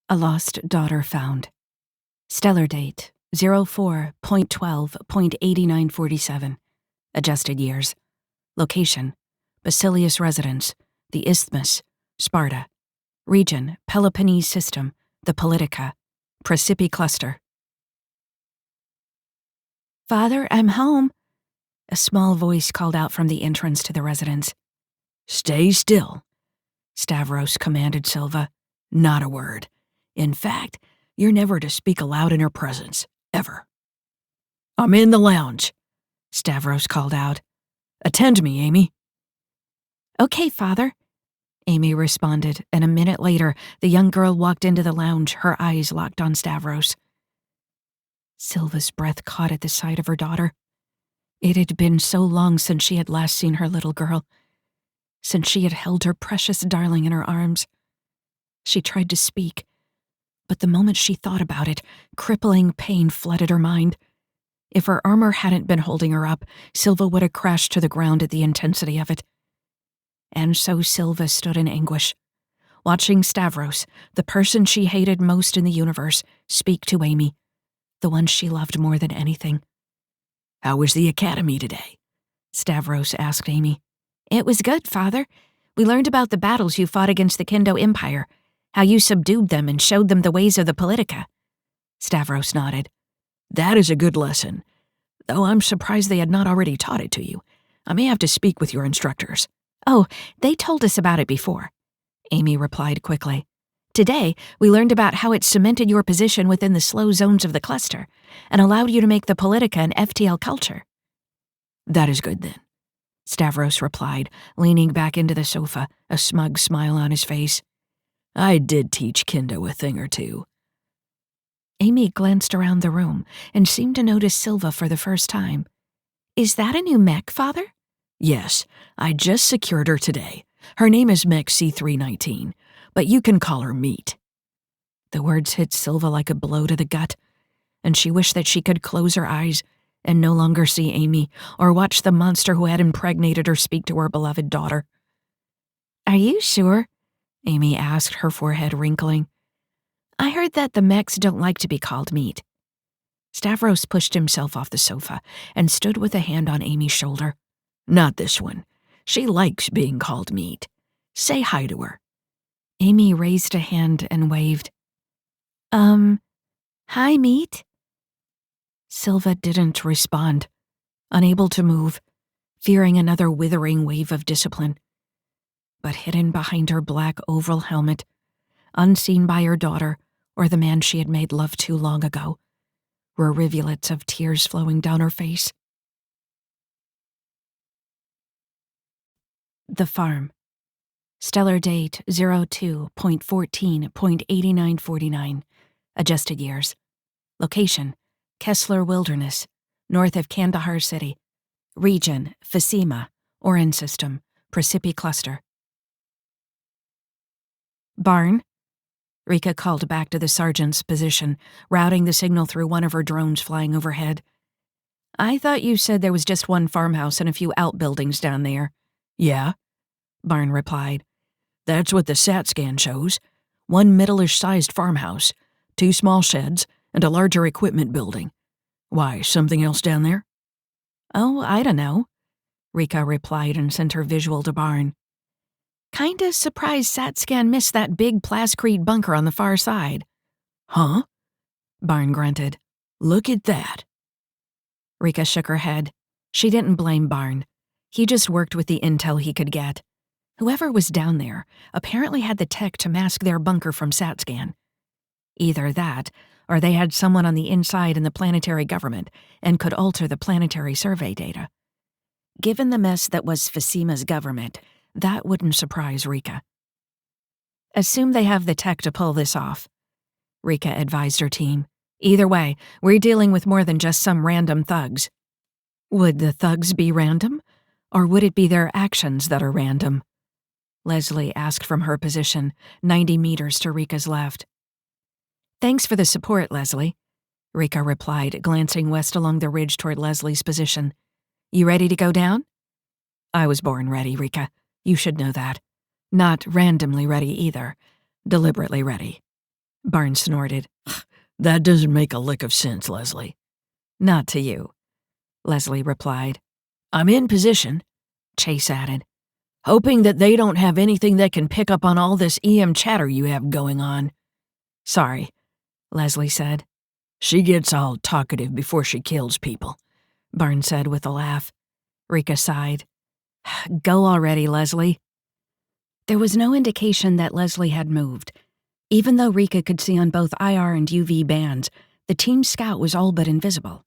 A lost daughter found. Stellar date 04.12.8947. Adjusted years. Location: Basilisk residence, the Isthmus, Sparta. Region: Peloponnese system, the Politica, Precipi cluster. "Father, I'm home," a small voice called out from the entrance to the residence. "Stay still," Stavros commanded Silva. "Not a word. In fact, you're never to speak aloud in her presence, ever." "I'm in the lounge," Stavros called out. "Attend me, Amy." "Okay, Father," Amy responded, and a minute later, the young girl walked into the lounge, her eyes locked on Stavros. Silva's breath caught at the sight of her daughter. It had been so long since she had last seen her little girl, since she had held her precious darling in her arms. She tried to speak, but the moment she thought about it, crippling pain flooded her mind. If her armor hadn't been holding her up, Silva would have crashed to the ground at the intensity of it. And so Silva stood in anguish, watching Stavros, the person she hated most in the universe, speak to Amy, the one she loved more than anything. "How was the academy today?" Stavros asked Amy. "It was good, Father. We learned about the battles you fought against the Kendo Empire, how you subdued them and showed them the ways of the Politica." Stavros nodded. "That is a good lesson, though I'm surprised they had not already taught it to you. I may have to speak with your instructors." "Oh, they told us about it before," Amy replied quickly. "Today, we learned about how it cemented your position within the slow zones of the cluster and allowed you to make the Politica an FTL culture." "That is good, then," Stavros replied, leaning back into the sofa, a smug smile on his face. "I did teach Kendo a thing or two." Amy glanced around the room and seemed to notice Silva for the first time. "Is that a new mech, Father?" "Yes, I just secured her today. Her name is Mech C319, but you can call her Meat." The words hit Silva like a blow to the gut, and she wished that she could close her eyes and no longer see Amy or watch the monster who had impregnated her speak to her beloved daughter. "Are you sure?" Amy asked, her forehead wrinkling. "I heard that the mechs don't like to be called Meat." Stavros pushed himself off the sofa and stood with a hand on Amy's shoulder. "Not this one. She likes being called Meat. Say hi to her." Amy raised a hand and waved. Hi, Meat?" Silva didn't respond, unable to move, fearing another withering wave of discipline. But hidden behind her black oval helmet, unseen by her daughter or the man she had made love to long ago, were rivulets of tears flowing down her face. The farm. Stellar date 02.14.8949. Adjusted years. Location: Kessler Wilderness, north of Kandahar City. Region: Fasima, Oran System, Precipi Cluster. "Barn?" Rika called back to the sergeant's position, routing the signal through one of her drones flying overhead. "I thought you said there was just one farmhouse and a few outbuildings down there." "Yeah," Barn replied. "That's what the SAT scan shows. One middle-ish-sized farmhouse, 2 small sheds, and a larger equipment building. Why, something else down there?" "Oh, I don't know," Rika replied and sent her visual to Barn. "Kinda surprised SAT-scan missed that big plascrete bunker on the far side." "Huh?" Barn grunted. "Look at that." Rika shook her head. She didn't blame Barn. He just worked with the intel he could get. Whoever was down there apparently had the tech to mask their bunker from SAT-scan. Either that, or they had someone on the inside in the planetary government and could alter the planetary survey data. Given the mess that was Fasima's government, that wouldn't surprise Rika. "Assume they have the tech to pull this off," Rika advised her team. "Either way, we're dealing with more than just some random thugs." "Would the thugs be random? Or would it be their actions that are random?" Leslie asked from her position, 90 meters to Rika's left. "Thanks for the support, Leslie," Rika replied, glancing west along the ridge toward Leslie's position. "You ready to go down?" "I was born ready, Rika. You should know that. Not randomly ready either. Deliberately ready." Barnes snorted. That doesn't make a lick of sense, Leslie. Not to you, Leslie replied. I'm in position, Chase added. hoping that they don't have anything that can pick up on all this EM chatter you have going on. Sorry, Leslie said. She gets all talkative before she kills people, Barnes said with a laugh. Rika sighed. Go already, Leslie. There was no indication that Leslie had moved. Even though Rika could see on both IR and UV bands, the team scout was all but invisible.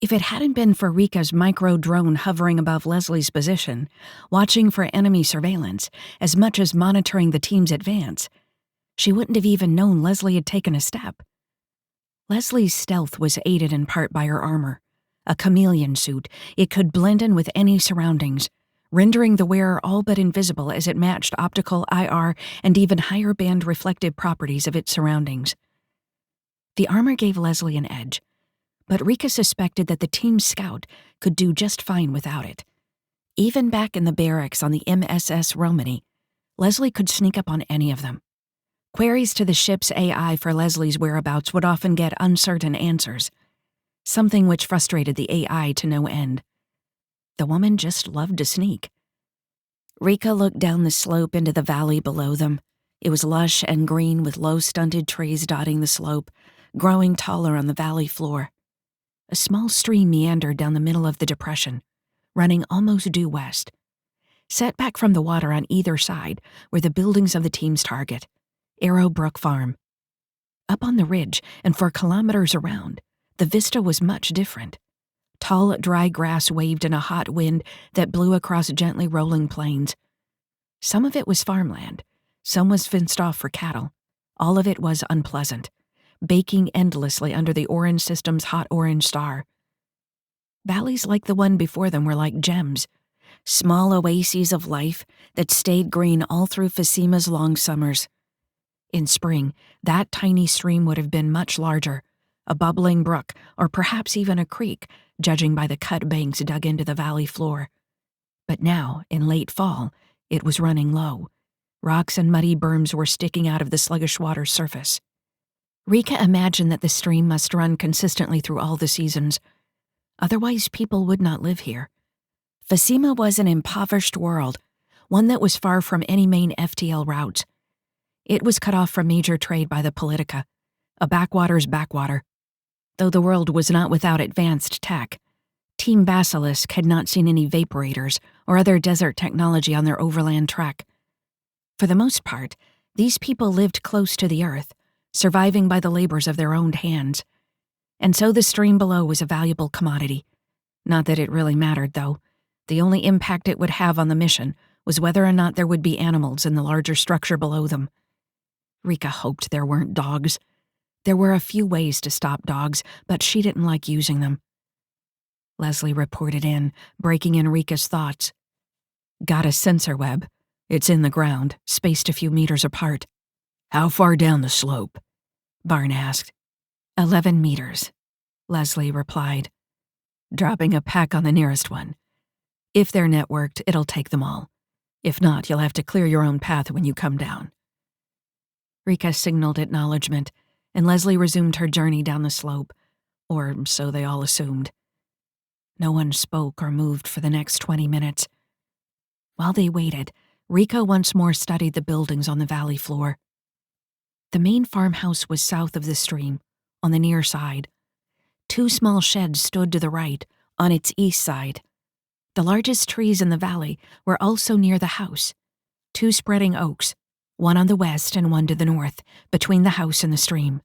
If it hadn't been for Rika's micro-drone hovering above Leslie's position, watching for enemy surveillance, as much as monitoring the team's advance, she wouldn't have even known Leslie had taken a step. Leslie's stealth was aided in part by her armor. A chameleon suit, it could blend in with any surroundings, rendering the wearer all but invisible as it matched optical, IR, and even higher band reflective properties of its surroundings. The armor gave Leslie an edge, but Rika suspected that the team scout could do just fine without it. Even back in the barracks on the MSS Romany, Leslie could sneak up on any of them. Queries to the ship's AI for Leslie's whereabouts would often get uncertain answers, something which frustrated the AI to no end. The woman just loved to sneak. Rika looked down the slope into the valley below them. It was lush and green with low stunted trees dotting the slope, growing taller on the valley floor. A small stream meandered down the middle of the depression, running almost due west. Set back from the water on either side were the buildings of the team's target, Arrow Brook Farm. Up on the ridge, and for kilometers around, the vista was much different. Tall, dry grass waved in a hot wind that blew across gently rolling plains. Some of it was farmland, some was fenced off for cattle. All of it was unpleasant, baking endlessly under the orange system's hot orange star. Valleys like the one before them were like gems, small oases of life that stayed green all through Fasima's long summers. In spring, that tiny stream would have been much larger, a bubbling brook or perhaps even a creek, judging by the cut banks dug into the valley floor. But now, in late fall, it was running low. Rocks and muddy berms were sticking out of the sluggish water's surface. Rika imagined that the stream must run consistently through all the seasons. Otherwise, people would not live here. Fasima was an impoverished world, one that was far from any main FTL routes. It was cut off from major trade by the Politica, a backwater's backwater. Though the world was not without advanced tech, Team Basilisk had not seen any vaporators or other desert technology on their overland trek. For the most part, these people lived close to the earth, surviving by the labors of their own hands. And so the stream below was a valuable commodity. Not that it really mattered, though. The only impact it would have on the mission was whether or not there would be animals in the larger structure below them. Rika hoped there weren't dogs. There were a few ways to stop dogs, but she didn't like using them. Leslie reported in, breaking in Rika's thoughts. Got a sensor web. It's in the ground, spaced a few meters apart. How far down the slope? Barn asked. 11 meters, Leslie replied, dropping a pack on the nearest one. If they're networked, it'll take them all. If not, you'll have to clear your own path when you come down. Rika signaled acknowledgement, and Leslie resumed her journey down the slope, or so they all assumed. No one spoke or moved for the next 20 minutes. While they waited, Rika once more studied the buildings on the valley floor. The main farmhouse was south of the stream, on the near side. 2 small sheds stood to the right, on its east side. The largest trees in the valley were also near the house. 2 spreading oaks, one on the west and one to the north, between the house and the stream.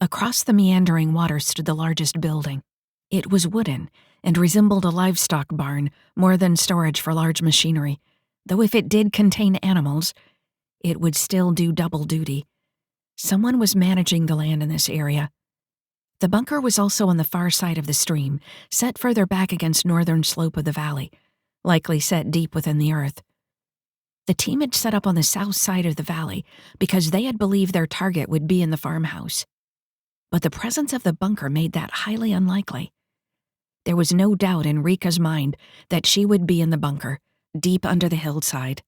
Across the meandering water stood the largest building. It was wooden and resembled a livestock barn more than storage for large machinery, though if it did contain animals, it would still do double duty. Someone was managing the land in this area. The bunker was also on the far side of the stream, set further back against northern slope of the valley, likely set deep within the earth. The team had set up on the south side of the valley because they had believed their target would be in the farmhouse. But the presence of the bunker made that highly unlikely. There was no doubt in Rika's mind that she would be in the bunker, deep under the hillside.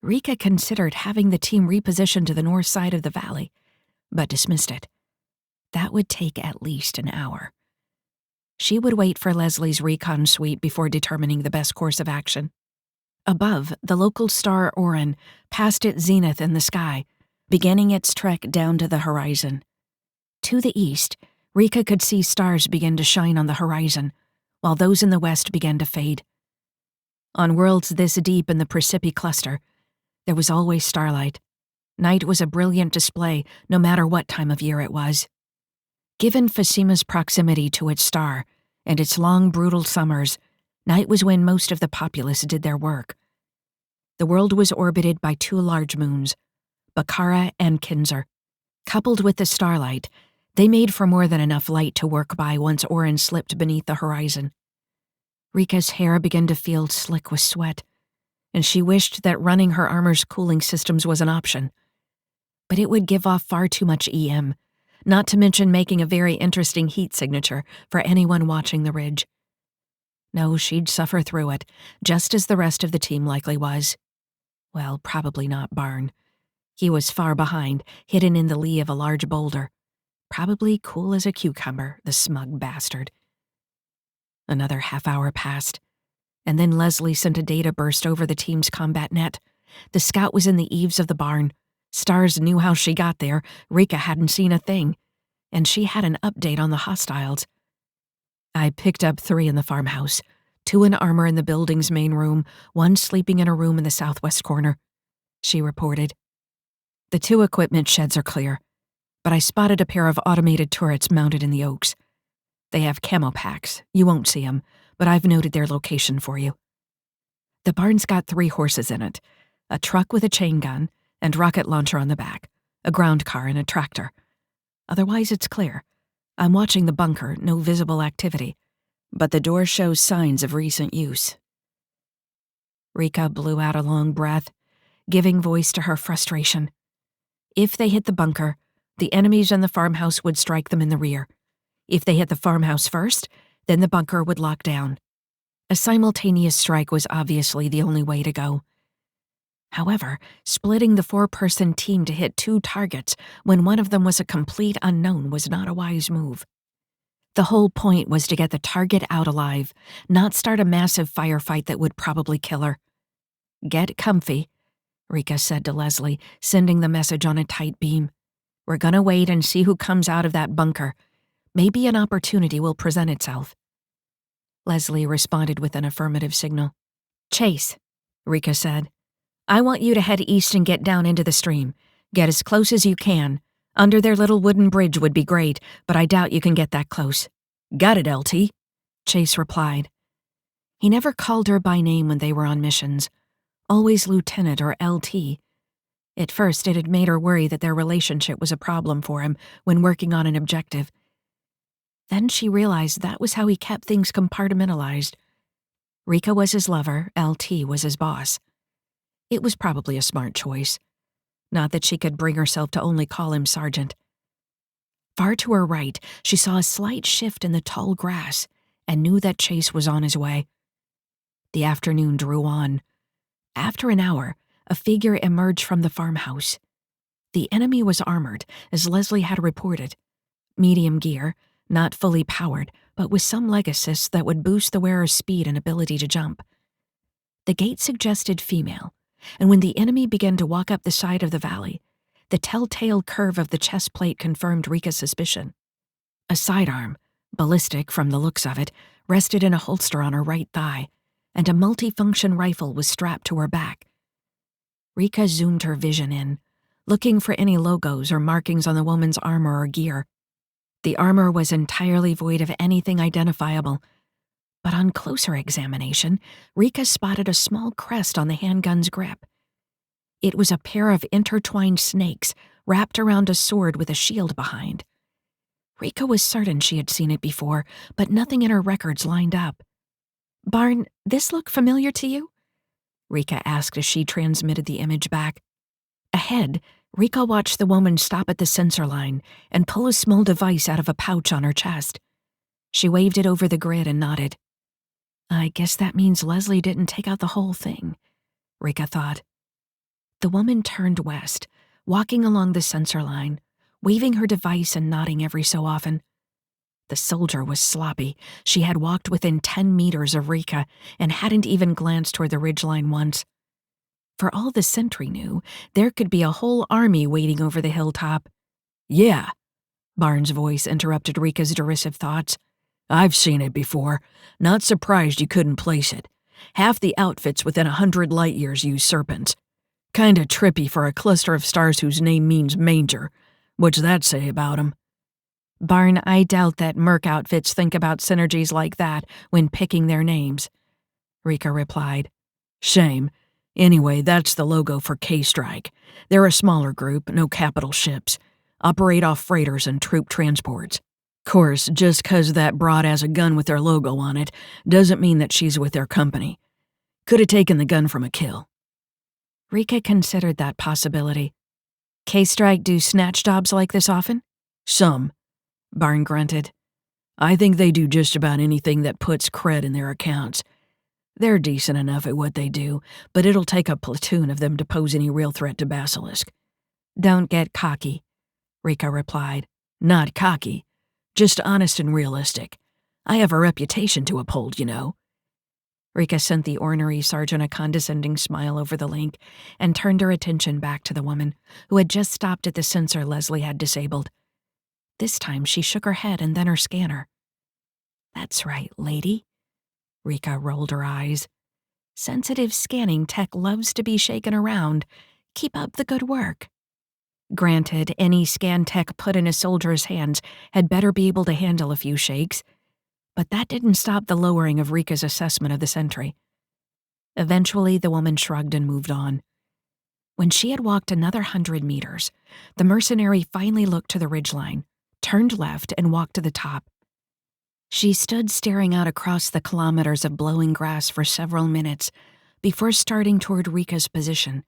Rika considered having the team repositioned to the north side of the valley, but dismissed it. That would take at least an hour. She would wait for Leslie's recon sweep before determining the best course of action. Above, the local star Orion passed its zenith in the sky, beginning its trek down to the horizon. To the east, Rika could see stars begin to shine on the horizon, while those in the west began to fade. On worlds this deep in the Precipi cluster, there was always starlight. Night was a brilliant display, no matter what time of year it was. Given Fasima's proximity to its star and its long, brutal summers, night was when most of the populace did their work. The world was orbited by two large moons, Bakara and Kinzer. Coupled with the starlight, they made for more than enough light to work by once Orion slipped beneath the horizon. Rika's hair began to feel slick with sweat, and she wished that running her armor's cooling systems was an option. But it would give off far too much EM, not to mention making a very interesting heat signature for anyone watching the ridge. No, she'd suffer through it, just as the rest of the team likely was. Well, probably not Barn. He was far behind, hidden in the lee of a large boulder. Probably cool as a cucumber, the smug bastard. Another half-hour passed, and then Leslie sent a data burst over the team's combat net. The scout was in the eaves of the barn. Stars knew how she got there. Rika hadn't seen a thing, and she had an update on the hostiles. I picked up 3 in the farmhouse, 2 in armor in the building's main room, 1 sleeping in a room in the southwest corner, she reported. The 2 equipment sheds are clear, but I spotted a pair of automated turrets mounted in the oaks. They have camo packs. You won't see them, but I've noted their location for you. The barn's got 3 horses in it, a truck with a chain gun and rocket launcher on the back, a ground car and a tractor. Otherwise, it's clear. I'm watching the bunker, no visible activity, but the door shows signs of recent use. Rika blew out a long breath, giving voice to her frustration. If they hit the bunker, the enemies in the farmhouse would strike them in the rear. If they hit the farmhouse first, then the bunker would lock down. A simultaneous strike was obviously the only way to go. However, splitting the 4-person team to hit 2 targets when one of them was a complete unknown was not a wise move. The whole point was to get the target out alive, not start a massive firefight that would probably kill her. Get comfy, Rika said to Leslie, sending the message on a tight beam. We're gonna wait and see who comes out of that bunker. Maybe an opportunity will present itself. Leslie responded with an affirmative signal. Chase, Rika said. I want you to head east and get down into the stream. Get as close as you can. Under their little wooden bridge would be great, but I doubt you can get that close. Got it, LT, Chase replied. He never called her by name when they were on missions. Always Lieutenant or LT. At first, it had made her worry that their relationship was a problem for him when working on an objective. Then she realized that was how he kept things compartmentalized. Rika was his lover, LT was his boss. It was probably a smart choice. Not that she could bring herself to only call him Sergeant. Far to her right, she saw a slight shift in the tall grass and knew that Chase was on his way. The afternoon drew on. After an hour, a figure emerged from the farmhouse. The enemy was armored, as Leslie had reported. Medium gear, not fully powered, but with some leg assists that would boost the wearer's speed and ability to jump. The gait suggested female, and when the enemy began to walk up the side of the valley, the telltale curve of the chest plate confirmed Rika's suspicion. A sidearm, ballistic from the looks of it, rested in a holster on her right thigh, and a multifunction rifle was strapped to her back. Rika zoomed her vision in, looking for any logos or markings on the woman's armor or gear. The armor was entirely void of anything identifiable, but on closer examination, Rika spotted a small crest on the handgun's grip. It was a pair of intertwined snakes wrapped around a sword with a shield behind. Rika was certain she had seen it before, but nothing in her records lined up. Barn, this look familiar to you? Rika asked as she transmitted the image back. Ahead, Rika watched the woman stop at the sensor line and pull a small device out of a pouch on her chest. She waved it over the grid and nodded. I guess that means Leslie didn't take out the whole thing, Rika thought. The woman turned west, walking along the sensor line, waving her device and nodding every so often. The soldier was sloppy. She had walked within 10 meters of Rika and hadn't even glanced toward the ridgeline once. For all the sentry knew, there could be a whole army waiting over the hilltop. Yeah, Barnes' voice interrupted Rika's derisive thoughts. I've seen it before. Not surprised you couldn't place it. Half the outfits within 100 light years use serpents. Kinda trippy for a cluster of stars whose name means manger. What's that say about 'em? Barn, I doubt that merc outfits think about synergies like that when picking their names, Rika replied. Shame. Anyway, that's the logo for K-Strike. They're a smaller group, no capital ships. Operate off freighters and troop transports. Course, just 'cause that broad has a gun with their logo on it, doesn't mean that she's with their company. Coulda taken the gun from a kill. Rika considered that possibility. K-Strike do snatch jobs like this often? Some, Barn grunted. I think they do just about anything that puts cred in their accounts. They're decent enough at what they do, but it'll take a platoon of them to pose any real threat to Basilisk. Don't get cocky, Rika replied. Not cocky. Just honest and realistic. I have a reputation to uphold, you know. Rika sent the ornery sergeant a condescending smile over the link and turned her attention back to the woman, who had just stopped at the sensor Leslie had disabled. This time she shook her head and then her scanner. That's right, lady. Rika rolled her eyes. Sensitive scanning tech loves to be shaken around. Keep up the good work. Granted, any scan tech put in a soldier's hands had better be able to handle a few shakes, but that didn't stop the lowering of Rika's assessment of the sentry. Eventually, the woman shrugged and moved on. When she had walked another 100 meters, the mercenary finally looked to the ridgeline, turned left, and walked to the top. She stood staring out across the kilometers of blowing grass for several minutes before starting toward Rika's position.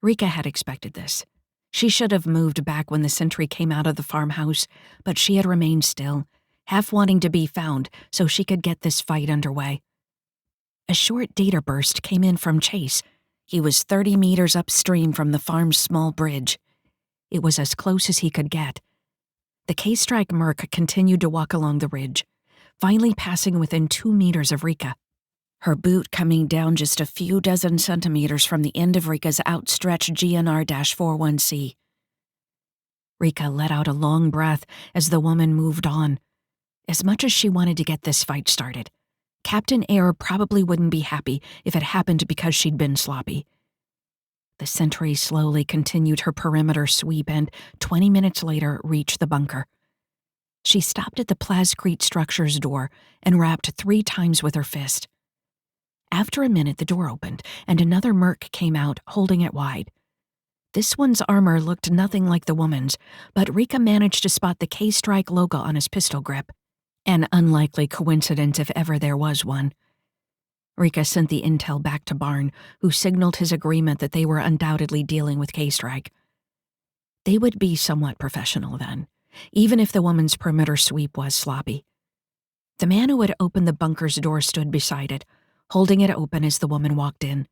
Rika had expected this. She should have moved back when the sentry came out of the farmhouse, but she had remained still, half wanting to be found so she could get this fight underway. A short data burst came in from Chase. He was 30 meters upstream from the farm's small bridge. It was as close as he could get. The K-Strike merc continued to walk along the ridge, finally passing within 2 meters of Rika, her boot coming down just a few dozen centimeters from the end of Rika's outstretched GNR-41C. Rika let out a long breath as the woman moved on. As much as she wanted to get this fight started, Captain Air probably wouldn't be happy if it happened because she'd been sloppy. The sentry slowly continued her perimeter sweep and, 20 minutes later, reached the bunker. She stopped at the plascrete structure's door and rapped 3 times with her fist. After a minute, the door opened, and another merc came out, holding it wide. This one's armor looked nothing like the woman's, but Rika managed to spot the K-Strike logo on his pistol grip. An unlikely coincidence if ever there was one. Rika sent the intel back to Barn, who signaled his agreement that they were undoubtedly dealing with K-Strike. They would be somewhat professional then, even if the woman's perimeter sweep was sloppy. The man who had opened the bunker's door stood beside it, holding it open as the woman walked in.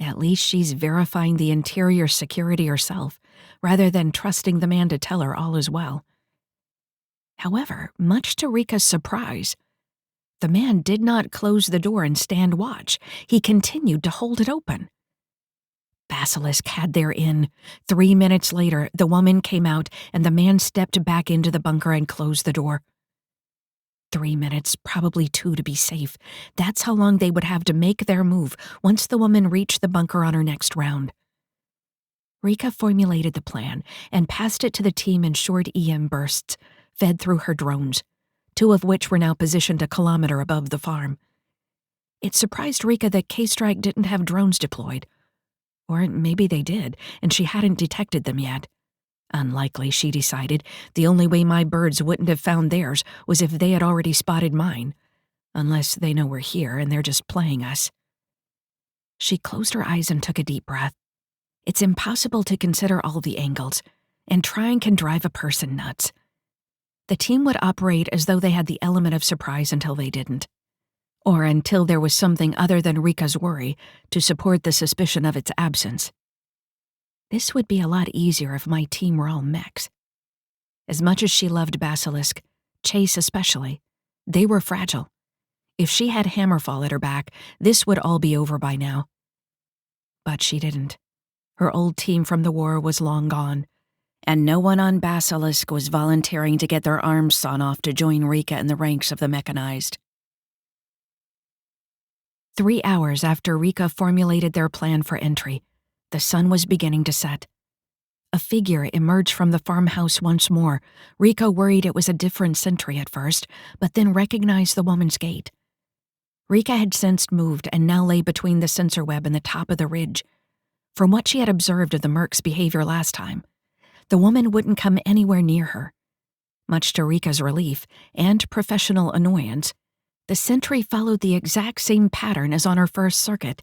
At least she's verifying the interior security herself, rather than trusting the man to tell her all is well. However, much to Rika's surprise, the man did not close the door and stand watch. He continued to hold it open. Basilisk had their in. 3 minutes later, the woman came out and the man stepped back into the bunker and closed the door. 3 minutes, probably 2 to be safe. That's how long they would have to make their move once the woman reached the bunker on her next round. Rika formulated the plan and passed it to the team in short EM bursts, fed through her drones, 2 of which were now positioned a kilometer above the farm. It surprised Rika that K-Strike didn't have drones deployed. Or maybe they did, and she hadn't detected them yet. Unlikely, she decided. The only way my birds wouldn't have found theirs was if they had already spotted mine. Unless they know we're here and they're just playing us. She closed her eyes and took a deep breath. It's impossible to consider all the angles, and trying can drive a person nuts. The team would operate as though they had the element of surprise until they didn't. Or until there was something other than Rika's worry to support the suspicion of its absence. This would be a lot easier if my team were all mechs. As much as she loved Basilisk, Chase especially, they were fragile. If she had Hammerfall at her back, this would all be over by now. But she didn't. Her old team from the war was long gone, and no one on Basilisk was volunteering to get their arms sawn off to join Rika in the ranks of the mechanized. 3 hours after Rika formulated their plan for entry, the sun was beginning to set. A figure emerged from the farmhouse once more. Rika worried it was a different sentry at first, but then recognized the woman's gait. Rika had since moved and now lay between the sensor web and the top of the ridge. From what she had observed of the merc's behavior last time, the woman wouldn't come anywhere near her. Much to Rika's relief and professional annoyance, the sentry followed the exact same pattern as on her first circuit.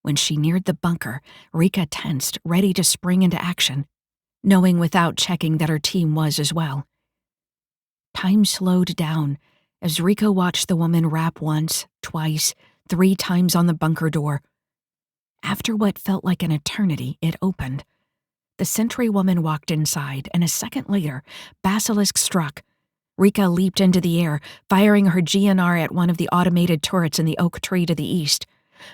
When she neared the bunker, Rika tensed, ready to spring into action, knowing without checking that her team was as well. Time slowed down as Rika watched the woman rap once, twice, 3 times on the bunker door. After what felt like an eternity, it opened. The sentry woman walked inside, and a second later, Basilisk struck. Rika leaped into the air, firing her GNR at one of the automated turrets in the oak tree to the east,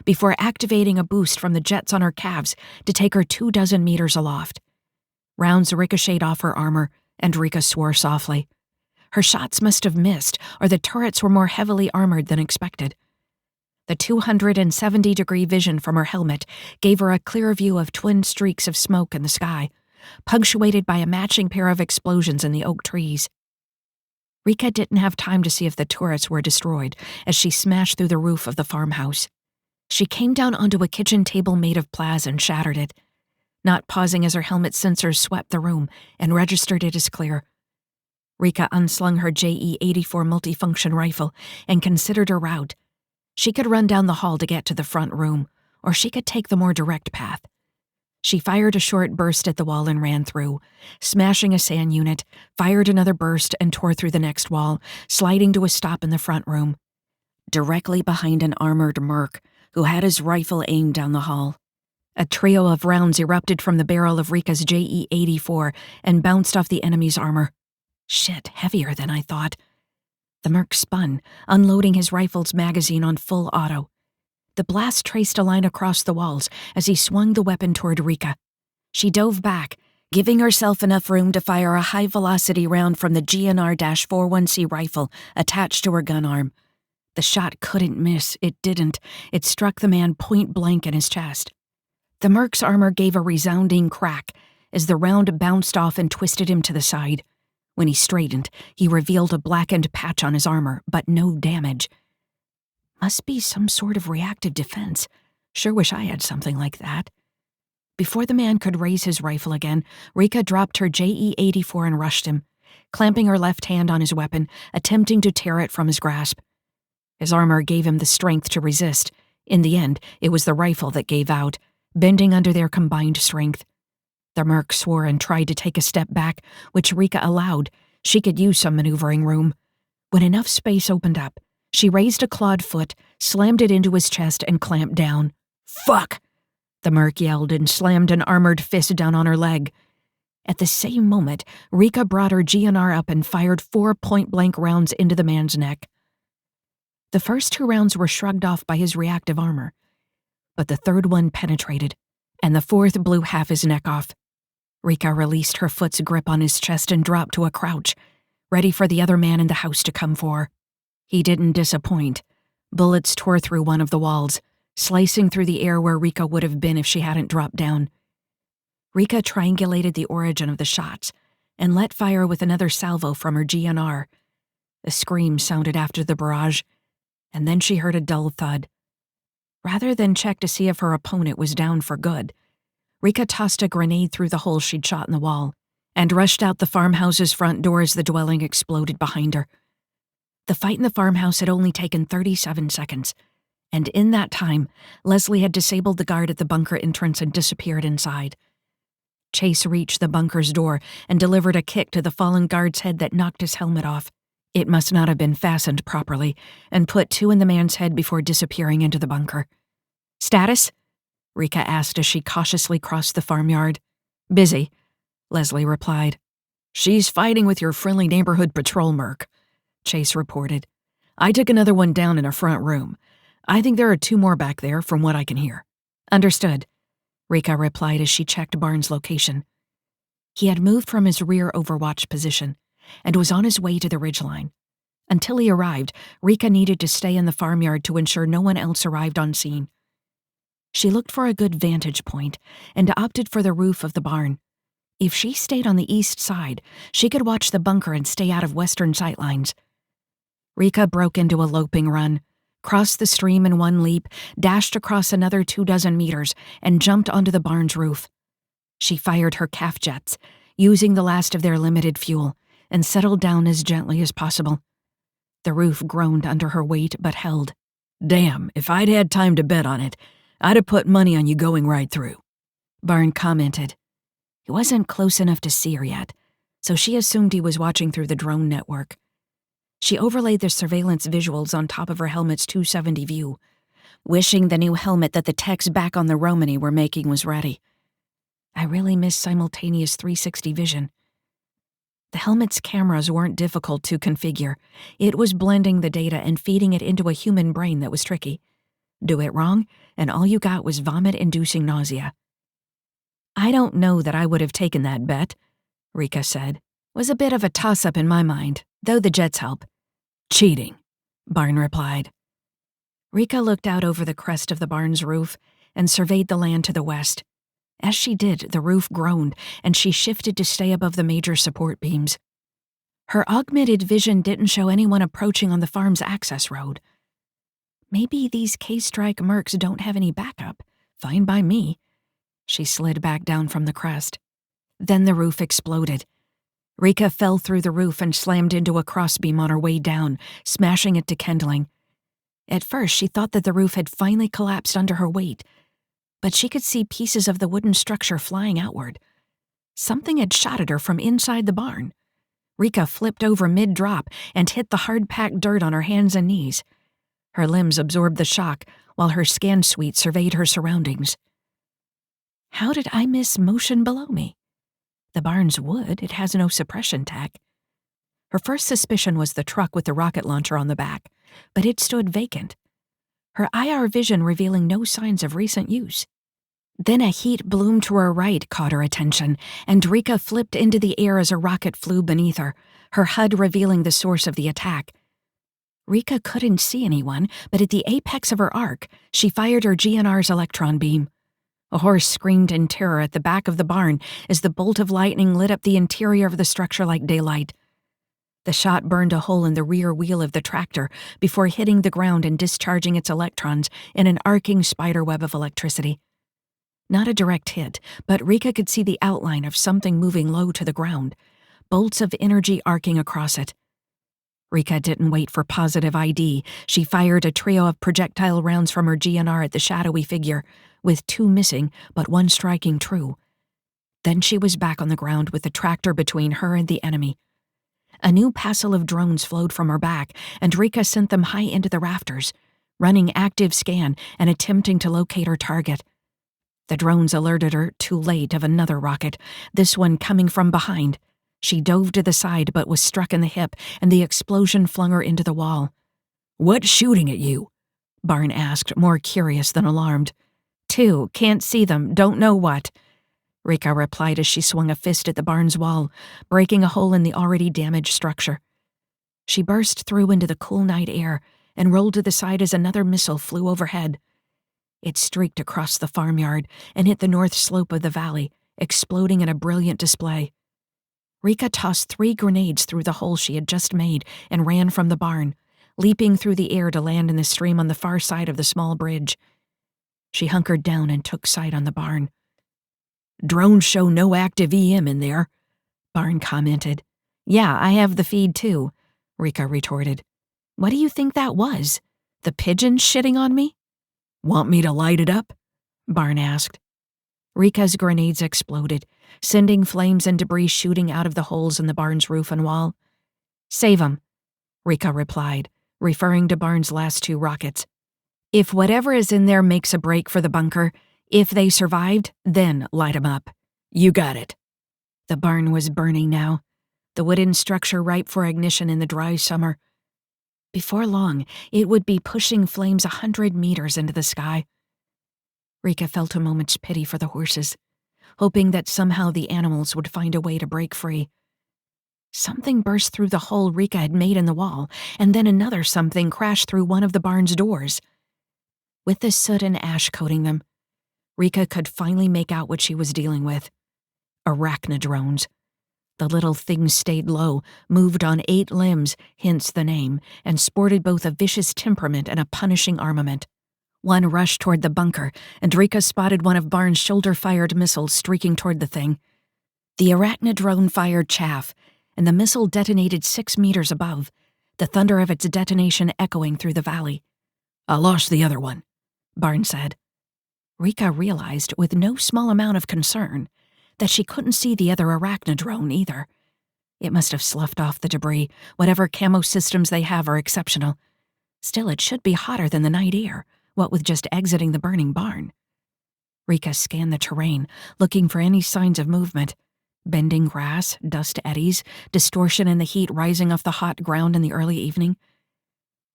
before activating a boost from the jets on her calves to take her 24 meters aloft. Rounds ricocheted off her armor, and Rika swore softly. Her shots must have missed, or the turrets were more heavily armored than expected. The 270-degree vision from her helmet gave her a clear view of twin streaks of smoke in the sky, punctuated by a matching pair of explosions in the oak trees. Rika didn't have time to see if the turrets were destroyed as she smashed through the roof of the farmhouse. She came down onto a kitchen table made of plaza and shattered it, not pausing as her helmet sensors swept the room and registered it as clear. Rika unslung her JE-84 multifunction rifle and considered her route. She could run down the hall to get to the front room, or she could take the more direct path. She fired a short burst at the wall and ran through, smashing a SAN unit, fired another burst and tore through the next wall, sliding to a stop in the front room, directly behind an armored merc who had his rifle aimed down the hall. A trio of rounds erupted from the barrel of Rika's JE-84 and bounced off the enemy's armor. Shit, heavier than I thought. The merc spun, unloading his rifle's magazine on full auto. The blast traced a line across the walls as he swung the weapon toward Rika. She dove back, giving herself enough room to fire a high-velocity round from the GNR-41C rifle attached to her gun arm. The shot couldn't miss. It didn't. It struck the man point-blank in his chest. The merc's armor gave a resounding crack as the round bounced off and twisted him to the side. When he straightened, he revealed a blackened patch on his armor, but no damage. Must be some sort of reactive defense. Sure wish I had something like that. Before the man could raise his rifle again, Rika dropped her JE-84 and rushed him, clamping her left hand on his weapon, attempting to tear it from his grasp. His armor gave him the strength to resist. In the end, it was the rifle that gave out, bending under their combined strength. The merc swore and tried to take a step back, which Rika allowed. She could use some maneuvering room. When enough space opened up, she raised a clawed foot, slammed it into his chest, and clamped down. "Fuck!" the merc yelled and slammed an armored fist down on her leg. At the same moment, Rika brought her GNR up and fired 4 point-blank rounds into the man's neck. The first 2 rounds were shrugged off by his reactive armor, but the third one penetrated, and the fourth blew half his neck off. Rika released her foot's grip on his chest and dropped to a crouch, ready for the other man in the house to come for. He didn't disappoint. Bullets tore through one of the walls, slicing through the air where Rika would have been if she hadn't dropped down. Rika triangulated the origin of the shots and let fire with another salvo from her GNR. A scream sounded after the barrage, and then she heard a dull thud. Rather than check to see if her opponent was down for good, Rika tossed a grenade through the hole she'd shot in the wall and rushed out the farmhouse's front door as the dwelling exploded behind her. The fight in the farmhouse had only taken 37 seconds, and in that time, Leslie had disabled the guard at the bunker entrance and disappeared inside. Chase reached the bunker's door and delivered a kick to the fallen guard's head that knocked his helmet off. It must not have been fastened properly, and put 2 in the man's head before disappearing into the bunker. "Status?" Rika asked as she cautiously crossed the farmyard. Busy, Leslie replied. She's fighting with your friendly neighborhood patrol merc, Chase reported. I took another one down in a front room. I think there are 2 more back there from what I can hear. Understood, Rika replied as she checked Barnes' location. He had moved from his rear overwatch position and was on his way to the ridgeline. Until he arrived, Rika needed to stay in the farmyard to ensure no one else arrived on scene. She looked for a good vantage point and opted for the roof of the barn. If she stayed on the east side, she could watch the bunker and stay out of western sightlines. Rika broke into a loping run, crossed the stream in one leap, dashed across another 24 meters, and jumped onto the barn's roof. She fired her calf jets, using the last of their limited fuel, and settled down as gently as possible. The roof groaned under her weight but held. Damn, if I'd had time to bet on it, I'd have put money on you going right through, Barn commented. He wasn't close enough to see her yet, so she assumed he was watching through the drone network. She overlaid the surveillance visuals on top of her helmet's 270 view, wishing the new helmet that the techs back on the Romany were making was ready. I really miss simultaneous 360 vision. The helmet's cameras weren't difficult to configure. It was blending the data and feeding it into a human brain that was tricky. Do it wrong, and all you got was vomit-inducing nausea. I don't know that I would have taken that bet, Rika said. Was a bit of a toss-up in my mind, though the jets help. Cheating, Barn replied. Rika looked out over the crest of the barn's roof and surveyed the land to the west. As she did, the roof groaned, and she shifted to stay above the major support beams. Her augmented vision didn't show anyone approaching on the farm's access road. Maybe these K-Strike mercs don't have any backup. Fine by me. She slid back down from the crest. Then the roof exploded. Rika fell through the roof and slammed into a crossbeam on her way down, smashing it to kindling. At first, she thought that the roof had finally collapsed under her weight, but she could see pieces of the wooden structure flying outward. Something had shot at her from inside the barn. Rika flipped over mid-drop and hit the hard-packed dirt on her hands and knees. Her limbs absorbed the shock while her scan suite surveyed her surroundings. How did I miss motion below me? The barn's wood, it has no suppression tech. Her first suspicion was the truck with the rocket launcher on the back, but it stood vacant. Her IR vision revealing no signs of recent use. Then a heat bloom to her right caught her attention, and Rika flipped into the air as a rocket flew beneath her, her HUD revealing the source of the attack. Rika couldn't see anyone, but at the apex of her arc, she fired her GNR's electron beam. A horse screamed in terror at the back of the barn as the bolt of lightning lit up the interior of the structure like daylight. The shot burned a hole in the rear wheel of the tractor before hitting the ground and discharging its electrons in an arcing spiderweb of electricity. Not a direct hit, but Rika could see the outline of something moving low to the ground, bolts of energy arcing across it. Rika didn't wait for positive ID. She fired a trio of projectile rounds from her GNR at the shadowy figure, with 2 missing but 1 striking true. Then she was back on the ground with the tractor between her and the enemy. A new passel of drones flowed from her back, and Rika sent them high into the rafters, running active scan and attempting to locate her target. The drones alerted her, too late, of another rocket, this one coming from behind. She dove to the side but was struck in the hip, and the explosion flung her into the wall. "What's shooting at you?" Barn asked, more curious than alarmed. "2, can't see them, don't know what," Rika replied as she swung a fist at the barn's wall, breaking a hole in the already damaged structure. She burst through into the cool night air and rolled to the side as another missile flew overhead. It streaked across the farmyard and hit the north slope of the valley, exploding in a brilliant display. Rika tossed 3 grenades through the hole she had just made and ran from the barn, leaping through the air to land in the stream on the far side of the small bridge. She hunkered down and took sight on the barn. "Drones show no active EM in there," Barn commented. "Yeah, I have the feed too," Rika retorted. "What do you think that was? The pigeon shitting on me?" "Want me to light it up?" Barn asked. Rika's grenades exploded, sending flames and debris shooting out of the holes in the barn's roof and wall. "Save 'em," Rika replied, referring to Barn's last 2 rockets. "If whatever is in there makes a break for the bunker, if they survived, then light 'em up." You got it. The barn was burning now, the wooden structure ripe for ignition in the dry summer. Before long, it would be pushing flames 100 meters into the sky. Rika felt a moment's pity for the horses, hoping that somehow the animals would find a way to break free. Something burst through the hole Rika had made in the wall, and then another something crashed through one of the barn's doors. With the soot and ash coating them, Rika could finally make out what she was dealing with. Arachna drones. The little things stayed low, moved on 8 limbs, hence the name, and sported both a vicious temperament and a punishing armament. One rushed toward the bunker, and Rika spotted one of Barnes' shoulder-fired missiles streaking toward the thing. The arachna drone fired chaff, and the missile detonated 6 meters above, the thunder of its detonation echoing through the valley. I lost the other one, Barnes said. Rika realized, with no small amount of concern, that she couldn't see the other arachna drone either. It must have sloughed off the debris. Whatever camo systems they have are exceptional. Still, it should be hotter than the night air, what with just exiting the burning barn. Rika scanned the terrain, looking for any signs of movement. Bending grass, dust eddies, distortion in the heat rising off the hot ground in the early evening.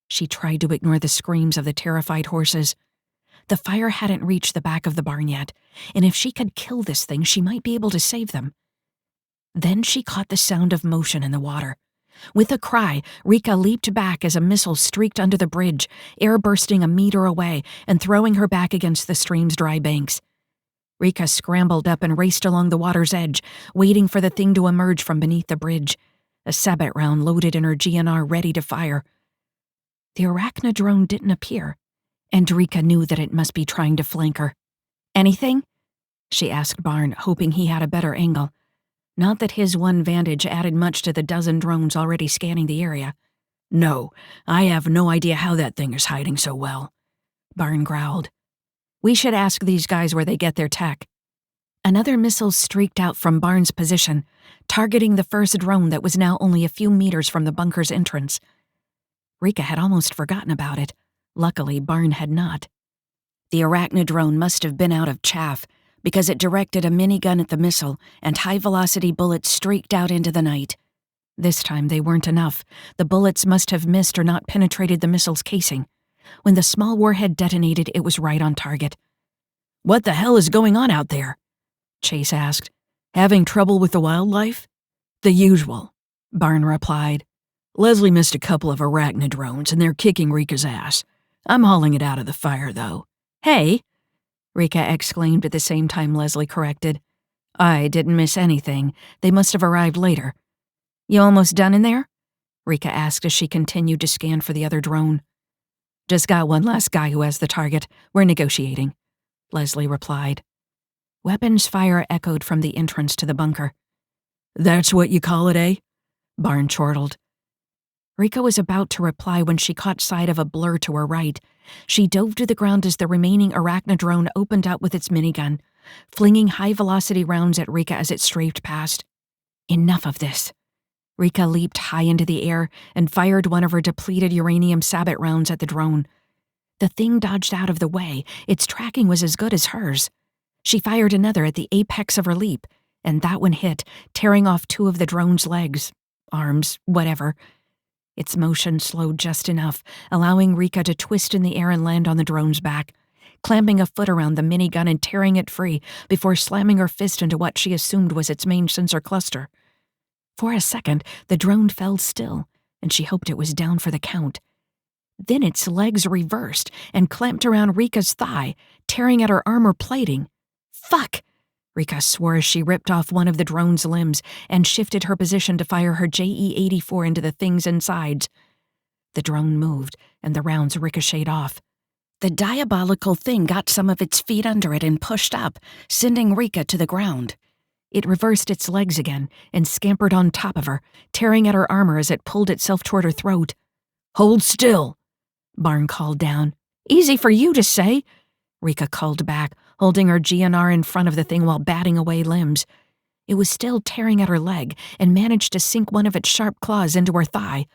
She tried to ignore the screams of the terrified horses. The fire hadn't reached the back of the barn yet, and if she could kill this thing, she might be able to save them. Then she caught the sound of motion in the water. With a cry, Rika leaped back as a missile streaked under the bridge, air bursting a meter away and throwing her back against the stream's dry banks. Rika scrambled up and raced along the water's edge, waiting for the thing to emerge from beneath the bridge, a sabot round loaded in her GNR ready to fire. The arachna drone didn't appear, and Rika knew that it must be trying to flank her. "Anything?" she asked Barn, hoping he had a better angle. Not that his one vantage added much to the dozen drones already scanning the area. No, I have no idea how that thing is hiding so well, Barn growled. "We should ask these guys where they get their tech." Another missile streaked out from Barn's position, targeting the first drone that was now only a few meters from the bunker's entrance. Rika had almost forgotten about it. Luckily, Barn had not. The arachna drone must have been out of chaff, because it directed a minigun at the missile, and high-velocity bullets streaked out into the night. This time they weren't enough. The bullets must have missed or not penetrated the missile's casing. When the small warhead detonated, it was right on target. "What the hell is going on out there?" Chase asked. "Having trouble with the wildlife?" "The usual," Barn replied. "Leslie missed a couple of arachna drones, and they're kicking Rika's ass. I'm hauling it out of the fire, though." "Hey!" Rika exclaimed at the same time Leslie corrected. "I didn't miss anything. They must have arrived later." "You almost done in there?" Rika asked as she continued to scan for the other drone. "Just got one last guy who has the target. We're negotiating," Leslie replied. Weapons fire echoed from the entrance to the bunker. "That's what you call it, eh?" Barn chortled. Rika was about to reply when she caught sight of a blur to her right. She dove to the ground as the remaining arachna drone opened up with its minigun, flinging high-velocity rounds at Rika as it strafed past. Enough of this. Rika leaped high into the air and fired one of her depleted uranium sabot rounds at the drone. The thing dodged out of the way. Its tracking was as good as hers. She fired another at the apex of her leap, and that one hit, tearing off 2 of the drone's legs, arms, whatever. Its motion slowed just enough, allowing Rika to twist in the air and land on the drone's back, clamping a foot around the minigun and tearing it free before slamming her fist into what she assumed was its main sensor cluster. For a second, the drone fell still, and she hoped it was down for the count. Then its legs reversed and clamped around Rika's thigh, tearing at her armor plating. "Fuck!" Rika swore as she ripped off one of the drone's limbs and shifted her position to fire her JE-84 into the thing's insides. The drone moved, and the rounds ricocheted off. The diabolical thing got some of its feet under it and pushed up, sending Rika to the ground. It reversed its legs again and scampered on top of her, tearing at her armor as it pulled itself toward her throat. "Hold still," Barn called down. "Easy for you to say," Rika called back, holding her GNR in front of the thing while batting away limbs. It was still tearing at her leg and managed to sink one of its sharp claws into her thigh.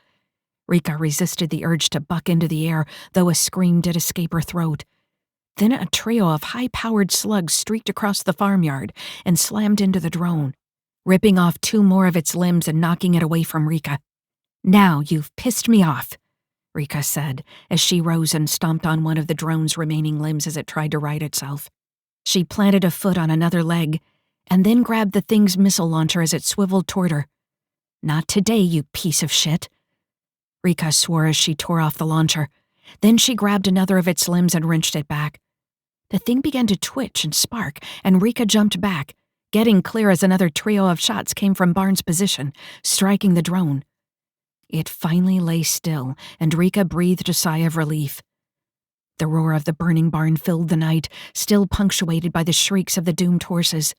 Rika resisted the urge to buck into the air, though a scream did escape her throat. Then a trio of high-powered slugs streaked across the farmyard and slammed into the drone, ripping off 2 more of its limbs and knocking it away from Rika. "Now you've pissed me off," Rika said as she rose and stomped on one of the drone's remaining limbs as it tried to right itself. She planted a foot on another leg and then grabbed the thing's missile launcher as it swiveled toward her. "Not today, you piece of shit," Rika swore as she tore off the launcher. Then she grabbed another of its limbs and wrenched it back. The thing began to twitch and spark, and Rika jumped back, getting clear as another trio of shots came from Barnes' position, striking the drone. It finally lay still, and Rika breathed a sigh of relief. The roar of the burning barn filled the night, still punctuated by the shrieks of the doomed horses.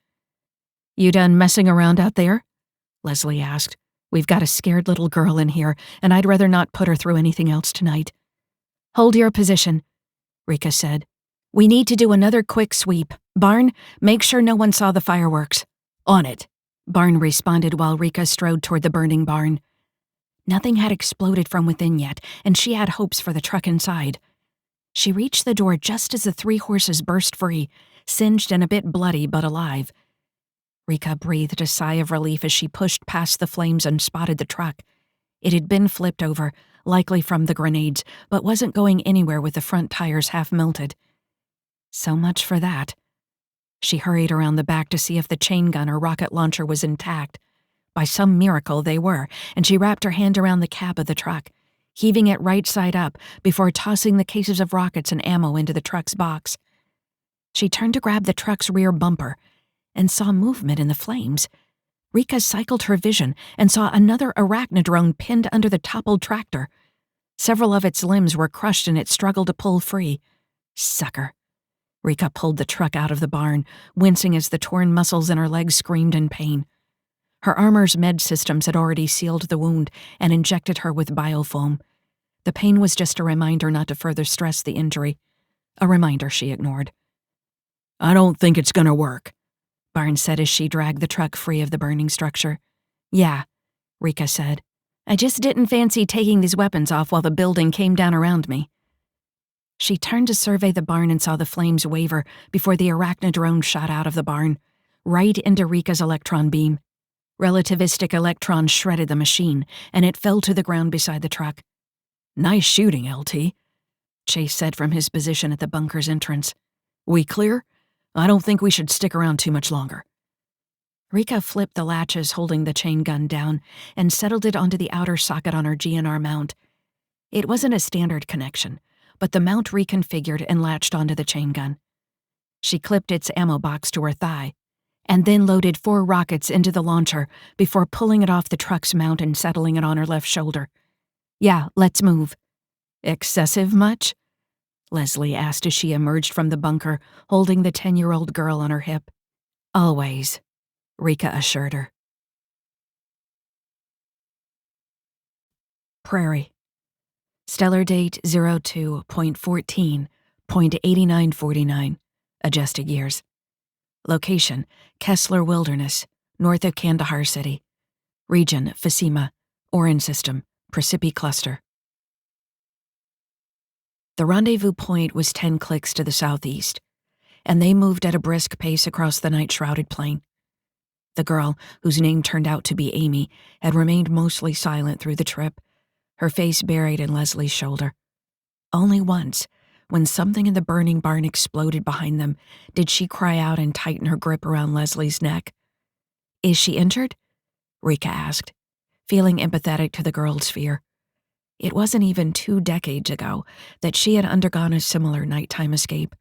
"You done messing around out there?" Leslie asked. "We've got a scared little girl in here, and I'd rather not put her through anything else tonight." "Hold your position," Rika said. "We need to do another quick sweep. Barn, make sure no one saw the fireworks." "On it," Barn responded while Rika strode toward the burning barn. Nothing had exploded from within yet, and she had hopes for the truck inside. She reached the door just as the 3 horses burst free, singed and a bit bloody but alive. Rika breathed a sigh of relief as she pushed past the flames and spotted the truck. It had been flipped over, likely from the grenades, but wasn't going anywhere with the front tires half melted. So much for that. She hurried around the back to see if the chain gun or rocket launcher was intact. By some miracle, they were, and she wrapped her hand around the cab of the truck, heaving it right side up before tossing the cases of rockets and ammo into the truck's box. She turned to grab the truck's rear bumper and saw movement in the flames. Rika cycled her vision and saw another arachna drone pinned under the toppled tractor. Several of its limbs were crushed and it struggled to pull free. Sucker. Rika pulled the truck out of the barn, wincing as the torn muscles in her legs screamed in pain. Her armor's med systems had already sealed the wound and injected her with biofoam. The pain was just a reminder not to further stress the injury. A reminder she ignored. "I don't think it's gonna work," Barnes said as she dragged the truck free of the burning structure. "Yeah," Rika said. "I just didn't fancy taking these weapons off while the building came down around me." She turned to survey the barn and saw the flames waver before the arachna drone shot out of the barn, right into Rika's electron beam. Relativistic electrons shredded the machine, and it fell to the ground beside the truck. "Nice shooting, LT," Chase said from his position at the bunker's entrance. "We clear? I don't think we should stick around too much longer." Rika flipped the latches holding the chain gun down and settled it onto the outer socket on her GNR mount. It wasn't a standard connection, but the mount reconfigured and latched onto the chain gun. She clipped its ammo box to her thigh, and then loaded 4 rockets into the launcher before pulling it off the truck's mount and settling it on her left shoulder. "Yeah, let's move." "Excessive much?" Leslie asked as she emerged from the bunker, holding the 10-year-old girl on her hip. "Always," Rika assured her. Prairie. Stellar date 02.14.8949. Adjusted years. Location, Kessler Wilderness, north of Kandahar City. Region, Fasima, Oran System, Precipi Cluster. The rendezvous point was 10 clicks to the southeast, and they moved at a brisk pace across the night-shrouded plain. The girl, whose name turned out to be Amy, had remained mostly silent through the trip, her face buried in Leslie's shoulder. Only once, when something in the burning barn exploded behind them, did she cry out and tighten her grip around Leslie's neck. "Is she injured?" Rika asked, feeling empathetic to the girl's fear. It wasn't even 2 decades ago that she had undergone a similar nighttime escape.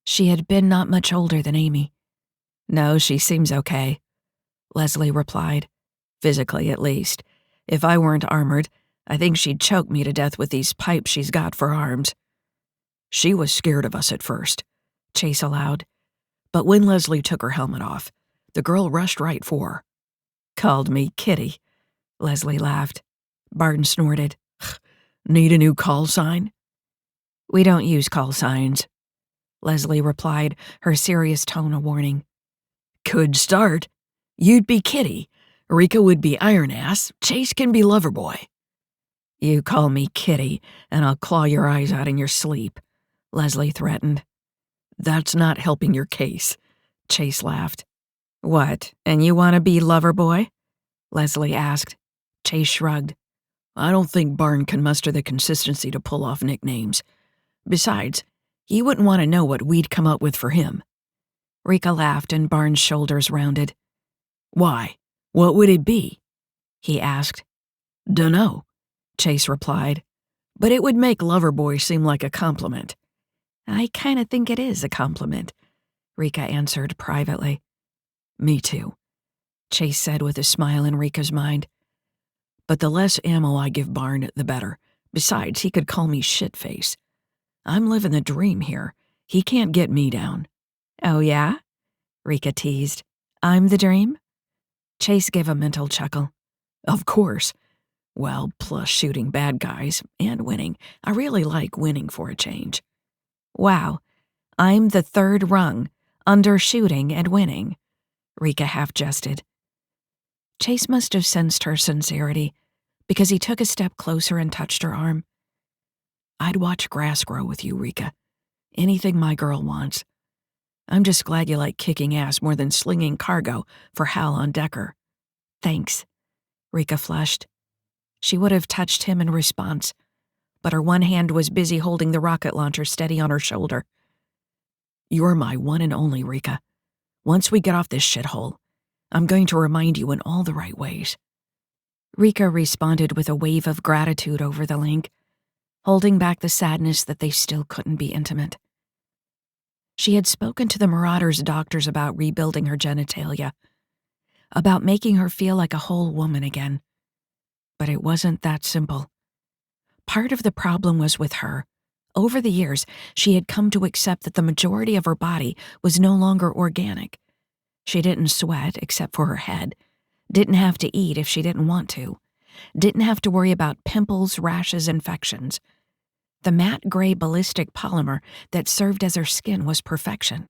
She had been not much older than Amy. "No, she seems okay," Leslie replied. "Physically, at least. If I weren't armored, I think she'd choke me to death with these pipes she's got for arms." "She was scared of us at first," Chase allowed. "But when Leslie took her helmet off, the girl rushed right for her." "Called me Kitty," Leslie laughed. Barton snorted. "Need a new call sign?" "We don't use call signs," Leslie replied, her serious tone a warning. "Could start. You'd be Kitty. Rika would be Iron Ass. Chase can be Loverboy." "You call me Kitty, and I'll claw your eyes out in your sleep," Leslie threatened. That's not helping your case, Chase laughed. What, and you want to be lover boy? Leslie asked. Chase shrugged. I don't think Barn can muster the consistency to pull off nicknames. Besides, he wouldn't want to know what we'd come up with for him. Rika laughed and Barnes' shoulders rounded. Why? What would it be? He asked. Dunno, Chase replied. But it would make Loverboy seem like a compliment. I kinda think it is a compliment, Rika answered privately. Me too, Chase said with a smile in Rika's mind. But the less ammo I give Barn, the better. Besides, he could call me shitface. I'm living the dream here. He can't get me down. Oh yeah? Rika teased. I'm the dream? Chase gave a mental chuckle. Of course. Well, plus shooting bad guys and winning. I really like winning for a change. Wow. I'm the third rung, under shooting and winning, Rika half-jested. Chase must have sensed her sincerity, because he took a step closer and touched her arm. I'd watch grass grow with you, Rika. Anything my girl wants. I'm just glad you like kicking ass more than slinging cargo for Hal on Decker. Thanks, Rika flushed. She would have touched him in response, but her one hand was busy holding the rocket launcher steady on her shoulder. You're my one and only, Rika. Once we get off this shithole, I'm going to remind you in all the right ways. Rika responded with a wave of gratitude over the link, holding back the sadness that they still couldn't be intimate. She had spoken to the Marauders' doctors about rebuilding her genitalia, about making her feel like a whole woman again. But it wasn't that simple. Part of the problem was with her. Over the years, she had come to accept that the majority of her body was no longer organic. She didn't sweat except for her head, didn't have to eat if she didn't want to, didn't have to worry about pimples, rashes, infections. The matte gray ballistic polymer that served as her skin was perfection.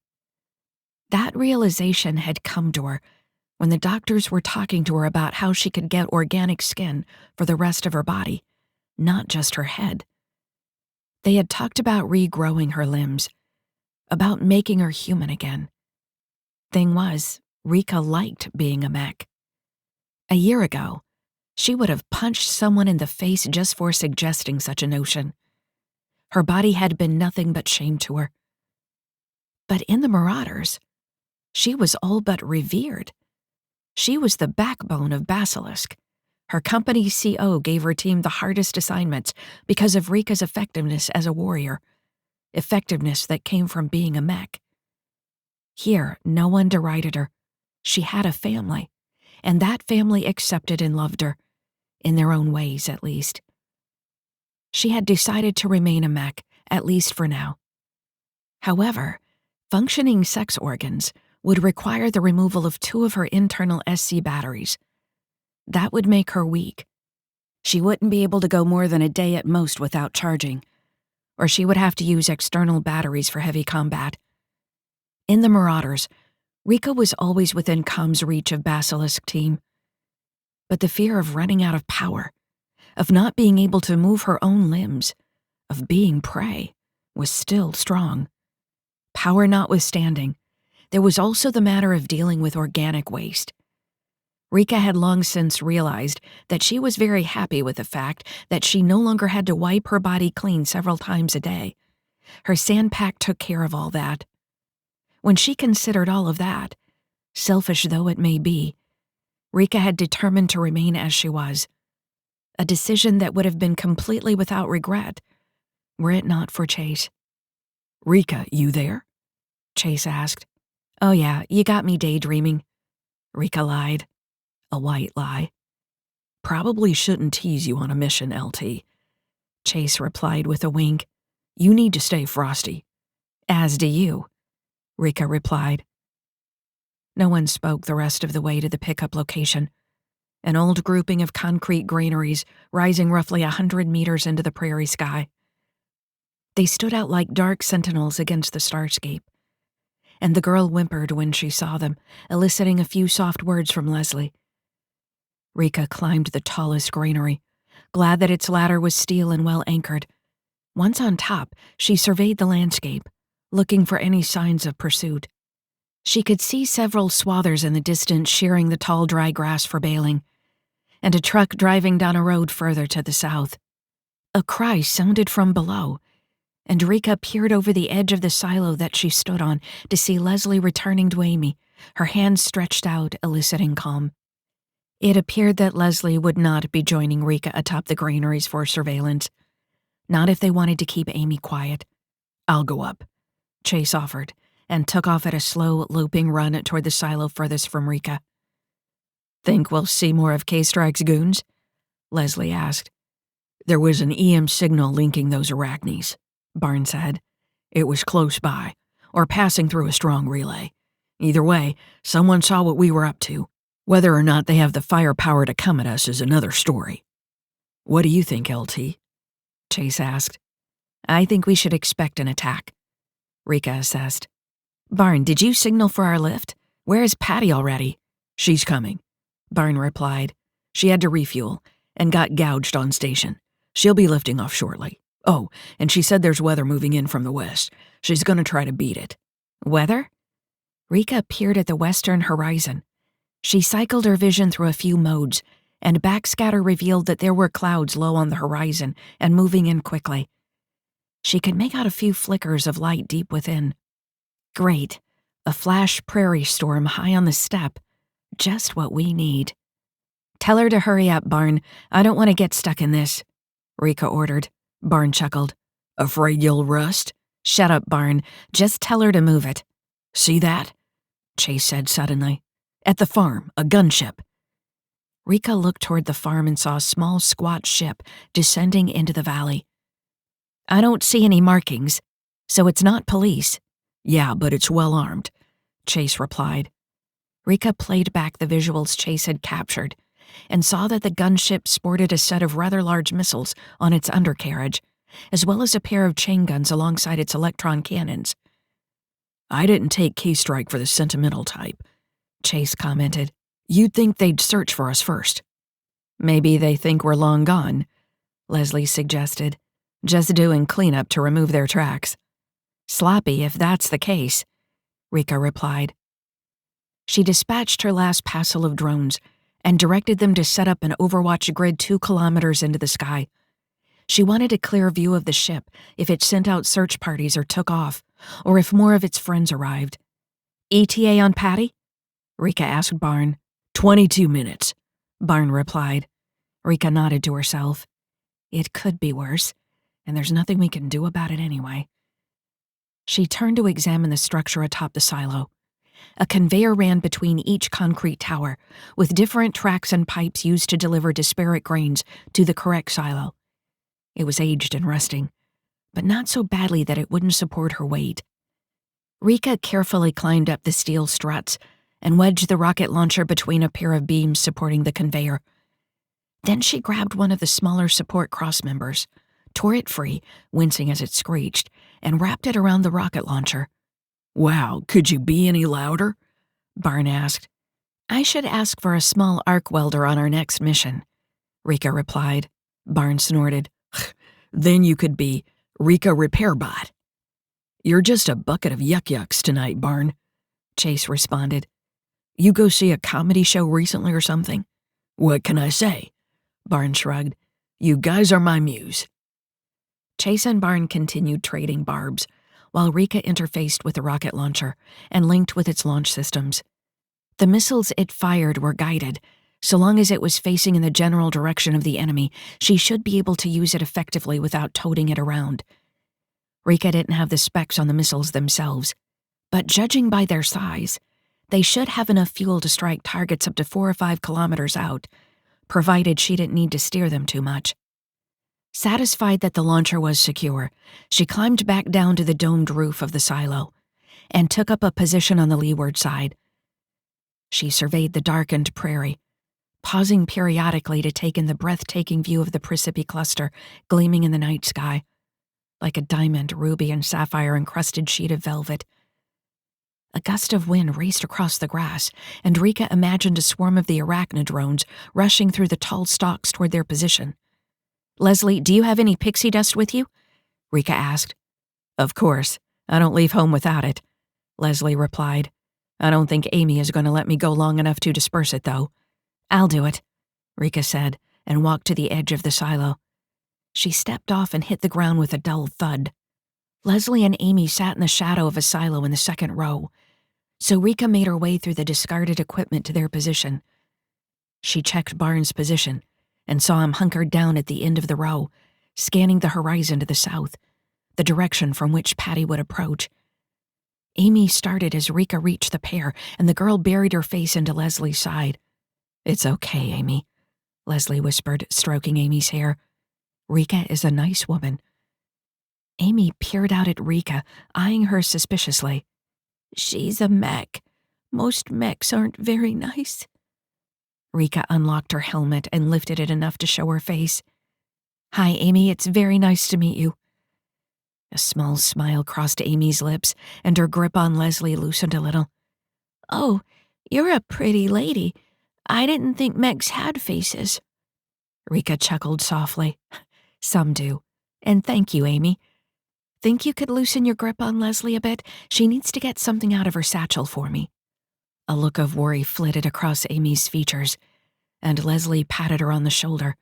That realization had come to her when the doctors were talking to her about how she could get organic skin for the rest of her body, not just her head. They had talked about regrowing her limbs, about making her human again. Thing was, Rika liked being a mech. A year ago, she would have punched someone in the face just for suggesting such a notion. Her body had been nothing but shame to her. But in the Marauders, she was all but revered. She was the backbone of Basilisk. Her company's CO gave her team the hardest assignments because of Rika's effectiveness as a warrior, effectiveness that came from being a mech. Here, no one derided her. She had a family, and that family accepted and loved her, in their own ways at least. She had decided to remain a mech, at least for now. However, functioning sex organs would require the removal of 2 of her internal SC batteries. That would make her weak. She wouldn't be able to go more than a day at most without charging, or she would have to use external batteries for heavy combat. In the Marauders, Rika was always within comms reach of Basilisk team. But the fear of running out of power, of not being able to move her own limbs, of being prey, was still strong. Power notwithstanding, there was also the matter of dealing with organic waste. Rika had long since realized that she was very happy with the fact that she no longer had to wipe her body clean several times a day. Her sandpack took care of all that. When she considered all of that, selfish though it may be, Rika had determined to remain as she was. A decision that would have been completely without regret, were it not for Chase. Rika, you there? Chase asked. Oh yeah, you got me daydreaming. Rika lied. A white lie. Probably shouldn't tease you on a mission, LT. Chase replied with a wink. You need to stay frosty. As do you, Rika replied. No one spoke the rest of the way to the pickup location, an old grouping of concrete granaries rising roughly 100 meters into the prairie sky. They stood out like dark sentinels against the starscape, and the girl whimpered when she saw them, eliciting a few soft words from Leslie. Rika climbed the tallest granary, glad that its ladder was steel and well anchored. Once on top, she surveyed the landscape, looking for any signs of pursuit. She could see several swathers in the distance shearing the tall dry grass for baling, and a truck driving down a road further to the south. A cry sounded from below, and Rika peered over the edge of the silo that she stood on to see Leslie returning to Amy, her hands stretched out, eliciting calm. It appeared that Leslie would not be joining Rika atop the granaries for surveillance, not if they wanted to keep Amy quiet. "I'll go up," Chase offered, and took off at a slow, looping run toward the silo furthest from Rika. "Think we'll see more of K-Strike's goons?" Leslie asked. "There was an EM signal linking those arachnes," Barn said. "It was close by, or passing through a strong relay. Either way, someone saw what we were up to. Whether or not they have the firepower to come at us is another story." "What do you think, LT?" Chase asked. "I think we should expect an attack," Rika assessed. "Barn, did you signal for our lift? Where is Patty already?" "She's coming," Barn replied. "She had to refuel and got gouged on station. She'll be lifting off shortly. Oh, and she said there's weather moving in from the west. She's gonna try to beat it." "Weather?" Rika peered at the western horizon. She cycled her vision through a few modes, and backscatter revealed that there were clouds low on the horizon and moving in quickly. She could make out a few flickers of light deep within. Great. A flash prairie storm high on the steppe. Just what we need. "Tell her to hurry up, Barn. I don't want to get stuck in this," Rika ordered. Barn chuckled. "Afraid you'll rust?" "Shut up, Barn. Just tell her to move it." "See that?" Chase said suddenly. "At the farm, a gunship." Rika looked toward the farm and saw a small, squat ship descending into the valley. "I don't see any markings, so it's not police." "Yeah, but it's well armed," Chase replied. Rika played back the visuals Chase had captured and saw that the gunship sported a set of rather large missiles on its undercarriage, as well as a pair of chain guns alongside its electron cannons. "I didn't take K-Strike for the sentimental type," Chase commented. "You'd think they'd search for us first." "Maybe they think we're long gone," Leslie suggested, "just doing cleanup to remove their tracks." "Sloppy if that's the case," Rika replied. She dispatched her last passel of drones and directed them to set up an overwatch grid 2 kilometers into the sky. She wanted a clear view of the ship if it sent out search parties or took off, or if more of its friends arrived. "ETA on Patty?" Rika asked Barn. 22 minutes, Barn replied. Rika nodded to herself. It could be worse, and there's nothing we can do about it anyway. She turned to examine the structure atop the silo. A conveyor ran between each concrete tower, with different tracks and pipes used to deliver disparate grains to the correct silo. It was aged and rusting, but not so badly that it wouldn't support her weight. Rika carefully climbed up the steel struts and wedged the rocket launcher between a pair of beams supporting the conveyor. Then she grabbed one of the smaller support crossmembers, tore it free, wincing as it screeched, and wrapped it around the rocket launcher. "Wow, could you be any louder?" Barn asked. "I should ask for a small arc welder on our next mission," Rika replied. Barn snorted. "Then you could be Rika Repairbot." "You're just a bucket of yuck-yucks tonight, Barn," Chase responded. "You go see a comedy show recently or something?" "What can I say?" Barn shrugged. "You guys are my muse." Chase and Barn continued trading barbs, while Rika interfaced with the rocket launcher and linked with its launch systems. The missiles it fired were guided. So long as it was facing in the general direction of the enemy, she should be able to use it effectively without toting it around. Rika didn't have the specs on the missiles themselves, but judging by their size, they should have enough fuel to strike targets up to 4 or 5 kilometers out, provided she didn't need to steer them too much. Satisfied that the launcher was secure, she climbed back down to the domed roof of the silo and took up a position on the leeward side. She surveyed the darkened prairie, pausing periodically to take in the breathtaking view of the Principi cluster gleaming in the night sky, like a diamond, ruby, and sapphire-encrusted sheet of velvet. A gust of wind raced across the grass, and Rika imagined a swarm of the arachna drones rushing through the tall stalks toward their position. "Leslie, do you have any pixie dust with you?" Rika asked. "Of course," I don't leave home without it, Leslie replied. I don't think Amy is going to let me go long enough to disperse it, though. I'll do it, Rika said, and walked to the edge of the silo. She stepped off and hit the ground with a dull thud. Leslie and Amy sat in the shadow of a silo in the second row, so Rika made her way through the discarded equipment to their position. She checked Barnes' position and saw him hunkered down at the end of the row, scanning the horizon to the south, the direction from which Patty would approach. Amy started as Rika reached the pair, and the girl buried her face into Leslie's side. "It's okay, Amy," Leslie whispered, stroking Amy's hair. "Rika is a nice woman." Amy peered out at Rika, eyeing her suspiciously. "She's a mech. Most mechs aren't very nice." Rika unlocked her helmet and lifted it enough to show her face. "Hi, Amy, it's very nice to meet you." A small smile crossed Amy's lips, and her grip on Leslie loosened a little. "Oh, you're a pretty lady. I didn't think mechs had faces." Rika chuckled softly. "Some do. And thank you, Amy. Think you could loosen your grip on Leslie a bit? She needs to get something out of her satchel for me." A look of worry flitted across Amy's features, and Leslie patted her on the shoulder.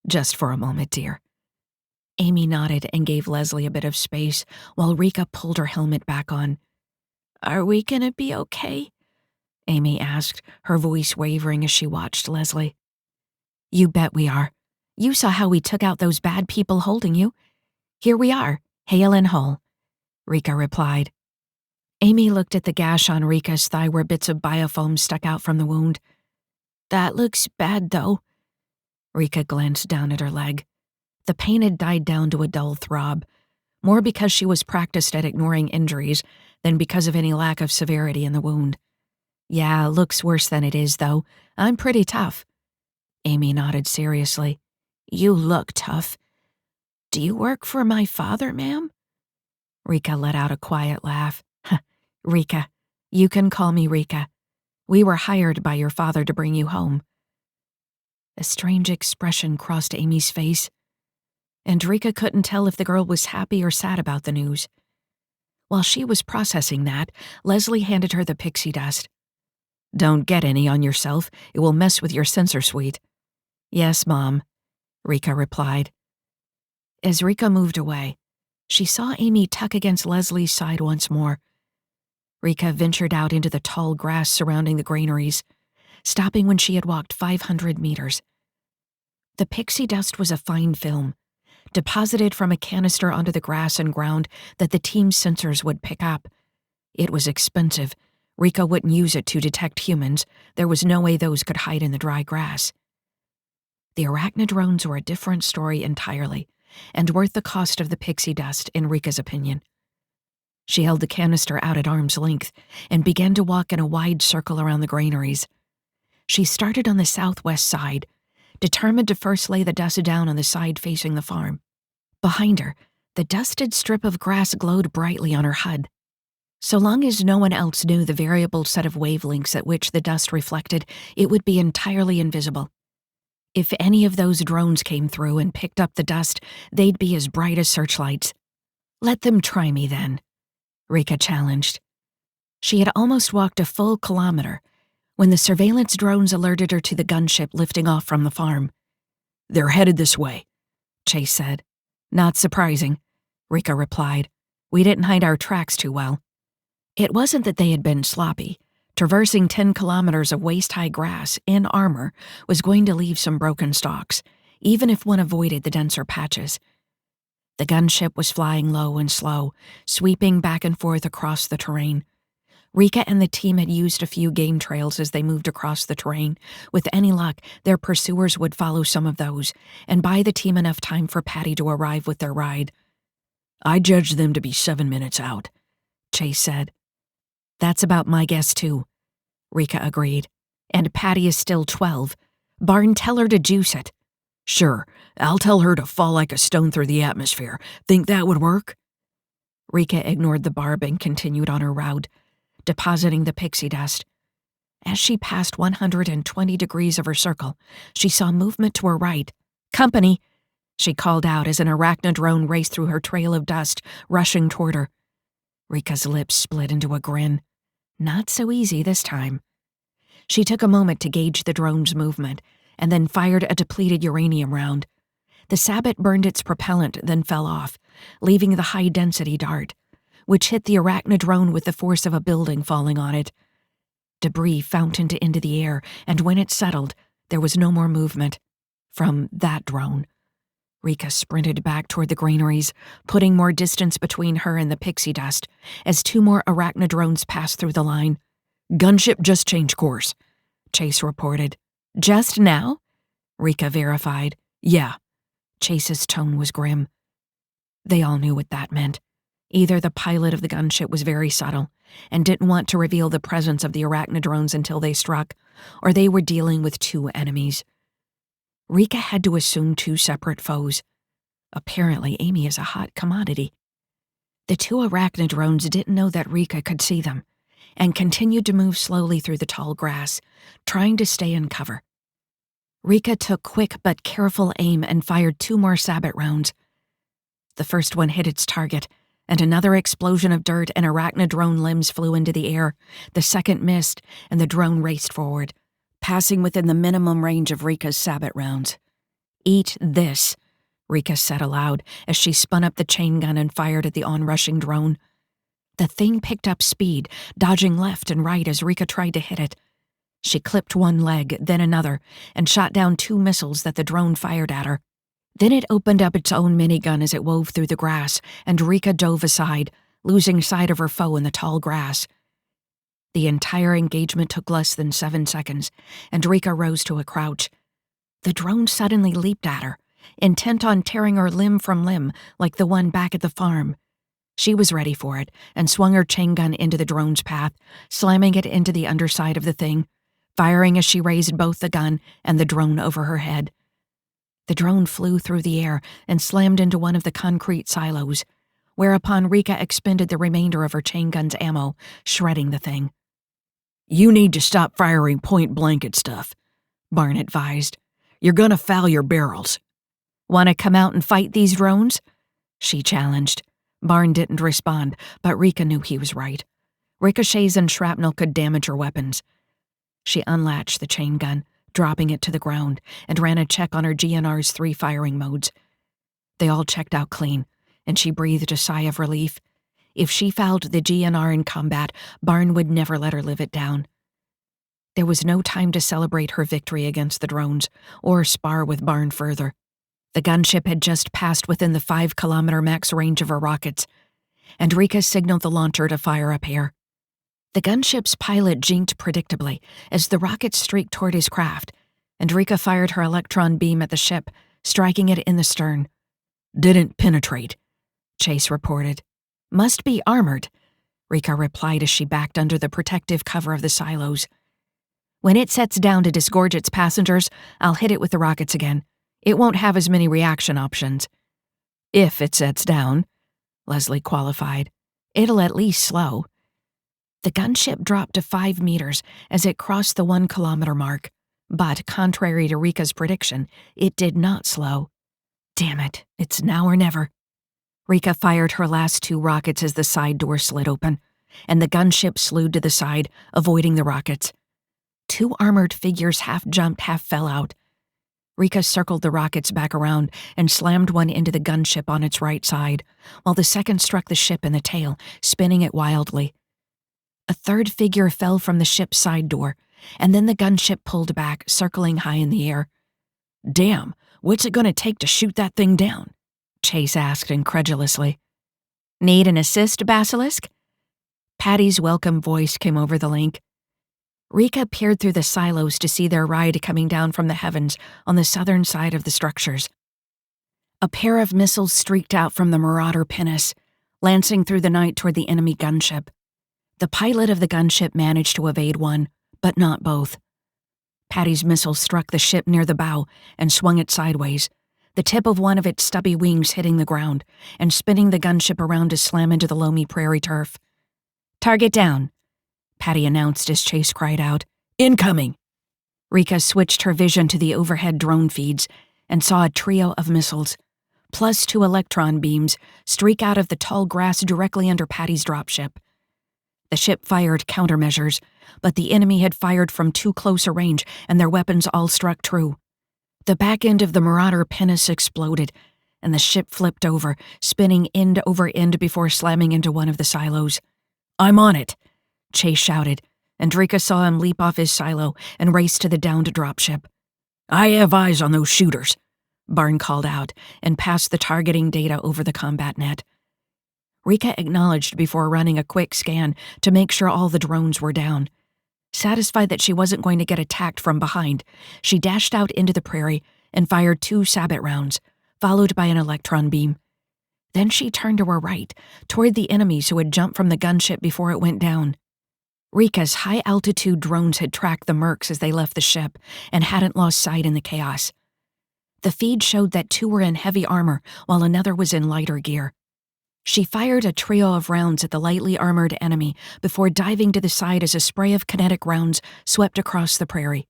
"Just for a moment, dear." Amy nodded and gave Leslie a bit of space while Rika pulled her helmet back on. "Are we gonna be okay?" Amy asked, her voice wavering as she watched Leslie. "You bet we are. You saw how we took out those bad people holding you. Here we are, hale and whole," Rika replied. Amy looked at the gash on Rika's thigh where bits of biofoam stuck out from the wound. "That looks bad, though." Rika glanced down at her leg. The pain had died down to a dull throb, more because she was practiced at ignoring injuries than because of any lack of severity in the wound. "Yeah, looks worse than it is, though. I'm pretty tough." Amy nodded seriously. "You look tough. Do you work for my father, ma'am?" Rika let out a quiet laugh. "Rika. You can call me Rika. We were hired by your father to bring you home." A strange expression crossed Amy's face, and Rika couldn't tell if the girl was happy or sad about the news. While she was processing that, Leslie handed her the pixie dust. "Don't get any on yourself. It will mess with your sensor suite." "Yes, Mom," Rika replied. As Rika moved away, she saw Amy tuck against Leslie's side once more. Rika ventured out into the tall grass surrounding the granaries, stopping when she had walked 500 meters. The pixie dust was a fine film, deposited from a canister onto the grass and ground that the team's sensors would pick up. It was expensive. Rika wouldn't use it to detect humans. There was no way those could hide in the dry grass. The arachna drones were a different story entirely, and worth the cost of the pixie dust, in Rika's opinion. She held the canister out at arm's length and began to walk in a wide circle around the granaries. She started on the southwest side, determined to first lay the dust down on the side facing the farm. Behind her, the dusted strip of grass glowed brightly on her HUD. So long as no one else knew the variable set of wavelengths at which the dust reflected, it would be entirely invisible. If any of those drones came through and picked up the dust, they'd be as bright as searchlights. "Let them try me, then," Rika challenged. She had almost walked a full kilometer when the surveillance drones alerted her to the gunship lifting off from the farm. "They're headed this way," Chase said. "Not surprising," Rika replied. "We didn't hide our tracks too well." It wasn't that they had been sloppy. Traversing 10 kilometers of waist-high grass, in armor, was going to leave some broken stalks, even if one avoided the denser patches. The gunship was flying low and slow, sweeping back and forth across the terrain. Rika and the team had used a few game trails as they moved across the terrain. With any luck, their pursuers would follow some of those, and buy the team enough time for Patty to arrive with their ride. "I judged them to be 7 minutes out," Chase said. "That's about my guess, too," Rika agreed. "And Patty is still 12. Barn, tell her to juice it." "Sure, I'll tell her to fall like a stone through the atmosphere. Think that would work?" Rika ignored the barb and continued on her route, depositing the pixie dust. As she passed 120 degrees of her circle, she saw movement to her right. "Company!" she called out as an arachna drone raced through her trail of dust, rushing toward her. Rika's lips split into a grin. Not so easy this time. She took a moment to gauge the drone's movement, and then fired a depleted uranium round. The sabot burned its propellant, then fell off, leaving the high-density dart, which hit the arachna drone with the force of a building falling on it. Debris fountained into the air, and when it settled, there was no more movement. From that drone. Rika sprinted back toward the granaries, putting more distance between her and the pixie dust, as 2 more arachna drones passed through the line. Gunship just changed course, Chase reported. Just now? Rika verified. Yeah. Chase's tone was grim. They all knew what that meant. Either the pilot of the gunship was very subtle and didn't want to reveal the presence of the arachna drones until they struck, or they were dealing with 2 enemies. Rika had to assume 2 separate foes. Apparently, Amy is a hot commodity. The 2 arachna drones didn't know that Rika could see them, and continued to move slowly through the tall grass, trying to stay in cover. Rika took quick but careful aim and fired 2 more sabot rounds. The first one hit its target, and another explosion of dirt and arachna drone limbs flew into the air. The second missed, and the drone raced forward, passing within the minimum range of Rika's sabot rounds. Eat this, Rika said aloud as she spun up the chain gun and fired at the onrushing drone. The thing picked up speed, dodging left and right as Rika tried to hit it. She clipped one leg, then another, and shot down 2 missiles that the drone fired at her. Then it opened up its own minigun as it wove through the grass, and Rika dove aside, losing sight of her foe in the tall grass. The entire engagement took less than 7 seconds, and Rika rose to a crouch. The drone suddenly leaped at her, intent on tearing her limb from limb like the one back at the farm. She was ready for it and swung her chain gun into the drone's path, slamming it into the underside of the thing, firing as she raised both the gun and the drone over her head. The drone flew through the air and slammed into one of the concrete silos, whereupon Rika expended the remainder of her chain gun's ammo, shredding the thing. You need to stop firing point-blank at stuff, Barn advised. You're gonna foul your barrels. Want to come out and fight these drones? She challenged. Barn didn't respond, but Rika knew he was right. Ricochets and shrapnel could damage her weapons. She unlatched the chain gun, dropping it to the ground, and ran a check on her GNR's 3 firing modes. They all checked out clean, and she breathed a sigh of relief. If she fouled the GNR in combat, Barn would never let her live it down. There was no time to celebrate her victory against the drones, or spar with Barn further. The gunship had just passed within the 5-kilometer max range of her rockets, and Rika signaled the launcher to fire a pair. The gunship's pilot jinked predictably as the rocket streaked toward his craft, and Rika fired her electron beam at the ship, striking it in the stern. Didn't penetrate, Chase reported. Must be armored, Rika replied as she backed under the protective cover of the silos. When it sets down to disgorge its passengers, I'll hit it with the rockets again. It won't have as many reaction options. If it sets down, Leslie qualified. It'll at least slow. The gunship dropped to 5 meters as it crossed the 1-kilometer mark, but contrary to Rika's prediction, it did not slow. Damn it, it's now or never. Rika fired her last 2 rockets as the side door slid open, and the gunship slewed to the side, avoiding the rockets. 2 armored figures half jumped, half fell out. Rika circled the rockets back around and slammed one into the gunship on its right side, while the second struck the ship in the tail, spinning it wildly. A third figure fell from the ship's side door, and then the gunship pulled back, circling high in the air. Damn, what's it gonna take to shoot that thing down? Chase asked incredulously. Need an assist, Basilisk? Patty's welcome voice came over the link. Rika peered through the silos to see their ride coming down from the heavens on the southern side of the structures. A pair of missiles streaked out from the Marauder pinnace, lancing through the night toward the enemy gunship. The pilot of the gunship managed to evade one, but not both. Patty's missile struck the ship near the bow and swung it sideways, the tip of one of its stubby wings hitting the ground and spinning the gunship around to slam into the loamy prairie turf. Target down, Patty announced as Chase cried out, Incoming! Rika switched her vision to the overhead drone feeds and saw a trio of missiles, plus 2 electron beams streak out of the tall grass directly under Patty's dropship. The ship fired countermeasures, but the enemy had fired from too close a range and their weapons all struck true. The back end of the Marauder pinnace exploded, and the ship flipped over, spinning end over end before slamming into one of the silos. "I'm on it," Chase shouted, and Rika saw him leap off his silo and race to the downed dropship. "I have eyes on those shooters," Barn called out and passed the targeting data over the combat net. Rika acknowledged before running a quick scan to make sure all the drones were down. Satisfied that she wasn't going to get attacked from behind, she dashed out into the prairie and fired 2 sabot rounds, followed by an electron beam. Then she turned to her right, toward the enemies who had jumped from the gunship before it went down. Rika's high-altitude drones had tracked the mechs as they left the ship and hadn't lost sight in the chaos. The feed showed that 2 were in heavy armor while another was in lighter gear. She fired a trio of rounds at the lightly armored enemy before diving to the side as a spray of kinetic rounds swept across the prairie.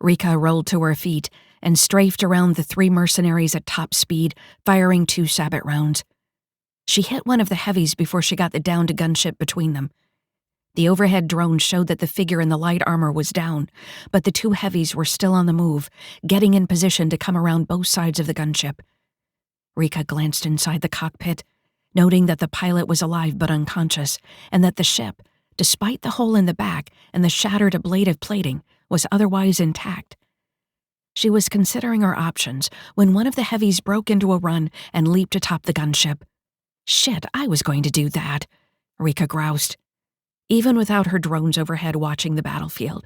Rika rolled to her feet and strafed around the 3 mercenaries at top speed, firing 2 sabot rounds. She hit one of the heavies before she got the downed gunship between them. The overhead drone showed that the figure in the light armor was down, but the 2 heavies were still on the move, getting in position to come around both sides of the gunship. Rika glanced inside the cockpit, noting that the pilot was alive but unconscious, and that the ship, despite the hole in the back and the shattered ablative plating, was otherwise intact. She was considering her options when one of the heavies broke into a run and leaped atop the gunship. "Shit, I was going to do that," Rika groused. Even without her drones overhead watching the battlefield,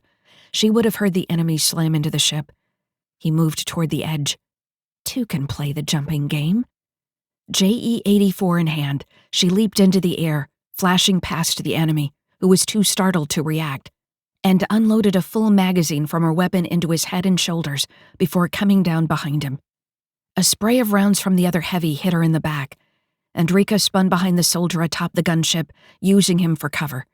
she would have heard the enemy slam into the ship. He moved toward the edge. 2 can play the jumping game. JE-84 in hand, she leaped into the air, flashing past the enemy, who was too startled to react, and unloaded a full magazine from her weapon into his head and shoulders before coming down behind him. A spray of rounds from the other heavy hit her in the back, and Rika spun behind the soldier atop the gunship, using him for cover.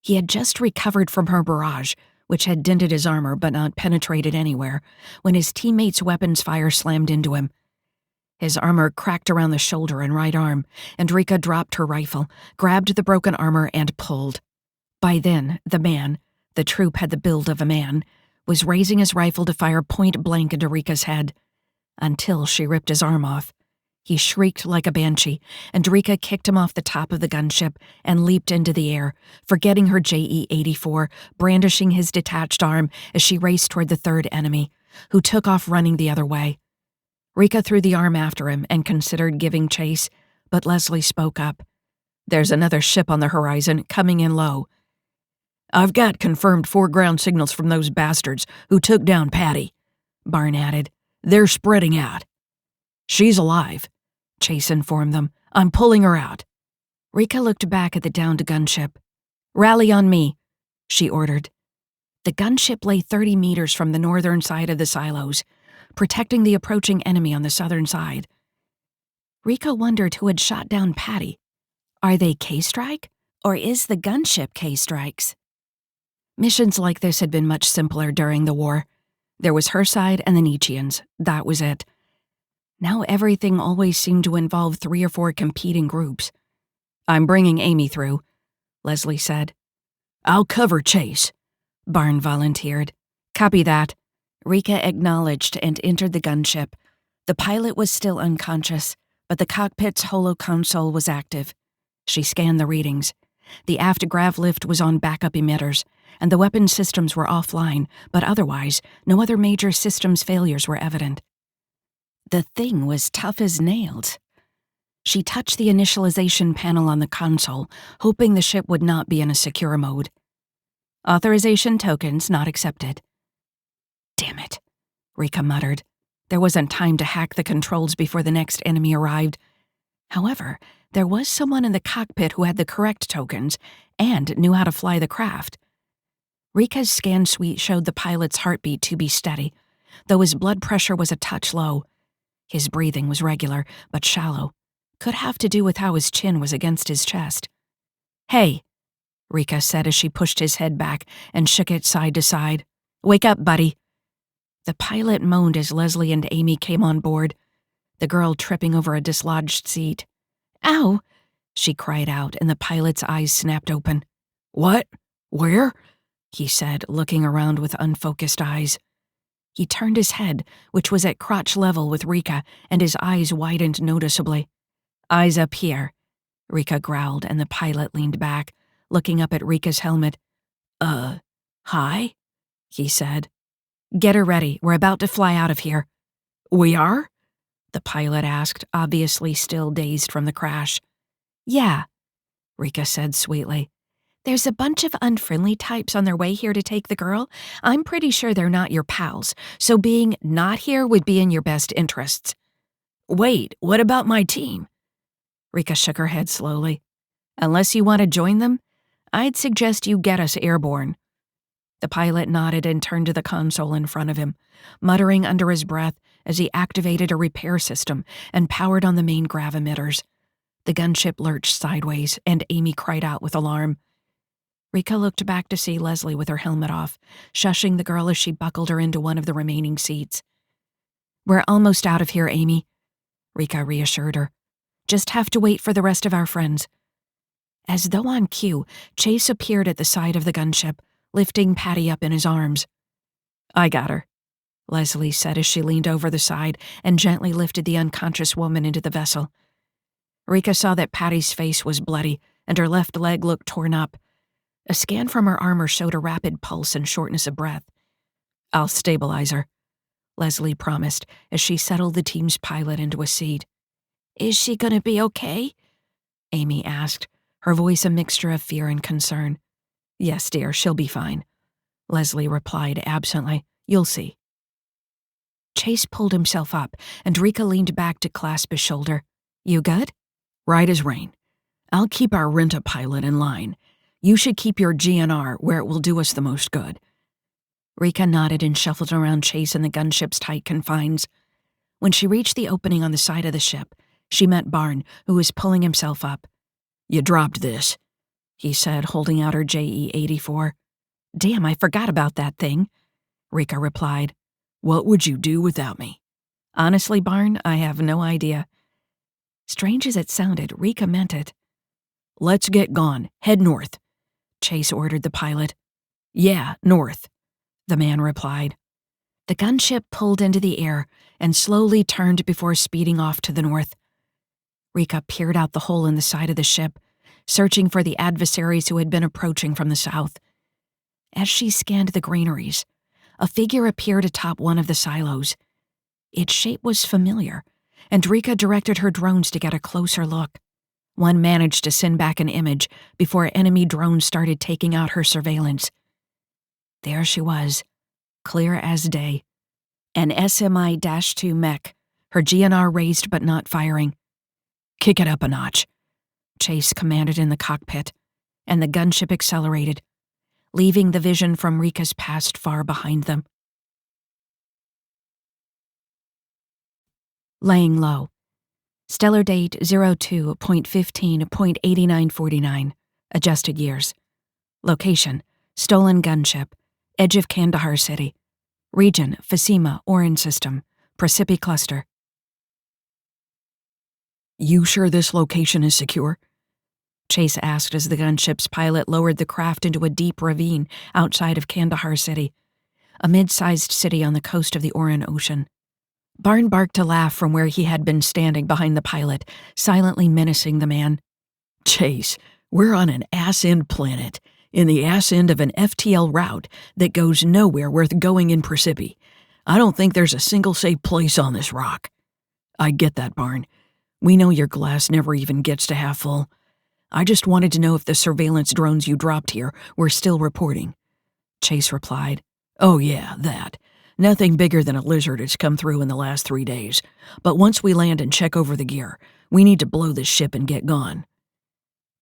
He had just recovered from her barrage, which had dented his armor but not penetrated anywhere, when his teammate's weapons fire slammed into him. His armor cracked around the shoulder and right arm, and Rika dropped her rifle, grabbed the broken armor, and pulled. By then, the troop had the build of a man, was raising his rifle to fire point blank into Rika's head, until she ripped his arm off. He shrieked like a banshee, and Rika kicked him off the top of the gunship and leaped into the air, forgetting her JE-84, brandishing his detached arm as she raced toward the 3rd enemy, who took off running the other way. Rika threw the arm after him and considered giving chase, but Leslie spoke up. "There's another ship on the horizon, coming in low." "I've got confirmed 4 ground signals from those bastards who took down Patty," Barn added. "They're spreading out." "She's alive," Chase informed them. "I'm pulling her out." Rika looked back at the downed gunship. "Rally on me," she ordered. The gunship lay 30 meters from the northern side of the silos, protecting the approaching enemy on the southern side. Rika wondered who had shot down Patty. Are they K-Strike? Or is the gunship K-Strikes? Missions like this had been much simpler during the war. There was her side and the Nietzscheans. That was it. Now everything always seemed to involve 3 or 4 competing groups. "I'm bringing Amy through," Leslie said. "I'll cover Chase," Barn volunteered. "Copy that." Rika acknowledged and entered the gunship. The pilot was still unconscious, but the cockpit's holo console was active. She scanned the readings. The aft grav lift was on backup emitters, and the weapon systems were offline, but otherwise, no other major systems failures were evident. The thing was tough as nails. She touched the initialization panel on the console, hoping the ship would not be in a secure mode. "Authorization tokens not accepted." "Damn it," Rika muttered. There wasn't time to hack the controls before the next enemy arrived. However, there was someone in the cockpit who had the correct tokens and knew how to fly the craft. Rika's scan suite showed the pilot's heartbeat to be steady, though his blood pressure was a touch low. His breathing was regular, but shallow. Could have to do with how his chin was against his chest. "Hey," Rika said as she pushed his head back and shook it side to side. "Wake up, buddy." The pilot moaned as Leslie and Amy came on board. the girl tripping over a dislodged seat. "Ow!" she cried out, and the pilot's eyes snapped open. "What? Where?" he said, looking around with unfocused eyes. He turned his head, which was at crotch level with Rika, and his eyes widened noticeably. "Eyes up here," Rika growled, and the pilot leaned back, looking up at Rika's helmet. Hi?" he said. "Get her ready. We're about to fly out of here." "We are?" the pilot asked, obviously still dazed from the crash. "Yeah," Rika said sweetly. "There's a bunch of unfriendly types on their way here to take the girl. I'm pretty sure they're not your pals, so being not here would be in your best interests." "Wait, what about my team?" Rika shook her head slowly. "Unless you want to join them, I'd suggest you get us airborne." The pilot nodded and turned to the console in front of him, muttering under his breath as he activated a repair system and powered on the main grav-emitters. The gunship lurched sideways, and Amy cried out with alarm. Rika looked back to see Leslie with her helmet off, shushing the girl as she buckled her into one of the remaining seats. "We're almost out of here, Amy," Rika reassured her. "Just have to wait for the rest of our friends." As though on cue, Chase appeared at the side of the gunship, lifting Patty up in his arms. "I got her," Leslie said as she leaned over the side and gently lifted the unconscious woman into the vessel. Rika saw that Patty's face was bloody and her left leg looked torn up. A scan from her armor showed a rapid pulse and shortness of breath. "I'll stabilize her," Leslie promised as she settled the team's pilot into a seat. "Is she gonna be okay?" Amy asked, her voice a mixture of fear and concern. "Yes, dear, she'll be fine," Leslie replied absently. "You'll see." Chase pulled himself up, and Rika leaned back to clasp his shoulder. "You good?" "Right as rain. I'll keep our rent-a-pilot in line. You should keep your GNR where it will do us the most good." Rika nodded and shuffled around Chase in the gunship's tight confines. When she reached the opening on the side of the ship, she met Barn, who was pulling himself up. "You dropped this," he said, holding out her JE-84. "Damn, I forgot about that thing," Rika replied. "What would you do without me?" "Honestly, Barn, I have no idea." Strange as it sounded, Rika meant it. "Let's get gone. Head north," Chase ordered the pilot. "Yeah, north," the man replied. The gunship pulled into the air and slowly turned before speeding off to the north. Rika peered out the hole in the side of the ship, searching for the adversaries who had been approaching from the south. As she scanned the granaries, a figure appeared atop one of the silos. Its shape was familiar, and Rika directed her drones to get a closer look. One managed to send back an image before enemy drones started taking out her surveillance. There she was, clear as day. An SMI-2 mech, her GNR raised but not firing. "Kick it up a notch," Chase commanded in the cockpit, and the gunship accelerated, leaving the vision from Rika's past far behind them. Laying low. Stellar date 02.15.8949. Adjusted years. Location: stolen gunship. Edge of Kandahar City. Region: Fasima, Oran System. Precipi Cluster. "You sure this location is secure?" Chase asked as the gunship's pilot lowered the craft into a deep ravine outside of Kandahar City, a mid-sized city on the coast of the Oran Ocean. Barn barked a laugh from where he had been standing behind the pilot, silently menacing the man. "Chase, we're on an ass-end planet, in the ass end of an FTL route that goes nowhere worth going in Precipi. I don't think there's a single safe place on this rock." "I get that, Barn. We know your glass never even gets to half full. I just wanted to know if the surveillance drones you dropped here were still reporting." Chase replied. "Oh yeah, that. Nothing bigger than a lizard has come through in the last 3 days. But once we land and check over the gear, we need to blow this ship and get gone."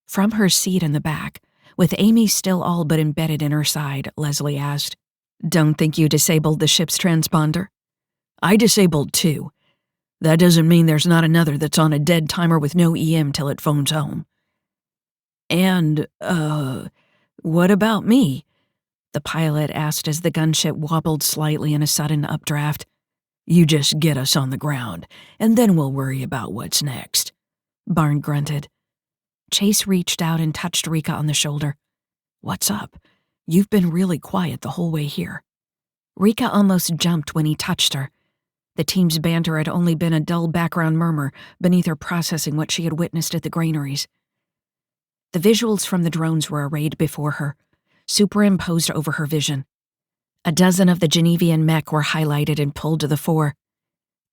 From her seat in the back, with Amy still all but embedded in her side, Leslie asked, "Don't think you disabled the ship's transponder?" "I disabled 2. That doesn't mean there's not another that's on a dead timer with no EM till it phones home." And, what about me?" the pilot asked as the gunship wobbled slightly in a sudden updraft. You just get us on the ground, and then we'll worry about what's next," Barn grunted. Chase reached out and touched Rika on the shoulder. "What's up? You've been really quiet the whole way here." Rika almost jumped when he touched her. The team's banter had only been a dull background murmur beneath her processing what she had witnessed at the granaries. The visuals from the drones were arrayed before her, superimposed over her vision. A dozen of the Genevian mech were highlighted and pulled to the fore.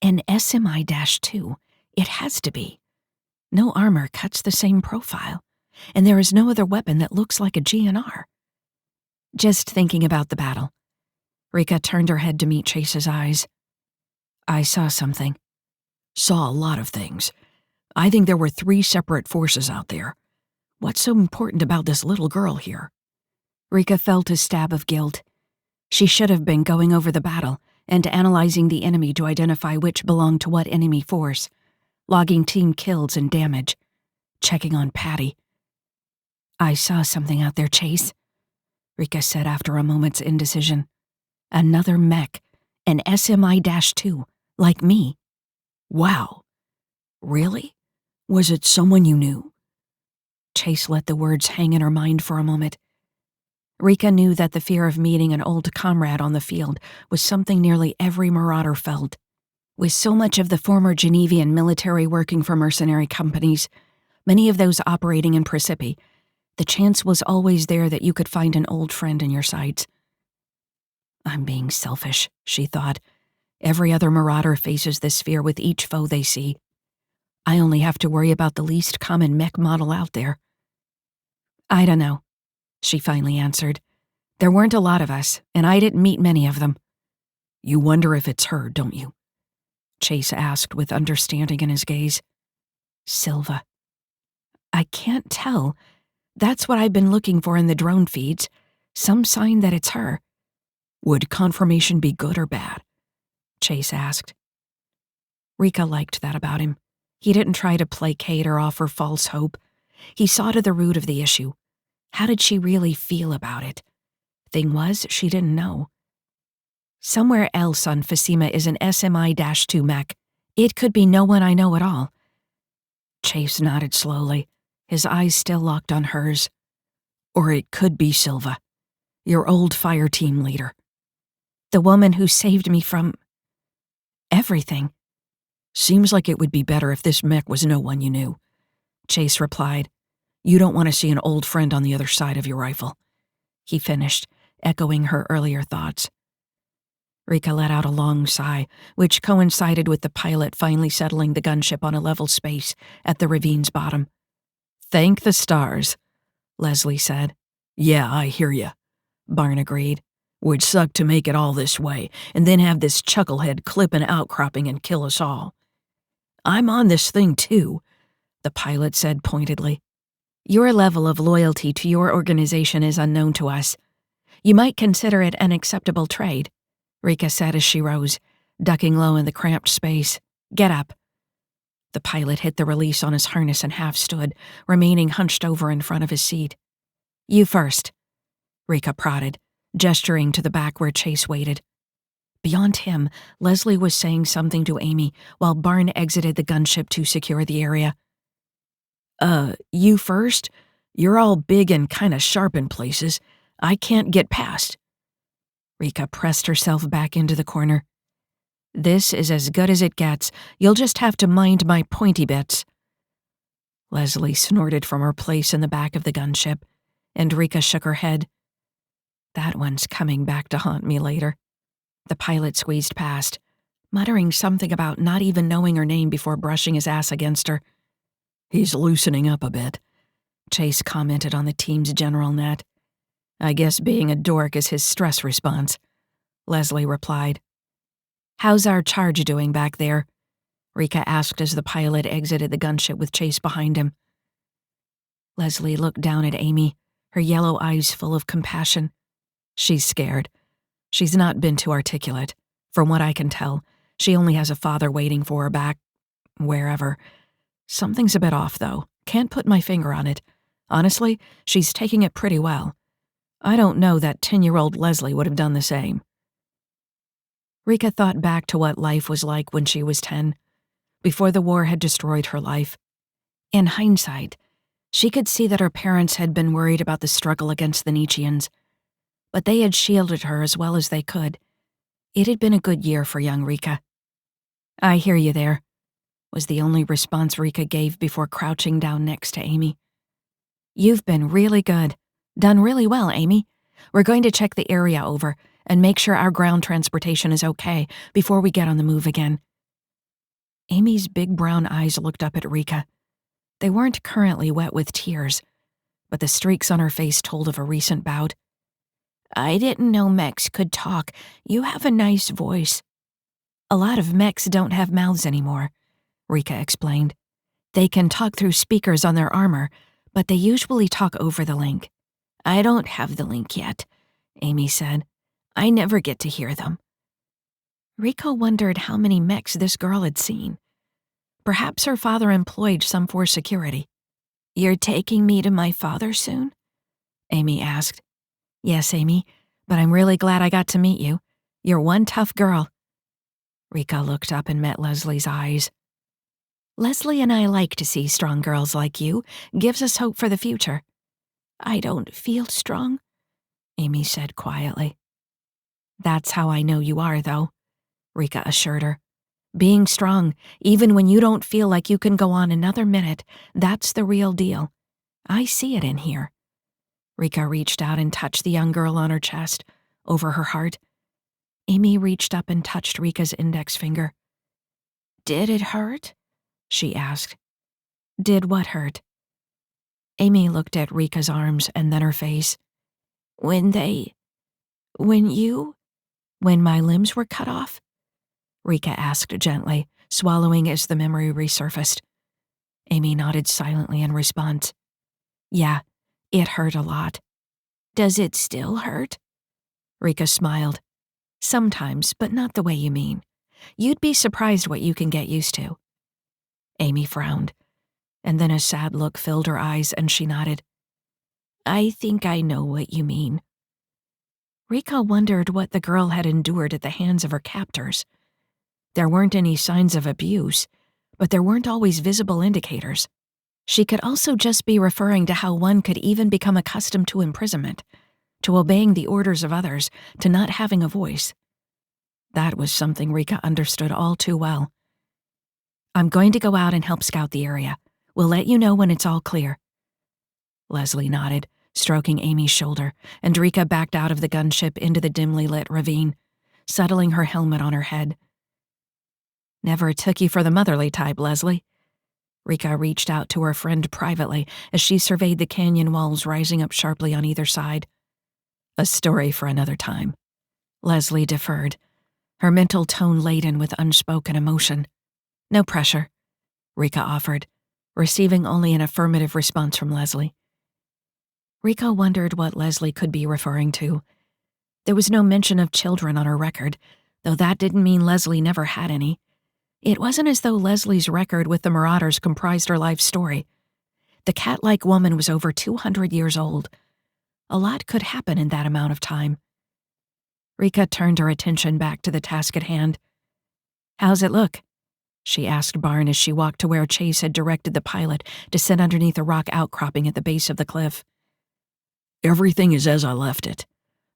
An SMI-2, it has to be. No armor cuts the same profile, and there is no other weapon that looks like a GNR. Just thinking about the battle, Rika turned her head to meet Chase's eyes. "I saw something. Saw a lot of things. I think there were 3 separate forces out there. What's so important about this little girl here?" Rika felt a stab of guilt. She should have been going over the battle and analyzing the enemy to identify which belonged to what enemy force, logging team kills and damage, checking on Patty. "I saw something out there, Chase," Rika said after a moment's indecision. "Another mech, an SMI-2, like me." "Wow. Really? Was it someone you knew?" Chase let the words hang in her mind for a moment. Rika knew that the fear of meeting an old comrade on the field was something nearly every Marauder felt. With so much of the former Genevian military working for mercenary companies, many of those operating in Precipi, the chance was always there that you could find an old friend in your sights. "I'm being selfish," she thought. "Every other Marauder faces this fear with each foe they see. I only have to worry about the least common mech model out there." "I don't know," she finally answered. "There weren't a lot of us, and I didn't meet many of them." "You wonder if it's her, don't you?" Chase asked with understanding in his gaze. "Silva. I can't tell. That's what I've been looking for in the drone feeds. Some sign that it's her." "Would confirmation be good or bad?" Chase asked. Rika liked that about him. He didn't try to placate or offer false hope. He saw to the root of the issue. How did she really feel about it? Thing was, she didn't know. "Somewhere else on Fasima is an SMI-2 mech. It could be no one I know at all." Chase nodded slowly, his eyes still locked on hers. "Or it could be Silva, your old fire team leader." "The woman who saved me from everything." "Seems like it would be better if this mech was no one you knew," Chase replied. "You don't want to see an old friend on the other side of your rifle," he finished, echoing her earlier thoughts. Rika let out a long sigh, which coincided with the pilot finally settling the gunship on a level space at the ravine's bottom. "Thank the stars," Leslie said. "Yeah, I hear ya," Barn agreed. "Would suck to make it all this way, and then have this chucklehead clip an outcropping and kill us all." "I'm on this thing too," the pilot said pointedly. "Your level of loyalty to your organization is unknown to us. You might consider it an acceptable trade," Rika said as she rose, ducking low in the cramped space. "Get up." The pilot hit the release on his harness and half stood, remaining hunched over in front of his seat. "You first," Rika prodded, gesturing to the back where Chase waited. Beyond him, Leslie was saying something to Amy while Barn exited the gunship to secure the area. You first? You're all big and kinda sharp in places. I can't get past." Rika pressed herself back into the corner. "This is as good as it gets. You'll just have to mind my pointy bits." Leslie snorted from her place in the back of the gunship, and Rika shook her head. "That one's coming back to haunt me later." The pilot squeezed past, muttering something about not even knowing her name before brushing his ass against her. "He's loosening up a bit," Chase commented on the team's general net. "I guess being a dork is his stress response," Leslie replied. "How's our charge doing back there?" Rika asked as the pilot exited the gunship with Chase behind him. Leslie looked down at Amy, her yellow eyes full of compassion. "She's scared. She's not been too articulate. From what I can tell, she only has a father waiting for her back wherever. Something's a bit off, though. Can't put my finger on it. Honestly, she's taking it pretty well. I don't know that 10-year-old Leslie would have done the same." Rika thought back to what life was like when she was 10, before the war had destroyed her life. In hindsight, she could see that her parents had been worried about the struggle against the Nietzscheans, but they had shielded her as well as they could. It had been a good year for young Rika. "I hear you there," was the only response Rika gave before crouching down next to Amy. "You've been really good. Done really well, Amy. We're going to check the area over and make sure our ground transportation is okay before we get on the move again." Amy's big brown eyes looked up at Rika. They weren't currently wet with tears, but the streaks on her face told of a recent bout. "I didn't know mechs could talk. You have a nice voice." "A lot of mechs don't have mouths anymore," Rika explained. "They can talk through speakers on their armor, but they usually talk over the link." "I don't have the link yet," Amy said. "I never get to hear them." Rika wondered how many mechs this girl had seen. Perhaps her father employed some for security. "You're taking me to my father soon?" Amy asked. "Yes, Amy, but I'm really glad I got to meet you. You're one tough girl." Rika looked up and met Leslie's eyes. "Leslie and I like to see strong girls like you. Gives us hope for the future." "I don't feel strong," Amy said quietly. "That's how I know you are, though," Rika assured her. "Being strong, even when you don't feel like you can go on another minute, that's the real deal. I see it in here." Rika reached out and touched the young girl on her chest, over her heart. Amy reached up and touched Rika's index finger. "Did it hurt?" she asked. "Did what hurt?" Amy looked at Rika's arms and then her face. When my limbs were cut off?" Rika asked gently, swallowing as the memory resurfaced. Amy nodded silently in response. "Yeah, it hurt a lot." "Does it still hurt?" Rika smiled. "Sometimes, but not the way you mean. You'd be surprised what you can get used to." Amy frowned, and then a sad look filled her eyes and she nodded. "I think I know what you mean." Rika wondered what the girl had endured at the hands of her captors. There weren't any signs of abuse, but there weren't always visible indicators. She could also just be referring to how one could even become accustomed to imprisonment, to obeying the orders of others, to not having a voice. That was something Rika understood all too well. "I'm going to go out and help scout the area. We'll let you know when it's all clear." Leslie nodded, stroking Amy's shoulder, and Rika backed out of the gunship into the dimly lit ravine, settling her helmet on her head. "Never took you for the motherly type, Leslie." Rika reached out to her friend privately as she surveyed the canyon walls rising up sharply on either side. "A story for another time." Leslie deferred, her mental tone laden with unspoken emotion. "No pressure," Rika offered, receiving only an affirmative response from Leslie. Rika wondered what Leslie could be referring to. There was no mention of children on her record, though that didn't mean Leslie never had any. It wasn't as though Leslie's record with the Marauders comprised her life story. The cat-like woman was over 200 years old. A lot could happen in that amount of time. Rika turned her attention back to the task at hand. "How's it look?" she asked Barn as she walked to where Chase had directed the pilot to sit underneath a rock outcropping at the base of the cliff. "Everything is as I left it,"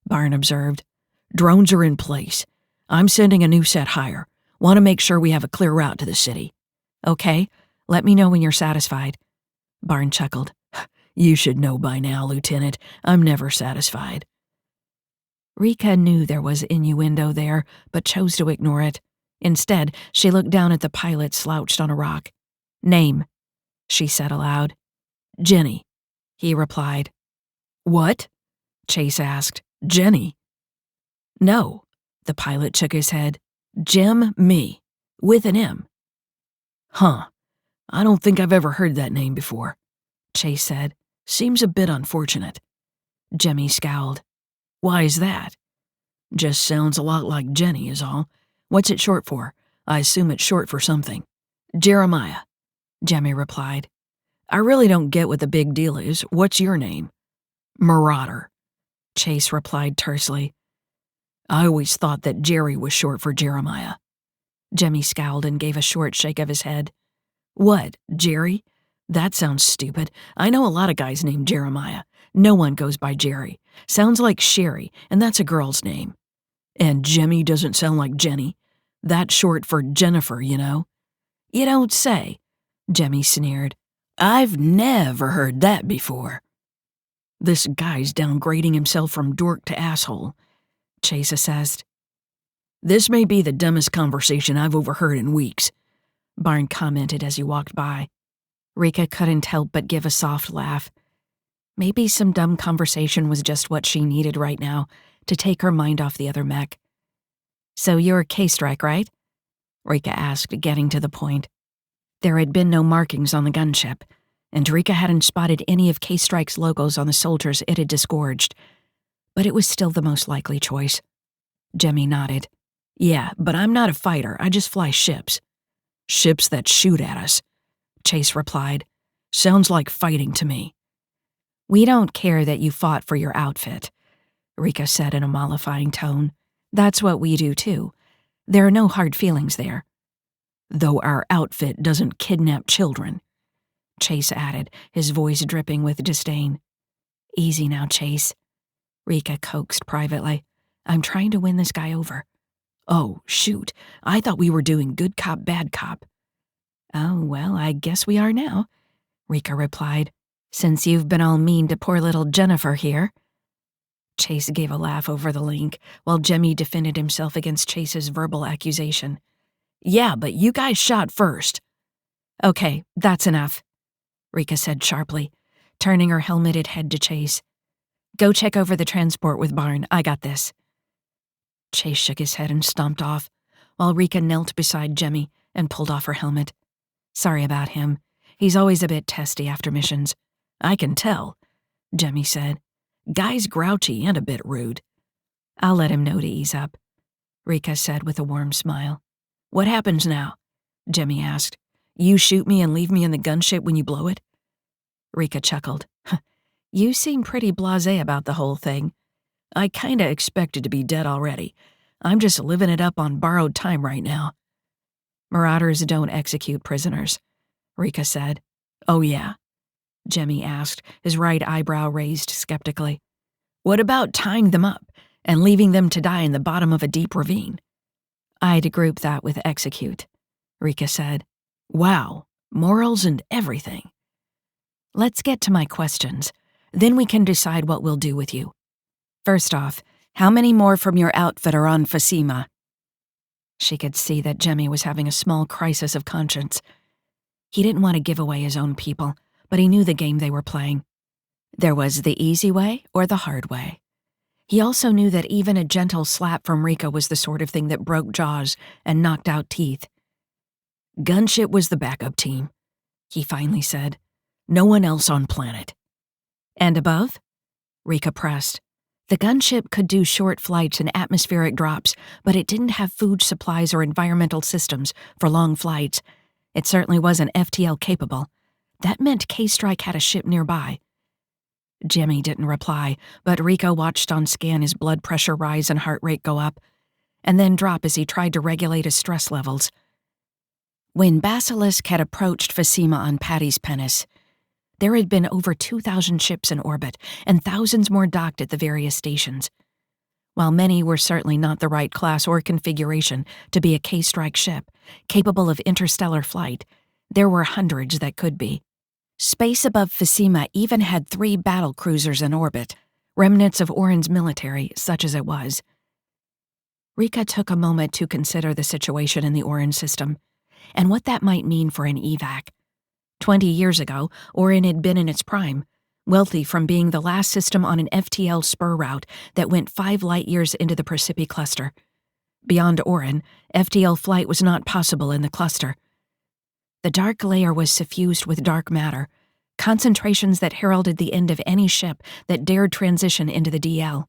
Barn observed. "Drones are in place. I'm sending a new set higher. Want to make sure we have a clear route to the city." "Okay, let me know when you're satisfied." Barn chuckled. "You should know by now, Lieutenant. I'm never satisfied." Rika knew there was innuendo there, but chose to ignore it. Instead, she looked down at the pilot slouched on a rock. "Name," she said aloud. "Jenny," he replied. "What?" Chase asked. "Jenny?" "No," the pilot shook his head. "Jim, me. With an M." "Huh. I don't think I've ever heard that name before," Chase said. "Seems a bit unfortunate." Jimmy scowled. "Why is that?" "Just sounds a lot like Jenny is all. What's it short for? I assume it's short for something." "Jeremiah," Jimmy replied. "I really don't get what the big deal is. What's your name?" "Marauder," Chase replied tersely. I always thought that Jerry was short for Jeremiah. Jemmy scowled and gave a short shake of his head. What, Jerry? That sounds stupid. I know a lot of guys named Jeremiah. No one goes by Jerry. Sounds like Sherry, and that's a girl's name. And Jemmy doesn't sound like Jenny. That's short for Jennifer, you know. You don't say, Jemmy sneered. I've never heard that before. This guy's downgrading himself from dork to asshole, Chase assessed. This may be the dumbest conversation I've overheard in weeks, Barn commented as he walked by. Rika couldn't help but give a soft laugh. Maybe some dumb conversation was just what she needed right now to take her mind off the other mech. So you're K-Strike, right? Rika asked, getting to the point. There had been no markings on the gunship, and Rika hadn't spotted any of K-Strike's logos on the soldiers it had disgorged, but it was still the most likely choice. Jemmy nodded. Yeah, but I'm not a fighter, I just fly ships. Ships that shoot at us, Chase replied. Sounds like fighting to me. We don't care that you fought for your outfit, Rika said in a mollifying tone. That's what we do too. There are no hard feelings there. Though our outfit doesn't kidnap children, Chase added, his voice dripping with disdain. Easy now, Chase, Rika coaxed privately. I'm trying to win this guy over. Oh, shoot, I thought we were doing good cop, bad cop. Oh, well, I guess we are now, Rika replied, since you've been all mean to poor little Jennifer here. Chase gave a laugh over the link, while Jemmy defended himself against Chase's verbal accusation. Yeah, but you guys shot first. Okay, that's enough, Rika said sharply, turning her helmeted head to Chase. Go check over the transport with Barn, I got this. Chase shook his head and stomped off, while Rika knelt beside Jemmy and pulled off her helmet. Sorry about him. He's always a bit testy after missions. I can tell, Jemmy said. Guy's grouchy and a bit rude. I'll let him know to ease up, Rika said with a warm smile. What happens now? Jemmy asked. You shoot me and leave me in the gunship when you blow it? Rika chuckled. You seem pretty blasé about the whole thing. I kinda expected to be dead already. I'm just living it up on borrowed time right now. Marauders don't execute prisoners, Rika said. Oh yeah? Jemmy asked, his right eyebrow raised skeptically. What about tying them up and leaving them to die in the bottom of a deep ravine? I'd group that with execute, Rika said. Wow, morals and everything. Let's get to my questions. Then we can decide what we'll do with you. First off, how many more from your outfit are on Fasima? She could see that Jemmy was having a small crisis of conscience. He didn't want to give away his own people, but he knew the game they were playing. There was the easy way or the hard way. He also knew that even a gentle slap from Rika was the sort of thing that broke jaws and knocked out teeth. Gunship was the backup team, he finally said. No one else on planet. And above? Rika pressed. The gunship could do short flights and atmospheric drops, but it didn't have food supplies or environmental systems for long flights. It certainly wasn't FTL capable. That meant K-Strike had a ship nearby. Jemmy didn't reply, but Rika watched on scan his blood pressure rise and heart rate go up, and then drop as he tried to regulate his stress levels. When Basilisk had approached Fasima on Patty's Penis, there had been over 2,000 ships in orbit, and thousands more docked at the various stations. While many were certainly not the right class or configuration to be a K-Strike ship, capable of interstellar flight, there were hundreds that could be. Space above Fasima even had 3 battle cruisers in orbit, remnants of Orin's military, such as it was. Rika took a moment to consider the situation in the Orin system, and what that might mean for an evac. 20 years ago, Orin had been in its prime, wealthy from being the last system on an FTL spur route that went 5 light-years into the Persepi cluster. Beyond Orin, FTL flight was not possible in the cluster. The dark layer was suffused with dark matter, concentrations that heralded the end of any ship that dared transition into the DL.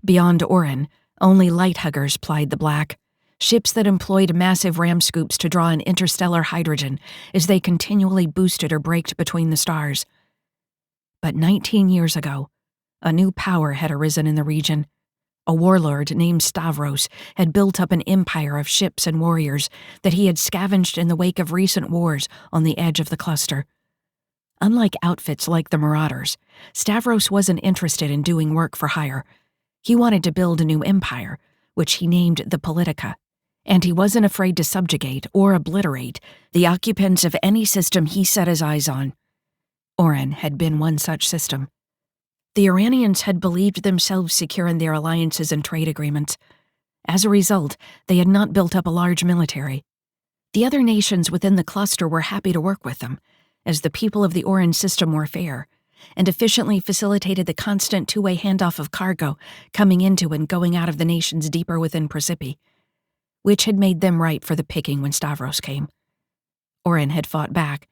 Beyond Orin, only light huggers plied the black, ships that employed massive ram scoops to draw in interstellar hydrogen as they continually boosted or braked between the stars. But 19 years ago, a new power had arisen in the region, A warlord named Stavros had built up an empire of ships and warriors that he had scavenged in the wake of recent wars on the edge of the cluster. Unlike outfits like the Marauders, Stavros wasn't interested in doing work for hire. He wanted to build a new empire, which he named the Politica, and he wasn't afraid to subjugate or obliterate the occupants of any system he set his eyes on. Oren had been one such system. The Iranians had believed themselves secure in their alliances and trade agreements. As a result, they had not built up a large military. The other nations within the cluster were happy to work with them, as the people of the Oren system were fair, and efficiently facilitated the constant two-way handoff of cargo coming into and going out of the nations deeper within Precipi, which had made them ripe for the picking when Stavros came. Oren had fought back,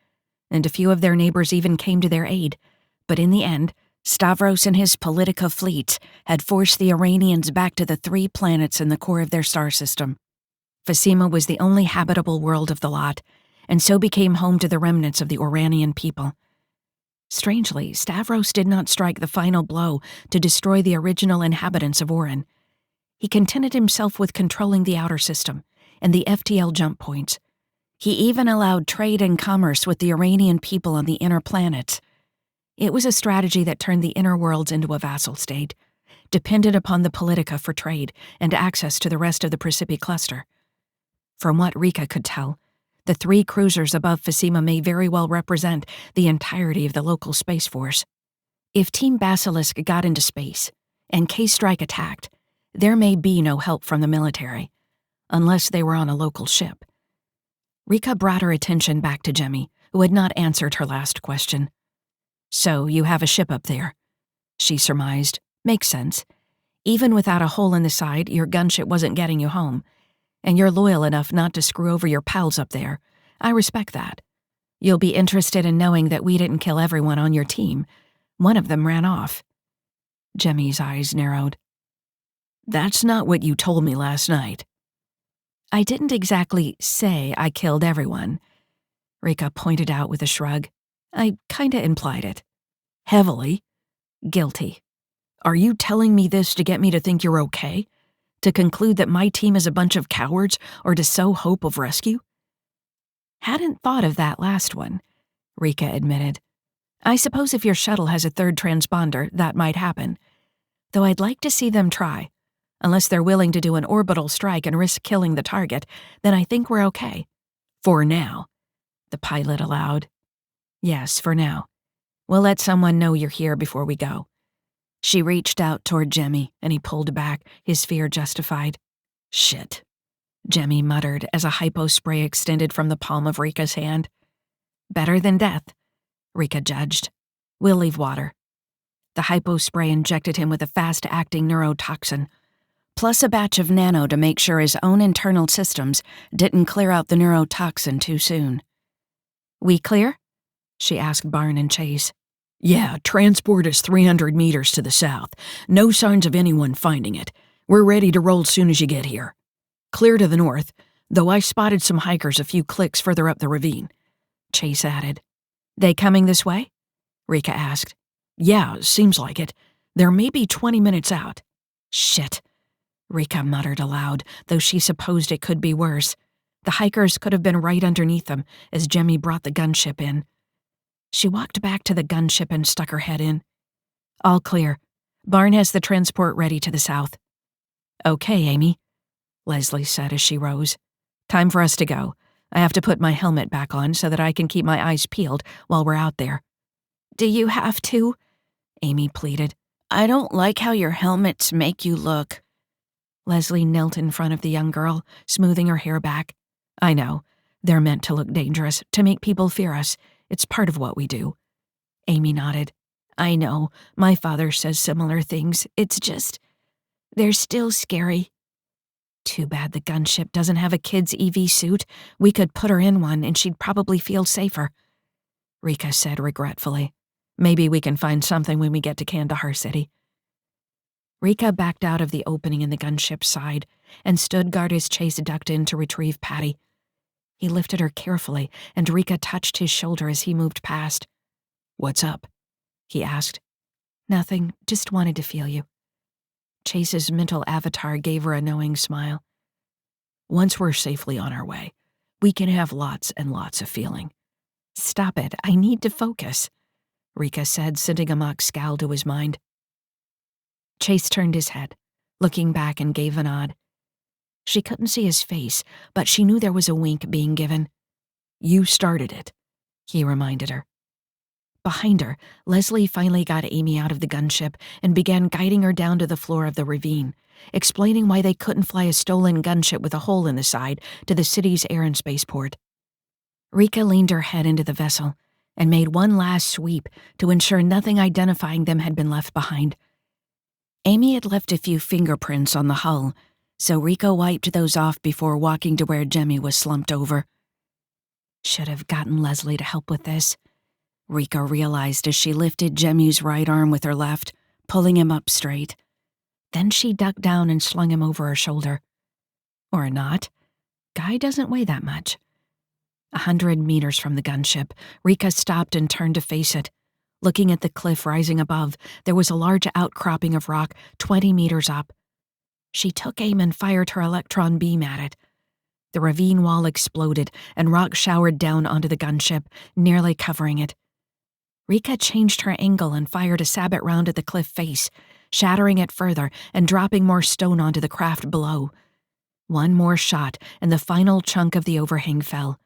and a few of their neighbors even came to their aid, but in the end, Stavros and his Politica fleets had forced the Iranians back to the 3 planets in the core of their star system. Fasima was the only habitable world of the lot, and so became home to the remnants of the Oranian people. Strangely, Stavros did not strike the final blow to destroy the original inhabitants of Oren. He contented himself with controlling the outer system and the FTL jump points. He even allowed trade and commerce with the Iranian people on the inner planets. It was a strategy that turned the inner worlds into a vassal state, dependent upon the Politica for trade and access to the rest of the Precipi cluster. From what Rika could tell, the 3 cruisers above Fasima may very well represent the entirety of the local space force. If Team Basilisk got into space, and K-Strike attacked, there may be no help from the military, unless they were on a local ship. Rika brought her attention back to Jemmy, who had not answered her last question. "So, you have a ship up there," she surmised. "Makes sense. Even without a hole in the side, your gunship wasn't getting you home. And you're loyal enough not to screw over your pals up there. I respect that. You'll be interested in knowing that we didn't kill everyone on your team. One of them ran off." Jemmy's eyes narrowed. "That's not what you told me last night." "I didn't exactly say I killed everyone," Rika pointed out with a shrug. "I kinda implied it." "Heavily?" "Guilty." "Are you telling me this to get me to think you're okay? To conclude that my team is a bunch of cowards, or to sow hope of rescue?" "Hadn't thought of that last one," Rika admitted. "I suppose if your shuttle has a 3rd transponder, that might happen. Though I'd like to see them try. Unless they're willing to do an orbital strike and risk killing the target, then I think we're okay." "For now," the pilot allowed. "Yes, for now. We'll let someone know you're here before we go." She reached out toward Jemmy, and he pulled back, his fear justified. "Shit," Jemmy muttered as a hypo spray extended from the palm of Rika's hand. "Better than death," Rika judged. "We'll leave water." The hypo spray injected him with a fast-acting neurotoxin, plus a batch of nano to make sure his own internal systems didn't clear out the neurotoxin too soon. "We clear?" she asked Barn and Chase. "Yeah, transport is 300 meters to the south. No signs of anyone finding it. We're ready to roll soon as you get here. Clear to the north, though I spotted some hikers a few clicks further up the ravine," Chase added. "They coming this way?" Rika asked. "Yeah, seems like it. They're maybe 20 minutes out." "Shit," Rika muttered aloud, though she supposed it could be worse. The hikers could have been right underneath them as Jemmy brought the gunship in. She walked back to the gunship and stuck her head in. "All clear. Barn has the transport ready to the south." "Okay, Amy," Leslie said as she rose. "Time for us to go. I have to put my helmet back on so that I can keep my eyes peeled while we're out there." "Do you have to?" Amy pleaded. "I don't like how your helmets make you look." Leslie knelt in front of the young girl, smoothing her hair back. "I know. They're meant to look dangerous, to make people fear us. It's part of what we do." Amy nodded. "I know. My father says similar things. It's just, they're still scary." "Too bad the gunship doesn't have a kid's EV suit. We could put her in one and she'd probably feel safer," Rika said regretfully. "Maybe we can find something when we get to Kandahar City." Rika backed out of the opening in the gunship's side and stood guard as Chase ducked in to retrieve Patty. He lifted her carefully, and Rika touched his shoulder as he moved past. "What's up?" he asked. "Nothing, just wanted to feel you." Chase's mental avatar gave her a knowing smile. Once we're safely on our way, we can have lots and lots of feeling. Stop it, I need to focus, Rika said, sending a mock scowl to his mind. Chase turned his head, looking back, and gave a nod. She couldn't see his face, but she knew there was a wink being given. You started it, he reminded her. Behind her, Leslie finally got Amy out of the gunship and began guiding her down to the floor of the ravine, explaining why they couldn't fly a stolen gunship with a hole in the side to the city's air and spaceport. Rika leaned her head into the vessel and made one last sweep to ensure nothing identifying them had been left behind. Amy had left a few fingerprints on the hull, so Rika wiped those off before walking to where Jemmy was slumped over. Should have gotten Leslie to help with this, Rika realized as she lifted Jemmy's right arm with her left, pulling him up straight. Then she ducked down and slung him over her shoulder. Or not. Guy doesn't weigh that much. 100 meters from the gunship, Rika stopped and turned to face it. Looking at the cliff rising above, there was a large outcropping of rock 20 meters up. She took aim and fired her electron beam at it. The ravine wall exploded, and rock showered down onto the gunship, nearly covering it. Rika changed her angle and fired a sabot round at the cliff face, shattering it further and dropping more stone onto the craft below. One more shot, and the final chunk of the overhang fell,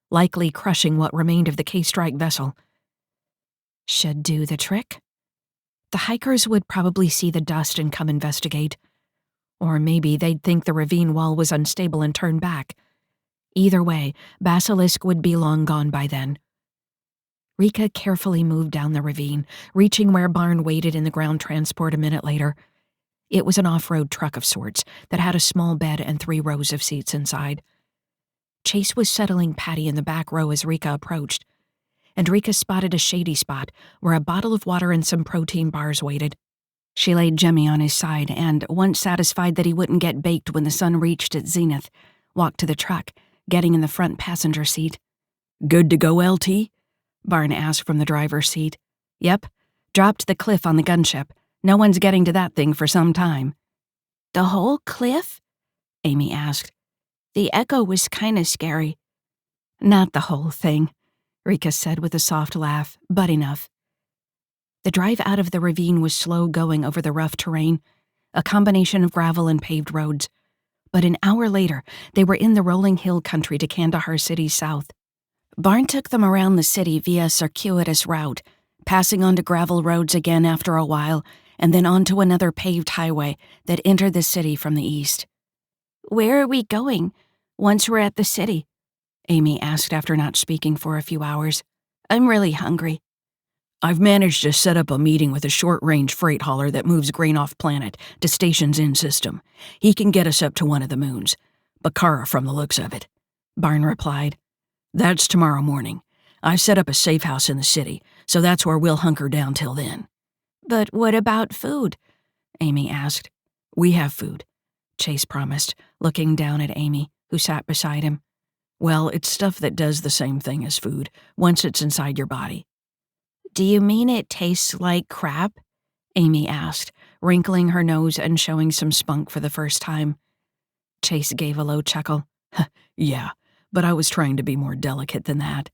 likely crushing what remained of the K-Strike vessel. Should do the trick? The hikers would probably see the dust and come investigate. Or maybe they'd think the ravine wall was unstable and turn back. Either way, Basilisk would be long gone by then. Rika carefully moved down the ravine, reaching where Barn waited in the ground transport a minute later. It was an off-road truck of sorts that had a small bed and 3 rows of seats inside. Chase was settling Patty in the back row as Rika approached, and Rika spotted a shady spot where a bottle of water and some protein bars waited. She laid Jemmy on his side and, once satisfied that he wouldn't get baked when the sun reached its zenith, walked to the truck, getting in the front passenger seat. Good to go, LT? Barn asked from the driver's seat. Yep. Dropped the cliff on the gunship. No one's getting to that thing for some time. The whole cliff? Amy asked. The echo was kinda scary. Not the whole thing, Rika said with a soft laugh, but enough. The drive out of the ravine was slow going over the rough terrain, a combination of gravel and paved roads. But an hour later, they were in the rolling hill country to Kandahar City's south. Barn took them around the city via a circuitous route, passing onto gravel roads again after a while, and then onto another paved highway that entered the city from the east. Where are we going, once we're at the city? Amy asked after not speaking for a few hours. I'm really hungry. I've managed to set up a meeting with a short-range freight hauler that moves grain off-planet to stations in system. He can get us up to one of the moons. Bakara from the looks of it, Barn replied. That's tomorrow morning. I've set up a safe house in the city, so that's where we'll hunker down till then. But what about food? Amy asked. We have food, Chase promised, looking down at Amy, who sat beside him. Well, it's stuff that does the same thing as food, once it's inside your body. Do you mean it tastes like crap? Amy asked, wrinkling her nose and showing some spunk for the first time. Chase gave a low chuckle. Yeah, but I was trying to be more delicate than that.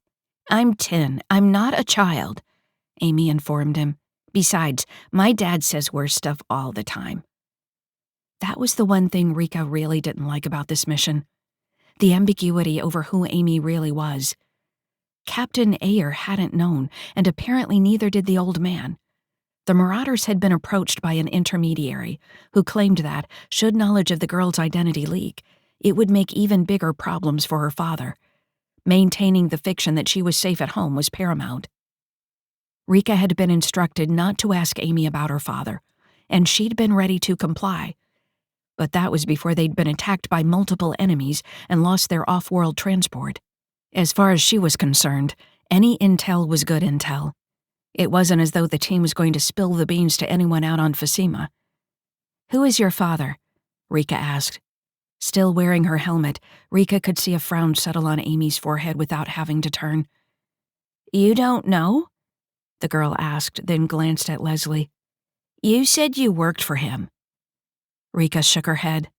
I'm 10. I'm not a child, Amy informed him. Besides, my dad says worse stuff all the time. That was the one thing Rika really didn't like about this mission. The ambiguity over who Amy really was. Captain Ayer hadn't known, and apparently neither did the old man. The Marauders had been approached by an intermediary who claimed that, should knowledge of the girl's identity leak, it would make even bigger problems for her father. Maintaining the fiction that she was safe at home was paramount. Rika had been instructed not to ask Amy about her father, and she'd been ready to comply. But that was before they'd been attacked by multiple enemies and lost their off-world transport. As far as she was concerned, any intel was good intel. It wasn't as though the team was going to spill the beans to anyone out on Fasima. Who is your father? Rika asked. Still wearing her helmet, Rika could see a frown settle on Amy's forehead without having to turn. You don't know? The girl asked, then glanced at Leslie. You said you worked for him. Rika shook her head.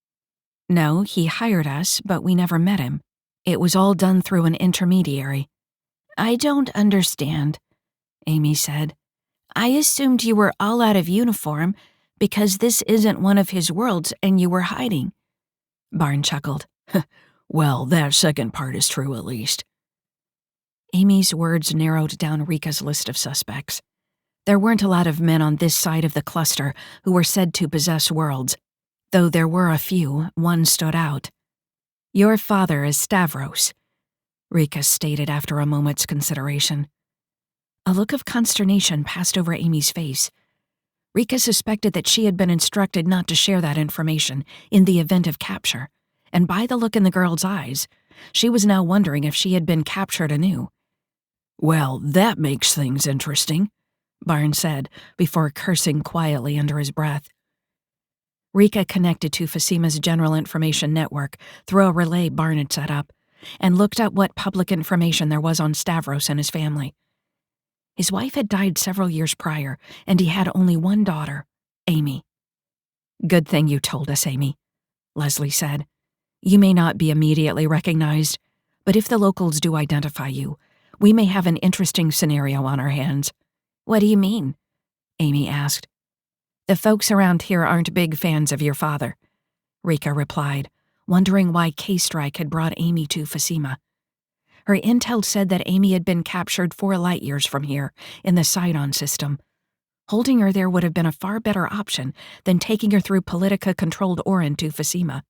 No, he hired us, but we never met him. It was all done through an intermediary. I don't understand, Amy said. I assumed you were all out of uniform because this isn't one of his worlds and you were hiding. Barn chuckled. Well, that second part is true at least. Amy's words narrowed down Rika's list of suspects. There weren't a lot of men on this side of the cluster who were said to possess worlds, though there were a few. One stood out. Your father is Stavros, Rika stated after a moment's consideration. A look of consternation passed over Amy's face. Rika suspected that she had been instructed not to share that information in the event of capture, and by the look in the girl's eyes, she was now wondering if she had been captured anew. Well, that makes things interesting, Barn said, before cursing quietly under his breath. Rika connected to Fasima's general information network through a relay Barn had set up, and looked up what public information there was on Stavros and his family. His wife had died several years prior, and he had only one daughter, Amy. Good thing you told us, Amy, Leslie said. You may not be immediately recognized, but if the locals do identify you, we may have an interesting scenario on our hands. What do you mean? Amy asked. The folks around here aren't big fans of your father, Rika replied, wondering why K-Strike had brought Amy to Fasima. Her intel said that Amy had been captured 4 light years from here in the Sidon system. Holding her there would have been a far better option than taking her through Politica-controlled Orin to Fasima.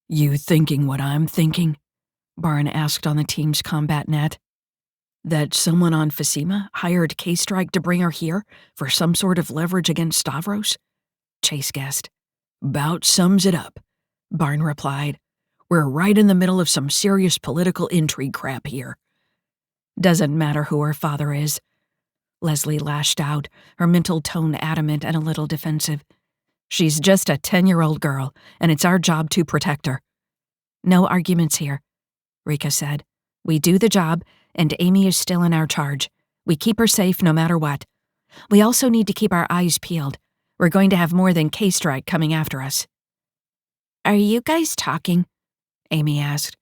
You thinking what I'm thinking? Barn asked on the team's combat net. That someone on Fasima hired K-Strike to bring her here for some sort of leverage against Stavros? Chase guessed. About sums it up, Barn replied. We're right in the middle of some serious political intrigue crap here. Doesn't matter who her father is, Leslie lashed out, her mental tone adamant and a little defensive. She's just a 10-year-old girl, and it's our job to protect her. No arguments here, Rika said. We do the job, and Amy is still in our charge. We keep her safe no matter what. We also need to keep our eyes peeled. We're going to have more than K-Strike coming after us. Are you guys talking? Amy asked.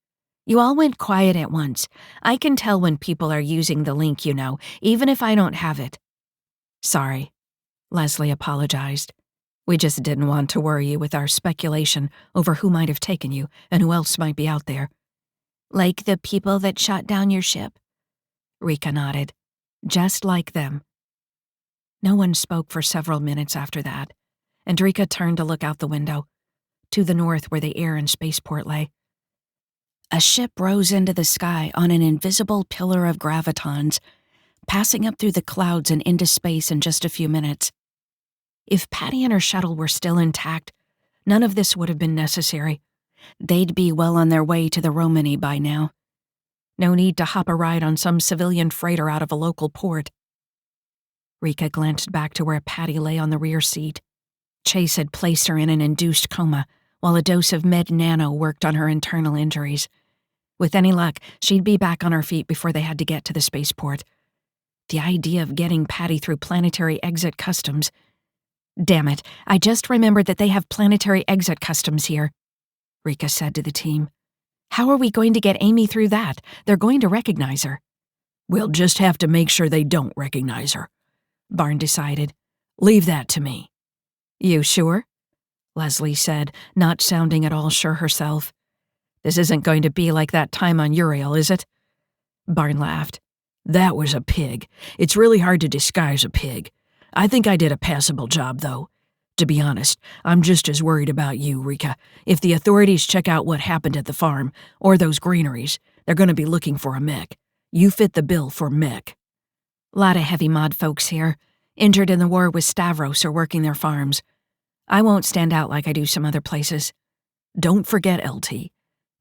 You all went quiet at once. I can tell when people are using the link, you know, even if I don't have it. Sorry, Leslie apologized. We just didn't want to worry you with our speculation over who might have taken you and who else might be out there. Like the people that shot down your ship? Rika nodded. Just like them. No one spoke for several minutes after that, and Rika turned to look out the window, to the north where the air and spaceport lay. A ship rose into the sky on an invisible pillar of gravitons, passing up through the clouds and into space in just a few minutes. If Patty and her shuttle were still intact, none of this would have been necessary. They'd be well on their way to the Romany by now. No need to hop a ride on some civilian freighter out of a local port. Rika glanced back to where Patty lay on the rear seat. Chase had placed her in an induced coma, while a dose of Med Nano worked on her internal injuries. With any luck, she'd be back on her feet before they had to get to the spaceport. The idea of getting Patty through planetary exit customs. Damn it, I just remembered that they have planetary exit customs here, Rika said to the team. How are we going to get Amy through that? They're going to recognize her. We'll just have to make sure they don't recognize her, Barn decided. Leave that to me. You sure? Leslie said, not sounding at all sure herself. This isn't going to be like that time on Uriel, is it? Barn laughed. That was a pig. It's really hard to disguise a pig. I think I did a passable job, though. To be honest, I'm just as worried about you, Rika. If the authorities check out what happened at the farm, or those granaries, they're going to be looking for a mech. You fit the bill for mech. Lot of heavy mod folks here, injured in the war with Stavros or working their farms. I won't stand out like I do some other places. Don't forget, LT,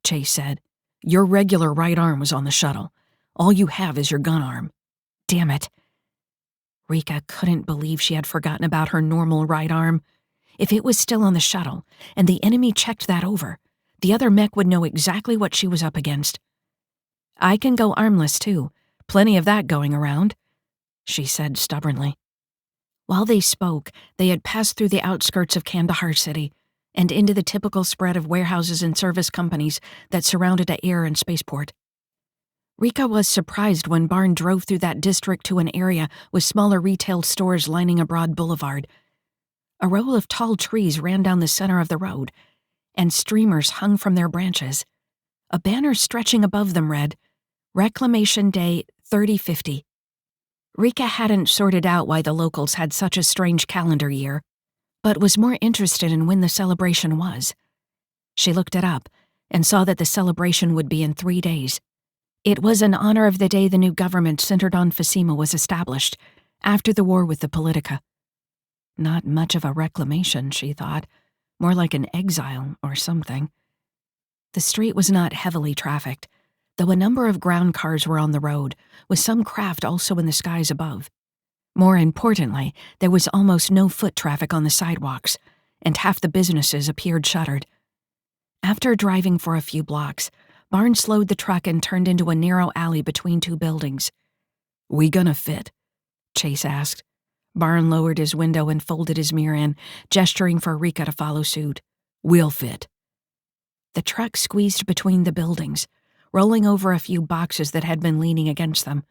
Chase said. Your regular right arm was on the shuttle. All you have is your gun arm. Damn it. Rika couldn't believe she had forgotten about her normal right arm. If it was still on the shuttle, and the enemy checked that over, the other mech would know exactly what she was up against. I can go armless, too. Plenty of that going around, she said stubbornly. While they spoke, they had passed through the outskirts of Kandahar City, and into the typical spread of warehouses and service companies that surrounded the air and spaceport. Rika was surprised when Barn drove through that district to an area with smaller retail stores lining a broad boulevard. A row of tall trees ran down the center of the road, and streamers hung from their branches. A banner stretching above them read, Reclamation Day 3050. Rika hadn't sorted out why the locals had such a strange calendar year, but was more interested in when the celebration was. She looked it up and saw that the celebration would be in 3 days. It was in honor of the day the new government centered on Fasima was established, after the war with the Politica. Not much of a reclamation, she thought, more like an exile or something. The street was not heavily trafficked, though a number of ground cars were on the road, with some craft also in the skies above. More importantly, there was almost no foot traffic on the sidewalks, and half the businesses appeared shuttered. After driving for a few blocks, Barn slowed the truck and turned into a narrow alley between two buildings. "We gonna fit?" Chase asked. Barn lowered his window and folded his mirror in, gesturing for Rika to follow suit. "We'll fit." The truck squeezed between the buildings, rolling over a few boxes that had been leaning against them.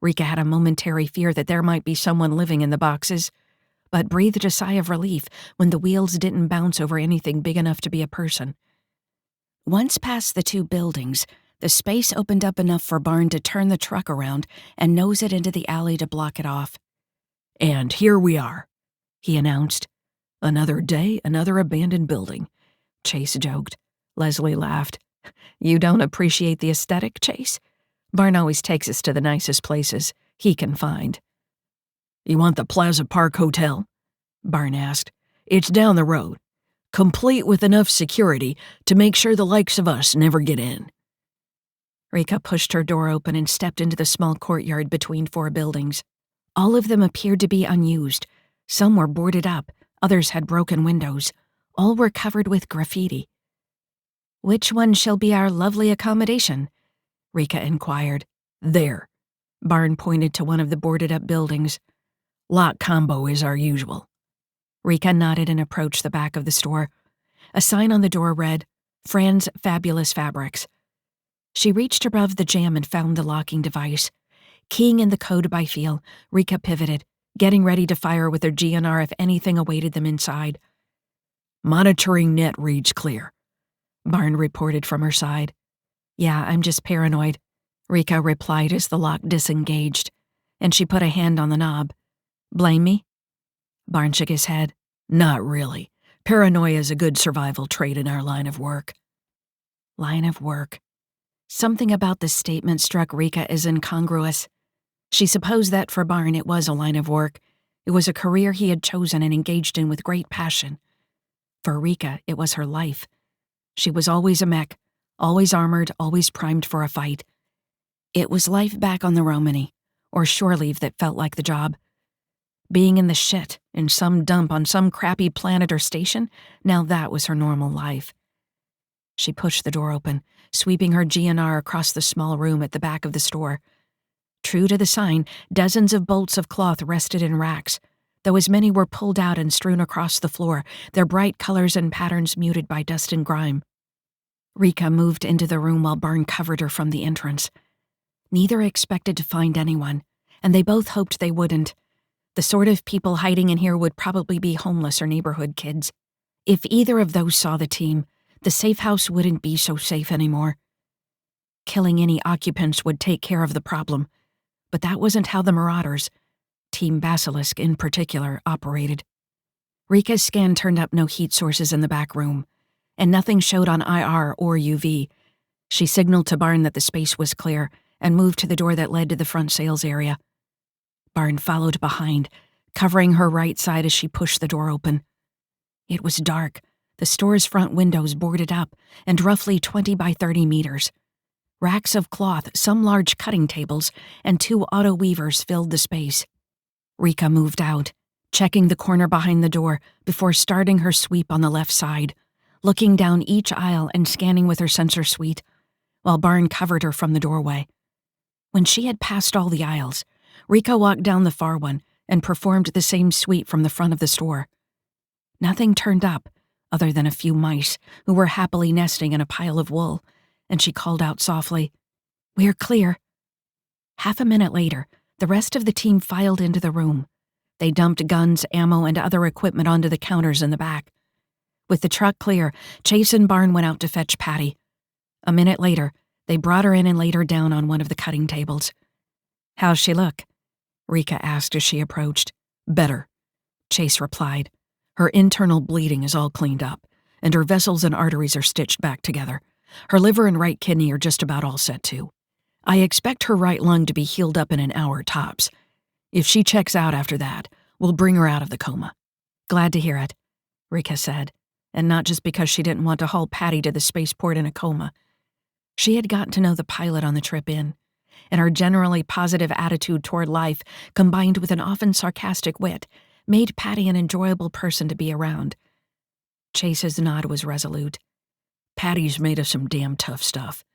Rika had a momentary fear that there might be someone living in the boxes, but breathed a sigh of relief when the wheels didn't bounce over anything big enough to be a person. Once past the two buildings, the space opened up enough for Barn to turn the truck around and nose it into the alley to block it off. "And here we are," he announced. "Another day, another abandoned building," Chase joked. Leslie laughed. "You don't appreciate the aesthetic, Chase? Barn always takes us to the nicest places he can find." "You want the Plaza Park Hotel?" Barn asked. "It's down the road, complete with enough security to make sure the likes of us never get in." Rika pushed her door open and stepped into the small courtyard between four buildings. All of them appeared to be unused. Some were boarded up, others had broken windows. All were covered with graffiti. "Which one shall be our lovely accommodation?" Rika inquired. "There." Barn pointed to one of the boarded-up buildings. "Lot combo is our usual." Rika nodded and approached the back of the store. A sign on the door read, Fran's Fabulous Fabrics. She reached above the jamb and found the locking device. Keying in the code by feel, Rika pivoted, getting ready to fire with her GNR if anything awaited them inside. "Monitoring net reads clear," Barn reported from her side. "Yeah, I'm just paranoid," Rika replied as the lock disengaged, and she put a hand on the knob. "Blame me?" Barn shook his head. "Not really. Paranoia is a good survival trait in our line of work." Line of work. Something about the statement struck Rika as incongruous. She supposed that for Barn it was a line of work. It was a career he had chosen and engaged in with great passion. For Rika, it was her life. She was always a mech, always armored, always primed for a fight. It was life back on the Romany, or shore leave that felt like the job. Being in the shit, in some dump on some crappy planet or station, now that was her normal life. She pushed the door open, sweeping her GNR across the small room at the back of the store. True to the sign, dozens of bolts of cloth rested in racks, though as many were pulled out and strewn across the floor, their bright colors and patterns muted by dust and grime. Rika moved into the room while Barn covered her from the entrance. Neither expected to find anyone, and they both hoped they wouldn't. The sort of people hiding in here would probably be homeless or neighborhood kids. If either of those saw the team, the safe house wouldn't be so safe anymore. Killing any occupants would take care of the problem, but that wasn't how the Marauders, Team Basilisk in particular, operated. Rika's scan turned up no heat sources in the back room, and nothing showed on IR or UV. She signaled to Barn that the space was clear and moved to the door that led to the front sales area. Barn followed behind, covering her right side as she pushed the door open. It was dark, the store's front windows boarded up, and roughly 20 by 30 meters. Racks of cloth, some large cutting tables, and 2 auto weavers filled the space. Rika moved out, checking the corner behind the door before starting her sweep on the left side, looking down each aisle and scanning with her sensor suite, while Barn covered her from the doorway. When she had passed all the aisles, Rika walked down the far one and performed the same sweep from the front of the store. Nothing turned up, other than a few mice who were happily nesting in a pile of wool, and she called out softly, "We're clear." Half a minute later, the rest of the team filed into the room. They dumped guns, ammo, and other equipment onto the counters in the back. With the truck clear, Chase and Barn went out to fetch Patty. A minute later, they brought her in and laid her down on one of the cutting tables. "How's she look?" Rika asked as she approached. "Better," Chase replied. "Her internal bleeding is all cleaned up, and her vessels and arteries are stitched back together. Her liver and right kidney are just about all set too. I expect her right lung to be healed up in an hour tops. If she checks out after that, we'll bring her out of the coma." "Glad to hear it," Rika said, and not just because she didn't want to haul Patty to the spaceport in a coma. She had gotten to know the pilot on the trip in, and her generally positive attitude toward life, combined with an often sarcastic wit, made Patty an enjoyable person to be around. Chase's nod was resolute. "Patty's made of some damn tough stuff.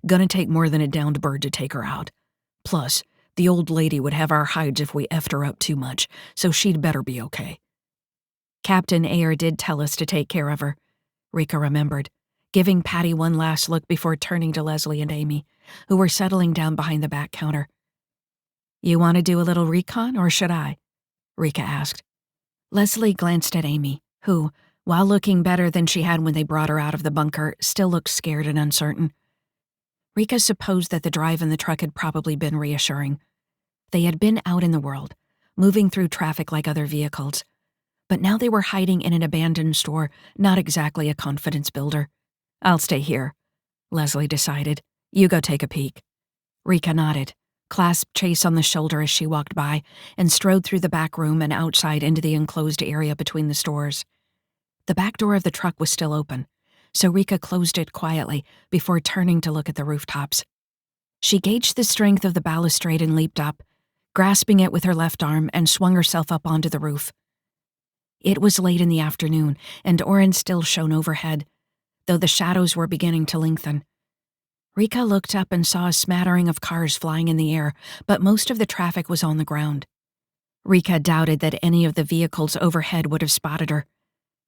Gonna take more than a downed bird to take her out. Plus, the old lady would have our hides if we effed her up too much, so she'd better be okay." "Captain Ayer did tell us to take care of her," Rika remembered, giving Patty one last look before turning to Leslie and Amy, who were settling down behind the back counter. "You want to do a little recon, or should I?" Rika asked. Leslie glanced at Amy, who, while looking better than she had when they brought her out of the bunker, still looked scared and uncertain. Rika supposed that the drive in the truck had probably been reassuring. They had been out in the world, moving through traffic like other vehicles. But now they were hiding in an abandoned store, not exactly a confidence builder. "I'll stay here," Leslie decided. "You go take a peek." Rika nodded, clasped Chase on the shoulder as she walked by, and strode through the back room and outside into the enclosed area between the stores. The back door of the truck was still open, so Rika closed it quietly before turning to look at the rooftops. She gauged the strength of the balustrade and leaped up, grasping it with her left arm, and swung herself up onto the roof. It was late in the afternoon, and orange still shone overhead, though the shadows were beginning to lengthen. Rika looked up and saw a smattering of cars flying in the air, but most of the traffic was on the ground. Rika doubted that any of the vehicles overhead would have spotted her.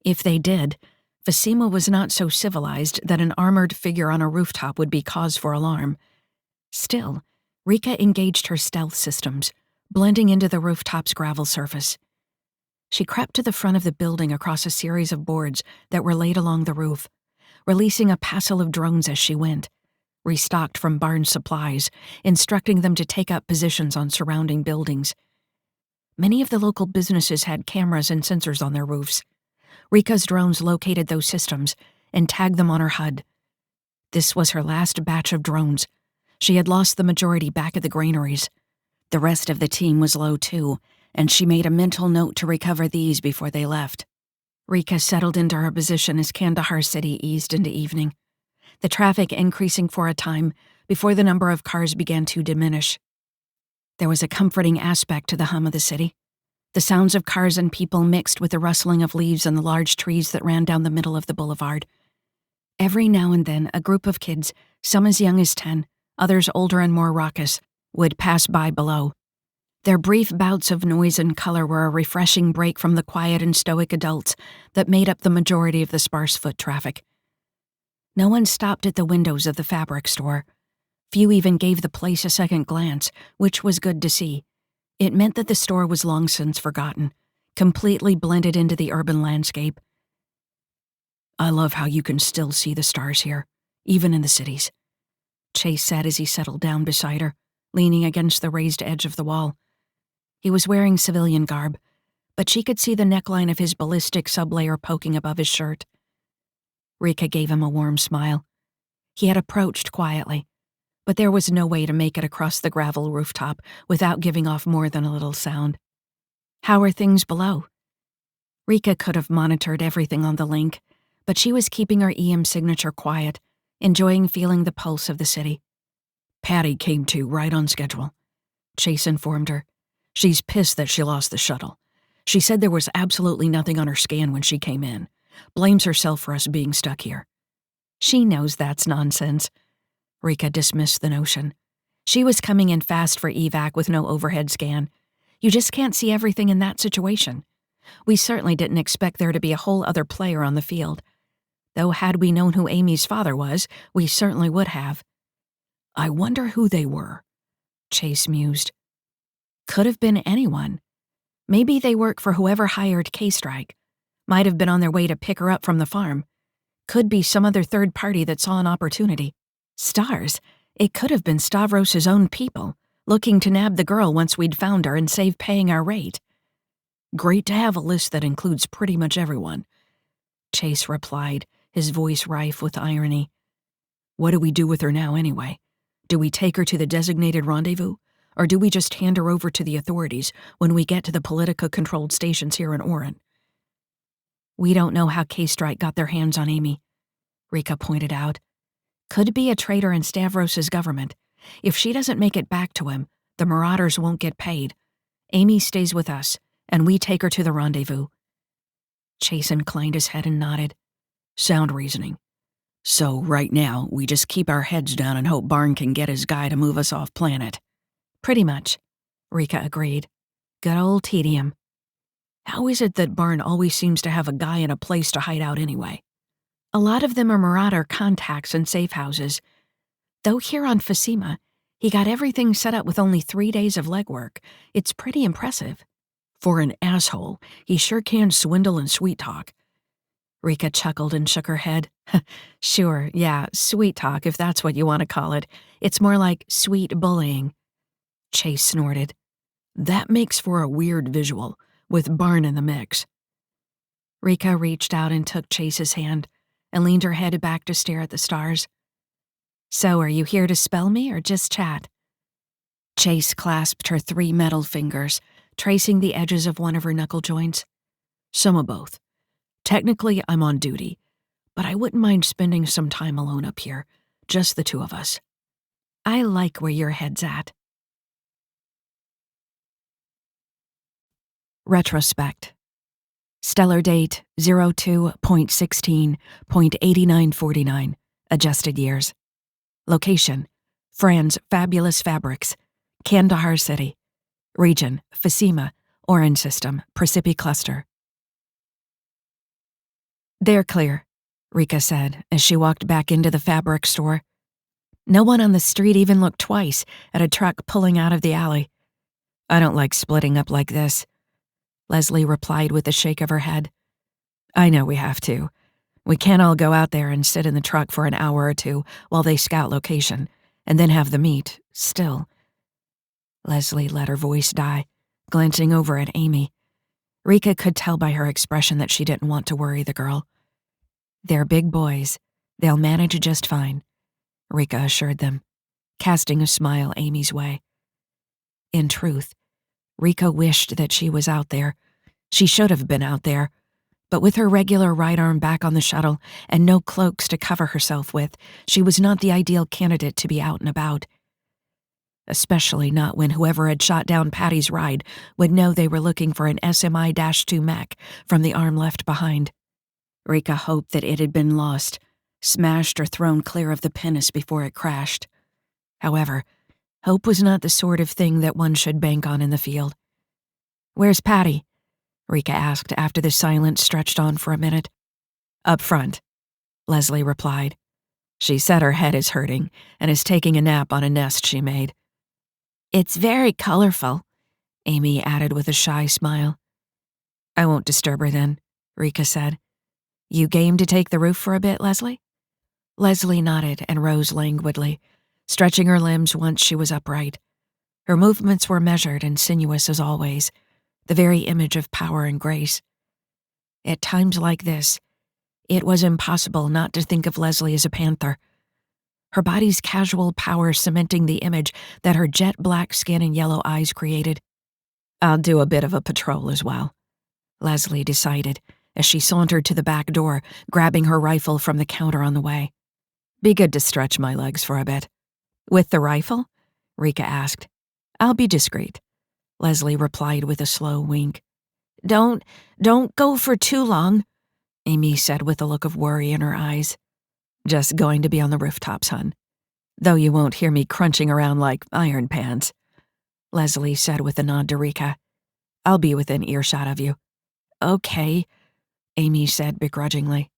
If they did, Vasima was not so civilized that an armored figure on a rooftop would be cause for alarm. Still, Rika engaged her stealth systems, blending into the rooftop's gravel surface. She crept to the front of the building across a series of boards that were laid along the roof, releasing a passel of drones as she went, restocked from Barnes supplies, instructing them to take up positions on surrounding buildings. Many of the local businesses had cameras and sensors on their roofs. Rika's drones located those systems and tagged them on her HUD. This was her last batch of drones. She had lost the majority back at the granaries. The rest of the team was low too, and she made a mental note to recover these before they left. Rika settled into her position as Kandahar City eased into evening, the traffic increasing for a time before the number of cars began to diminish. There was a comforting aspect to the hum of the city. The sounds of cars and people mixed with the rustling of leaves and the large trees that ran down the middle of the boulevard. Every now and then, a group of kids, some as young as 10, others older and more raucous, would pass by below. Their brief bouts of noise and color were a refreshing break from the quiet and stoic adults that made up the majority of the sparse foot traffic. No one stopped at the windows of the fabric store. Few even gave the place a second glance, which was good to see. It meant that the store was long since forgotten, completely blended into the urban landscape. "I love how you can still see the stars here, even in the cities," Chase said as he settled down beside her, leaning against the raised edge of the wall. He was wearing civilian garb, but she could see the neckline of his ballistic sublayer poking above his shirt. Rika gave him a warm smile. He had approached quietly, but there was no way to make it across the gravel rooftop without giving off more than a little sound. "How are things below?" Rika could have monitored everything on the link, but she was keeping her EM signature quiet, enjoying feeling the pulse of the city. "Patty came to right on schedule," Chase informed her. "She's pissed that she lost the shuttle. She said there was absolutely nothing on her scan when she came in. Blames herself for us being stuck here." "She knows that's nonsense." Rika dismissed the notion. She was coming in fast for evac with no overhead scan. You just can't see everything in that situation. We certainly didn't expect there to be a whole other player on the field. Though had we known who Amy's father was, we certainly would have. I wonder who they were, Chase mused. Could have been anyone. Maybe they work for whoever hired K-Strike. Might have been on their way to pick her up from the farm. Could be some other third party that saw an opportunity. Stars, it could have been Stavros' own people, looking to nab the girl once we'd found her and save paying our rate. Great to have a list that includes pretty much everyone, Chase replied, his voice rife with irony. What do we do with her now anyway? Do we take her to the designated rendezvous? Or do we just hand her over to the authorities when we get to the Politica-controlled stations here in Orin? We don't know how K-Strike got their hands on Amy, Rika pointed out. Could be a traitor in Stavros' government. If she doesn't make it back to him, the Marauders won't get paid. Amy stays with us, and we take her to the rendezvous. Chase inclined his head and nodded. Sound reasoning. So right now, we just keep our heads down and hope Barn can get his guy to move us off planet. Pretty much, Rika agreed. Good old tedium. How is it that Barn always seems to have a guy in a place to hide out anyway? A lot of them are Marauder contacts and safe houses. Though here on Fasima, he got everything set up with only 3 days of legwork. It's pretty impressive. For an asshole, he sure can swindle and sweet-talk. Rika chuckled and shook her head. Sure, yeah, sweet-talk if that's what you want to call it. It's more like sweet bullying. Chase snorted. That makes for a weird visual, with Barn in the mix. Rika reached out and took Chase's hand and leaned her head back to stare at the stars. So are you here to spell me or just chat? Chase clasped her 3 metal fingers, tracing the edges of one of her knuckle joints. Some of both. Technically, I'm on duty, but I wouldn't mind spending some time alone up here, just the two of us. I like where your head's at. Retrospect. Stellar date 02.16.8949, adjusted years. Location, Fran's Fabulous Fabrics, Kandahar City. Region, Fasima, Orange System, Precipi Cluster. They're clear, Rika said as she walked back into the fabric store. No one on the street even looked twice at a truck pulling out of the alley. I don't like splitting up like this, Leslie replied with a shake of her head. I know we have to. We can't all go out there and sit in the truck for an hour or two while they scout location, and then have the meet, still. Leslie let her voice die, glancing over at Amy. Rika could tell by her expression that she didn't want to worry the girl. They're big boys. They'll manage just fine, Rika assured them, casting a smile Amy's way. In truth, Rika wished that she was out there. She should have been out there. But with her regular right arm back on the shuttle and no cloaks to cover herself with, she was not the ideal candidate to be out and about. Especially not when whoever had shot down Patty's ride would know they were looking for an SMI-2 mech from the arm left behind. Rika hoped that it had been lost, smashed or thrown clear of the pinnace before it crashed. However, hope was not the sort of thing that one should bank on in the field. Where's Patty? Rika asked after the silence stretched on for a minute. Up front, Leslie replied. She said her head is hurting and is taking a nap on a nest she made. It's very colorful, Amy added with a shy smile. I won't disturb her then, Rika said. You game to take the roof for a bit, Leslie? Leslie nodded and rose languidly, stretching her limbs once she was upright. Her movements were measured and sinuous as always, the very image of power and grace. At times like this, it was impossible not to think of Leslie as a panther, her body's casual power cementing the image that her jet-black skin and yellow eyes created. I'll do a bit of a patrol as well, Leslie decided as she sauntered to the back door, grabbing her rifle from the counter on the way. Be good to stretch my legs for a bit. With the rifle? Rika asked. I'll be discreet, Leslie replied with a slow wink. Don't go for too long, Amy said with a look of worry in her eyes. Just going to be on the rooftops, hun. Though you won't hear me crunching around like iron pans, Leslie said with a nod to Rika. I'll be within earshot of you. Okay, Amy said begrudgingly.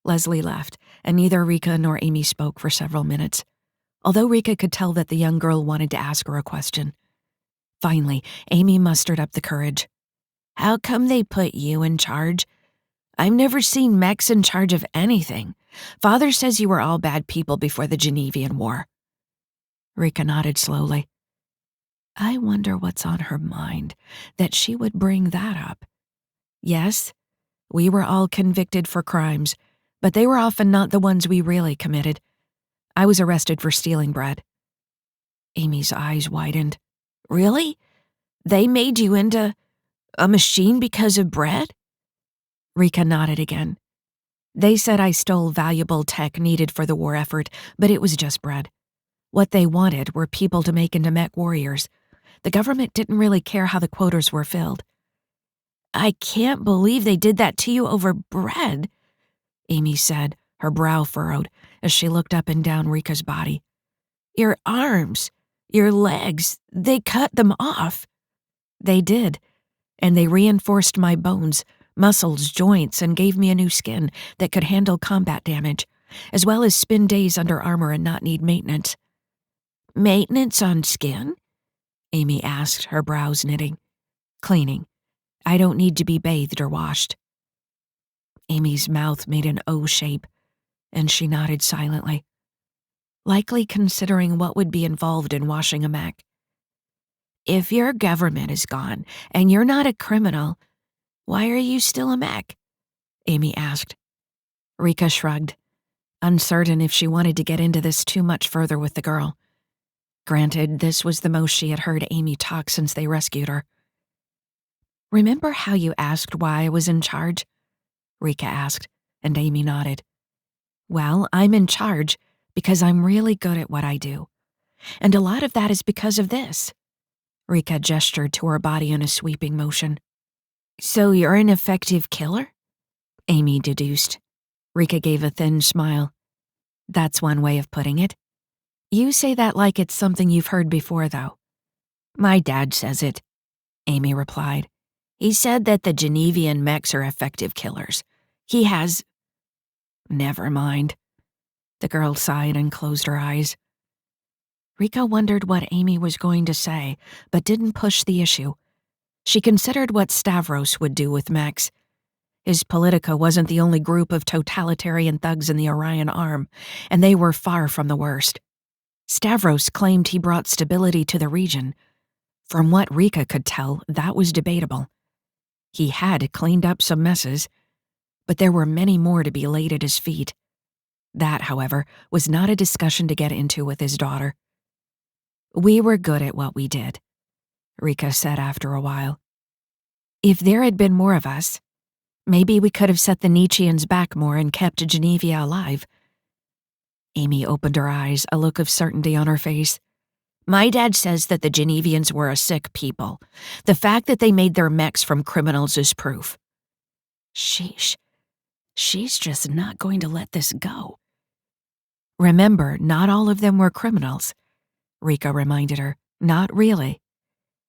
Leslie left, and neither Rika nor Amy spoke for several minutes, although Rika could tell that the young girl wanted to ask her a question. Finally, Amy mustered up the courage. How come they put you in charge? I've never seen mechs in charge of anything. Father says you were all bad people before the Genevian War. Rika nodded slowly. I wonder what's on her mind, that she would bring that up. Yes, we were all convicted for crimes, but they were often not the ones we really committed. I was arrested for stealing bread. Amy's eyes widened. Really? They made you into a machine because of bread? Rika nodded again. They said I stole valuable tech needed for the war effort, but it was just bread. What they wanted were people to make into mech warriors. The government didn't really care how the quotas were filled. I can't believe they did that to you over bread, Amy said, her brow furrowed, as she looked up and down Rika's body. Your arms, your legs, they cut them off. They did, and they reinforced my bones, muscles, joints, and gave me a new skin that could handle combat damage, as well as spend days under armor and not need maintenance. Maintenance on skin? Amy asked, her brows knitting. Cleaning. I don't need to be bathed or washed. Amy's mouth made an O shape, and she nodded silently, likely considering what would be involved in washing a mech. If your government is gone and you're not a criminal, why are you still a mech? Amy asked. Rika shrugged, uncertain if she wanted to get into this too much further with the girl. Granted, this was the most she had heard Amy talk since they rescued her. Remember how you asked why I was in charge? Rika asked, and Amy nodded. Well, I'm in charge because I'm really good at what I do. And a lot of that is because of this. Rika gestured to her body in a sweeping motion. So you're an effective killer? Amy deduced. Rika gave a thin smile. That's one way of putting it. You say that like it's something you've heard before, though. My dad says it, Amy replied. He said that the Genevian mechs are effective killers. He has... Never mind. The girl sighed and closed her eyes. Rika wondered what Amy was going to say, but didn't push the issue. She considered what Stavros would do with mechs. His Politica wasn't the only group of totalitarian thugs in the Orion Arm, and they were far from the worst. Stavros claimed he brought stability to the region. From what Rika could tell, that was debatable. He had cleaned up some messes, but there were many more to be laid at his feet. That, however, was not a discussion to get into with his daughter. We were good at what we did, Rika said after a while. If there had been more of us, maybe we could have set the Nietzscheans back more and kept Genevia alive. Amy opened her eyes, a look of certainty on her face. My dad says that the Genevians were a sick people. The fact that they made their mechs from criminals is proof. Sheesh. She's just not going to let this go. Remember, not all of them were criminals, Rika reminded her. Not really.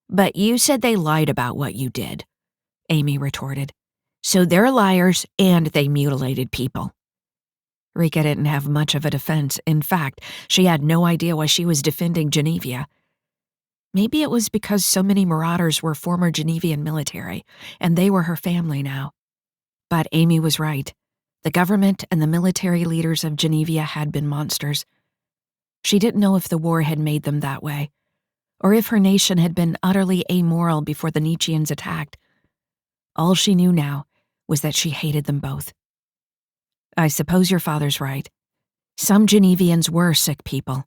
But you said they lied about what you did, Amy retorted. So they're liars and they mutilated people. Rika didn't have much of a defense. In fact, she had no idea why she was defending Genevia. Maybe it was because so many Marauders were former Genevian military, and they were her family now. But Amy was right. The government and the military leaders of Genevia had been monsters. She didn't know if the war had made them that way, or if her nation had been utterly amoral before the Nietzscheans attacked. All she knew now was that she hated them both. I suppose your father's right. Some Genevians were sick people,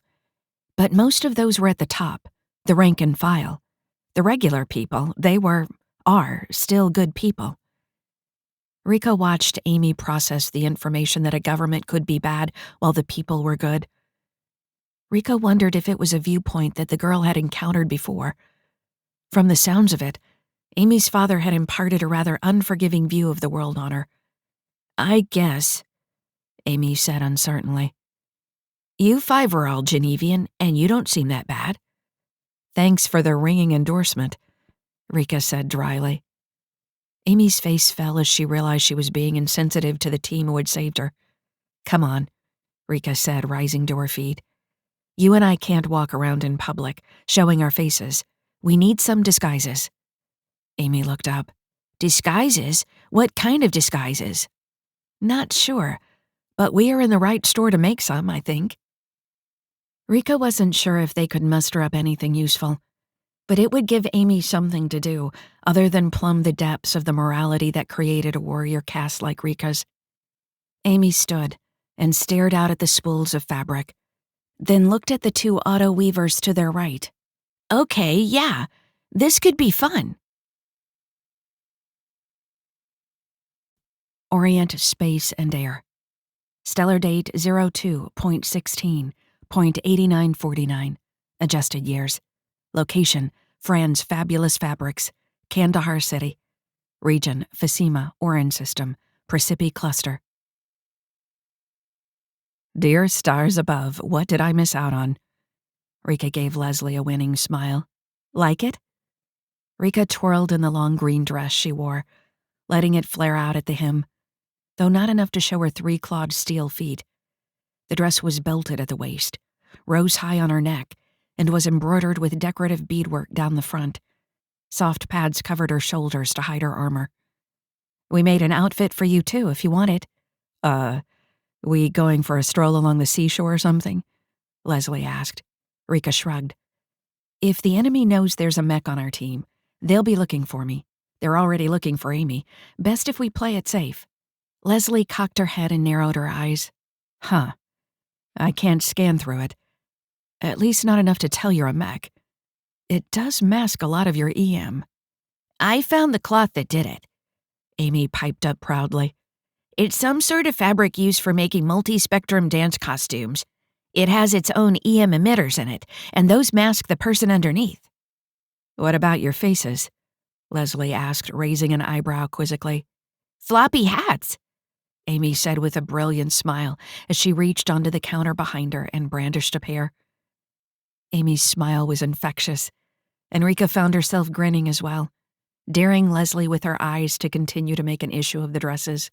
but most of those were at the top, the rank and file. The regular people, are still good people. Rika watched Amy process the information that a government could be bad while the people were good. Rika wondered if it was a viewpoint that the girl had encountered before. From the sounds of it, Amy's father had imparted a rather unforgiving view of the world on her. I guess, Amy said uncertainly. You five are all Genevian, and you don't seem that bad. Thanks for the ringing endorsement, Rika said dryly. Amy's face fell as she realized she was being insensitive to the team who had saved her. "Come on," Rika said, rising to her feet. "You and I can't walk around in public, showing our faces. We need some disguises." Amy looked up. "Disguises? What kind of disguises?" "Not sure, but we are in the right store to make some, I think." Rika wasn't sure if they could muster up anything useful, but it would give Amy something to do other than plumb the depths of the morality that created a warrior caste like Rika's. Amy stood and stared out at the spools of fabric, then looked at the two auto weavers to their right. "Okay, yeah, this could be fun." Orient Space and Air. Stellar date 02.16.8949. Adjusted years. Location, Fran's Fabulous Fabrics, Kandahar City. Region, Fasima, Oran System, Precipi Cluster. Dear stars above, what did I miss out on? Rika gave Leslie a winning smile. Like it? Rika twirled in the long green dress she wore, letting it flare out at the hem, though not enough to show her three-clawed steel feet. The dress was belted at the waist, rose high on her neck, and was embroidered with decorative beadwork down the front. Soft pads covered her shoulders to hide her armor. "We made an outfit for you too, if you want it." We going for a stroll along the seashore or something?" Leslie asked. Rika shrugged. "If the enemy knows there's a mech on our team, they'll be looking for me. They're already looking for Amy. Best if we play it safe." Leslie cocked her head and narrowed her eyes. "Huh. I can't scan through it. At least not enough to tell you're a mech. It does mask a lot of your EM." "I found the cloth that did it," Amy piped up proudly. "It's some sort of fabric used for making multi-spectrum dance costumes. It has its own EM emitters in it, and those mask the person underneath." "What about your faces?" Leslie asked, raising an eyebrow quizzically. "Floppy hats," Amy said with a brilliant smile as she reached onto the counter behind her and brandished a pair. Amy's smile was infectious, and Rika found herself grinning as well, daring Leslie with her eyes to continue to make an issue of the dresses.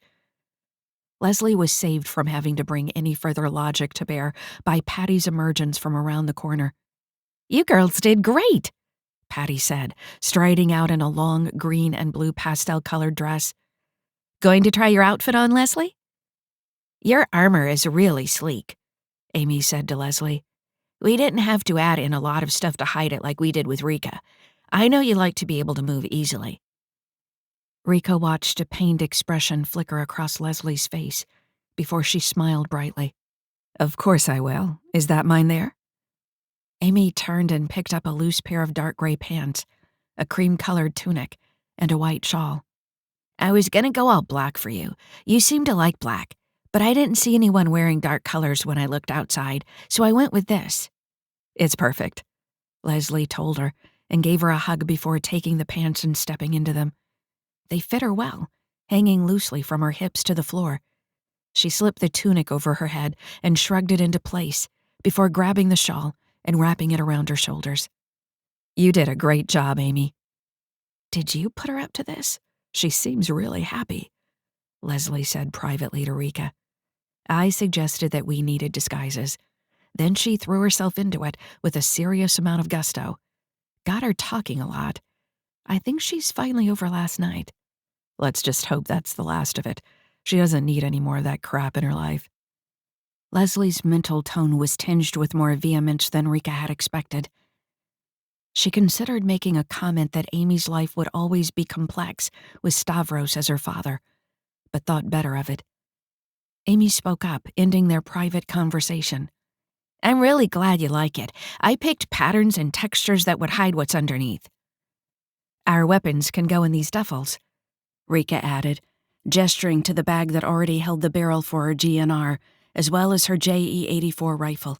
Leslie was saved from having to bring any further logic to bear by Patty's emergence from around the corner. "You girls did great," Patty said, striding out in a long green and blue pastel-colored dress. "Going to try your outfit on, Leslie?" "Your armor is really sleek," Amy said to Leslie. "We didn't have to add in a lot of stuff to hide it like we did with Rika. I know you like to be able to move easily." Rika watched a pained expression flicker across Leslie's face before she smiled brightly. "Of course I will. Is that mine there?" Amy turned and picked up a loose pair of dark gray pants, a cream-colored tunic, and a white shawl. "I was gonna go all black for you. You seem to like black, but I didn't see anyone wearing dark colors when I looked outside, so I went with this." "It's perfect," Leslie told her, and gave her a hug before taking the pants and stepping into them. They fit her well, hanging loosely from her hips to the floor. She slipped the tunic over her head and shrugged it into place before grabbing the shawl and wrapping it around her shoulders. "You did a great job, Amy." "Did you put her up to this? She seems really happy," Leslie said privately to Rika. "I suggested that we needed disguises. Then she threw herself into it with a serious amount of gusto. Got her talking a lot. I think she's finally over last night. Let's just hope that's the last of it. She doesn't need any more of that crap in her life." Leslie's mental tone was tinged with more vehemence than Rika had expected. She considered making a comment that Amy's life would always be complex with Stavros as her father, but thought better of it. Amy spoke up, ending their private conversation. "I'm really glad you like it. I picked patterns and textures that would hide what's underneath." "Our weapons can go in these duffels," Rika added, gesturing to the bag that already held the barrel for her GNR, as well as her JE-84 rifle.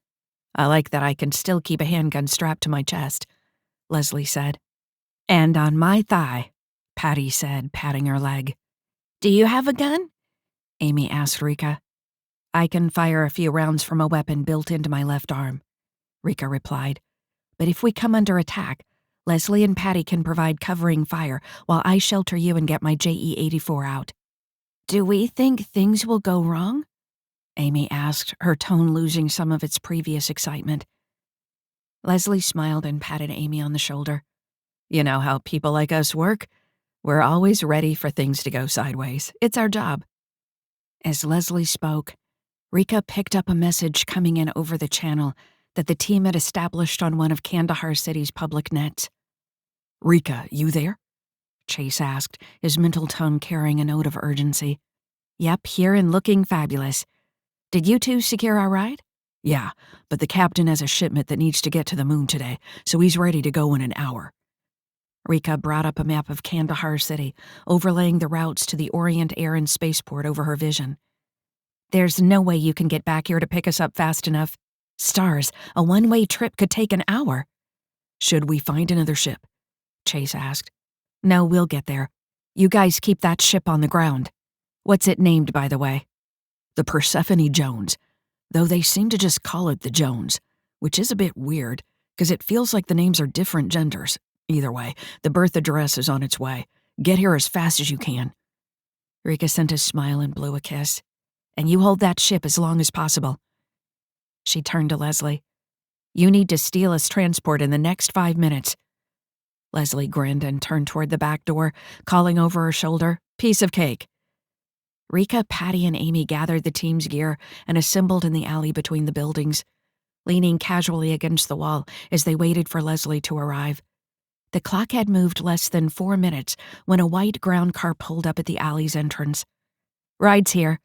"I like that I can still keep a handgun strapped to my chest," Leslie said. "And on my thigh," Patty said, patting her leg. "Do you have a gun?" Amy asked Rika. "I can fire a few rounds from a weapon built into my left arm," Rika replied. "But if we come under attack, Leslie and Patty can provide covering fire while I shelter you and get my JE-84 out." "Do we think things will go wrong?" Amy asked, her tone losing some of its previous excitement. Leslie smiled and patted Amy on the shoulder. "You know how people like us work? We're always ready for things to go sideways. It's our job." As Leslie spoke, Rika picked up a message coming in over the channel that the team had established on one of Kandahar City's public nets. "Rika, you there?" Chase asked, his mental tone carrying a note of urgency. "Yep, here and looking fabulous. Did you two secure our ride?" "Yeah, but the captain has a shipment that needs to get to the moon today, so he's ready to go in an hour." Rika brought up a map of Kandahar City, overlaying the routes to the Orient Air and Spaceport over her vision. "There's no way you can get back here to pick us up fast enough. Stars, a one-way trip could take an hour." "Should we find another ship?" Chase asked. "No, we'll get there. You guys keep that ship on the ground. What's it named, by the way?" "The Persephone Jones, though they seem to just call it the Jones, which is a bit weird, because it feels like the names are different genders. Either way, the berth address is on its way. Get here as fast as you can." Rika sent a smile and blew a kiss. "And you hold that ship as long as possible." She turned to Leslie. "You need to steal us transport in the next 5 minutes." Leslie grinned and turned toward the back door, calling over her shoulder, "Piece of cake." Rika, Patty, and Amy gathered the team's gear and assembled in the alley between the buildings, leaning casually against the wall as they waited for Leslie to arrive. The clock had moved less than 4 minutes when a white ground car pulled up at the alley's entrance. "Ride's here,"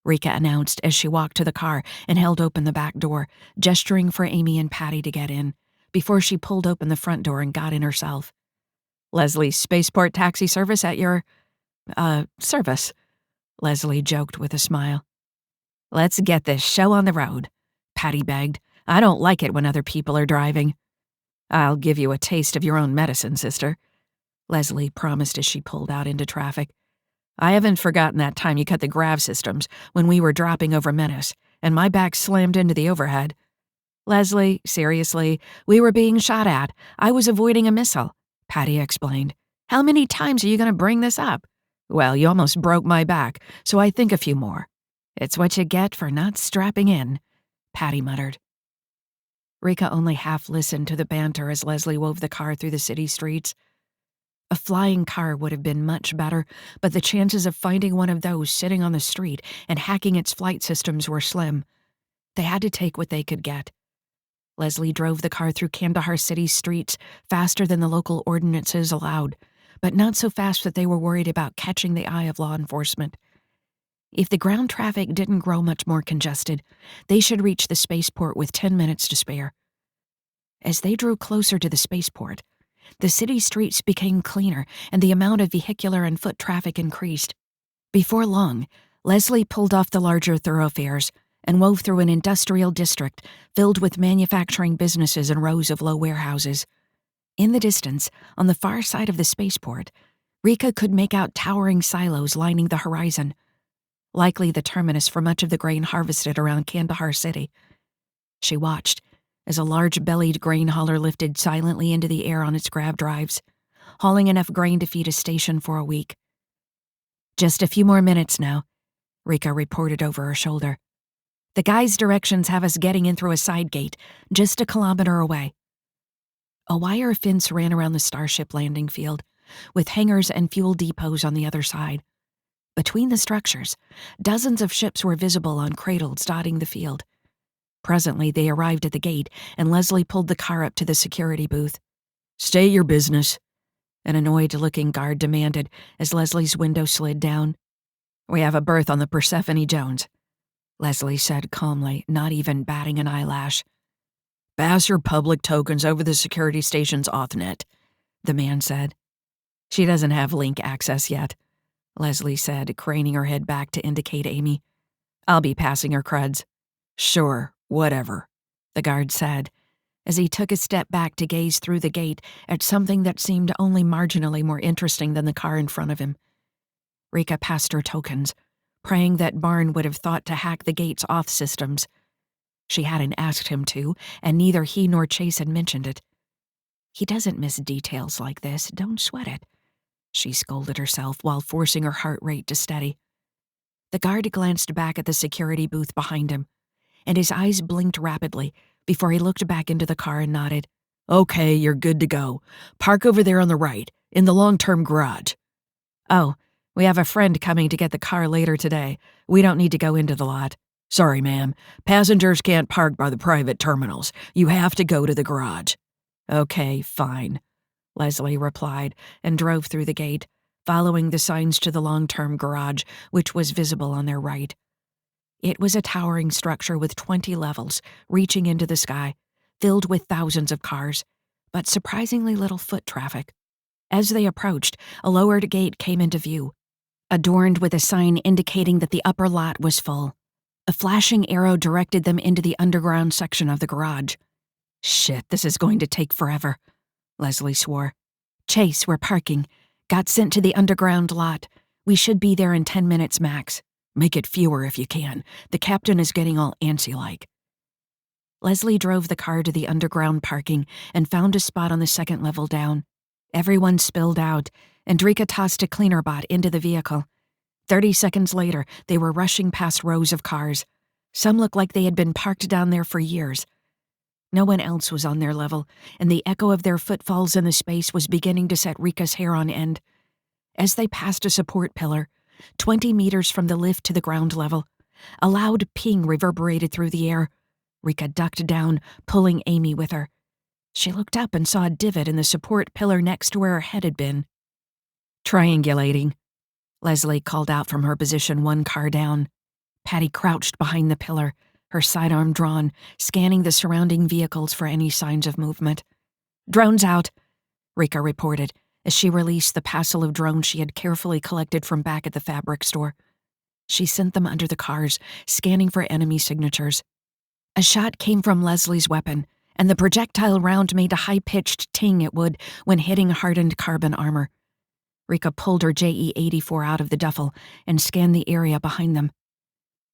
Rika announced as she walked to the car and held open the back door, gesturing for Amy and Patty to get in, before she pulled open the front door and got in herself. "Leslie's spaceport taxi service at your, service," Leslie joked with a smile. "Let's get this show on the road," Patty begged. "I don't like it when other people are driving." "I'll give you a taste of your own medicine, sister," Leslie promised as she pulled out into traffic. "I haven't forgotten that time you cut the grav systems when we were dropping over Menace, and my back slammed into the overhead." "Leslie, seriously, we were being shot at. I was avoiding a missile," Patty explained. "How many times are you going to bring this up?" "Well, you almost broke my back, so I think a few more." "It's what you get for not strapping in," Patty muttered. Rika only half listened to the banter as Leslie wove the car through the city streets. A flying car would have been much better, but the chances of finding one of those sitting on the street and hacking its flight systems were slim. They had to take what they could get. Leslie drove the car through Kandahar City's streets faster than the local ordinances allowed, but not so fast that they were worried about catching the eye of law enforcement. If the ground traffic didn't grow much more congested, they should reach the spaceport with 10 minutes to spare. As they drew closer to the spaceport, the city streets became cleaner and the amount of vehicular and foot traffic increased. Before long, Leslie pulled off the larger thoroughfares and wove through an industrial district filled with manufacturing businesses and rows of low warehouses. In the distance, on the far side of the spaceport, Rika could make out towering silos lining the horizon, likely the terminus for much of the grain harvested around Kandahar City. She watched as a large-bellied grain hauler lifted silently into the air on its grav drives, hauling enough grain to feed a station for a week. "Just a few more minutes now," Rika reported over her shoulder. "The guy's directions have us getting in through a side gate, just a kilometer away." A wire fence ran around the Starship landing field, with hangars and fuel depots on the other side. Between the structures, dozens of ships were visible on cradles dotting the field. Presently, they arrived at the gate, and Leslie pulled the car up to the security booth. "Stay your business," an annoyed-looking guard demanded as Leslie's window slid down. "We have a berth on the Persephone Jones," Leslie said calmly, not even batting an eyelash. "Pass your public tokens over the security station's Authnet," the man said. "She doesn't have link access yet," Leslie said, craning her head back to indicate Amy. "I'll be passing her creds." "Sure, whatever," the guard said, as he took a step back to gaze through the gate at something that seemed only marginally more interesting than the car in front of him. Rika passed her tokens, praying that Barn would have thought to hack the gate's auth systems. She hadn't asked him to, and neither he nor Chase had mentioned it. He doesn't miss details like this, don't sweat it, she scolded herself while forcing her heart rate to steady. The guard glanced back at the security booth behind him, and his eyes blinked rapidly before he looked back into the car and nodded. Okay, you're good to go. Park over there on the right, in the long-term garage. Oh, we have a friend coming to get the car later today. We don't need to go into the lot. Sorry, ma'am. Passengers can't park by the private terminals. You have to go to the garage. Okay, fine, Leslie replied and drove through the gate, following the signs to the long-term garage, which was visible on their right. It was a towering structure with 20 levels, reaching into the sky, filled with thousands of cars, but surprisingly little foot traffic. As they approached, a lowered gate came into view, adorned with a sign indicating that the upper lot was full. A flashing arrow directed them into the underground section of the garage. Shit, this is going to take forever, Leslie swore. Chase, we're parking. Got sent to the underground lot. We should be there in 10 minutes max. Make it fewer if you can. The captain is getting all antsy-like. Leslie drove the car to the underground parking and found a spot on the second level down. Everyone spilled out, and Rika tossed a cleaner bot into the vehicle. 30 seconds later, they were rushing past rows of cars. Some looked like they had been parked down there for years. No one else was on their level, and the echo of their footfalls in the space was beginning to set Rika's hair on end. As they passed a support pillar, 20 meters from the lift to the ground level, a loud ping reverberated through the air. Rika ducked down, pulling Amy with her. She looked up and saw a divot in the support pillar next to where her head had been. Triangulating, Leslie called out from her position one car down. Patty crouched behind the pillar, her sidearm drawn, scanning the surrounding vehicles for any signs of movement. Drones out, Rika reported as she released the passel of drones she had carefully collected from back at the fabric store. She sent them under the cars, scanning for enemy signatures. A shot came from Leslie's weapon, and the projectile round made a high-pitched ting it would when hitting hardened carbon armor. Rika pulled her JE-84 out of the duffel and scanned the area behind them.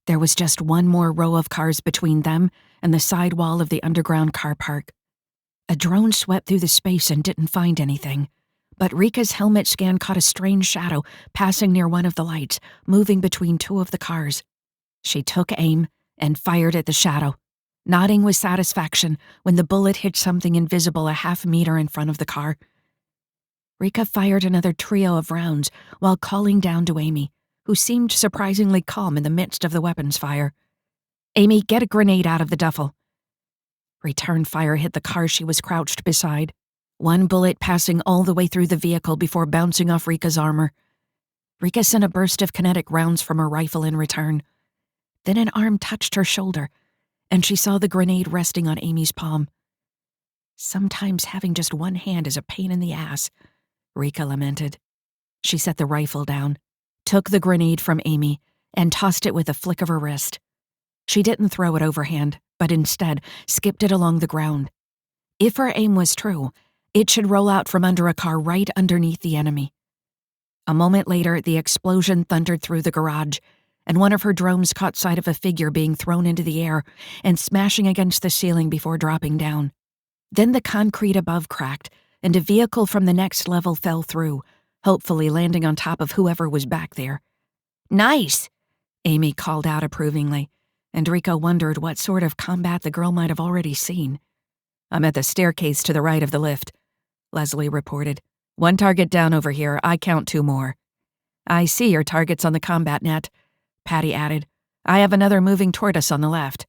There was just one more row of cars between them and the side wall of the underground car park. A drone swept through the space and didn't find anything, but Rika's helmet scan caught a strange shadow passing near one of the lights, moving between two of the cars. She took aim and fired at the shadow, nodding with satisfaction when the bullet hit something invisible a half-meter in front of the car. Rika fired another trio of rounds while calling down to Amy, who seemed surprisingly calm in the midst of the weapons fire. Amy, get a grenade out of the duffel. Return fire hit the car she was crouched beside, one bullet passing all the way through the vehicle before bouncing off Rika's armor. Rika sent a burst of kinetic rounds from her rifle in return. Then an arm touched her shoulder, and she saw the grenade resting on Amy's palm. Sometimes having just one hand is a pain in the ass, Rika lamented. She set the rifle down, took the grenade from Amy, and tossed it with a flick of her wrist. She didn't throw it overhand, but instead skipped it along the ground. If her aim was true, it should roll out from under a car right underneath the enemy. A moment later, the explosion thundered through the garage, and one of her drones caught sight of a figure being thrown into the air and smashing against the ceiling before dropping down. Then the concrete above cracked, and a vehicle from the next level fell through, hopefully landing on top of whoever was back there. Nice, Amy called out approvingly, and Rika wondered what sort of combat the girl might have already seen. I'm at the staircase to the right of the lift, Leslie reported. One target down over here, I count two more. I see your targets on the combat net, Patty added. I have another moving toward us on the left.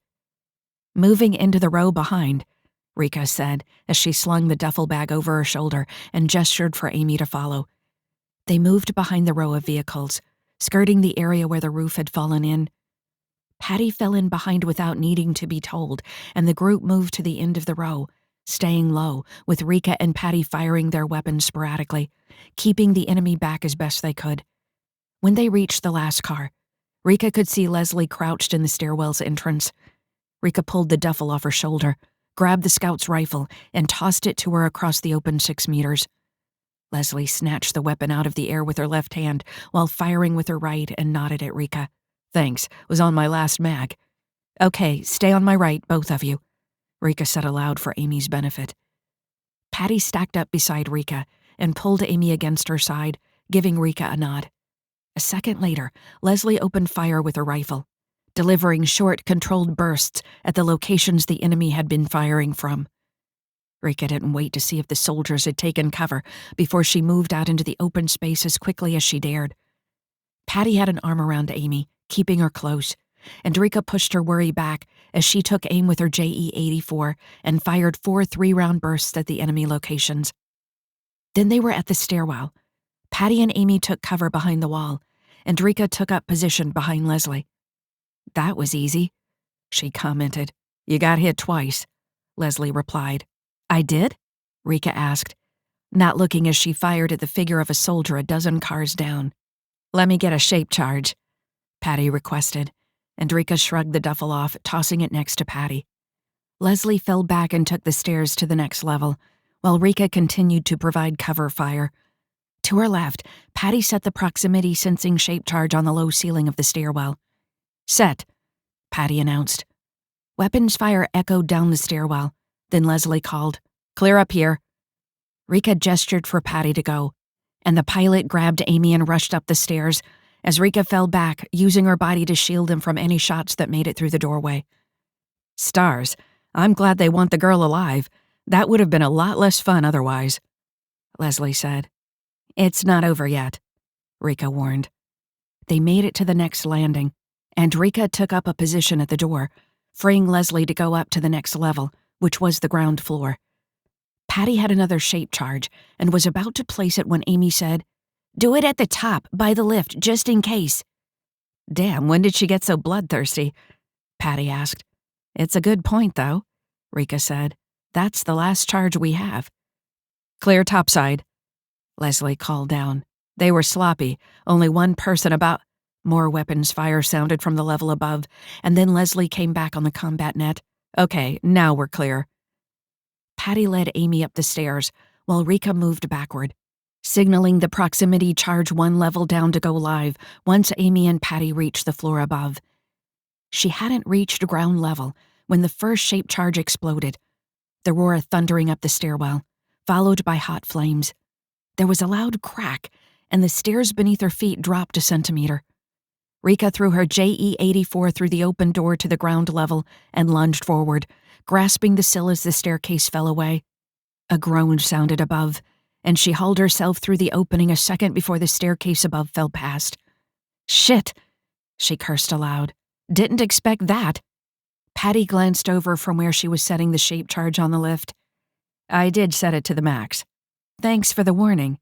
Moving into the row behind, Rika said as she slung the duffel bag over her shoulder and gestured for Amy to follow. They moved behind the row of vehicles, skirting the area where the roof had fallen in. Patty fell in behind without needing to be told, and the group moved to the end of the row, staying low, with Rika and Patty firing their weapons sporadically, keeping the enemy back as best they could. When they reached the last car, Rika could see Leslie crouched in the stairwell's entrance. Rika pulled the duffel off her shoulder, grabbed the scout's rifle, and tossed it to her across the open 6 meters. Leslie snatched the weapon out of the air with her left hand while firing with her right and nodded at Rika. Thanks, was on my last mag. Okay, stay on my right, both of you, Rika said aloud for Amy's benefit. Patty stacked up beside Rika and pulled Amy against her side, giving Rika a nod. A second later, Leslie opened fire with her rifle, delivering short, controlled bursts at the locations the enemy had been firing from. Rika didn't wait to see if the soldiers had taken cover before she moved out into the open space as quickly as she dared. Patty had an arm around Amy, keeping her close, and Rika pushed her worry back as she took aim with her JE-84 and fired 4 3-round bursts at the enemy locations. Then they were at the stairwell. Patty and Amy took cover behind the wall, and Rika took up position behind Leslie. "That was easy," she commented. "You got hit twice," Leslie replied. "I did?" Rika asked, not looking as she fired at the figure of a soldier a dozen cars down. "Let me get a shape charge," Patty requested, and Rika shrugged the duffel off, tossing it next to Patty. Leslie fell back and took the stairs to the next level, while Rika continued to provide cover fire. To her left, Patty set the proximity sensing shape charge on the low ceiling of the stairwell. "Set," Patty announced. Weapons fire echoed down the stairwell. Then Leslie called, "Clear up here." Rika gestured for Patty to go, and the pilot grabbed Amy and rushed up the stairs as Rika fell back, using her body to shield them from any shots that made it through the doorway. "Stars, I'm glad they want the girl alive. That would have been a lot less fun otherwise," Leslie said. "It's not over yet," Rika warned. They made it to the next landing, and Rika took up a position at the door, freeing Leslie to go up to the next level, which was the ground floor. Patty had another shape charge and was about to place it when Amy said, "Do it at the top, by the lift, just in case." "Damn, when did she get so bloodthirsty?" Patty asked. "It's a good point, though," Rika said. "That's the last charge we have." "Clear topside," Leslie called down. They were sloppy, only one person about. More weapons fire sounded from the level above, and then Leslie came back on the combat net. "Okay, now we're clear." Patty led Amy up the stairs, while Rika moved backward, signaling the proximity charge 1 level down to go live once Amy and Patty reached the floor above. She hadn't reached ground level when the first shape charge exploded, the roar thundering up the stairwell, followed by hot flames. There was a loud crack, and the stairs beneath her feet dropped a centimeter. Rika threw her JE-84 through the open door to the ground level and lunged forward, grasping the sill as the staircase fell away. A groan sounded above, and she hauled herself through the opening a second before the staircase above fell past. "Shit!" she cursed aloud. "Didn't expect that." Patty glanced over from where she was setting the shape charge on the lift. "I did set it to the max. Thanks for the warning."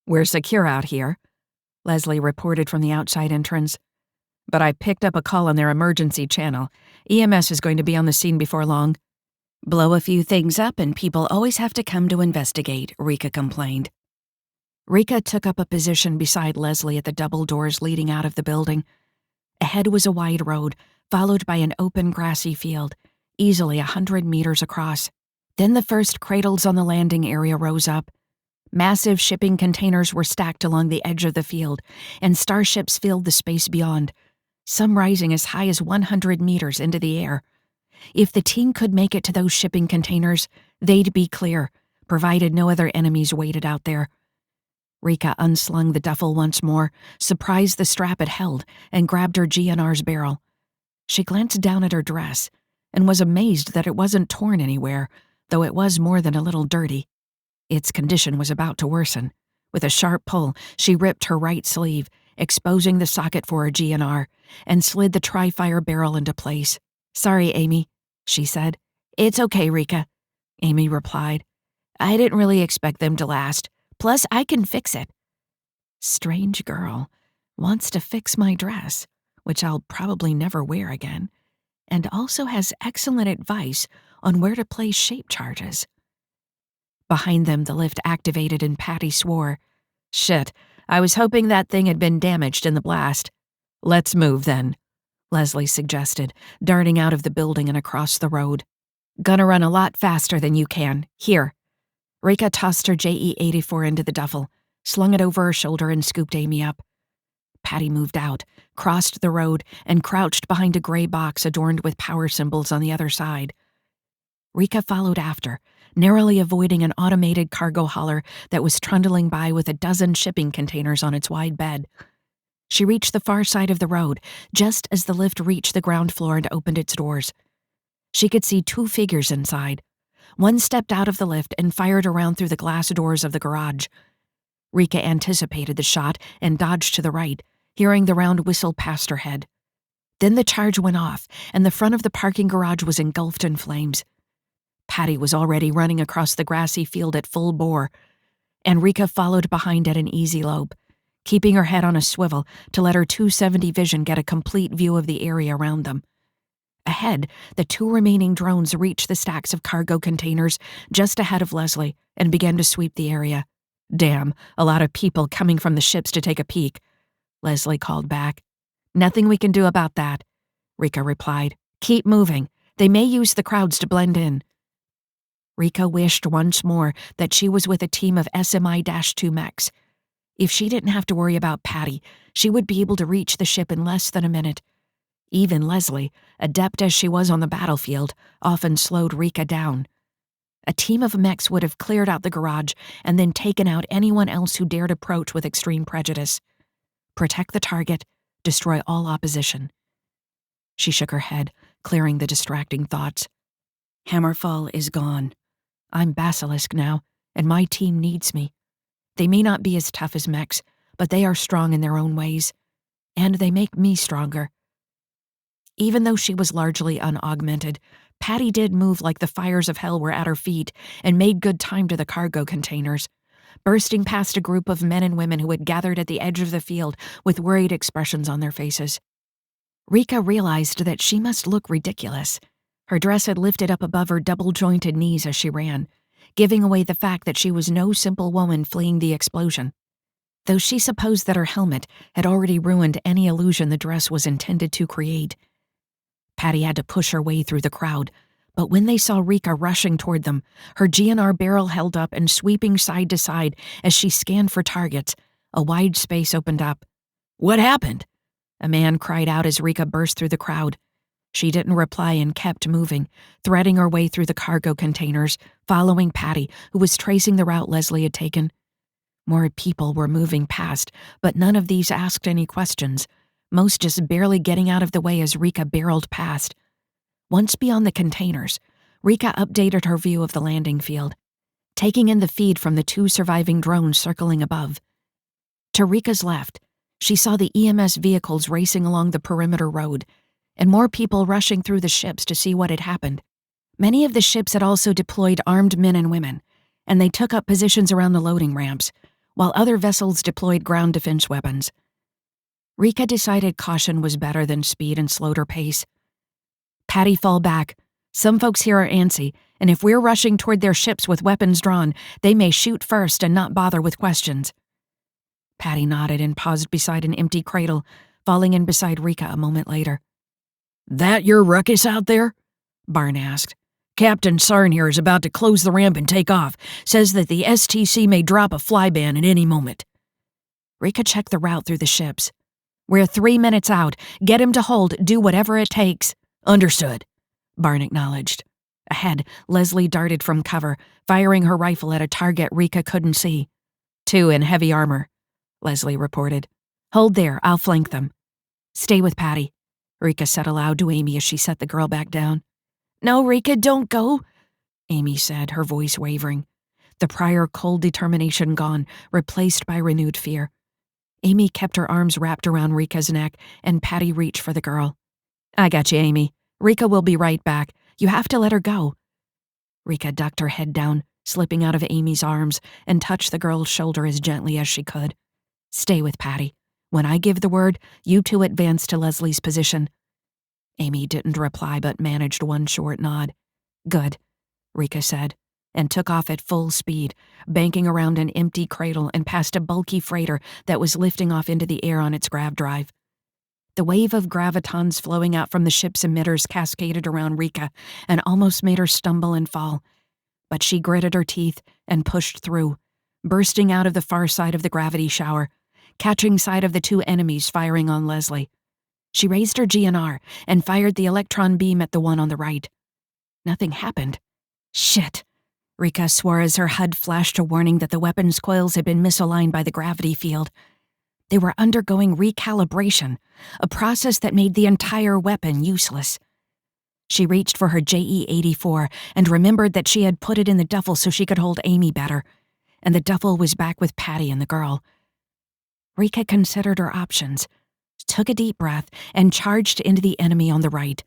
"We're secure out here," Leslie reported from the outside entrance. "But I picked up a call on their emergency channel. EMS is going to be on the scene before long." "Blow a few things up and people always have to come to investigate," Rika complained. Rika took up a position beside Leslie at the double doors leading out of the building. Ahead was a wide road, followed by an open grassy field, easily 100 meters across. Then the first cradles on the landing area rose up. Massive shipping containers were stacked along the edge of the field, and starships filled the space beyond, some rising as high as 100 meters into the air. If the team could make it to those shipping containers, they'd be clear, provided no other enemies waited out there. Rika unslung the duffel once more, surprised the strap it held, and grabbed her GNR's barrel. She glanced down at her dress and was amazed that it wasn't torn anywhere, though it was more than a little dirty. Its condition was about to worsen. With a sharp pull, she ripped her right sleeve, exposing the socket for her GNR, and slid the tri-fire barrel into place. "Sorry, Amy," she said. "It's okay, Rika," Amy replied. "I didn't really expect them to last. Plus, I can fix it." Strange girl. Wants to fix my dress, which I'll probably never wear again, and also has excellent advice on where to place shape charges. Behind them, the lift activated and Patty swore. "Shit, I was hoping that thing had been damaged in the blast." "Let's move, then," Leslie suggested, darting out of the building and across the road. "Gonna run a lot faster than you can. Here." Rika tossed her JE-84 into the duffel, slung it over her shoulder, and scooped Amy up. Patty moved out, crossed the road, and crouched behind a gray box adorned with power symbols on the other side. Rika followed after, narrowly avoiding an automated cargo hauler that was trundling by with a dozen shipping containers on its wide bed. She reached the far side of the road just as the lift reached the ground floor and opened its doors. She could see 2 figures inside. One stepped out of the lift and fired around through the glass doors of the garage. Rika anticipated the shot and dodged to the right, hearing the round whistle past her head. Then the charge went off, and the front of the parking garage was engulfed in flames. Patty was already running across the grassy field at full bore, and Rika followed behind at an easy lope, keeping her head on a swivel to let her 270 vision get a complete view of the area around them. Ahead, the 2 remaining drones reached the stacks of cargo containers just ahead of Leslie and began to sweep the area. "Damn, a lot of people coming from the ships to take a peek," Leslie called back. "Nothing we can do about that," Rika replied. "Keep moving. They may use the crowds to blend in." Rika wished once more that she was with a team of SMI-2 mechs. If she didn't have to worry about Patty, she would be able to reach the ship in less than a minute. Even Leslie, adept as she was on the battlefield, often slowed Rika down. A team of mechs would have cleared out the garage and then taken out anyone else who dared approach with extreme prejudice. Protect the target, destroy all opposition. She shook her head, clearing the distracting thoughts. Hammerfall is gone. I'm Basilisk now, and my team needs me. They may not be as tough as mechs, but they are strong in their own ways, and they make me stronger. Even though she was largely unaugmented, Patty did move like the fires of hell were at her feet and made good time to the cargo containers, bursting past a group of men and women who had gathered at the edge of the field with worried expressions on their faces. Rika realized that she must look ridiculous. Her dress had lifted up above her double-jointed knees as she ran, giving away the fact that she was no simple woman fleeing the explosion. Though she supposed that her helmet had already ruined any illusion the dress was intended to create. Patty had to push her way through the crowd, but when they saw Rika rushing toward them, her GNR barrel held up and sweeping side to side as she scanned for targets, a wide space opened up. "What happened?" a man cried out as Rika burst through the crowd. She didn't reply and kept moving, threading her way through the cargo containers, following Patty, who was tracing the route Leslie had taken. More people were moving past, but none of these asked any questions, most just barely getting out of the way as Rika barreled past. Once beyond the containers, Rika updated her view of the landing field, taking in the feed from the 2 surviving drones circling above. To Rika's left, she saw the EMS vehicles racing along the perimeter road, and more people rushing through the ships to see what had happened. Many of the ships had also deployed armed men and women, and they took up positions around the loading ramps, while other vessels deployed ground defense weapons. Rika decided caution was better than speed and slowed her pace. "Patty, fall back. Some folks here are antsy, and if we're rushing toward their ships with weapons drawn, they may shoot first and not bother with questions." Patty nodded and paused beside an empty cradle, falling in beside Rika a moment later. "That your ruckus out there?" Barn asked. "Captain Sarn here is about to close the ramp and take off. Says that the STC may drop a flyban at any moment." Rika checked the route through the ships. "We're 3 minutes out. Get him to hold. Do whatever it takes." "Understood," Barn acknowledged. Ahead, Leslie darted from cover, firing her rifle at a target Rika couldn't see. 2 in heavy armor, Leslie reported. "Hold there. I'll flank them." "Stay with Patty," Rika said aloud to Amy as she set the girl back down. "No, Rika, don't go," Amy said, her voice wavering. The prior cold determination gone, replaced by renewed fear. Amy kept her arms wrapped around Rika's neck, and Patty reached for the girl. "I got you, Amy. Rika will be right back. You have to let her go." Rika ducked her head down, slipping out of Amy's arms, and touched the girl's shoulder as gently as she could. "Stay with Patty. When I give the word, you 2 advance to Leslie's position." Amy didn't reply but managed one short nod. "Good," Rika said, and took off at full speed, banking around an empty cradle and past a bulky freighter that was lifting off into the air on its grav drive. The wave of gravitons flowing out from the ship's emitters cascaded around Rika and almost made her stumble and fall. But she gritted her teeth and pushed through, bursting out of the far side of the gravity shower, catching sight of the 2 enemies firing on Leslie. She raised her GNR and fired the electron beam at the one on the right. Nothing happened. Shit. Rika swore as her HUD flashed a warning that the weapon's coils had been misaligned by the gravity field. They were undergoing recalibration, a process that made the entire weapon useless. She reached for her JE-84 and remembered that she had put it in the duffel so she could hold Amy better, and the duffel was back with Patty and the girl. Rika considered her options, took a deep breath, and charged into the enemy on the right.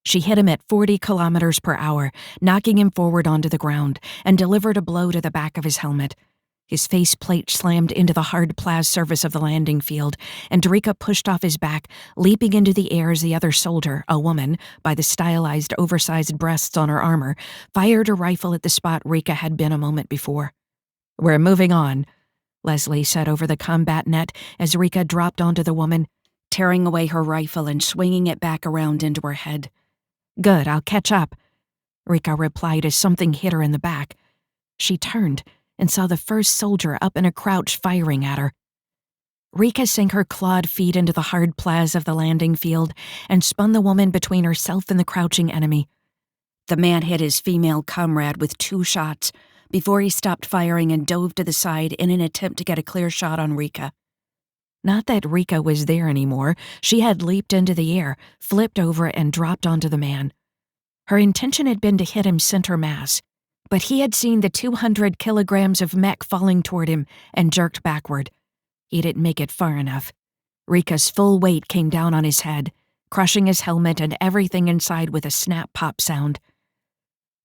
She hit him at 40 kilometers per hour, knocking him forward onto the ground, and delivered a blow to the back of his helmet. His faceplate slammed into the hard plas surface of the landing field, and Rika pushed off his back, leaping into the air as the other soldier, a woman, by the stylized, oversized breasts on her armor, fired a rifle at the spot Rika had been a moment before. "We're moving on," Leslie said over the combat net as Rika dropped onto the woman, tearing away her rifle and swinging it back around into her head. "Good, I'll catch up," Rika replied as something hit her in the back. She turned and saw the first soldier up in a crouch firing at her. Rika sank her clawed feet into the hard plas of the landing field and spun the woman between herself and the crouching enemy. The man hit his female comrade with 2 shots before he stopped firing and dove to the side in an attempt to get a clear shot on Rika. Not that Rika was there anymore. She had leaped into the air, flipped over, and dropped onto the man. Her intention had been to hit him center mass, but he had seen the 200 kilograms of mech falling toward him and jerked backward. He didn't make it far enough. Rika's full weight came down on his head, crushing his helmet and everything inside with a snap-pop sound.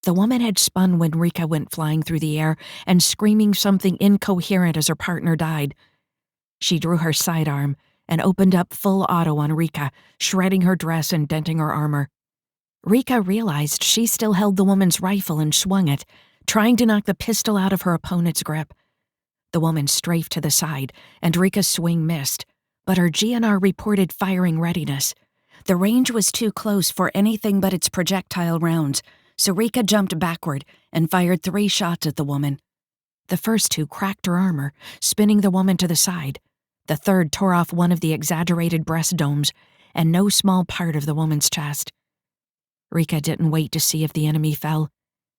The woman had spun when Rika went flying through the air and screaming something incoherent as her partner died. She drew her sidearm and opened up full auto on Rika, shredding her dress and denting her armor. Rika realized she still held the woman's rifle and swung it, trying to knock the pistol out of her opponent's grip. The woman strafed to the side, and Rika's swing missed, but her GNR reported firing readiness. The range was too close for anything but its projectile rounds, so Rika jumped backward and fired 3 shots at the woman. The first 2 cracked her armor, spinning the woman to the side. The third tore off one of the exaggerated breast domes, and no small part of the woman's chest. Rika didn't wait to see if the enemy fell.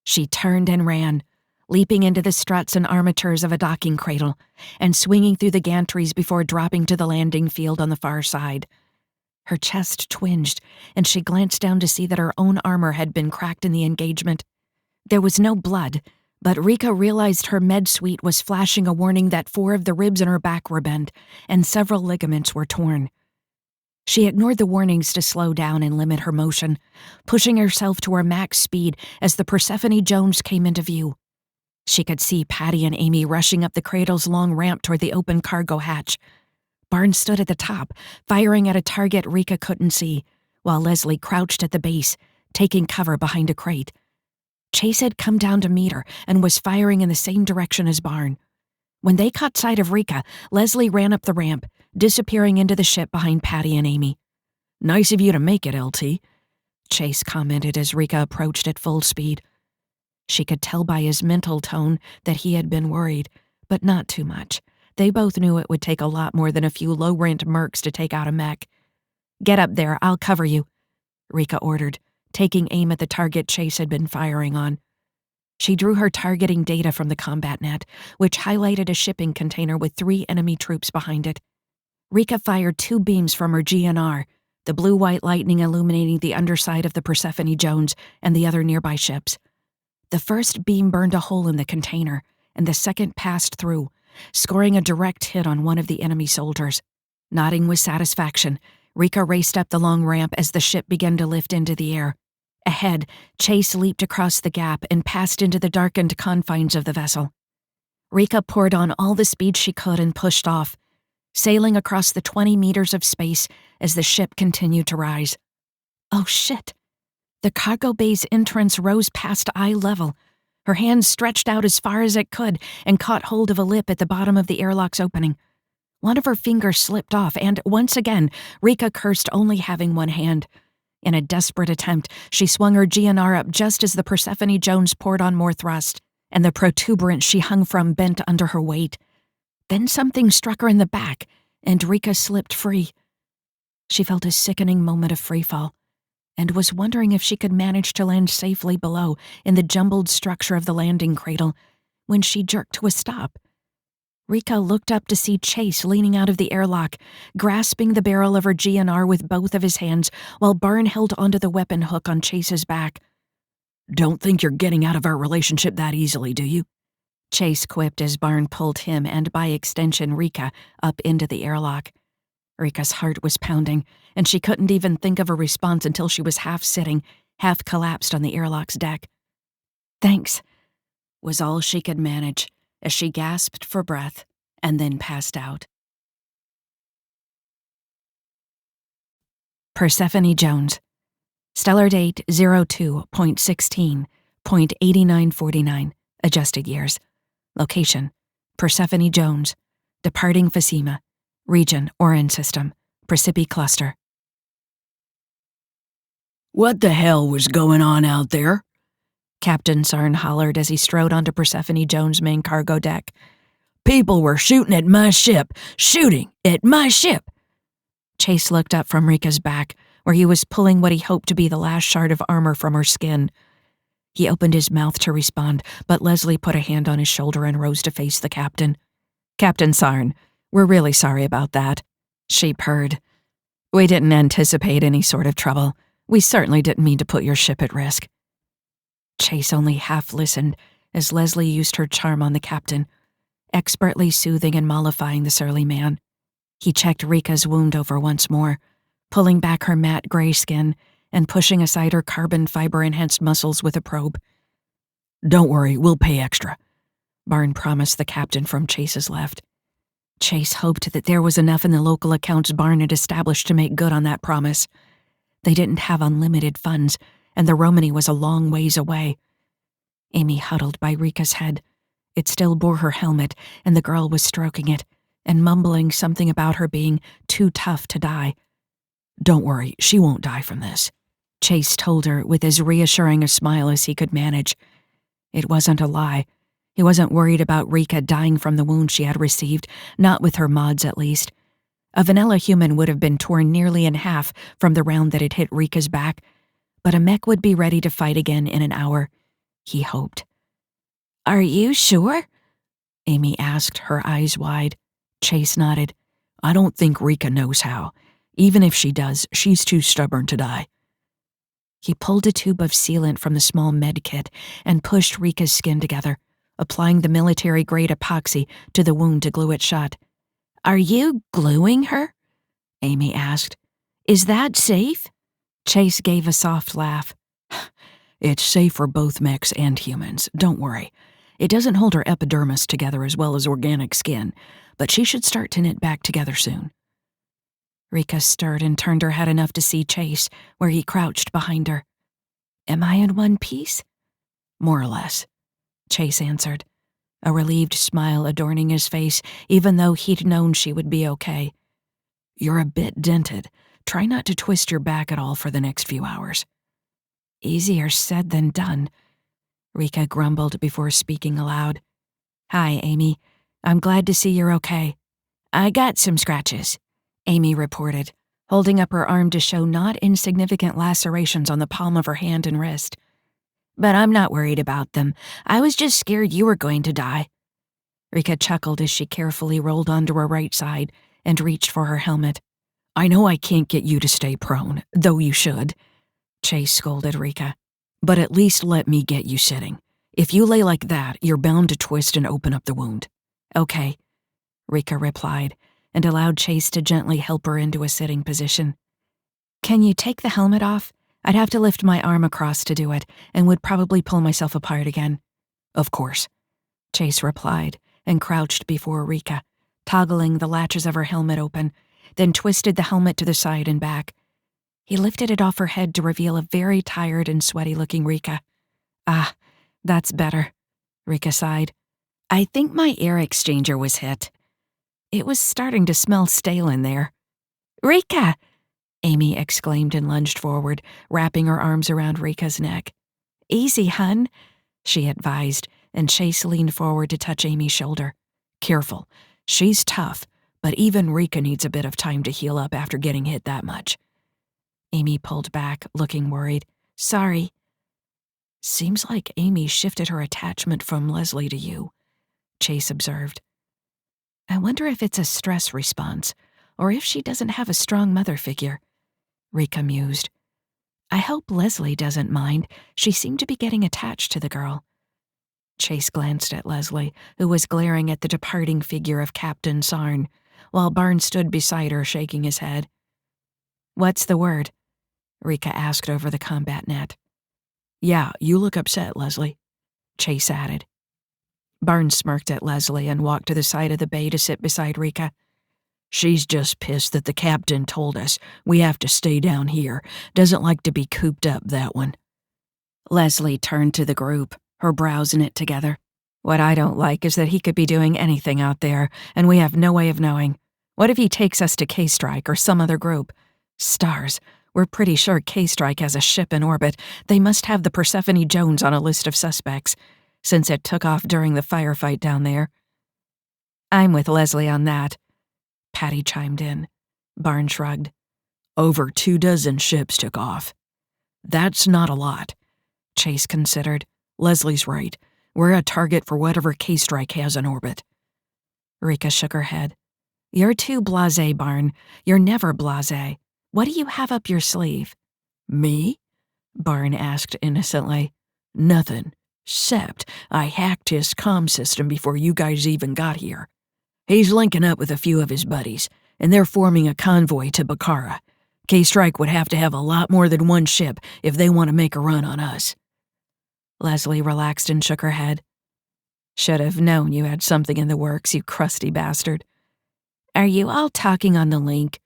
She turned and ran, leaping into the struts and armatures of a docking cradle, and swinging through the gantries before dropping to the landing field on the far side. Her chest twinged, and she glanced down to see that her own armor had been cracked in the engagement. There was no blood, but Rika realized her med suite was flashing a warning that 4 of the ribs in her back were bent, and several ligaments were torn. She ignored the warnings to slow down and limit her motion, pushing herself to her max speed as the Persephone Jones came into view. She could see Patty and Amy rushing up the cradle's long ramp toward the open cargo hatch. Barnes stood at the top, firing at a target Rika couldn't see, while Leslie crouched at the base, taking cover behind a crate. Chase had come down to meet her and was firing in the same direction as Barn. When they caught sight of Rika, Leslie ran up the ramp, disappearing into the ship behind Patty and Amy. "Nice of you to make it, LT," Chase commented as Rika approached at full speed. She could tell by his mental tone that he had been worried, but not too much. They both knew it would take a lot more than a few low-rent mercs to take out a mech. "Get up there, I'll cover you," Rika ordered, taking aim at the target Chase had been firing on. She drew her targeting data from the combat net, which highlighted a shipping container with 3 enemy troops behind it. Rika fired 2 beams from her GNR, the blue-white lightning illuminating the underside of the Persephone Jones and the other nearby ships. The first beam burned a hole in the container, and the second passed through, scoring a direct hit on one of the enemy soldiers. Nodding with satisfaction, Rika raced up the long ramp as the ship began to lift into the air. Ahead, Chase leaped across the gap and passed into the darkened confines of the vessel. Rika poured on all the speed she could and pushed off, sailing across the 20 meters of space as the ship continued to rise. Oh shit! The cargo bay's entrance rose past eye level. Her hand stretched out as far as it could and caught hold of a lip at the bottom of the airlock's opening. One of her fingers slipped off, and once again, Rika cursed only having one hand. In a desperate attempt, she swung her GNR up just as the Persephone Jones poured on more thrust, and the protuberance she hung from bent under her weight. Then something struck her in the back, and Rika slipped free. She felt a sickening moment of freefall. and was wondering if she could manage to land safely below in the jumbled structure of the landing cradle when she jerked to a stop. Rika looked up to see Chase leaning out of the airlock, grasping the barrel of her GNR with both of his hands while Barn held onto the weapon hook on Chase's back. "Don't think you're getting out of our relationship that easily, do you?" Chase quipped as Barn pulled him and, by extension, Rika up into the airlock. Rika's heart was pounding, and she couldn't even think of a response until she was half sitting, half collapsed on the airlock's deck. "Thanks," was all she could manage as she gasped for breath and then passed out. Persephone Jones. Stellar date 02.16.8949. Adjusted years. Location: Persephone Jones. Departing Phasema. Region: Orin System. Percipi Cluster. "What the hell was going on out there?" Captain Sarn hollered as he strode onto Persephone Jones' main cargo deck. "People were shooting at my ship! Shooting at my ship!" Chase looked up from Rika's back, where he was pulling what he hoped to be the last shard of armor from her skin. He opened his mouth to respond, but Leslie put a hand on his shoulder and rose to face the captain. "Captain Sarn, we're really sorry about that," she purred. "We didn't anticipate any sort of trouble. We certainly didn't mean to put your ship at risk." Chase only half listened as Leslie used her charm on the captain, expertly soothing and mollifying the surly man. He checked Rika's wound over once more, pulling back her matte gray skin and pushing aside her carbon fiber-enhanced muscles with a probe. "Don't worry, we'll pay extra," Barn promised the captain from Chase's left. Chase hoped that there was enough in the local accounts Barn had established to make good on that promise. They didn't have unlimited funds, and the Romany was a long ways away. Amy huddled by Rika's head. It still bore her helmet, and the girl was stroking it, and mumbling something about her being too tough to die. "Don't worry, she won't die from this," Chase told her with as reassuring a smile as he could manage. It wasn't a lie. He wasn't worried about Rika dying from the wound she had received, not with her mods at least. A vanilla human would have been torn nearly in half from the round that had hit Rika's back, but a mech would be ready to fight again in an hour, he hoped. "Are you sure?" Amy asked, her eyes wide. Chase nodded. "I don't think Rika knows how. Even if she does, she's too stubborn to die." He pulled a tube of sealant from the small med kit and pushed Rika's skin together, applying the military-grade epoxy to the wound to glue it shut. "Are you gluing her?" Amy asked. "Is that safe?" Chase gave a soft laugh. "It's safe for both mechs and humans, don't worry. It doesn't hold her epidermis together as well as organic skin, but she should start to knit back together soon." Rika stirred and turned her head enough to see Chase, where he crouched behind her. "Am I in one piece?" "More or less," Chase answered, a relieved smile adorning his face, even though he'd known she would be okay. "You're a bit dented. Try not to twist your back at all for the next few hours." "Easier said than done," Rika grumbled before speaking aloud. "Hi, Amy. I'm glad to see you're okay." "I got some scratches," Amy reported, holding up her arm to show not insignificant lacerations on the palm of her hand and wrist. "But I'm not worried about them. I was just scared you were going to die." Rika chuckled as she carefully rolled onto her right side and reached for her helmet. "I know I can't get you to stay prone, though you should," Chase scolded Rika. "But at least let me get you sitting. If you lay like that, you're bound to twist and open up the wound." "Okay," Rika replied, and allowed Chase to gently help her into a sitting position. "Can you take the helmet off? I'd have to lift my arm across to do it, and would probably pull myself apart again." "Of course," Chase replied, and crouched before Rika, toggling the latches of her helmet open, then twisted the helmet to the side and back. He lifted it off her head to reveal a very tired and sweaty-looking Rika. "Ah, that's better," Rika sighed. "I think my air exchanger was hit. It was starting to smell stale in there." "Rika!" Amy exclaimed and lunged forward, wrapping her arms around Rika's neck. "Easy, hun," she advised, and Chase leaned forward to touch Amy's shoulder. "Careful. She's tough, but even Rika needs a bit of time to heal up after getting hit that much." Amy pulled back, looking worried. Sorry. Seems like Amy shifted her attachment from Leslie to you, Chase observed. I wonder if it's a stress response, or if she doesn't have a strong mother figure, Rika mused. I hope Leslie doesn't mind. She seemed to be getting attached to the girl. Chase glanced at Leslie, who was glaring at the departing figure of Captain Sarn, while Barnes stood beside her shaking his head. What's the word? Rika asked over the combat net. Yeah, you look upset, Leslie, Chase added. Barnes smirked at Leslie and walked to the side of the bay to sit beside Rika. She's just pissed that the captain told us we have to stay down here. Doesn't like to be cooped up, that one. Leslie turned to the group, her brows knit together. What I don't like is that he could be doing anything out there, and we have no way of knowing. What if he takes us to K-Strike or some other group? Stars. We're pretty sure K-Strike has a ship in orbit. They must have the Persephone Jones on a list of suspects, since it took off during the firefight down there. I'm with Leslie on that. Patty chimed in. Barnes shrugged. Over 24 ships took off. That's not a lot. Chase considered. Leslie's right. We're a target for whatever K-Strike has in orbit. Rika shook her head. You're too blasé, Barn. You're never blasé. What do you have up your sleeve? Me? Barn asked innocently. Nothing, except I hacked his comm system before you guys even got here. He's linking up with a few of his buddies, and they're forming a convoy to Bakara. K-Strike would have to have a lot more than one ship if they want to make a run on us. Leslie relaxed and shook her head. Should have known you had something in the works, you crusty bastard. Are you all talking on the link?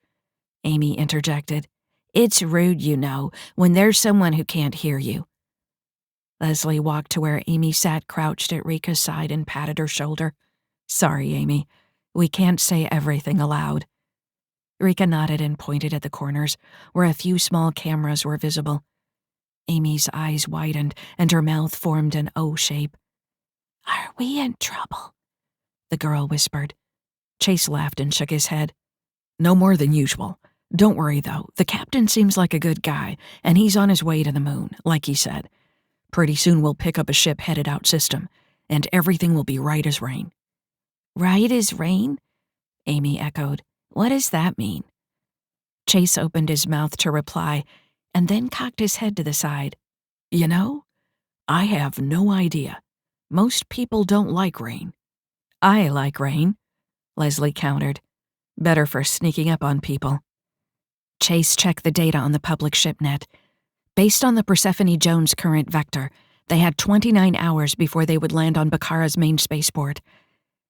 Amy interjected. It's rude, you know, when there's someone who can't hear you. Leslie walked to where Amy sat crouched at Rika's side and patted her shoulder. Sorry, Amy. We can't say everything aloud. Rika nodded and pointed at the corners, where a few small cameras were visible. Amy's eyes widened and her mouth formed an O shape. Are we in trouble? The girl whispered. Chase laughed and shook his head. No more than usual. Don't worry, though. The captain seems like a good guy, and he's on his way to the moon, like he said. Pretty soon we'll pick up a ship headed out system, and everything will be right as rain. Right as rain? Amy echoed. What does that mean? Chase opened his mouth to reply, and then cocked his head to the side. You know, I have no idea. Most people don't like rain. I like rain, Leslie countered. Better for sneaking up on people. Chase checked the data on the public shipnet. Based on the Persephone Jones current vector, they had 29 hours before they would land on Bakara's main spaceport.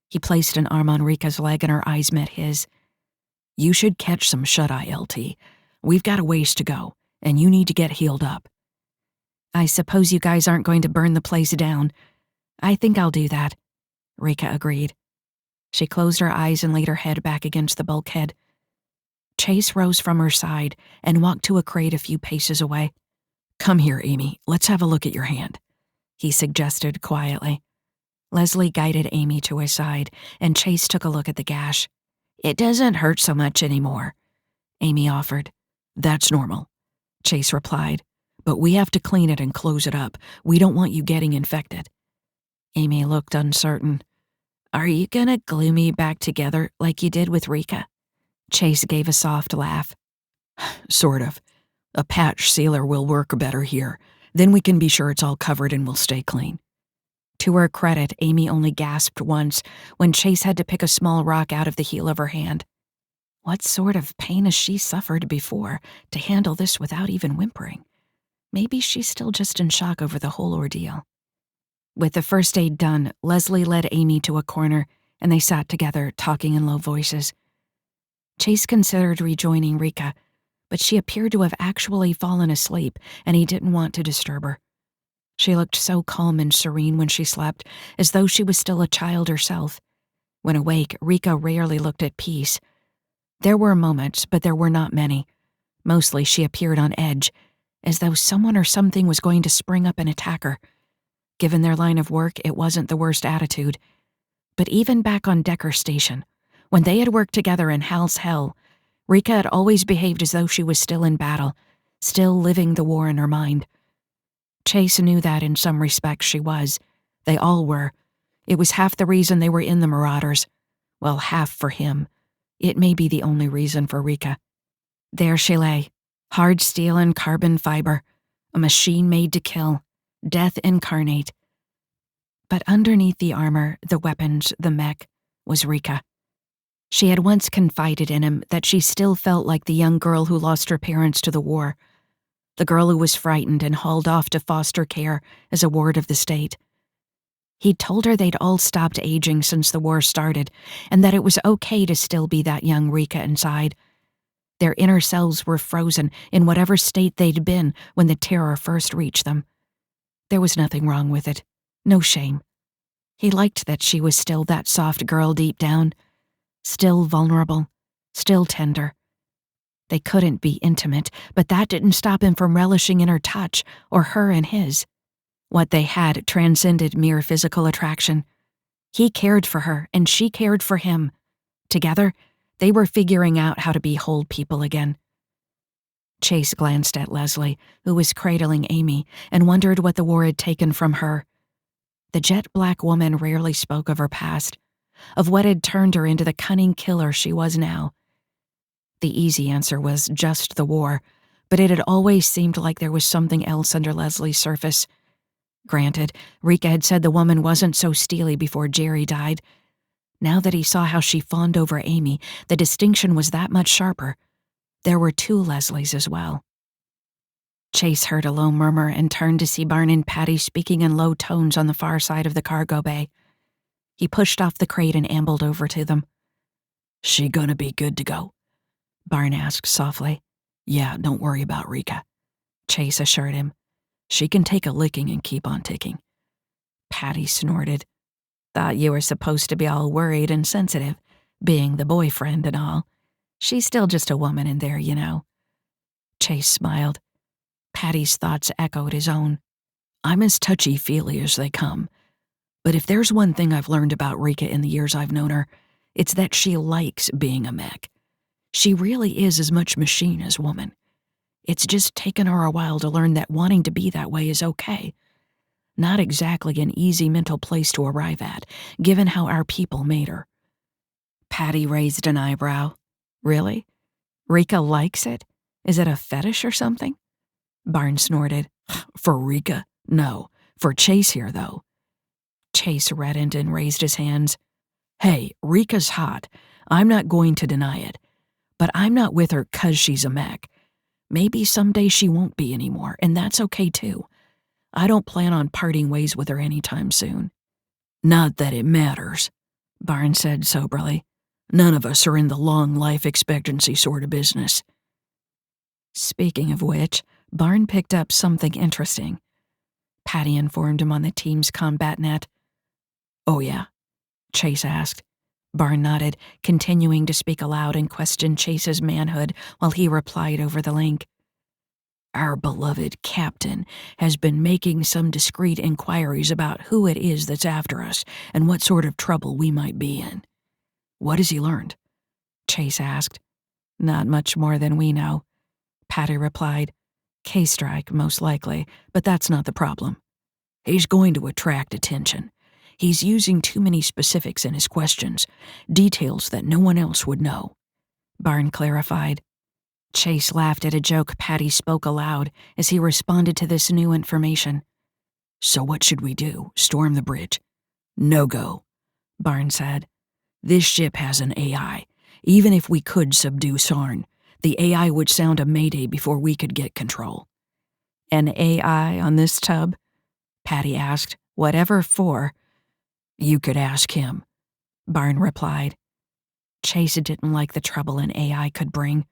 He placed an arm on Rika's leg and her eyes met his. You should catch some shut-eye, LT. We've got a ways to go, and you need to get healed up. I suppose you guys aren't going to burn the place down. I think I'll do that, Rika agreed. She closed her eyes and laid her head back against the bulkhead. Chase rose from her side and walked to a crate a few paces away. Come here, Amy. Let's have a look at your hand, he suggested quietly. Leslie guided Amy to his side, and Chase took a look at the gash. It doesn't hurt so much anymore, Amy offered. That's normal, Chase replied. But we have to clean it and close it up. We don't want you getting infected. Amy looked uncertain. Are you gonna glue me back together like you did with Rika? Chase gave a soft laugh. Sort of. A patch sealer will work better here. Then we can be sure it's all covered and will stay clean. To her credit, Amy only gasped once when Chase had to pick a small rock out of the heel of her hand. What sort of pain has she suffered before to handle this without even whimpering? Maybe she's still just in shock over the whole ordeal. With the first aid done, Leslie led Amy to a corner, and they sat together, talking in low voices. Chase considered rejoining Rika, but she appeared to have actually fallen asleep, and he didn't want to disturb her. She looked so calm and serene when she slept, as though she was still a child herself. When awake, Rika rarely looked at peace. There were moments, but there were not many. Mostly she appeared on edge, as though someone or something was going to spring up and attack her. Given their line of work, it wasn't the worst attitude. But even back on Decker Station, when they had worked together in Hal's Hell, Rika had always behaved as though she was still in battle, still living the war in her mind. Chase knew that in some respects she was. They all were. It was half the reason they were in the Marauders. Well, half for him. It may be the only reason for Rika. There she lay, hard steel and carbon fiber, a machine made to kill, death incarnate. But underneath the armor, the weapons, the mech, was Rika. She had once confided in him that she still felt like the young girl who lost her parents to the war, the girl who was frightened and hauled off to foster care as a ward of the state. He'd told her they'd all stopped aging since the war started, and that it was okay to still be that young Rika inside. Their inner selves were frozen in whatever state they'd been when the terror first reached them. There was nothing wrong with it, no shame. He liked that she was still that soft girl deep down, still vulnerable, still tender. They couldn't be intimate, but that didn't stop him from relishing in her touch or her in his. What they had transcended mere physical attraction. He cared for her, and she cared for him. Together, they were figuring out how to be whole people again. Chase glanced at Leslie, who was cradling Amy, and wondered what the war had taken from her. The jet-black woman rarely spoke of her past, of what had turned her into the cunning killer she was now. The easy answer was just the war, but it had always seemed like there was something else under Leslie's surface. Granted, Rika had said the woman wasn't so steely before Jerry died. Now that he saw how she fawned over Amy, the distinction was that much sharper. There were two Leslies as well. Chase heard a low murmur and turned to see Barn and Patty speaking in low tones on the far side of the cargo bay. He pushed off the crate and ambled over to them. "She gonna be good to go?" Barn asked softly. "Yeah, don't worry about Rika," Chase assured him. "She can take a licking and keep on ticking." Patty snorted. "Thought you were supposed to be all worried and sensitive, being the boyfriend and all. She's still just a woman in there, you know." Chase smiled. Patty's thoughts echoed his own. "I'm as touchy-feely as they come. But if there's one thing I've learned about Rika in the years I've known her, it's that she likes being a mech. She really is as much machine as woman. It's just taken her a while to learn that wanting to be that way is okay. Not exactly an easy mental place to arrive at, given how our people made her." Patty raised an eyebrow. "Really? Rika likes it? Is it a fetish or something?" Barn snorted. "For Rika? No. For Chase here, though." Chase reddened and raised his hands. "Hey, Rika's hot. I'm not going to deny it. But I'm not with her 'cause she's a mech. Maybe someday she won't be anymore, and that's okay too. I don't plan on parting ways with her anytime soon." "Not that it matters," Barn said soberly. "None of us are in the long life expectancy sort of business." Speaking of which, Barn picked up something interesting. Patty informed him on the team's combat net. "Oh yeah?" Chase asked. Barn nodded, continuing to speak aloud and question Chase's manhood while he replied over the link. "Our beloved captain has been making some discreet inquiries about who it is that's after us and what sort of trouble we might be in." "What has he learned?" Chase asked. "Not much more than we know," Patty replied. "K-strike, most likely, but that's not the problem." "He's going to attract attention. He's using too many specifics in his questions, details that no one else would know," Barn clarified. Chase laughed at a joke Patty spoke aloud as he responded to this new information. "So what should we do? Storm the bridge?" "No go," Barn said. "This ship has an AI. Even if we could subdue Sarn, the AI would sound a mayday before we could get control." "An AI on this tub?" Patty asked. "Whatever for?" "You could ask him," Barn replied. Chase didn't like the trouble an AI could bring.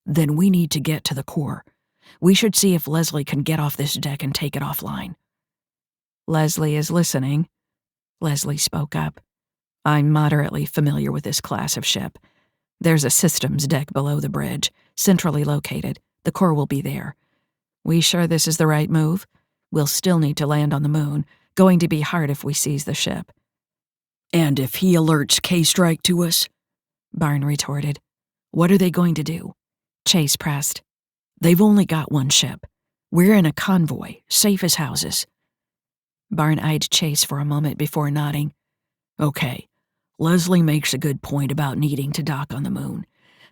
"Then we need to get to the core. We should see if Leslie can get off this deck and take it offline." "Leslie is listening." Leslie spoke up. "I'm moderately familiar with this class of ship. There's a systems deck below the bridge, centrally located. The core will be there. We sure this is the right move? We'll still need to land on the moon. Going to be hard if we seize the ship." "And if he alerts K-strike to us?" Barn retorted. "What are they going to do?" Chase pressed. They've only got one ship. We're in a convoy, safe as houses. Barn eyed Chase for a moment before nodding. Okay, Leslie makes a good point about needing to dock on the moon.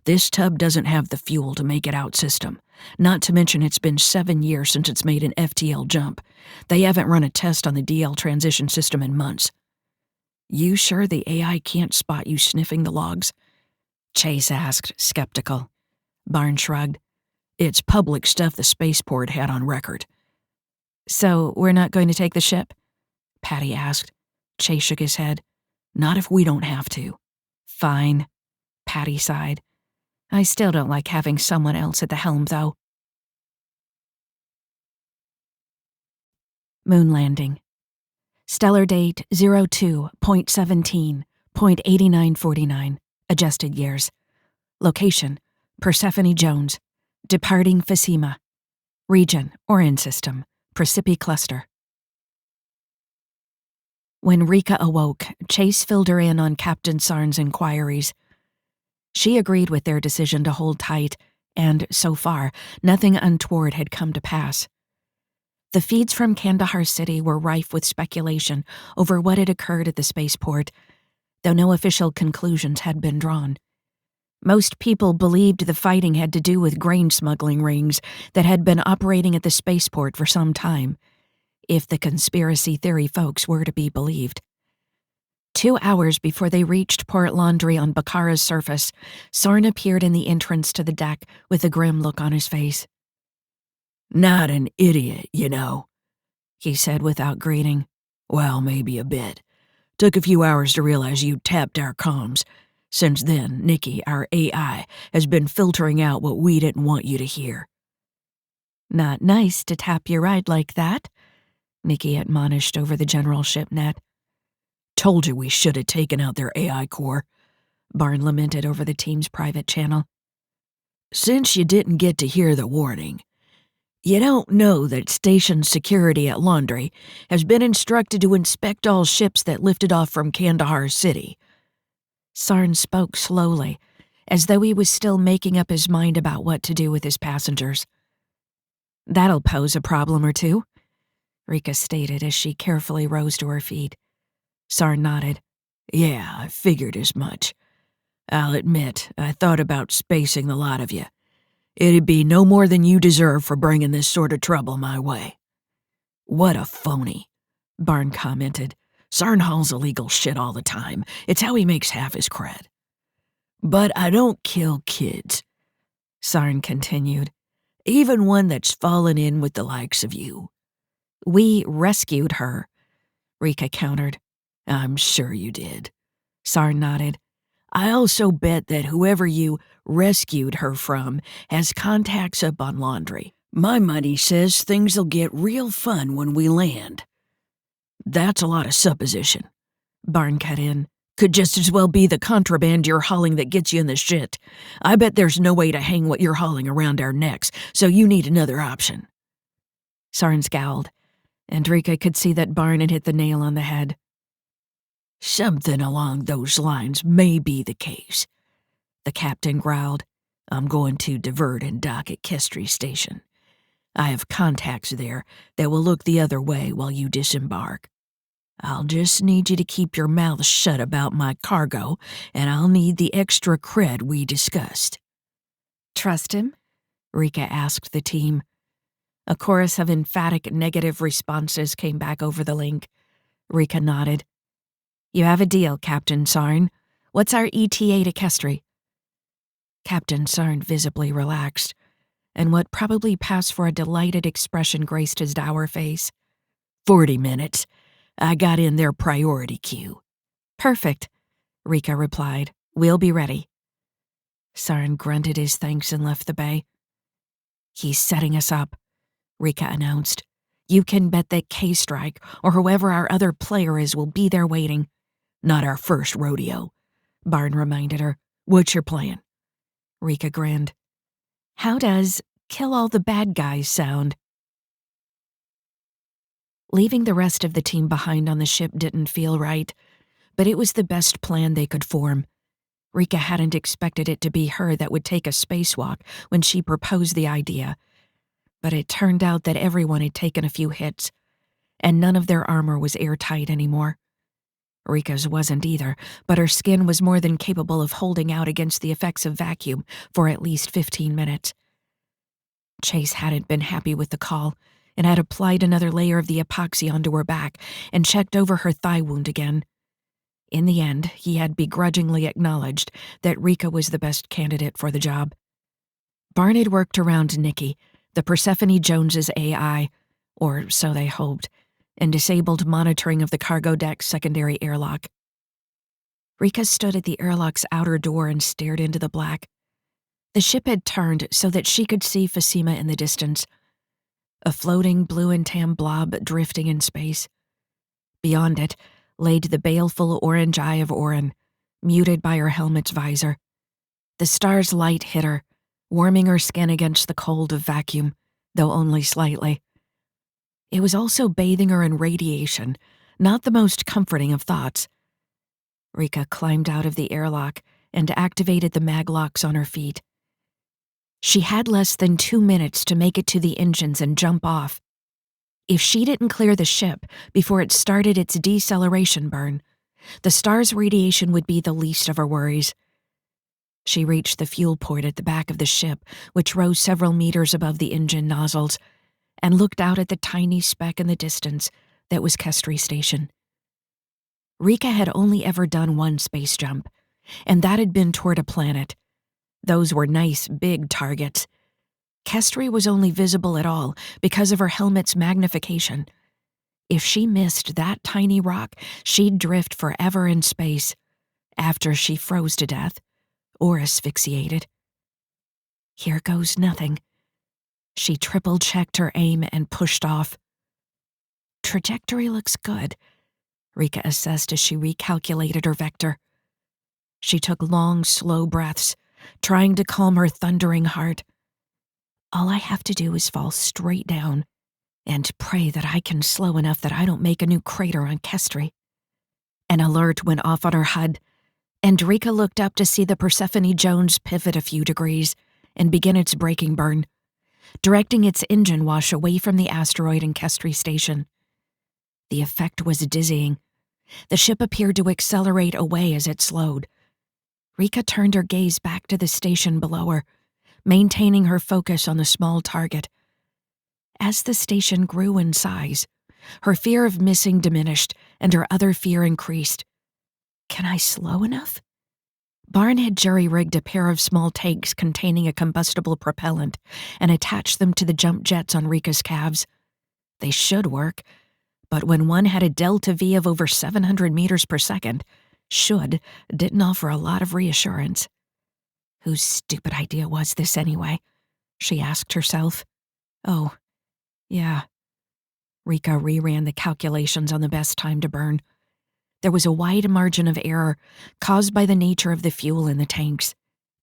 This tub doesn't have the fuel to make it out system. Not to mention it's been 7 years since it's made an FTL jump. They haven't run a test on the DL transition system in months. You sure the AI can't spot you sniffing the logs? Chase asked, skeptical. Barn shrugged. It's public stuff the spaceport had on record. So we're not going to take the ship? Patty asked. Chase shook his head. Not if we don't have to. Fine. Patty sighed. I still don't like having someone else at the helm, though. Moon landing. Stellar date 02.17.8949. Adjusted years. Location: Persephone Jones. Departing Phasima. Region: Orion System. Precipi Cluster. When Rika awoke, Chase filled her in on Captain Sarn's inquiries. She agreed with their decision to hold tight, and, so far, nothing untoward had come to pass. The feeds from Kandahar City were rife with speculation over what had occurred at the spaceport, though no official conclusions had been drawn. Most people believed the fighting had to do with grain smuggling rings that had been operating at the spaceport for some time, if the conspiracy theory folks were to be believed. 2 hours before they reached Port Laundry on Bakara's surface, Sarn appeared in the entrance to the deck with a grim look on his face. Not an idiot, you know, he said without greeting. Well, maybe a bit. Took a few hours to realize you tapped our comms. Since then, Nikki, our AI, has been filtering out what we didn't want you to hear. Not nice to tap your ride like that, Nikki admonished over the general ship net. Told you we should have taken out their AI core, Barn lamented over the team's private channel. Since you didn't get to hear the warning, you don't know that station security at Laundry has been instructed to inspect all ships that lifted off from Kandahar City. Sarn spoke slowly, as though he was still making up his mind about what to do with his passengers. That'll pose a problem or two, Rika stated as she carefully rose to her feet. Sarn nodded. Yeah, I figured as much. I'll admit, I thought about spacing the lot of you. It'd be no more than you deserve for bringing this sort of trouble my way. What a phony, Barn commented. Sarn hauls illegal shit all the time. It's how he makes half his cred. But I don't kill kids, Sarn continued. Even one that's fallen in with the likes of you. We rescued her, Rika countered. I'm sure you did. Sarn nodded. I also bet that whoever you rescued her from has contacts up on Laundry. My money says things'll get real fun when we land. That's a lot of supposition, Barn cut in. Could just as well be the contraband you're hauling that gets you in the shit. I bet there's no way to hang what you're hauling around our necks, so you need another option. Sarn scowled, and Rika could see that Barn had hit the nail on the head. Something along those lines may be the case, the captain growled. I'm going to divert and dock at Kestry Station. I have contacts there that will look the other way while you disembark. I'll just need you to keep your mouth shut about my cargo, and I'll need the extra cred we discussed. Trust him? Rika asked the team. A chorus of emphatic negative responses came back over the link. Rika nodded. You have a deal, Captain Sarn. What's our ETA to Kestry? Captain Sarn visibly relaxed, and what probably passed for a delighted expression graced his dour face. 40 minutes. I got in their priority queue. Perfect, Rika replied. We'll be ready. Sarn grunted his thanks and left the bay. He's setting us up, Rika announced. You can bet that K-Strike, or whoever our other player is, will be there waiting. Not our first rodeo, Barn reminded her. What's your plan? Rika grinned. How does kill all the bad guys sound? Leaving the rest of the team behind on the ship didn't feel right, but it was the best plan they could form. Rika hadn't expected it to be her that would take a spacewalk when she proposed the idea, but it turned out that everyone had taken a few hits, and none of their armor was airtight anymore. Rika's wasn't either, but her skin was more than capable of holding out against the effects of vacuum for at least 15 minutes. Chase hadn't been happy with the call and had applied another layer of the epoxy onto her back and checked over her thigh wound again. In the end, he had begrudgingly acknowledged that Rika was the best candidate for the job. Barn had worked around Nikki, the Persephone Jones's AI, or so they hoped, and disabled monitoring of the cargo deck's secondary airlock. Rika stood at the airlock's outer door and stared into the black. The ship had turned so that she could see Fassima in the distance, a floating blue and tan blob drifting in space. Beyond it laid the baleful orange eye of Orin, muted by her helmet's visor. The star's light hit her, warming her skin against the cold of vacuum, though only slightly. It was also bathing her in radiation, not the most comforting of thoughts. Rika climbed out of the airlock and activated the mag locks on her feet. She had less than 2 minutes to make it to the engines and jump off. If she didn't clear the ship before it started its deceleration burn, the star's radiation would be the least of her worries. She reached the fuel port at the back of the ship, which rose several meters above the engine nozzles, and looked out at the tiny speck in the distance that was Kestri Station. Rika had only ever done one space jump, and that had been toward a planet. Those were nice, big targets. Kestri was only visible at all because of her helmet's magnification. If she missed that tiny rock, she'd drift forever in space, after she froze to death or asphyxiated. Here goes nothing. She triple-checked her aim and pushed off. Trajectory looks good, Rika assessed as she recalculated her vector. She took long, slow breaths, trying to calm her thundering heart. All I have to do is fall straight down and pray that I can slow enough that I don't make a new crater on Kestri. An alert went off on her HUD, and Rika looked up to see the Persephone Jones pivot a few degrees and begin its braking burn, directing its engine wash away from the asteroid and Kestri Station. The effect was dizzying. The ship appeared to accelerate away as it slowed. Rika turned her gaze back to the station below her, maintaining her focus on the small target. As the station grew in size, her fear of missing diminished and her other fear increased. Can I slow enough? Barn had jury-rigged a pair of small tanks containing a combustible propellant and attached them to the jump jets on Rika's calves. They should work, but when one had a delta V of over 700 meters per second, should didn't offer a lot of reassurance. Whose stupid idea was this anyway? She asked herself. Oh, yeah. Rika reran the calculations on the best time to burn. There was a wide margin of error caused by the nature of the fuel in the tanks.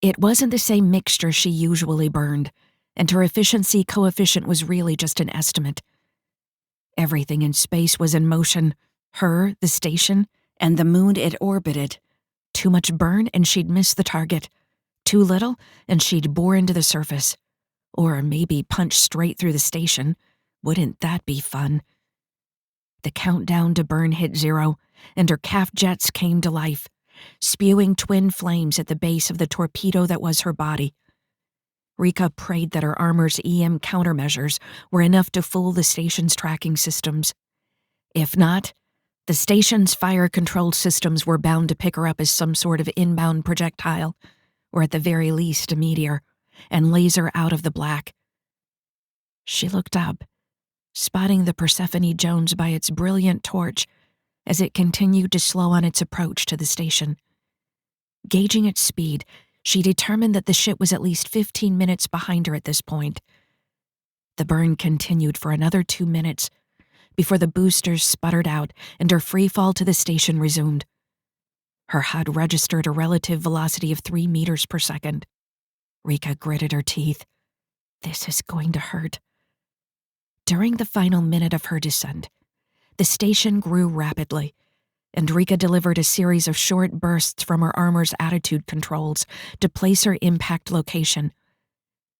It wasn't the same mixture she usually burned, and her efficiency coefficient was really just an estimate. Everything in space was in motion, her, the station, and the moon it orbited. Too much burn and she'd miss the target. Too little and she'd bore into the surface. Or maybe punch straight through the station. Wouldn't that be fun? The countdown to burn hit 0, and her calf jets came to life, spewing twin flames at the base of the torpedo that was her body. Rika prayed that her armor's EM countermeasures were enough to fool the station's tracking systems. If not, the station's fire-controlled systems were bound to pick her up as some sort of inbound projectile, or at the very least a meteor, and laser out of the black. She looked up, spotting the Persephone Jones by its brilliant torch as it continued to slow on its approach to the station. Gauging its speed, she determined that the ship was at least 15 minutes behind her at this point. The burn continued for another 2 minutes before the boosters sputtered out and her free fall to the station resumed. Her HUD registered a relative velocity of 3 meters per second. Rika gritted her teeth. This is going to hurt. During the final minute of her descent, the station grew rapidly. and Rika delivered a series of short bursts from her armor's attitude controls to place her impact location.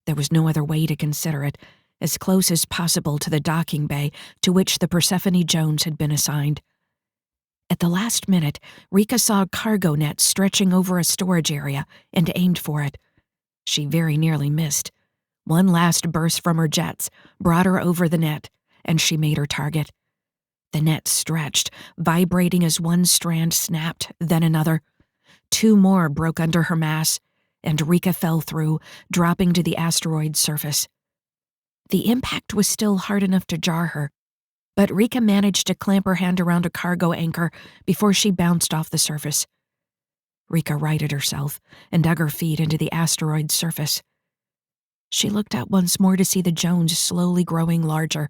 There was no other way to consider it, as close as possible to the docking bay to which the Persephone Jones had been assigned. At the last minute, Rika saw a cargo net stretching over a storage area and aimed for it. She very nearly missed. One last burst from her jets brought her over the net, and she made her target. The net stretched, vibrating as one strand snapped, then another. Two more broke under her mass, and Rika fell through, dropping to the asteroid's surface. The impact was still hard enough to jar her, but Rika managed to clamp her hand around a cargo anchor before she bounced off the surface. Rika righted herself and dug her feet into the asteroid's surface. She looked up once more to see the Jones slowly growing larger,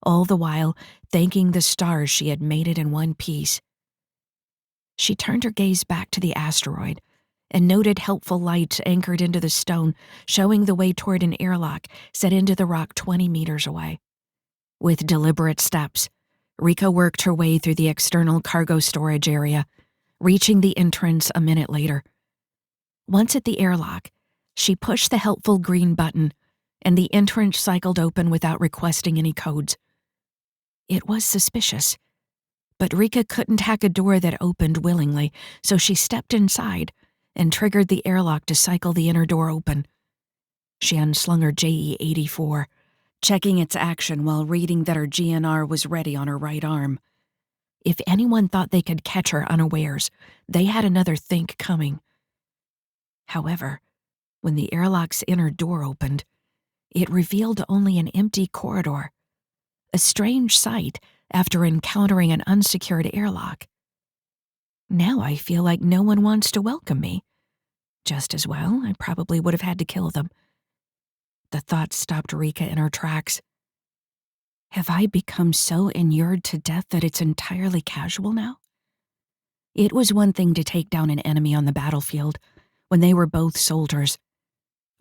all the while thanking the stars she had made it in one piece. She turned her gaze back to the asteroid and noted helpful lights anchored into the stone, showing the way toward an airlock set into the rock 20 meters away. With deliberate steps, Rika worked her way through the external cargo storage area, reaching the entrance a minute later. Once at the airlock, she pushed the helpful green button, and the entrance cycled open without requesting any codes. It was suspicious, but Rika couldn't hack a door that opened willingly, so she stepped inside and triggered the airlock to cycle the inner door open. She unslung her JE-84, checking its action while reading that her GNR was ready on her right arm. If anyone thought they could catch her unawares, they had another think coming. However, when the airlock's inner door opened, it revealed only an empty corridor, a strange sight after encountering an unsecured airlock. Now I feel like no one wants to welcome me. Just as well, I probably would have had to kill them. The thought stopped Rika in her tracks. Have I become so inured to death that it's entirely casual now? It was one thing to take down an enemy on the battlefield, when they were both soldiers.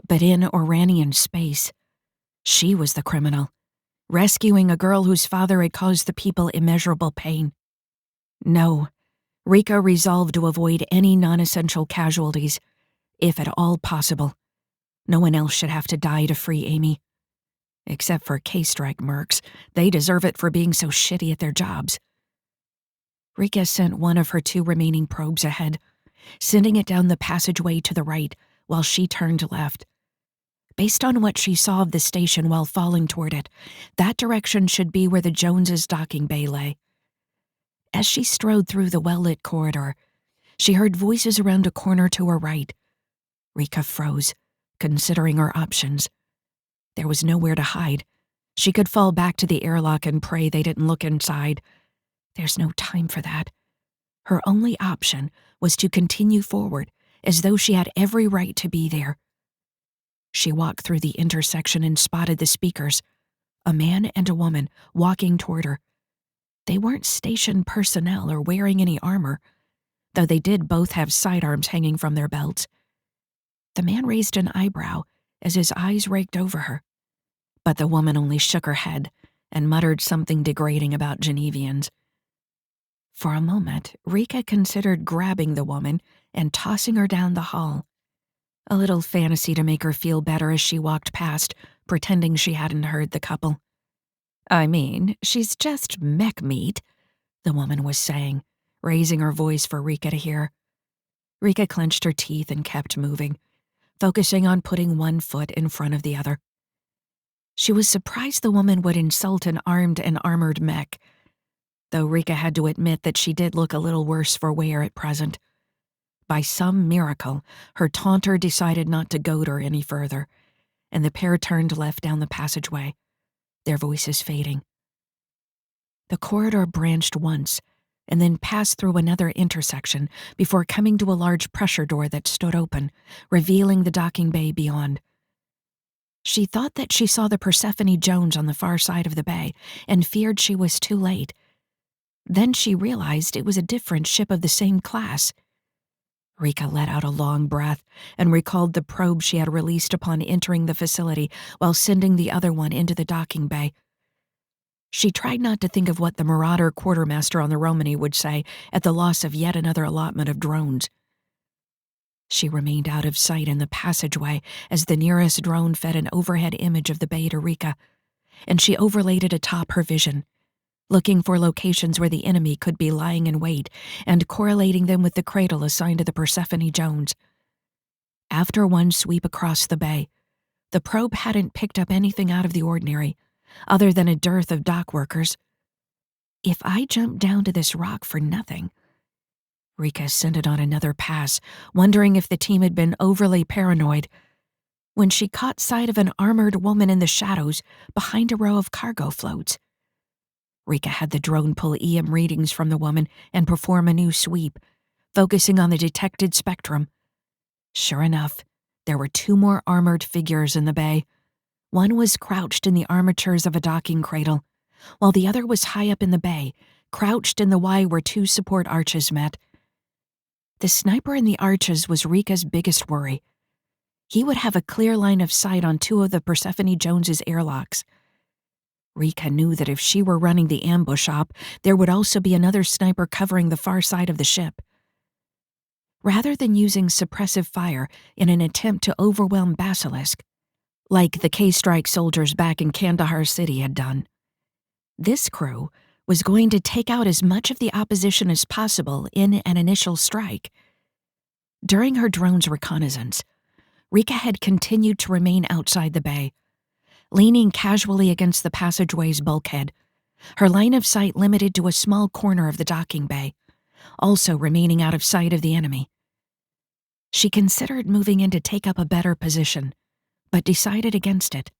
But in Oranian space, she was the criminal, rescuing a girl whose father had caused the people immeasurable pain. No, Rika resolved to avoid any non-essential casualties, if at all possible. No one else should have to die to free Amy. Except for K-Strike mercs, they deserve it for being so shitty at their jobs. Rika sent one of her two remaining probes ahead, sending it down the passageway to the right while she turned left. Based on what she saw of the station while falling toward it, that direction should be where the Joneses' docking bay lay. As she strode through the well-lit corridor, she heard voices around a corner to her right. Rika froze, considering her options. There was nowhere to hide. She could fall back to the airlock and pray they didn't look inside. There's no time for that. Her only option was to continue forward, as though she had every right to be there. She walked through the intersection and spotted the speakers, a man and a woman, walking toward her. They weren't station personnel or wearing any armor, though they did both have sidearms hanging from their belts. The man raised an eyebrow as his eyes raked over her, but the woman only shook her head and muttered something degrading about Genevians. For a moment, Rika considered grabbing the woman and tossing her down the hall, a little fantasy to make her feel better as she walked past, pretending she hadn't heard the couple. I mean, she's just mech meat, the woman was saying, raising her voice for Rika to hear. Rika clenched her teeth and kept moving, focusing on putting one foot in front of the other. She was surprised the woman would insult an armed and armored mech, though Rika had to admit that she did look a little worse for wear at present. By some miracle, her taunter decided not to goad her any further, and the pair turned left down the passageway, their voices fading. The corridor branched once, and then passed through another intersection before coming to a large pressure door that stood open, revealing the docking bay beyond. She thought that she saw the Persephone Jones on the far side of the bay and feared she was too late. Then she realized it was a different ship of the same class. Rika let out a long breath and recalled the probe she had released upon entering the facility while sending the other one into the docking bay. She tried not to think of what the Marauder quartermaster on the Romany would say at the loss of yet another allotment of drones. She remained out of sight in the passageway as the nearest drone fed an overhead image of the bay to Rika, and she overlaid it atop her vision, looking for locations where the enemy could be lying in wait and correlating them with the cradle assigned to the Persephone Jones. After one sweep across the bay, the probe hadn't picked up anything out of the ordinary, other than a dearth of dock workers. If I jumped down to this rock for nothing... Rika sent it on another pass, wondering if the team had been overly paranoid, when she caught sight of an armored woman in the shadows behind a row of cargo floats. Rika had the drone pull EM readings from the woman and perform a new sweep, focusing on the detected spectrum. Sure enough, there were 2 more armored figures in the bay. One was crouched in the armatures of a docking cradle, while the other was high up in the bay, crouched in the Y where 2 support arches met. The sniper in the arches was Rika's biggest worry. He would have a clear line of sight on 2 of the Persephone Jones's airlocks. Rika knew that if she were running the ambush op, there would also be another sniper covering the far side of the ship. Rather than using suppressive fire in an attempt to overwhelm Basilisk, like the K-Strike soldiers back in Kandahar City had done, this crew was going to take out as much of the opposition as possible in an initial strike. During her drone's reconnaissance, Rika had continued to remain outside the bay, leaning casually against the passageway's bulkhead, her line of sight limited to a small corner of the docking bay, also remaining out of sight of the enemy. She considered moving in to take up a better position, but decided against it.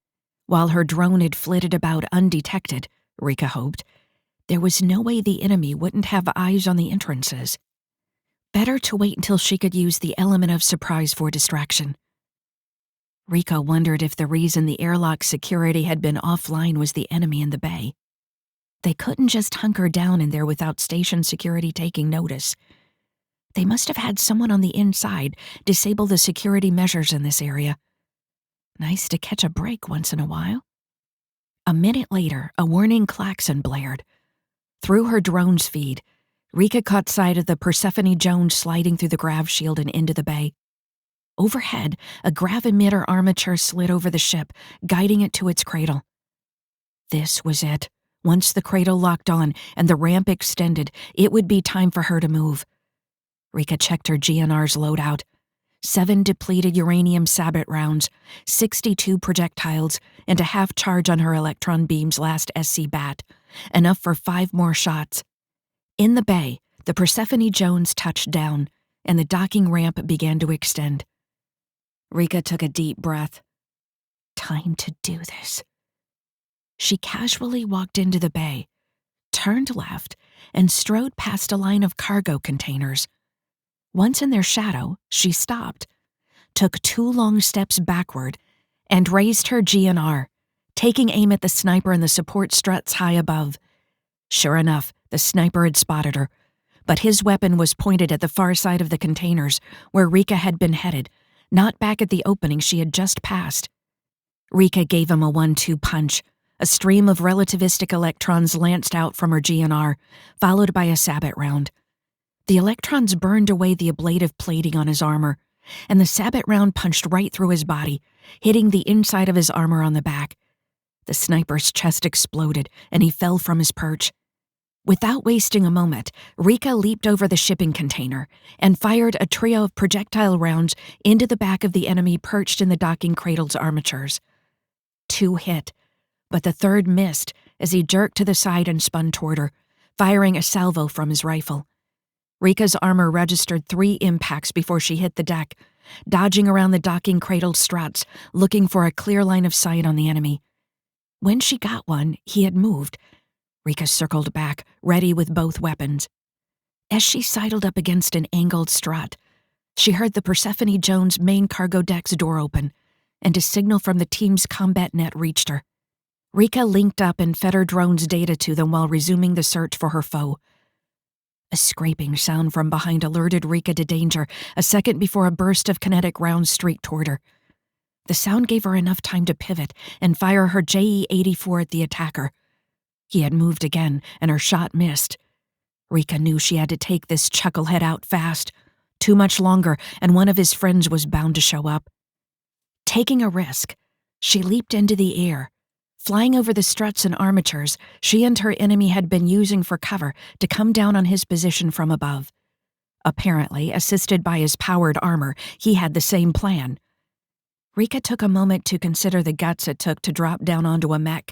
While her drone had flitted about undetected, Rika hoped, there was no way the enemy wouldn't have eyes on the entrances. Better to wait until she could use the element of surprise for distraction. Rika wondered if the reason the airlock security had been offline was the enemy in the bay. They couldn't just hunker down in there without station security taking notice. They must have had someone on the inside disable the security measures in this area. Nice to catch a break once in a while. A minute later, a warning klaxon blared. Through her drone's feed, Rika caught sight of the Persephone Jones sliding through the grav shield and into the bay. Overhead, a gravimeter armature slid over the ship, guiding it to its cradle. This was it. Once the cradle locked on and the ramp extended, it would be time for her to move. Rika checked her GNR's loadout. 7 depleted uranium sabot rounds, 62 projectiles, and a half charge on her electron beam's last SC bat, enough for 5 more shots. In the bay, the Persephone Jones touched down, and the docking ramp began to extend. Rika took a deep breath. Time to do this. She casually walked into the bay, turned left, and strode past a line of cargo containers. Once in their shadow, she stopped, took 2 long steps backward, and raised her GNR, taking aim at the sniper in the support struts high above. Sure enough, the sniper had spotted her, but his weapon was pointed at the far side of the containers, where Rika had been headed, not back at the opening she had just passed. Rika gave him a 1-2 punch. A stream of relativistic electrons lanced out from her GNR, followed by a sabot round. The electrons burned away the ablative plating on his armor, and the sabot round punched right through his body, hitting the inside of his armor on the back. The sniper's chest exploded, and he fell from his perch. Without wasting a moment, Rika leaped over the shipping container and fired a trio of projectile rounds into the back of the enemy perched in the docking cradle's armatures. 2 hit, but the third missed as he jerked to the side and spun toward her, firing a salvo from his rifle. Rika's armor registered 3 impacts before she hit the deck, dodging around the docking cradle struts, looking for a clear line of sight on the enemy. When she got one, he had moved. Rika circled back, ready with both weapons. As she sidled up against an angled strut, she heard the Persephone Jones main cargo deck's door open, and a signal from the team's combat net reached her. Rika linked up and fed her drone's data to them while resuming the search for her foe. A scraping sound from behind alerted Rika to danger a second before a burst of kinetic rounds streaked toward her. The sound gave her enough time to pivot and fire her JE-84 at the attacker. He had moved again, and her shot missed. Rika knew she had to take this chucklehead out fast. Too much longer, and one of his friends was bound to show up. Taking a risk, she leaped into the air. Flying over the struts and armatures she and her enemy had been using for cover to come down on his position from above. Apparently, assisted by his powered armor, he had the same plan. Rika took a moment to consider the guts it took to drop down onto a mech,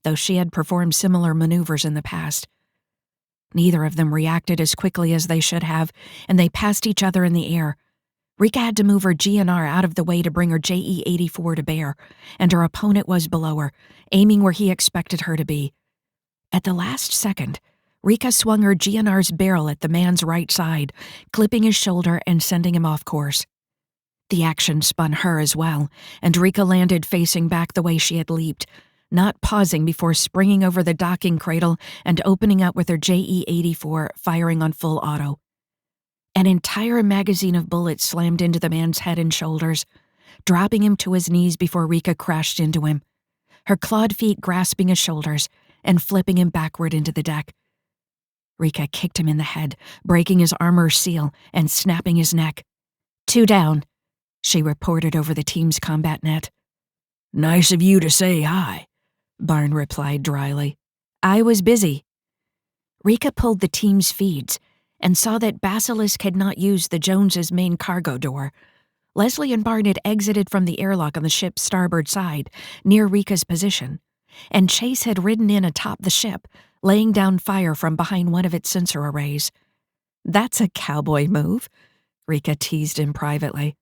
though she had performed similar maneuvers in the past. Neither of them reacted as quickly as they should have, and they passed each other in the air. Rika had to move her GNR out of the way to bring her JE-84 to bear, and her opponent was below her, aiming where he expected her to be. At the last second, Rika swung her GNR's barrel at the man's right side, clipping his shoulder and sending him off course. The action spun her as well, and Rika landed facing back the way she had leaped, not pausing before springing over the docking cradle and opening up with her JE-84 firing on full auto. An entire magazine of bullets slammed into the man's head and shoulders, dropping him to his knees before Rika crashed into him, her clawed feet grasping his shoulders and flipping him backward into the deck. Rika kicked him in the head, breaking his armor seal and snapping his neck. 2 down, she reported over the team's combat net. Nice of you to say hi, Barn replied dryly. I was busy. Rika pulled the team's feeds and saw that Basilisk had not used the Joneses' main cargo door. Leslie and Barn had exited from the airlock on the ship's starboard side, near Rika's position, and Chase had ridden in atop the ship, laying down fire from behind one of its sensor arrays. That's a cowboy move, Rika teased him privately.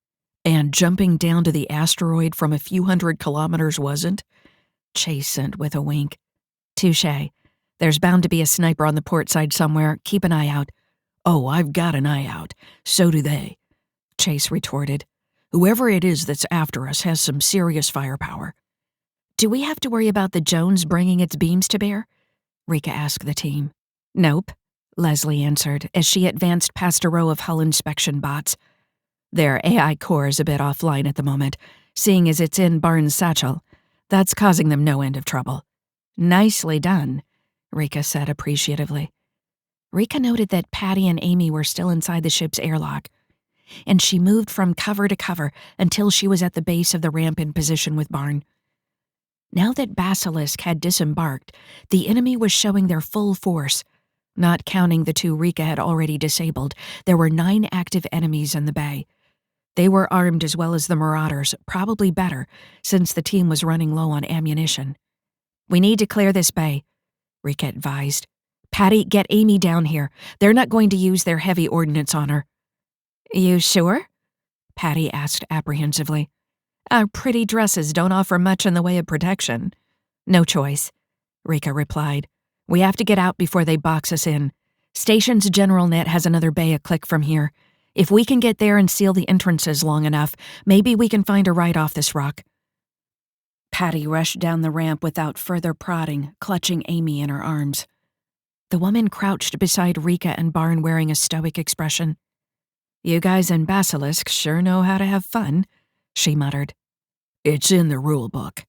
And jumping down to the asteroid from a few hundred kilometers wasn't? Chase sent with a wink. Touché. There's bound to be a sniper on the port side somewhere. Keep an eye out. Oh, I've got an eye out. So do they, Chase retorted. Whoever it is that's after us has some serious firepower. Do we have to worry about the Jones bringing its beams to bear? Rika asked the team. Nope, Leslie answered as she advanced past a row of hull inspection bots. Their AI core is a bit offline at the moment, seeing as it's in Barnes' satchel. That's causing them no end of trouble. Nicely done, Rika said appreciatively. Rika noted that Patty and Amy were still inside the ship's airlock, and she moved from cover to cover until she was at the base of the ramp in position with Barn. Now that Basilisk had disembarked, the enemy was showing their full force. Not counting the 2 Rika had already disabled, there were 9 active enemies in the bay. They were armed as well as the Marauders, probably better, since the team was running low on ammunition. We need to clear this bay, Rika advised. Patty, get Amy down here. They're not going to use their heavy ordnance on her. You sure? Patty asked apprehensively. Our pretty dresses don't offer much in the way of protection. No choice, Rika replied. We have to get out before they box us in. Station's general net has another bay a click from here. If we can get there and seal the entrances long enough, maybe we can find a ride off this rock. Patty rushed down the ramp without further prodding, clutching Amy in her arms. The woman crouched beside Rika and Barn wearing a stoic expression. You guys in Basilisk sure know how to have fun, she muttered. It's in the rule book,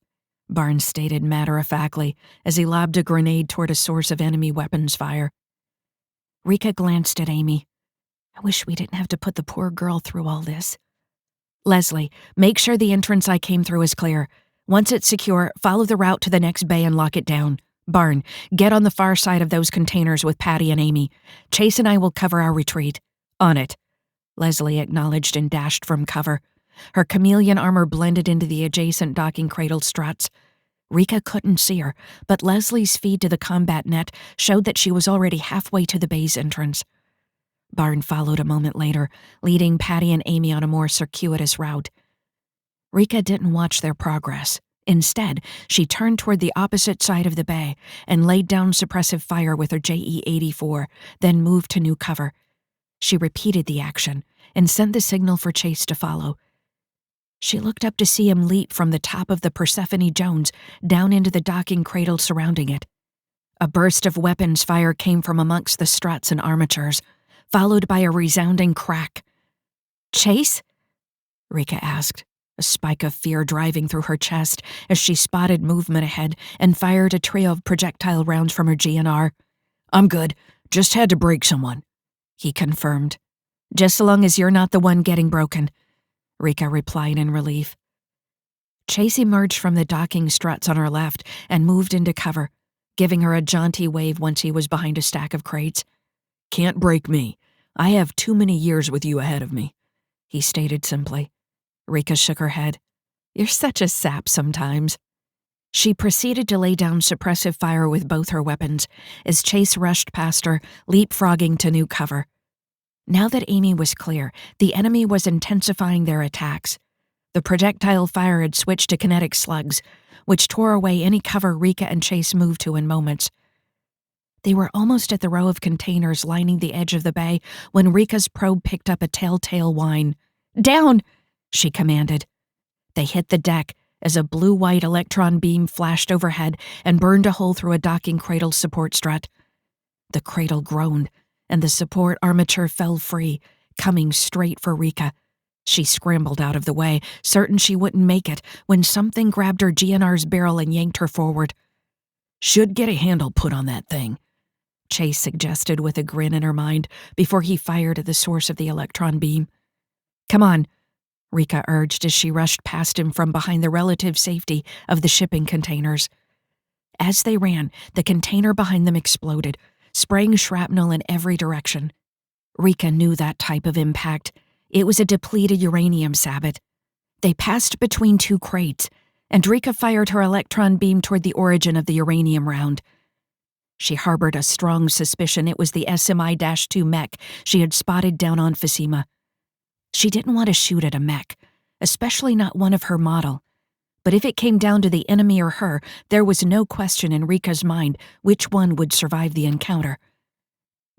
Barn stated matter-of-factly as he lobbed a grenade toward a source of enemy weapons fire. Rika glanced at Amy. I wish we didn't have to put the poor girl through all this. Leslie, make sure the entrance I came through is clear. Once it's secure, follow the route to the next bay and lock it down. Barn, get on the far side of those containers with Patty and Amy. Chase and I will cover our retreat. On it, Leslie acknowledged and dashed from cover. Her chameleon armor blended into the adjacent docking cradle struts. Rika couldn't see her, but Leslie's feed to the combat net showed that she was already halfway to the bay's entrance. Barn followed a moment later, leading Patty and Amy on a more circuitous route. Rika didn't watch their progress. Instead, she turned toward the opposite side of the bay and laid down suppressive fire with her JE-84, then moved to new cover. She repeated the action and sent the signal for Chase to follow. She looked up to see him leap from the top of the Persephone Jones down into the docking cradle surrounding it. A burst of weapons fire came from amongst the struts and armatures, followed by a resounding crack. Chase? Rika asked. a spike of fear driving through her chest as she spotted movement ahead and fired a trio of projectile rounds from her GNR. "I'm good. Just had to break someone," he confirmed. "Just so long as you're not the one getting broken," Rika replied in relief. Chase emerged from the docking struts on her left and moved into cover, giving her a jaunty wave once he was behind a stack of crates. "Can't break me. I have too many years with you ahead of me," he stated simply. Rika shook her head. "You're such a sap sometimes." She proceeded to lay down suppressive fire with both her weapons as Chase rushed past her, leapfrogging to new cover. Now that Amy was clear, the enemy was intensifying their attacks. The projectile fire had switched to kinetic slugs, which tore away any cover Rika and Chase moved to in moments. They were almost at the row of containers lining the edge of the bay when Rika's probe picked up a telltale whine. "Down!" she commanded. They hit the deck as a blue-white electron beam flashed overhead and burned a hole through a docking cradle support strut. The cradle groaned, and the support armature fell free, coming straight for Rika. She scrambled out of the way, certain she wouldn't make it, when something grabbed her GNR's barrel and yanked her forward. "Should get a handle put on that thing," Chase suggested with a grin in her mind before he fired at the source of the electron beam. "Come on," Rika urged as she rushed past him from behind the relative safety of the shipping containers. As they ran, the container behind them exploded, spraying shrapnel in every direction. Rika knew that type of impact. It was a depleted uranium sabot. They passed between two crates, and Rika fired her electron beam toward the origin of the uranium round. She harbored a strong suspicion it was the SMI-2 mech she had spotted down on Fasima. She didn't want to shoot at a mech, especially not one of her model. But if it came down to the enemy or her, there was no question in Rika's mind which one would survive the encounter.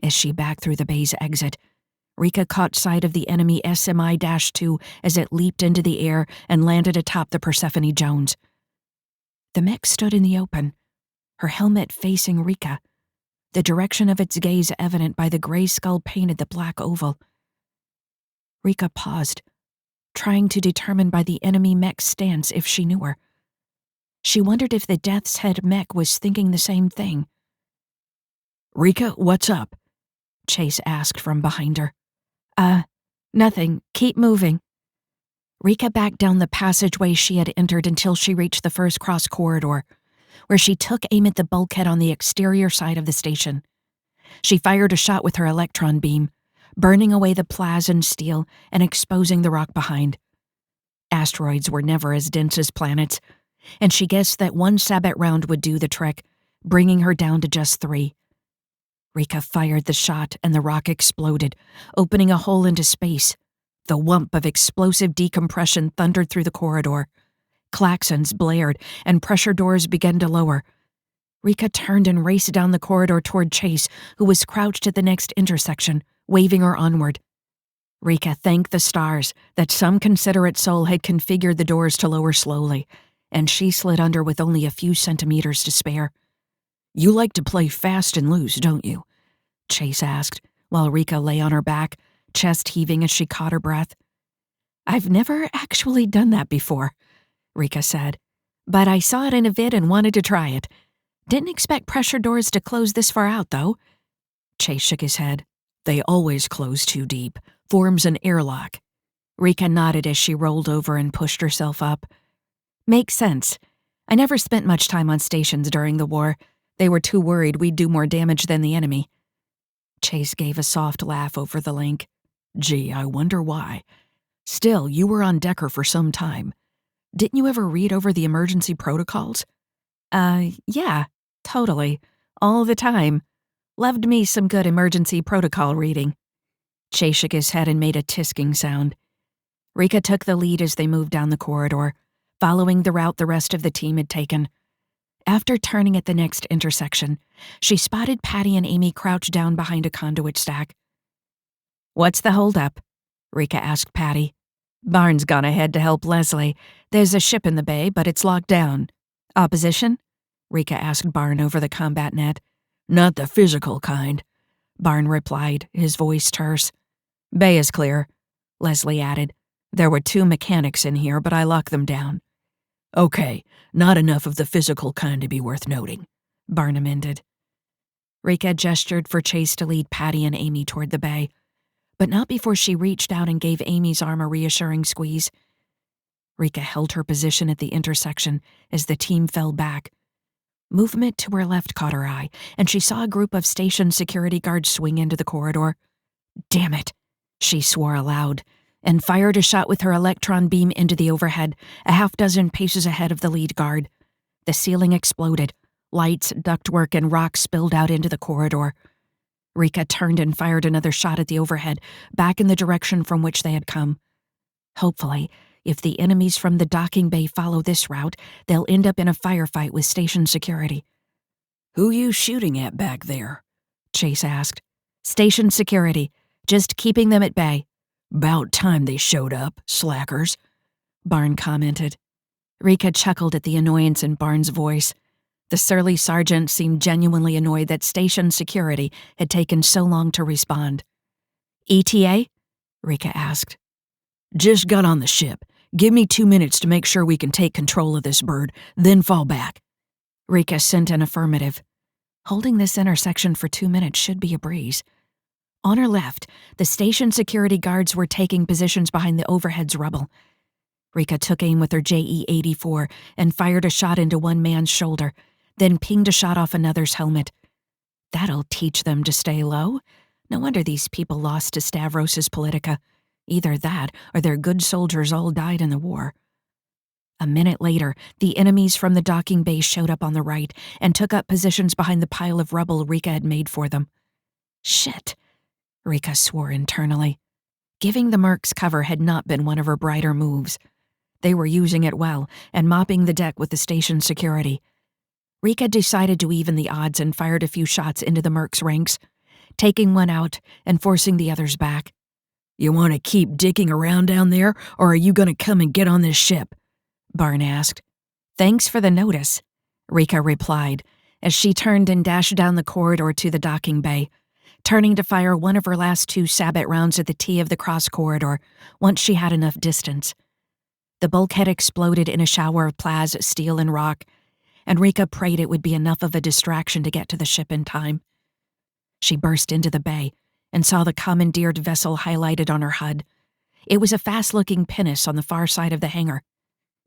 As she backed through the bay's exit, Rika caught sight of the enemy SMI-2 as it leaped into the air and landed atop the Persephone Jones. The mech stood in the open, her helmet facing Rika, the direction of its gaze evident by the gray skull painted the black oval. Rika paused, trying to determine by the enemy mech's stance if she knew her. She wondered if the Death's Head mech was thinking the same thing. "Rika, what's up?" Chase asked from behind her. Nothing. Keep moving." Rika backed down the passageway she had entered until she reached the first cross corridor, where she took aim at the bulkhead on the exterior side of the station. She fired a shot with her electron beam, burning away the plas and steel and exposing the rock behind. Asteroids were never as dense as planets, and she guessed that one sabot round would do the trick, bringing her down to just 3. Rika fired the shot and the rock exploded, opening a hole into space. The whump of explosive decompression thundered through the corridor. Klaxons blared and pressure doors began to lower. Rika turned and raced down the corridor toward Chase, who was crouched at the next intersection, waving her onward. Rika thanked the stars that some considerate soul had configured the doors to lower slowly, and she slid under with only a few centimeters to spare. "You like to play fast and loose, don't you?" Chase asked, while Rika lay on her back, chest heaving as she caught her breath. "I've never actually done that before," Rika said, "but I saw it in a vid and wanted to try it. Didn't expect pressure doors to close this far out, though." Chase shook his head. "They always close too deep. Forms an airlock." Rika nodded as she rolled over and pushed herself up. "Makes sense. I never spent much time on stations during the war. They were too worried we'd do more damage than the enemy." Chase gave a soft laugh over the link. "Gee, I wonder why. Still, you were on Decker for some time. Didn't you ever read over the emergency protocols?" Yeah, totally. All the time. Loved me some good emergency protocol reading." Chase shook his head and made a tisking sound. Rika took the lead as they moved down the corridor, following the route the rest of the team had taken. After turning at the next intersection, she spotted Patty and Amy crouched down behind a conduit stack. "What's the holdup?" Rika asked Patty. "Barnes gone ahead to help Leslie. There's a ship in the bay, but it's locked down." "Opposition?" Rika asked Barn over the combat net. "Not the physical kind," Barn replied, his voice terse. "Bay is clear," Leslie added. There were 2 mechanics in here, but I locked them down. Okay, not enough of the physical kind to be worth noting, Barn amended. Rika gestured for Chase to lead Patty and Amy toward the bay, but not before she reached out and gave Amy's arm a reassuring squeeze. Rika held her position at the intersection as the team fell back. Movement to her left caught her eye, and she saw a group of station security guards swing into the corridor. Damn it, she swore aloud, and fired a shot with her electron beam into the overhead, a half-dozen paces ahead of the lead guard. The ceiling exploded. Lights, ductwork, and rocks spilled out into the corridor. Rika turned and fired another shot at the overhead, back in the direction from which they had come. Hopefully, if the enemies from the docking bay follow this route, they'll end up in a firefight with station security. "Who you shooting at back there?" Chase asked. Station security. Just keeping them at bay. "'Bout time they showed up, slackers," Barn commented. Rika chuckled at the annoyance in Barn's voice. The surly sergeant seemed genuinely annoyed that station security had taken so long to respond. ETA? Rika asked. "Just got on the ship. Give me 2 minutes to make sure we can take control of this bird, then fall back." Rika sent an affirmative. Holding this intersection for 2 minutes should be a breeze. On her left, the station security guards were taking positions behind the overhead's rubble. Rika took aim with her JE-84 and fired a shot into one man's shoulder, then pinged a shot off another's helmet. That'll teach them to stay low. No wonder these people lost to Stavros' Politica. Either that, or their good soldiers all died in the war. A minute later, the enemies from the docking bay showed up on the right and took up positions behind the pile of rubble Rika had made for them. Shit, Rika swore internally. Giving the mercs cover had not been one of her brighter moves. They were using it well and mopping the deck with the station security. Rika decided to even the odds and fired a few shots into the mercs' ranks, taking one out and forcing the others back. "You want to keep dicking around down there, or are you going to come and get on this ship?" Barn asked. Thanks for the notice, Rika replied, as she turned and dashed down the corridor to the docking bay, turning to fire one of her last 2 sabot rounds at the T of the cross corridor once she had enough distance. The bulkhead exploded in a shower of plas, steel, and rock, and Rika prayed it would be enough of a distraction to get to the ship in time. She burst into the bay and saw the commandeered vessel highlighted on her HUD. It was a fast-looking pinnace on the far side of the hangar.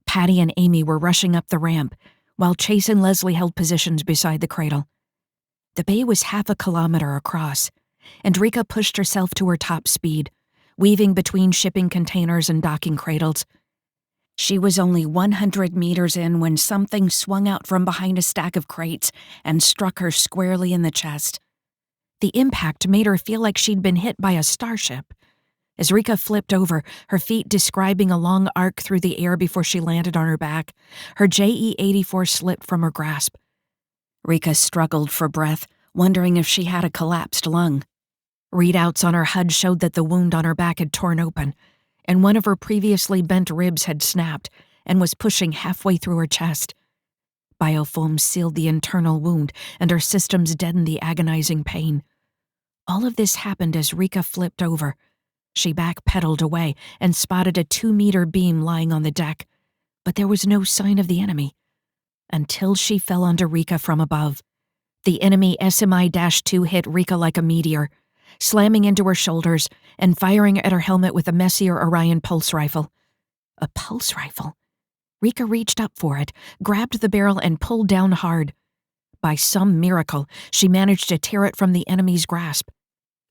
Patty and Amy were rushing up the ramp, while Chase and Leslie held positions beside the cradle. The bay was half a kilometer across, and Rika pushed herself to her top speed, weaving between shipping containers and docking cradles. She was only 100 meters in when something swung out from behind a stack of crates and struck her squarely in the chest. The impact made her feel like she'd been hit by a starship. As Rika flipped over, her feet describing a long arc through the air before she landed on her back, her JE-84 slipped from her grasp. Rika struggled for breath, wondering if she had a collapsed lung. Readouts on her HUD showed that the wound on her back had torn open, and one of her previously bent ribs had snapped and was pushing halfway through her chest. Biofoam sealed the internal wound, and her systems deadened the agonizing pain. All of this happened as Rika flipped over. She backpedaled away and spotted a 2-meter beam lying on the deck, but there was no sign of the enemy. Until she fell onto Rika from above. The enemy SMI-2 hit Rika like a meteor, slamming into her shoulders and firing at her helmet with a Messier Orion pulse rifle. A pulse rifle? Rika reached up for it, grabbed the barrel, and pulled down hard. By some miracle, she managed to tear it from the enemy's grasp.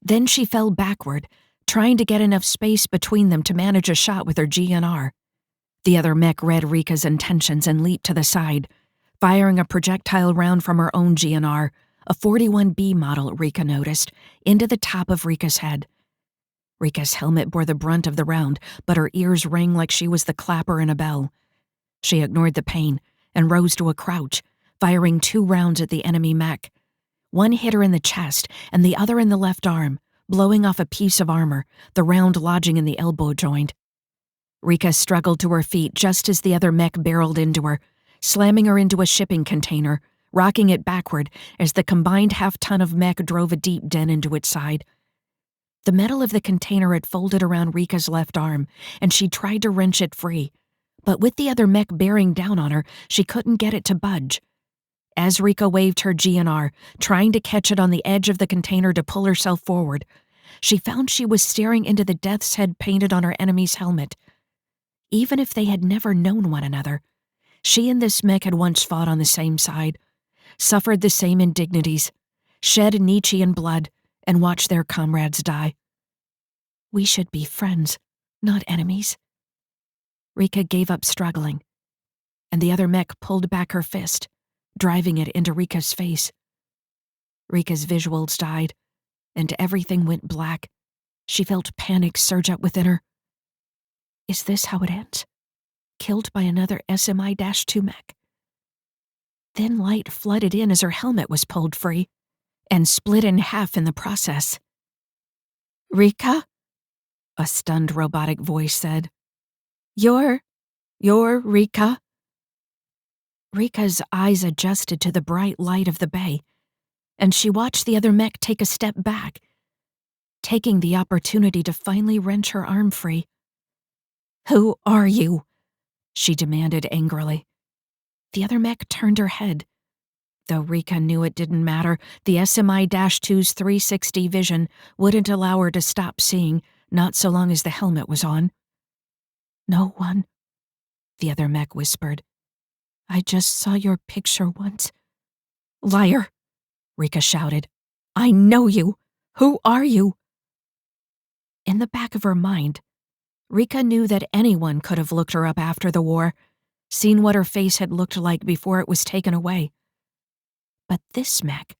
Then she fell backward, trying to get enough space between them to manage a shot with her GNR. The other mech read Rika's intentions and leaped to the side, firing a projectile round from her own GNR, a 41B model, Rika noticed, into the top of Rika's head. Rika's helmet bore the brunt of the round, but her ears rang like she was the clapper in a bell. She ignored the pain and rose to a crouch, firing 2 rounds at the enemy mech. One hit her in the chest and the other in the left arm, blowing off a piece of armor, the round lodging in the elbow joint. Rika struggled to her feet just as the other mech barreled into her, slamming her into a shipping container, rocking it backward as the combined half-ton of mech drove a deep dent into its side. The metal of the container had folded around Rika's left arm, and she tried to wrench it free. But with the other mech bearing down on her, she couldn't get it to budge. As Rika waved her GNR, trying to catch it on the edge of the container to pull herself forward, she found she was staring into the death's head painted on her enemy's helmet. Even if they had never known one another, she and this mech had once fought on the same side, suffered the same indignities, shed Nietzschean blood, and watched their comrades die. We should be friends, not enemies. Rika gave up struggling, and the other mech pulled back her fist, driving it into Rika's face. Rika's visuals died, and everything went black. She felt panic surge up within her. Is this how it ends? Killed by another SMI-2 mech? Then light flooded in as her helmet was pulled free, and split in half in the process. "Rika?" a stunned robotic voice said. You're Rika?" Rika's eyes adjusted to the bright light of the bay, and she watched the other mech take a step back, taking the opportunity to finally wrench her arm free. "Who are you?" she demanded angrily. The other mech turned her head. Though Rika knew it didn't matter, the SMI-2's 360 vision wouldn't allow her to stop seeing, not so long as the helmet was on. "No one," the other mech whispered. "I just saw your picture once." "Liar!" Rika shouted. "I know you! Who are you?" In the back of her mind, Rika knew that anyone could have looked her up after the war, seen what her face had looked like before it was taken away. But this mech,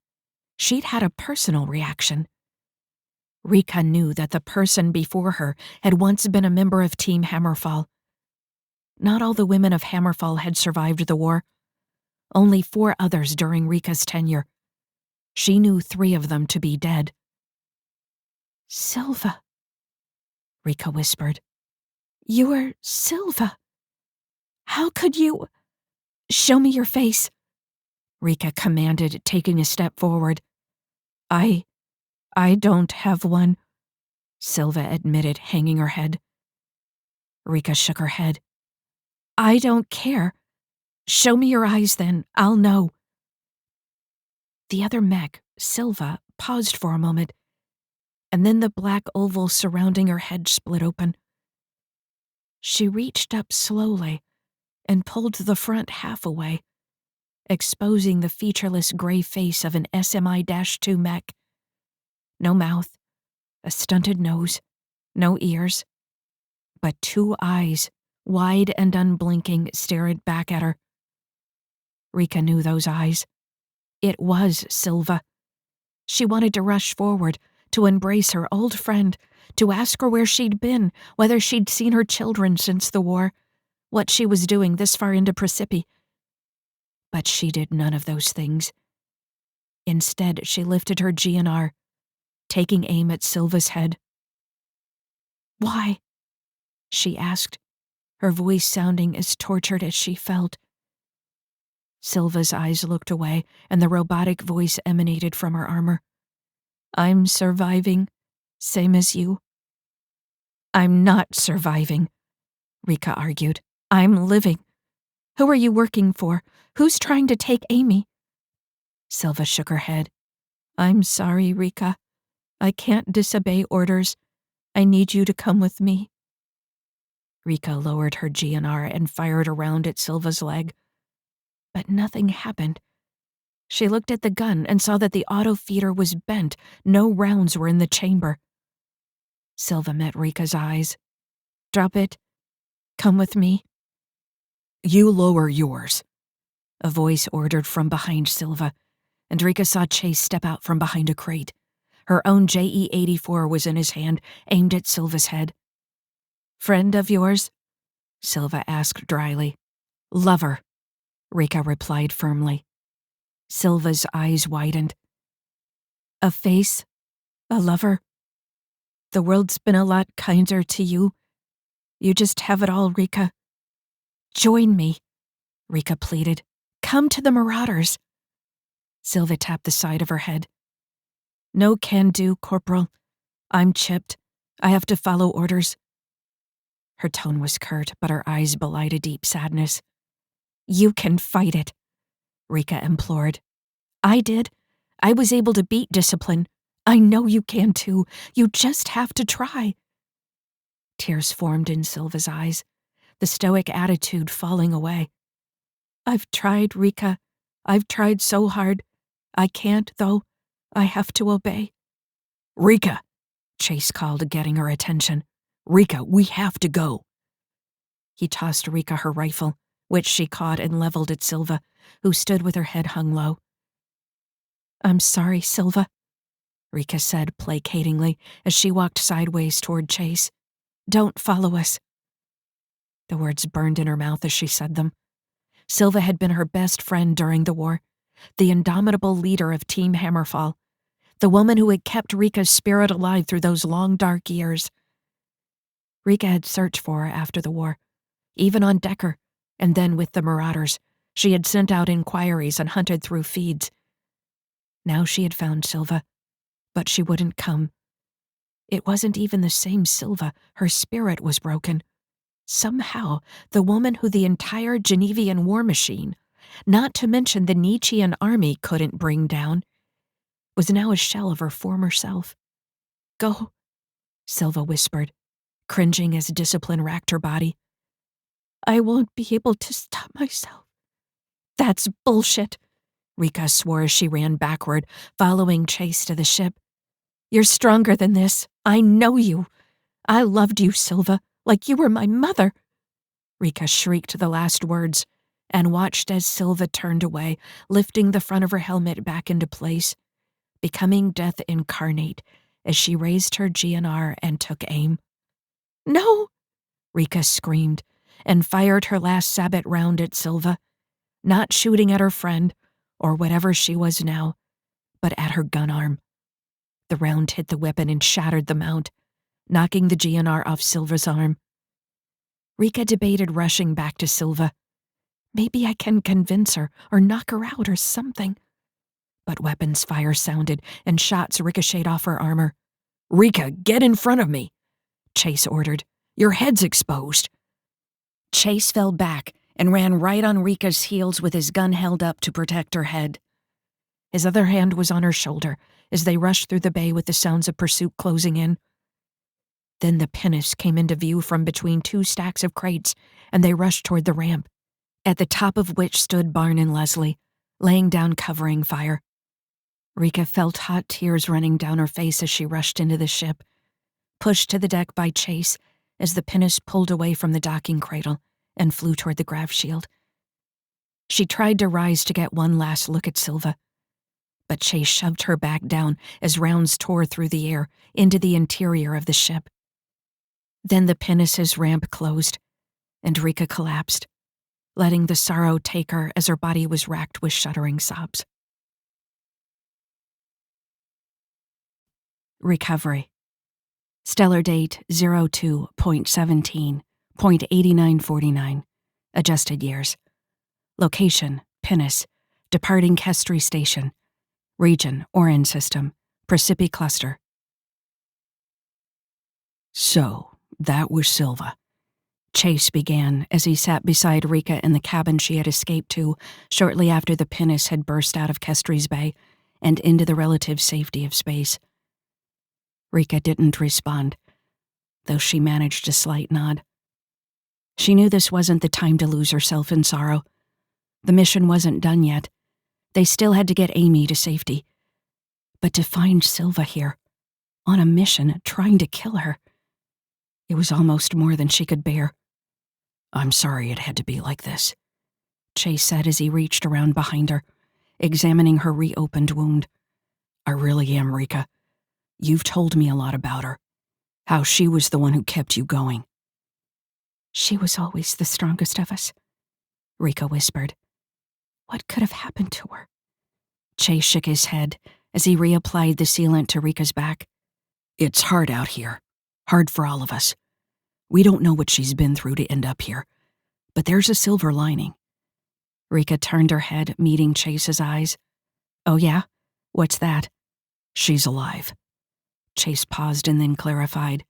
she'd had a personal reaction. Rika knew that the person before her had once been a member of Team Hammerfall. Not all the women of Hammerfall had survived the war. Only 4 others during Rika's tenure. She knew 3 of them to be dead. "Silva," Rika whispered. "You're Silva. How could you—" "Show me your face," Rika commanded, taking a step forward. I don't have one," Silva admitted, hanging her head. Rika shook her head. "I don't care. Show me your eyes then, I'll know." The other mech, Silva, paused for a moment, and then the black oval surrounding her head split open. She reached up slowly and pulled the front half away, exposing the featureless gray face of an SMI-2 mech. No mouth, a stunted nose, no ears, but 2 eyes, wide and unblinking, stared back at her. Rika knew those eyes. It was Silva. She wanted to rush forward, to embrace her old friend, to ask her where she'd been, whether she'd seen her children since the war, what she was doing this far into Precipi. But she did none of those things. Instead, she lifted her GNR, taking aim at Silva's head. "Why?" she asked, her voice sounding as tortured as she felt. Silva's eyes looked away, and the robotic voice emanated from her armor. "I'm surviving, same as you." "I'm not surviving," Rika argued. "I'm living. Who are you working for? Who's trying to take Amy?" Silva shook her head. "I'm sorry, Rika. I can't disobey orders. I need you to come with me." Rika lowered her GNR and fired a round at Silva's leg. But nothing happened. She looked at the gun and saw that the auto feeder was bent. No rounds were in the chamber. Silva met Rika's eyes. "Drop it. Come with me." "You lower yours," a voice ordered from behind Silva, and Rika saw Chase step out from behind a crate. Her own JE-84 was in his hand, aimed at Silva's head. "Friend of yours?" Silva asked dryly. "Lover," Rika replied firmly. Silva's eyes widened. "A face? A lover? The world's been a lot kinder to you. You just have it all, Rika." "Join me," Rika pleaded. "Come to the Marauders." Silva tapped the side of her head. "No can do, Corporal. I'm chipped. I have to follow orders." Her tone was curt, but her eyes belied a deep sadness. "You can fight it," Rika implored. "I did. I was able to beat discipline. I know you can too. You just have to try." Tears formed in Silva's eyes, the stoic attitude falling away. "I've tried, Rika. I've tried so hard. I can't, though. I have to obey." "Rika," Chase called, getting her attention. "Rika, we have to go." He tossed Rika her rifle, which she caught and leveled at Silva, who stood with her head hung low. "I'm sorry, Silva," Rika said placatingly as she walked sideways toward Chase. "Don't follow us." The words burned in her mouth as she said them. Silva had been her best friend during the war, the indomitable leader of Team Hammerfall, the woman who had kept Rika's spirit alive through those long, dark years. Rika had searched for her after the war, even on Decker, and then with the Marauders. She had sent out inquiries and hunted through feeds. Now she had found Silva, but she wouldn't come. It wasn't even the same Silva. Her spirit was broken. Somehow, the woman who the entire Genevian war machine, not to mention the Nietzschean army, couldn't bring down, was now a shell of her former self. "Go," Silva whispered, cringing as discipline racked her body. "I won't be able to stop myself." "That's bullshit," Rika swore as she ran backward, following Chase to the ship. "You're stronger than this. I know you. I loved you, Silva, like you were my mother." Rika shrieked the last words and watched as Silva turned away, lifting the front of her helmet back into place, becoming death incarnate as she raised her GNR and took aim. "No!" Rika screamed and fired her last sabot round at Silva, not shooting at her friend, or whatever she was now, but at her gun arm. The round hit the weapon and shattered the mount, knocking the GNR off Silva's arm. Rika debated rushing back to Silva. Maybe I can convince her or knock her out or something. But weapons fire sounded and shots ricocheted off her armor. "Rika, get in front of me," Chase ordered. "Your head's exposed." Chase fell back and ran right on Rika's heels with his gun held up to protect her head. His other hand was on her shoulder as they rushed through the bay with the sounds of pursuit closing in. Then the pinnace came into view from between two stacks of crates, and they rushed toward the ramp, at the top of which stood Barn and Leslie, laying down covering fire. Rika felt hot tears running down her face as she rushed into the ship, pushed to the deck by Chase as the pinnace pulled away from the docking cradle and flew toward the grav shield. She tried to rise to get one last look at Silva, but Chase shoved her back down as rounds tore through the air into the interior of the ship. Then the pinnace's ramp closed, and Rika collapsed, letting the sorrow take her as her body was racked with shuddering sobs. Recovery. Stellar date 02.17.8949. Adjusted years. Location, Pinnace. Departing Kestry Station. Region, Orin System. Precipi Cluster. "So, that was Silva," Chase began as he sat beside Rika in the cabin she had escaped to shortly after the pinnace had burst out of Kestry's Bay and into the relative safety of space. Rika didn't respond, though she managed a slight nod. She knew this wasn't the time to lose herself in sorrow. The mission wasn't done yet. They still had to get Amy to safety. But to find Silva here, on a mission trying to kill her, it was almost more than she could bear. "I'm sorry it had to be like this," Chase said as he reached around behind her, examining her reopened wound. "I really am, Rika. You've told me a lot about her. How she was the one who kept you going." "She was always the strongest of us," Rika whispered. "What could have happened to her?" Chase shook his head as he reapplied the sealant to Rika's back. "It's hard out here. Hard for all of us. We don't know what she's been through to end up here, but there's a silver lining." Rika turned her head, meeting Chase's eyes. "Oh yeah? What's that?" "She's alive. Chase paused and then clarified.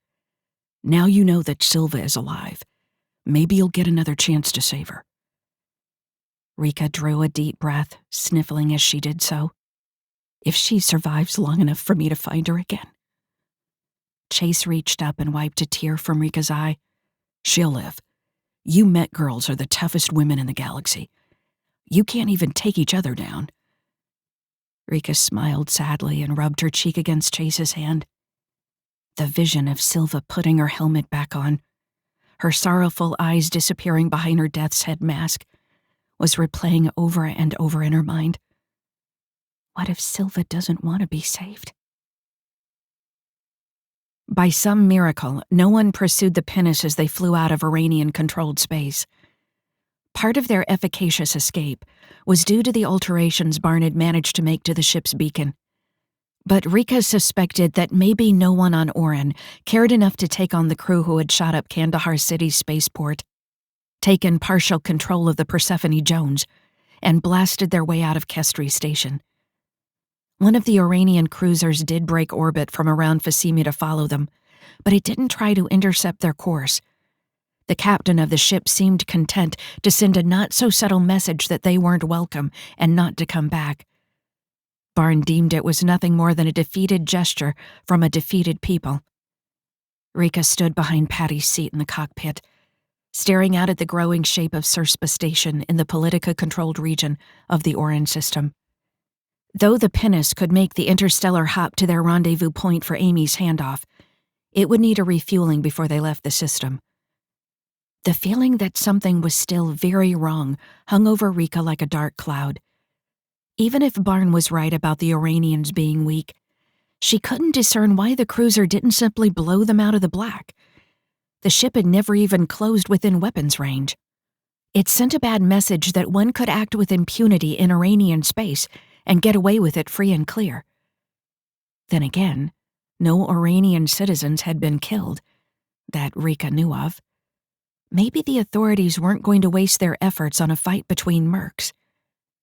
Now you know that Silva is alive. Maybe you'll get another chance to save her. Rika drew a deep breath, sniffling as she did so. If she survives long enough for me to find her again. Chase reached up and wiped a tear from Rika's eye. She'll live. You mech girls are the toughest women in the galaxy. You can't even take each other down. Rika smiled sadly and rubbed her cheek against Chase's hand. The vision of Silva putting her helmet back on, her sorrowful eyes disappearing behind her death's head mask, was replaying over and over in her mind. What if Silva doesn't want to be saved? By some miracle, no one pursued the pinnace as they flew out of Iranian-controlled space. Part of their efficacious escape was due to the alterations Barn had managed to make to the ship's beacon. But Rika suspected that maybe no one on Orin cared enough to take on the crew who had shot up Kandahar City's spaceport, taken partial control of the Persephone Jones, and blasted their way out of Kestri Station. One of the Iranian cruisers did break orbit from around Fasimi to follow them, but it didn't try to intercept their course. The captain of the ship seemed content to send a not-so-subtle message that they weren't welcome and not to come back. Barn deemed it was nothing more than a defeated gesture from a defeated people. Rika stood behind Patty's seat in the cockpit, staring out at the growing shape of Sirspa Station in the Politica-controlled region of the Orin system. Though the pinnace could make the interstellar hop to their rendezvous point for Amy's handoff, it would need a refueling before they left the system. The feeling that something was still very wrong hung over Rika like a dark cloud. Even if Barn was right about the Iranians being weak, she couldn't discern why the cruiser didn't simply blow them out of the black. The ship had never even closed within weapons range. It sent a bad message that one could act with impunity in Iranian space and get away with it free and clear. Then again, no Iranian citizens had been killed, that Rika knew of. Maybe the authorities weren't going to waste their efforts on a fight between mercs.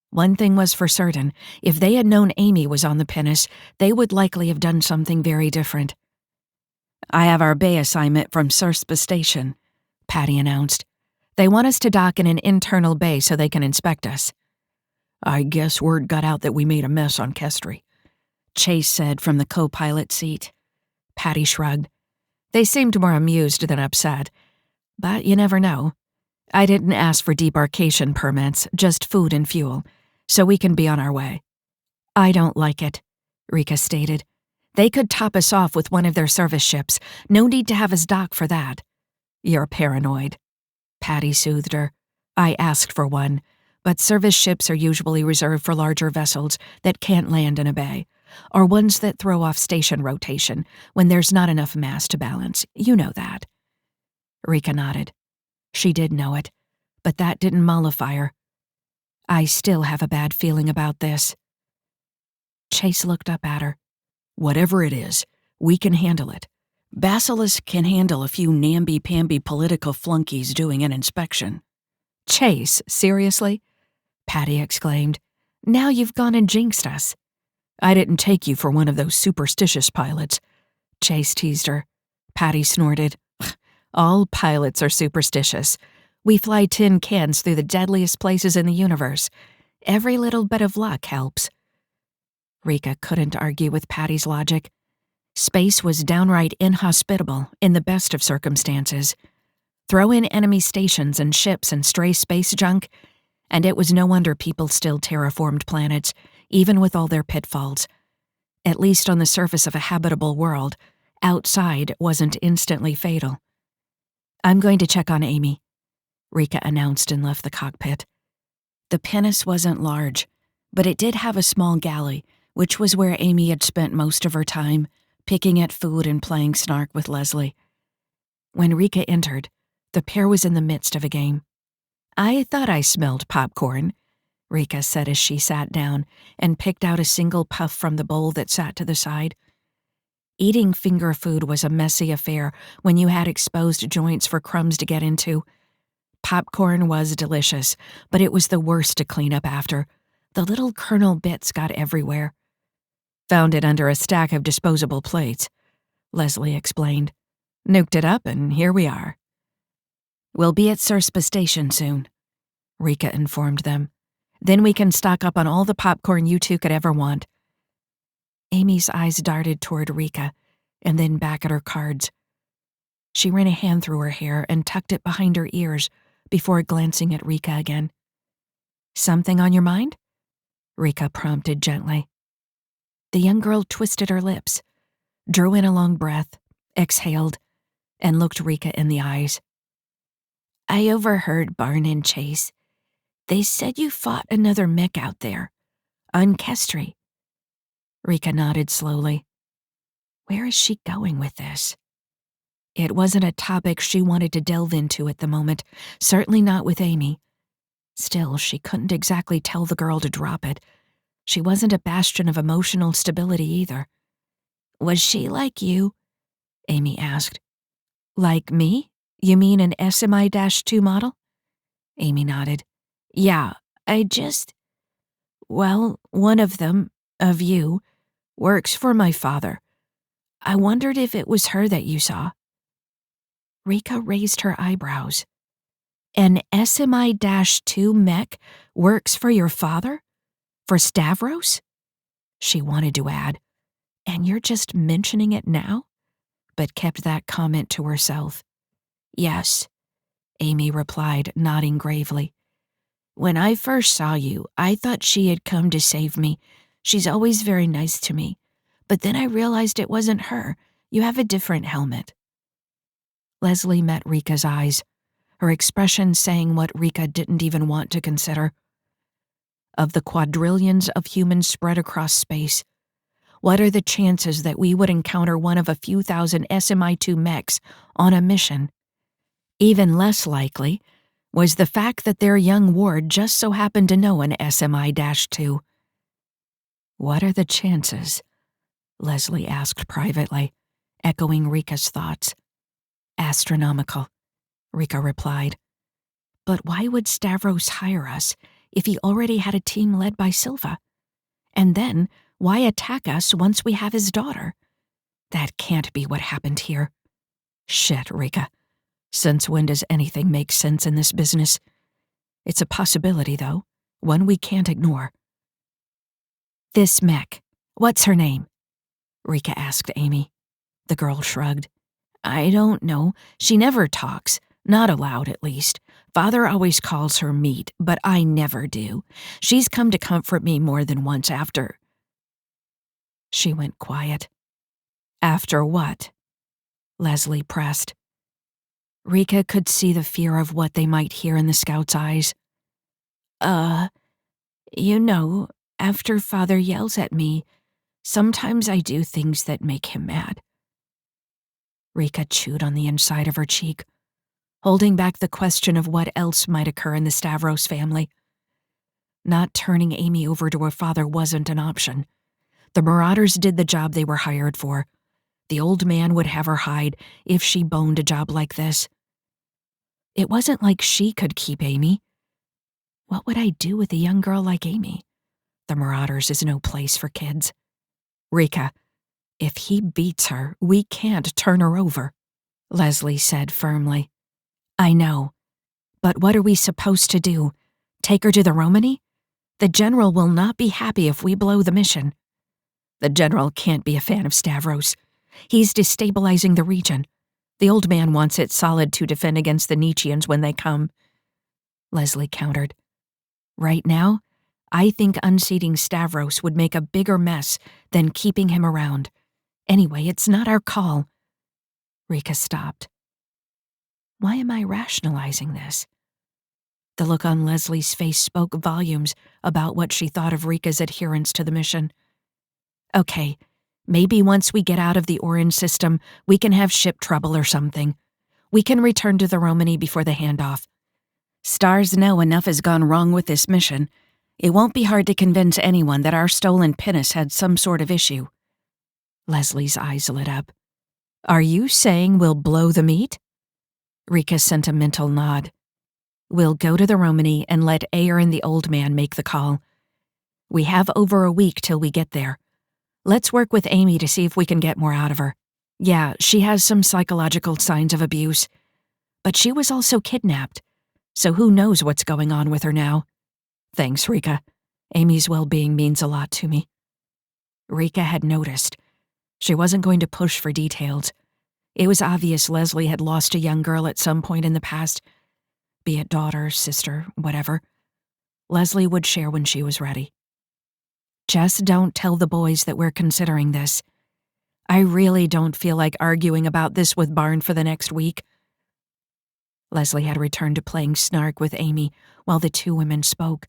One thing was for certain, if they had known Amy was on the pinnace, they would likely have done something very different. I have our bay assignment from Sirspa Station, Patty announced. They want us to dock in an internal bay so they can inspect us. I guess word got out that we made a mess on Kestri, Chase said from the co-pilot seat. Patty shrugged. They seemed more amused than upset. But you never know. I didn't ask for debarkation permits, just food and fuel, so we can be on our way. I don't like it, Rika stated. They could top us off with one of their service ships. No need to have us dock for that. You're paranoid, Patty soothed her. I asked for one, but service ships are usually reserved for larger vessels that can't land in a bay, or ones that throw off station rotation when there's not enough mass to balance. You know that. Rika nodded. She did know it, but that didn't mollify her. I still have a bad feeling about this. Chase looked up at her. Whatever it is, we can handle it. Basilisk can handle a few namby-pamby political flunkies doing an inspection. Chase, seriously? Patty exclaimed. Now you've gone and jinxed us. I didn't take you for one of those superstitious pilots, Chase teased her. Patty snorted. All pilots are superstitious. We fly tin cans through the deadliest places in the universe. Every little bit of luck helps. Rika couldn't argue with Patty's logic. Space was downright inhospitable in the best of circumstances. Throw in enemy stations and ships and stray space junk, and it was no wonder people still terraformed planets, even with all their pitfalls. At least on the surface of a habitable world, outside wasn't instantly fatal. I'm going to check on Amy, Rika announced and left the cockpit. The pinnace wasn't large, but it did have a small galley, which was where Amy had spent most of her time, picking at food and playing snark with Leslie. When Rika entered, the pair was in the midst of a game. I thought I smelled popcorn, Rika said as she sat down and picked out a single puff from the bowl that sat to the side. Eating finger food was a messy affair when you had exposed joints for crumbs to get into. Popcorn was delicious, but it was the worst to clean up after. The little kernel bits got everywhere. Found it under a stack of disposable plates, Leslie explained. Nuked it up and here we are. We'll be at Surspah Station soon, Rika informed them. Then we can stock up on all the popcorn you two could ever want. Amy's eyes darted toward Rika, and then back at her cards. She ran a hand through her hair and tucked it behind her ears before glancing at Rika again. Something on your mind? Rika prompted gently. The young girl twisted her lips, drew in a long breath, exhaled, and looked Rika in the eyes. I overheard Barn and Chase. They said you fought another mech out there, on Kestri. Rika nodded slowly. Where is she going with this? It wasn't a topic she wanted to delve into at the moment, certainly not with Amy. Still, she couldn't exactly tell the girl to drop it. She wasn't a bastion of emotional stability either. Was she like you? Amy asked. Like me? You mean an SMI-2 model? Amy nodded. Yeah, well, one of them, of you, works for my father. I wondered if it was her that you saw. Rika raised her eyebrows. An SMI-2 mech works for your father? For Stavros? She wanted to add, and you're just mentioning it now? But kept that comment to herself. Yes, Amy replied, nodding gravely. When I first saw you, I thought she had come to save me. She's always very nice to me. But then I realized it wasn't her. You have a different helmet. Leslie met Rika's eyes, her expression saying what Rika didn't even want to consider. Of the quadrillions of humans spread across space, what are the chances that we would encounter one of a few thousand SMI-2 mechs on a mission? Even less likely was the fact that their young ward just so happened to know an SMI-2. What are the chances? Leslie asked privately, echoing Rika's thoughts. Astronomical, Rika replied. But why would Stavros hire us if he already had a team led by Silva? And then, why attack us once we have his daughter? That can't be what happened here. Shit, Rika. Since when does anything make sense in this business? It's a possibility, though, one we can't ignore. This mech, what's her name? Rika asked Amy. The girl shrugged. I don't know. She never talks. Not aloud, at least. Father always calls her meat, but I never do. She's come to comfort me more than once after. She went quiet. After what? Leslie pressed. Rika could see the fear of what they might hear in the scout's eyes. After Father yells at me, sometimes I do things that make him mad. Rika chewed on the inside of her cheek, holding back the question of what else might occur in the Stavros family. Not turning Amy over to her father wasn't an option. The Marauders did the job they were hired for. The old man would have her hide if she boned a job like this. It wasn't like she could keep Amy. What would I do with a young girl like Amy? The Marauders is no place for kids. Rika, if he beats her, we can't turn her over, Leslie said firmly. I know, but what are we supposed to do? Take her to the Romany? The general will not be happy if we blow the mission. The general can't be a fan of Stavros. He's destabilizing the region. The old man wants it solid to defend against the Nietzscheans when they come. Leslie countered. Right now, I think unseating Stavros would make a bigger mess than keeping him around. Anyway, it's not our call. Rika stopped. Why am I rationalizing this? The look on Leslie's face spoke volumes about what she thought of Rika's adherence to the mission. Okay, maybe once we get out of the Orange system, we can have ship trouble or something. We can return to the Romany before the handoff. Stars know enough has gone wrong with this mission. It won't be hard to convince anyone that our stolen pinnace had some sort of issue. Leslie's eyes lit up. Are you saying we'll blow the meat? Rika sent a mental nod. We'll go to the Romany and let Ayer and the old man make the call. We have over a week till we get there. Let's work with Amy to see if we can get more out of her. Yeah, she has some psychological signs of abuse. But she was also kidnapped. So who knows what's going on with her now? Thanks, Rika. Amy's well-being means a lot to me. Rika had noticed. She wasn't going to push for details. It was obvious Leslie had lost a young girl at some point in the past, be it daughter, sister, whatever. Leslie would share when she was ready. Just don't tell the boys that we're considering this. I really don't feel like arguing about this with Barn for the next week. Leslie had returned to playing snark with Amy while the two women spoke.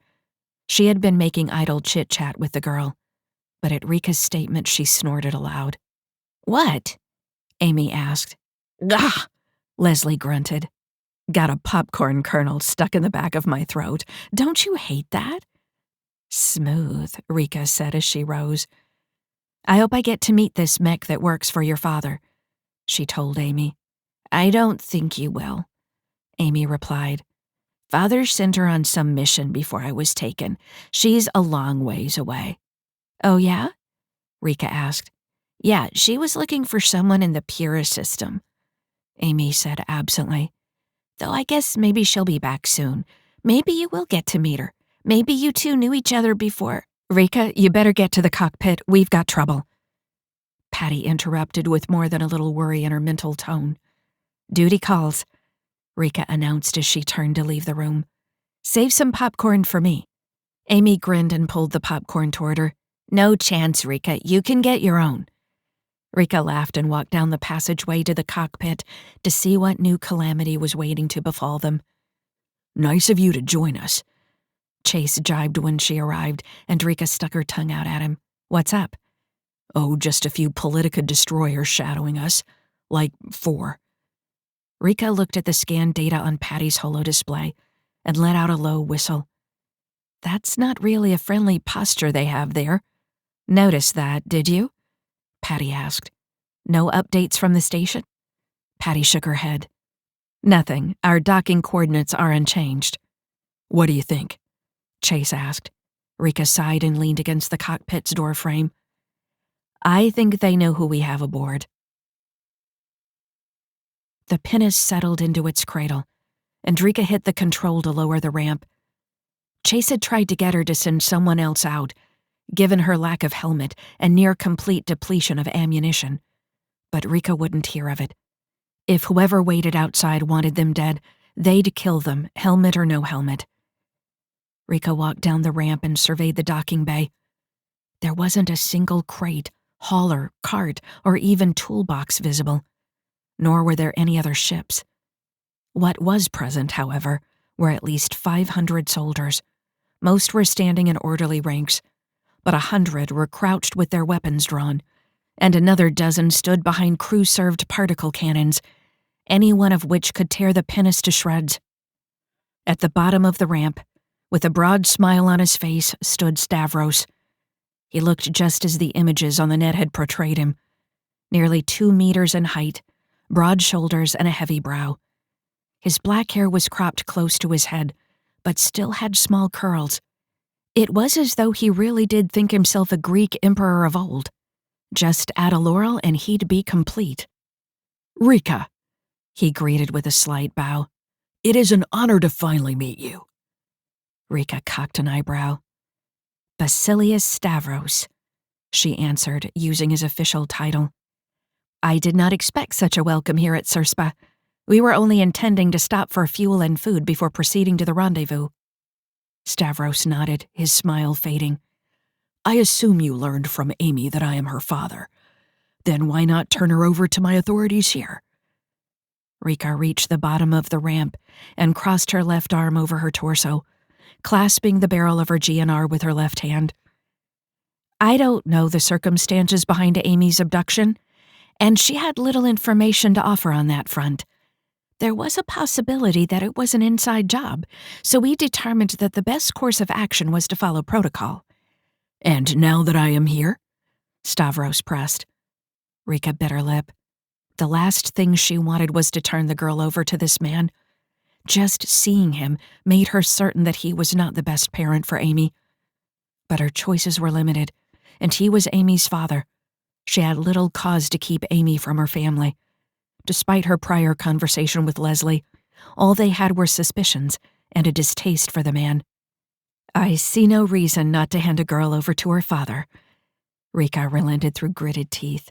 She had been making idle chit-chat with the girl, but at Rika's statement she snorted aloud. What? Amy asked. Gah! Leslie grunted. Got a popcorn kernel stuck in the back of my throat. Don't you hate that? Smooth, Rika said as she rose. I hope I get to meet this mech that works for your father, she told Amy. I don't think you will, Amy replied. Father sent her on some mission before I was taken. She's a long ways away. Oh, yeah? Rika asked. Yeah, she was looking for someone in the Pura system, Amy said absently. Though I guess maybe she'll be back soon. Maybe you will get to meet her. Maybe you two knew each other before. Rika, you better get to the cockpit. We've got trouble. Patty interrupted with more than a little worry in her mental tone. Duty calls, Rika announced as she turned to leave the room. Save some popcorn for me. Amy grinned and pulled the popcorn toward her. No chance, Rika. You can get your own. Rika laughed and walked down the passageway to the cockpit to see what new calamity was waiting to befall them. Nice of you to join us. Chase jibed when she arrived, and Rika stuck her tongue out at him. What's up? Oh, just a few Politica destroyers shadowing us. Like 4. Rika looked at the scanned data on Patty's holo display and let out a low whistle. That's not really a friendly posture they have there. Noticed that, did you? Patty asked. No updates from the station? Patty shook her head. Nothing. Our docking coordinates are unchanged. What do you think? Chase asked. Rika sighed and leaned against the cockpit's door frame. I think they know who we have aboard. The pinnace settled into its cradle, and Rika hit the control to lower the ramp. Chase had tried to get her to send someone else out, given her lack of helmet and near-complete depletion of ammunition, but Rika wouldn't hear of it. If whoever waited outside wanted them dead, they'd kill them, helmet or no helmet. Rika walked down the ramp and surveyed the docking bay. There wasn't a single crate, hauler, cart, or even toolbox visible, nor were there any other ships. What was present, however, were at least 500 soldiers. Most were standing in orderly ranks, but 100 were crouched with their weapons drawn, and another dozen stood behind crew-served particle cannons, any one of which could tear the pinnace to shreds. At the bottom of the ramp, with a broad smile on his face, stood Stavros. He looked just as the images on the net had portrayed him, nearly 2 meters in height, broad shoulders and a heavy brow. His black hair was cropped close to his head, but still had small curls. It was as though he really did think himself a Greek emperor of old. Just add a laurel and he'd be complete. Rika, he greeted with a slight bow. It is an honor to finally meet you. Rika cocked an eyebrow. Basilisk Stavros, she answered, using his official title. I did not expect such a welcome here at Cirspa. We were only intending to stop for fuel and food before proceeding to the rendezvous. Stavros nodded, his smile fading. I assume you learned from Amy that I am her father. Then why not turn her over to my authorities here? Rika reached the bottom of the ramp and crossed her left arm over her torso, clasping the barrel of her GNR with her left hand. I don't know the circumstances behind Amy's abduction, and she had little information to offer on that front. There was a possibility that it was an inside job, so we determined that the best course of action was to follow protocol. And now that I am here? Stavros pressed. Rika bit her lip. The last thing she wanted was to turn the girl over to this man. Just seeing him made her certain that he was not the best parent for Amy. But her choices were limited, and he was Amy's father. She had little cause to keep Amy from her family. Despite her prior conversation with Leslie, all they had were suspicions and a distaste for the man. I see no reason not to hand a girl over to her father, Rika relented through gritted teeth.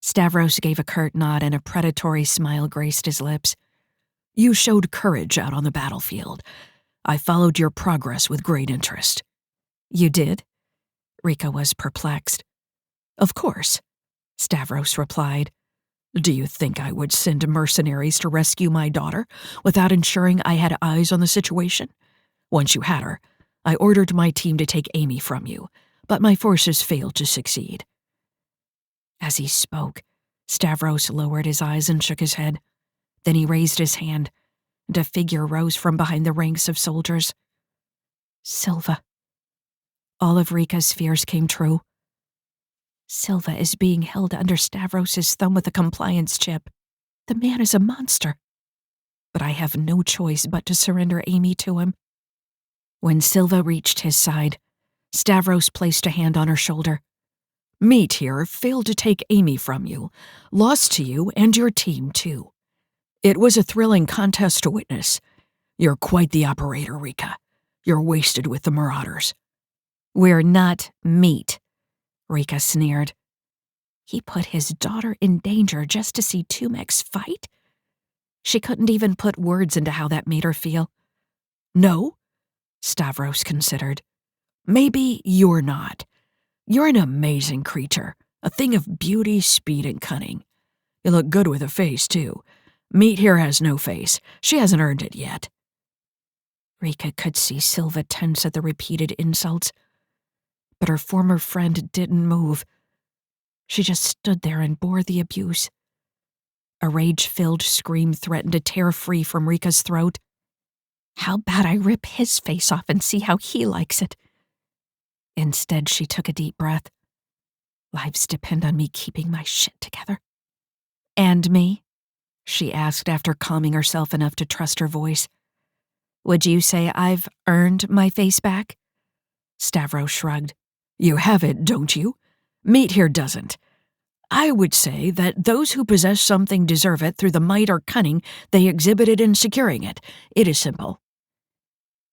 Stavros gave a curt nod and a predatory smile graced his lips. You showed courage out on the battlefield. I followed your progress with great interest. You did? Rika was perplexed. Of course, Stavros replied. Do you think I would send mercenaries to rescue my daughter without ensuring I had eyes on the situation? Once you had her, I ordered my team to take Amy from you, but my forces failed to succeed. As he spoke, Stavros lowered his eyes and shook his head. Then he raised his hand, and a figure rose from behind the ranks of soldiers. Silva. All of Rika's fears came true. Silva is being held under Stavros's thumb with a compliance chip. The man is a monster. But I have no choice but to surrender Amy to him. When Silva reached his side, Stavros placed a hand on her shoulder. Meat here failed to take Amy from you, lost to you and your team, too. It was a thrilling contest to witness. You're quite the operator, Rika. You're wasted with the Marauders. We're not meat, Rika sneered. He put his daughter in danger just to see two mechs fight? She couldn't even put words into how that made her feel. No, Stavros considered. Maybe you're not. You're an amazing creature, a thing of beauty, speed, and cunning. You look good with a face, too. Meat here has no face. She hasn't earned it yet. Rika could see Silva tense at the repeated insults, but her former friend didn't move. She just stood there and bore the abuse. A rage-filled scream threatened to tear free from Rika's throat. How about I rip his face off and see how he likes it? Instead, she took a deep breath. Lives depend on me keeping my shit together. And me? She asked after calming herself enough to trust her voice. Would you say I've earned my face back? Stavros shrugged. You have it, don't you? Meat here doesn't. I would say that those who possess something deserve it through the might or cunning they exhibited in securing it. It is simple.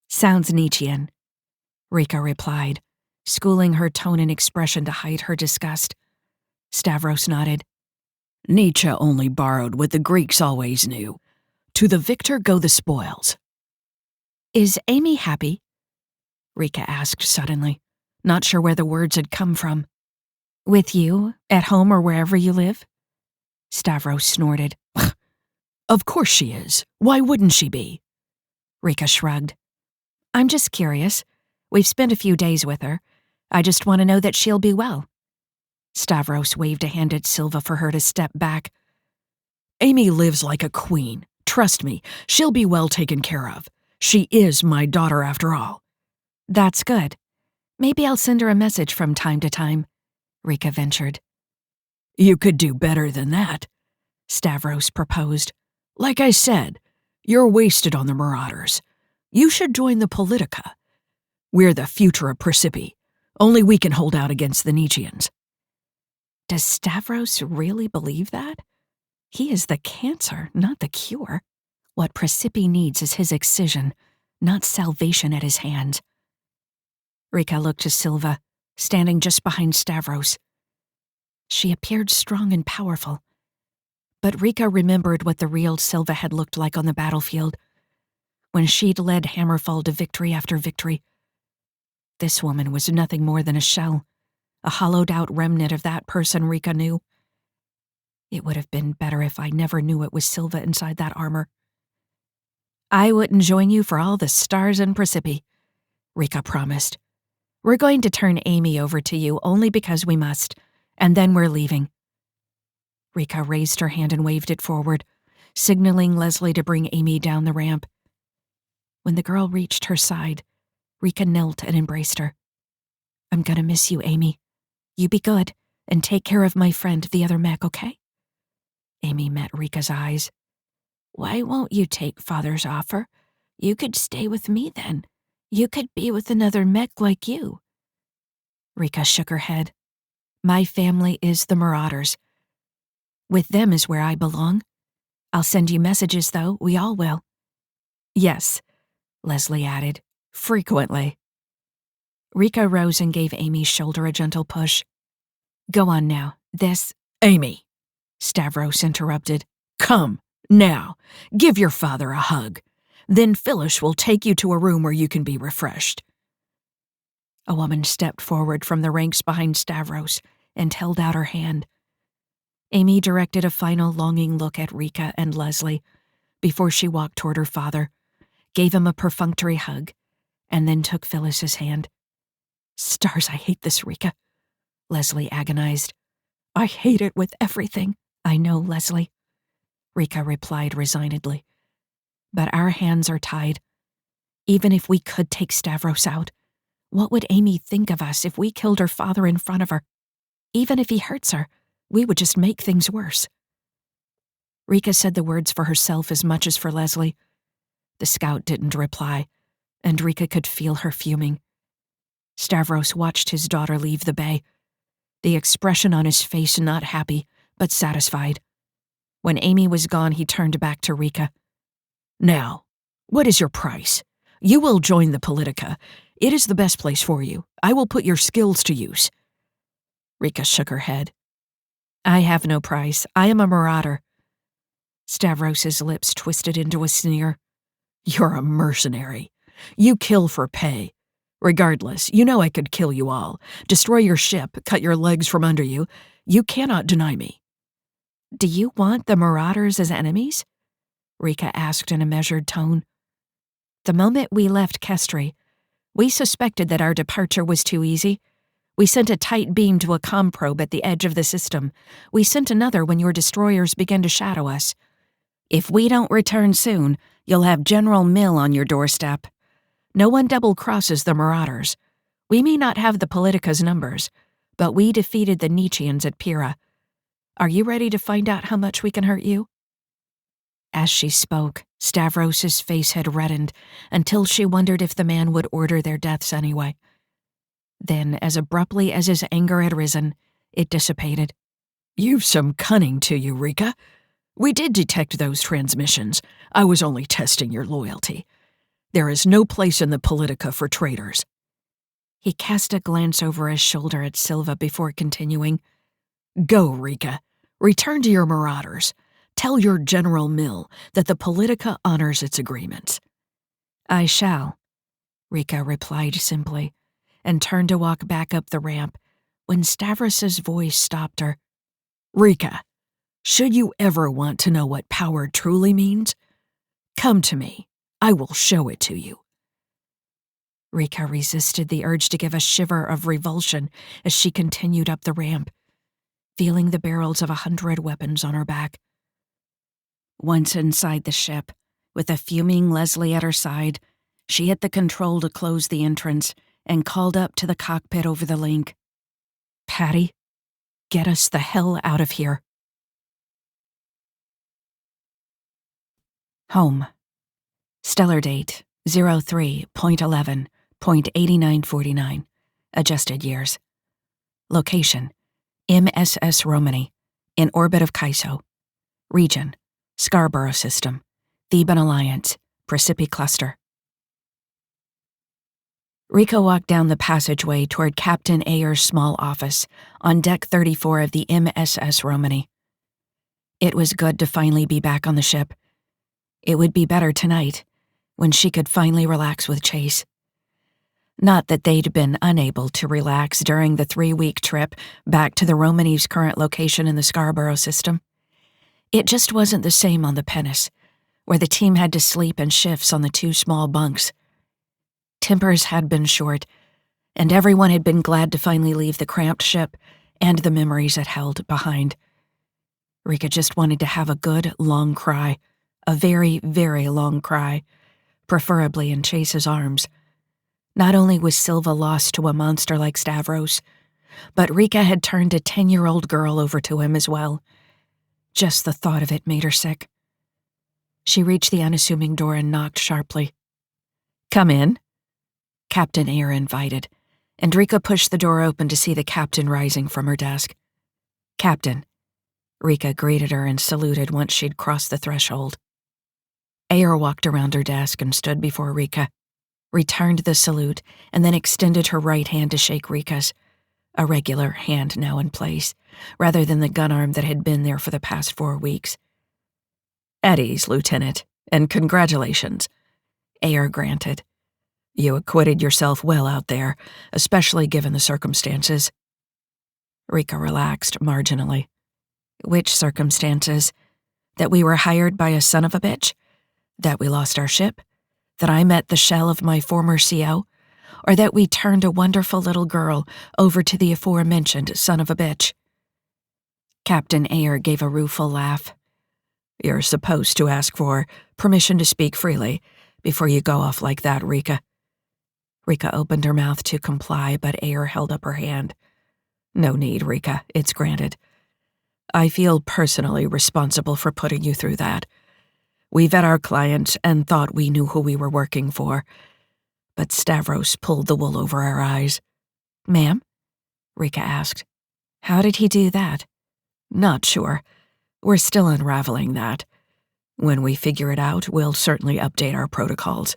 Sounds Nietzschean, Rika replied, schooling her tone and expression to hide her disgust. Stavros nodded. Nietzsche only borrowed what the Greeks always knew. To the victor go the spoils. Is Amy happy? Rika asked suddenly, not sure where the words had come from. With you, at home or wherever you live? Stavros snorted. Of course she is. Why wouldn't she be? Rika shrugged. I'm just curious. We've spent a few days with her. I just want to know that she'll be well. Stavros waved a hand at Silva for her to step back. Amy lives like a queen. Trust me, she'll be well taken care of. She is my daughter after all. That's good. Maybe I'll send her a message from time to time, Rika ventured. You could do better than that, Stavros proposed. Like I said, you're wasted on the Marauders. You should join the Politica. We're the future of Precipi. Only we can hold out against the Nietzscheans. Does Stavros really believe that? He is the cancer, not the cure. What Precipi needs is his excision, not salvation at his hands. Rika looked to Silva, standing just behind Stavros. She appeared strong and powerful. But Rika remembered what the real Silva had looked like on the battlefield, when she'd led Hammerfall to victory after victory. This woman was nothing more than a shell, a hollowed-out remnant of that person Rika knew. It would have been better if I never knew it was Silva inside that armor. I wouldn't join you for all the stars in Precipi, Rika promised. We're going to turn Amy over to you only because we must, and then we're leaving. Rika raised her hand and waved it forward, signaling Leslie to bring Amy down the ramp. When the girl reached her side, Rika knelt and embraced her. I'm gonna miss you, Amy. You be good, and take care of my friend, the other mech, okay? Amy met Rika's eyes. Why won't you take Father's offer? You could stay with me then. You could be with another mech like you. Rika shook her head. My family is the Marauders. With them is where I belong. I'll send you messages, though. We all will." "Yes," Leslie added, "frequently." Rika rose and gave Amy's shoulder a gentle push. "Go on now. This—" "Amy," Stavros interrupted. "Come, now. Give your father a hug. Then Phyllis will take you to a room where you can be refreshed." A woman stepped forward from the ranks behind Stavros and held out her hand. Amy directed a final longing look at Rika and Leslie before she walked toward her father, gave him a perfunctory hug, and then took Phyllis's hand. "Stars, I hate this, Rika," Leslie agonized. "I hate it with everything." "I know, Leslie," Rika replied resignedly. "But our hands are tied. Even if we could take Stavros out, what would Amy think of us if we killed her father in front of her? Even if he hurts her, we would just make things worse." Rika said the words for herself as much as for Leslie. The scout didn't reply, and Rika could feel her fuming. Stavros watched his daughter leave the bay, the expression on his face not happy, but satisfied. When Amy was gone, he turned back to Rika. "Now, what is your price? You will join the Politica. It is the best place for you. I will put your skills to use." Rika shook her head. "I have no price. I am a Marauder." Stavros's lips twisted into a sneer. "You're a mercenary. You kill for pay. Regardless, you know I could kill you all, destroy your ship, cut your legs from under you. You cannot deny me." "Do you want the Marauders as enemies?" Rika asked in a measured tone. "The moment we left Kestri, we suspected that our departure was too easy. We sent a tight beam to a comm probe at the edge of the system. We sent another when your destroyers began to shadow us. If we don't return soon, you'll have General Mill on your doorstep. No one double-crosses the Marauders. We may not have the Politica's numbers, but we defeated the Nietzscheans at Pyrrha. Are you ready to find out how much we can hurt you?" As she spoke, Stavros's face had reddened until she wondered if the man would order their deaths anyway. Then, as abruptly as his anger had risen, it dissipated. "You've some cunning to you, Rika. We did detect those transmissions. I was only testing your loyalty. There is no place in the Politica for traitors." He cast a glance over his shoulder at Silva before continuing. "Go, Rika. Return to your Marauders. Tell your General Mill that the Politica honors its agreements." "I shall," Rika replied simply, and turned to walk back up the ramp when Stavros's voice stopped her. "Rika, should you ever want to know what power truly means, come to me. I will show it to you." Rika resisted the urge to give a shiver of revulsion as she continued up the ramp, feeling the barrels of 100 weapons on her back. Once inside the ship, with a fuming Leslie at her side, she hit the control to close the entrance and called up to the cockpit over the link. "Patty, get us the hell out of here." Home. Stellar date 03.11.8949. Adjusted years. Location: MSS Romani, in orbit of Kaiso. Region: Scarborough System, Theban Alliance, Precipi Cluster. Rika walked down the passageway toward Captain Ayer's small office on Deck 34 of the MSS Romani. It was good to finally be back on the ship. It would be better tonight, when she could finally relax with Chase. Not that they'd been unable to relax during the 3-week trip back to the Romani's current location in the Scarborough system. It just wasn't the same on the Penis, where the team had to sleep in shifts on the 2 small bunks. Tempers had been short, and everyone had been glad to finally leave the cramped ship and the memories it held behind. Rika just wanted to have a good, long cry, a very, very long cry, preferably in Chase's arms. Not only was Silva lost to a monster like Stavros, but Rika had turned a 10-year-old girl over to him as well. Just the thought of it made her sick. She reached the unassuming door and knocked sharply. "Come in," Captain Ayer invited, and Rika pushed the door open to see the captain rising from her desk. "Captain." Rika greeted her and saluted once she'd crossed the threshold. Ayer walked around her desk and stood before Rika, returned the salute, and then extended her right hand to shake Rika's, a regular hand now in place, rather than the gun arm that had been there for the past 4 weeks. "At ease, Lieutenant, and congratulations," Ayer granted. "You acquitted yourself well out there, especially given the circumstances." Rika relaxed marginally. "Which circumstances? That we were hired by a son of a bitch? That we lost our ship? That I met the shell of my former CO? Or that we turned a wonderful little girl over to the aforementioned son of a bitch?" Captain Ayer gave a rueful laugh. "You're supposed to ask for permission to speak freely before you go off like that, Rika." Rika opened her mouth to comply, but Ayer held up her hand. "No need, Rika, it's granted. I feel personally responsible for putting you through that. We vet our clients and thought we knew who we were working for, but Stavros pulled the wool over our eyes." "Ma'am?" Rika asked. "How did he do that?" "Not sure. We're still unraveling that. When we figure it out, we'll certainly update our protocols.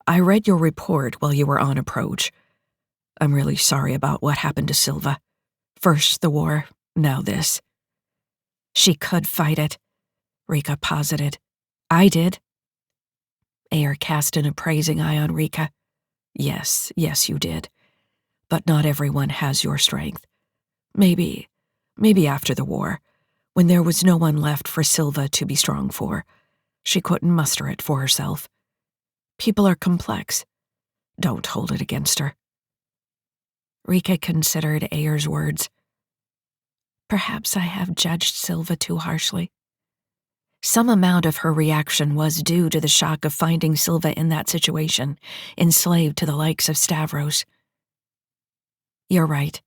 I read your report while you were on approach. I'm really sorry about what happened to Silva. First the war, now this." "She could fight it," Rika posited. "I did." Ayer cast an appraising eye on Rika. Yes, you did. But not everyone has your strength. Maybe after the war, when there was no one left for Silva to be strong for, she couldn't muster it for herself. People are complex. Don't hold it against her." Rika considered Ayer's words. Perhaps I have judged Silva too harshly. Some amount of her reaction was due to the shock of finding Silva in that situation, enslaved to the likes of Stavros. "You're right,"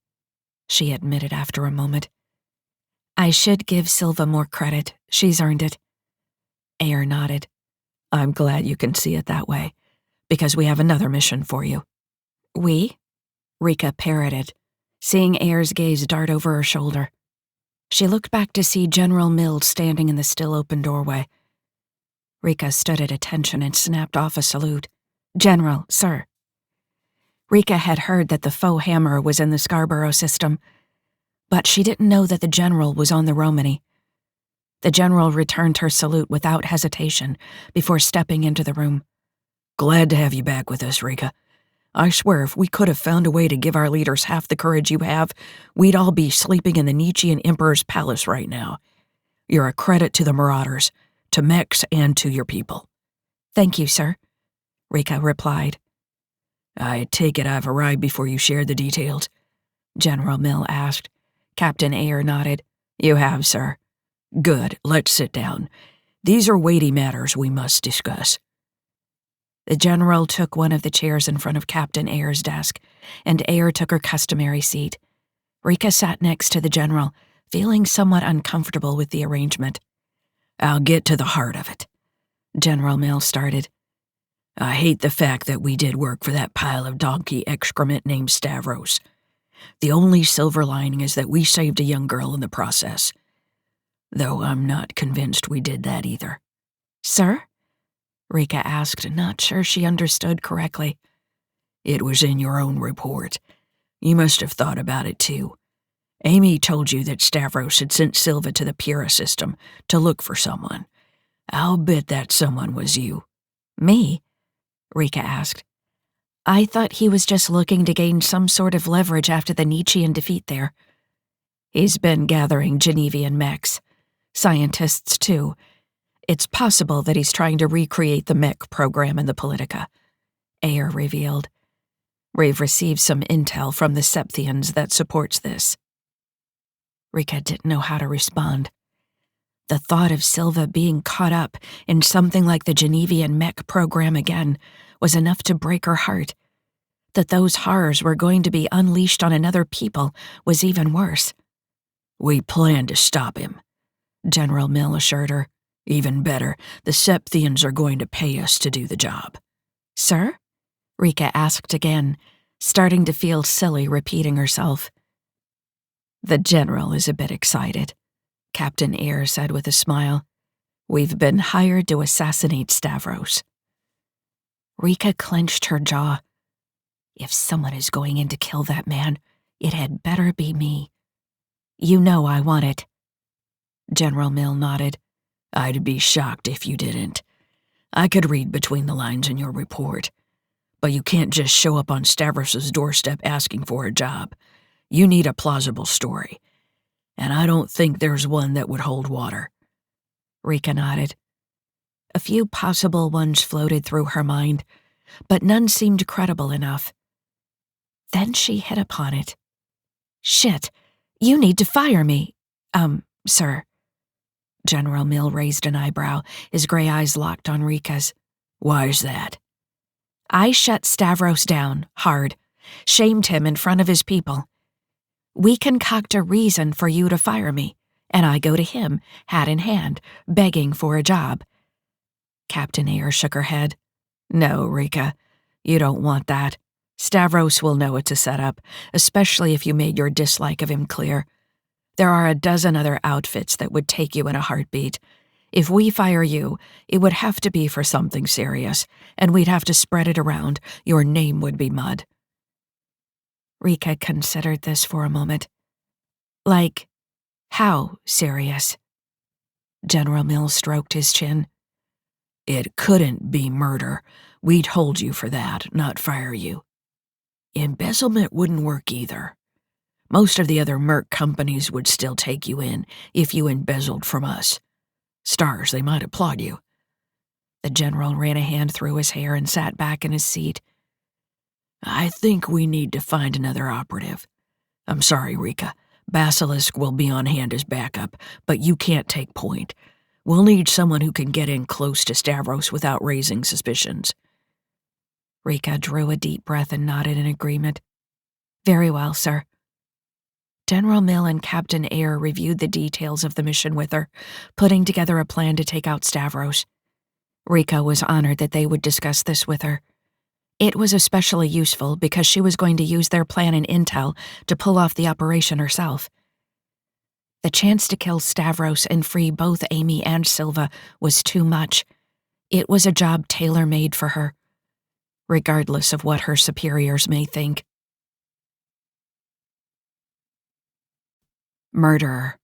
she admitted after a moment. "I should give Silva more credit. She's earned it." Ayer nodded. "I'm glad you can see it that way, because we have another mission for you." "We?" Rika parroted, seeing Ayer's gaze dart over her shoulder. She looked back to see General Mills standing in the still-open doorway. Rika stood at attention and snapped off a salute. "General, sir." Rika had heard that the faux hammer was in the Scarborough system, but she didn't know that the general was on the Romany. The general returned her salute without hesitation before stepping into the room. "Glad to have you back with us, Rika. I swear if we could have found a way to give our leaders half the courage you have, we'd all be sleeping in the Nietzschean Emperor's palace right now. You're a credit to the Marauders, to mechs, and to your people." "Thank you, sir," Rika replied. "I take it I've arrived before you shared the details?" General Mill asked. Captain Ayer nodded. "You have, sir." "Good, let's sit down. These are weighty matters we must discuss." The general took one of the chairs in front of Captain Ayer's desk, and Ayer took her customary seat. Rika sat next to the general, feeling somewhat uncomfortable with the arrangement. "I'll get to the heart of it," General Mill started. "I hate the fact that we did work for that pile of donkey excrement named Stavros. The only silver lining is that we saved a young girl in the process. Though I'm not convinced we did that either." "Sir?" Rika asked, not sure she understood correctly. "It was in your own report. You must have thought about it too. Amy told you that Stavros had sent Silva to the Pura system to look for someone. I'll bet that someone was you." "Me?" Rika asked. "I thought he was just looking to gain some sort of leverage after the Nietzschean defeat there. He's been gathering Genevian mechs. Scientists, too. It's possible that he's trying to recreate the mech program in the Politica," Ayer revealed. "We've received some intel from the Septhians that supports this." Rika didn't know how to respond. The thought of Silva being caught up in something like the Genevian mech program again was enough to break her heart. That those horrors were going to be unleashed on another people was even worse. "We plan to stop him," General Mill assured her. "Even better, the Septhians are going to pay us to do the job." "Sir?" Rika asked again, starting to feel silly repeating herself. "The General is a bit excited," Captain Eyre said with a smile. "We've been hired to assassinate Stavros." Rika clenched her jaw. If someone is going in to kill that man, it had better be me. "You know I want it." General Mill nodded. "I'd be shocked if you didn't. I could read between the lines in your report. But you can't just show up on Stavros's doorstep asking for a job. You need a plausible story. And I don't think there's one that would hold water." Rika nodded. A few possible ones floated through her mind, but none seemed credible enough. Then she hit upon it. "Shit, you need to fire me. Sir." General Mill raised an eyebrow, his gray eyes locked on Rika's. "Why's that?" "I shut Stavros down, hard. Shamed him in front of his people. We concoct a reason for you to fire me, and I go to him, hat in hand, begging for a job." Captain Eyre shook her head. "No, Rika, you don't want that. Stavros will know it's a setup, especially if you made your dislike of him clear. There are a dozen other outfits that would take you in a heartbeat. If we fire you, it would have to be for something serious, and we'd have to spread it around. Your name would be mud." Rika considered this for a moment. "Like, how serious?" General Mill stroked his chin. "It couldn't be murder. We'd hold you for that, not fire you. Embezzlement wouldn't work either. Most of the other merc companies would still take you in if you embezzled from us. Stars, they might applaud you." The general ran a hand through his hair and sat back in his seat. "I think we need to find another operative. I'm sorry, Rika. Basilisk will be on hand as backup, but you can't take point. We'll need someone who can get in close to Stavros without raising suspicions." Rika drew a deep breath and nodded in agreement. "Very well, sir." General Mill and Captain Eyre reviewed the details of the mission with her, putting together a plan to take out Stavros. Rika was honored that they would discuss this with her. It was especially useful because she was going to use their plan and intel to pull off the operation herself. The chance to kill Stavros and free both Amy and Silva was too much. It was a job tailor-made for her, regardless of what her superiors may think. Murderer.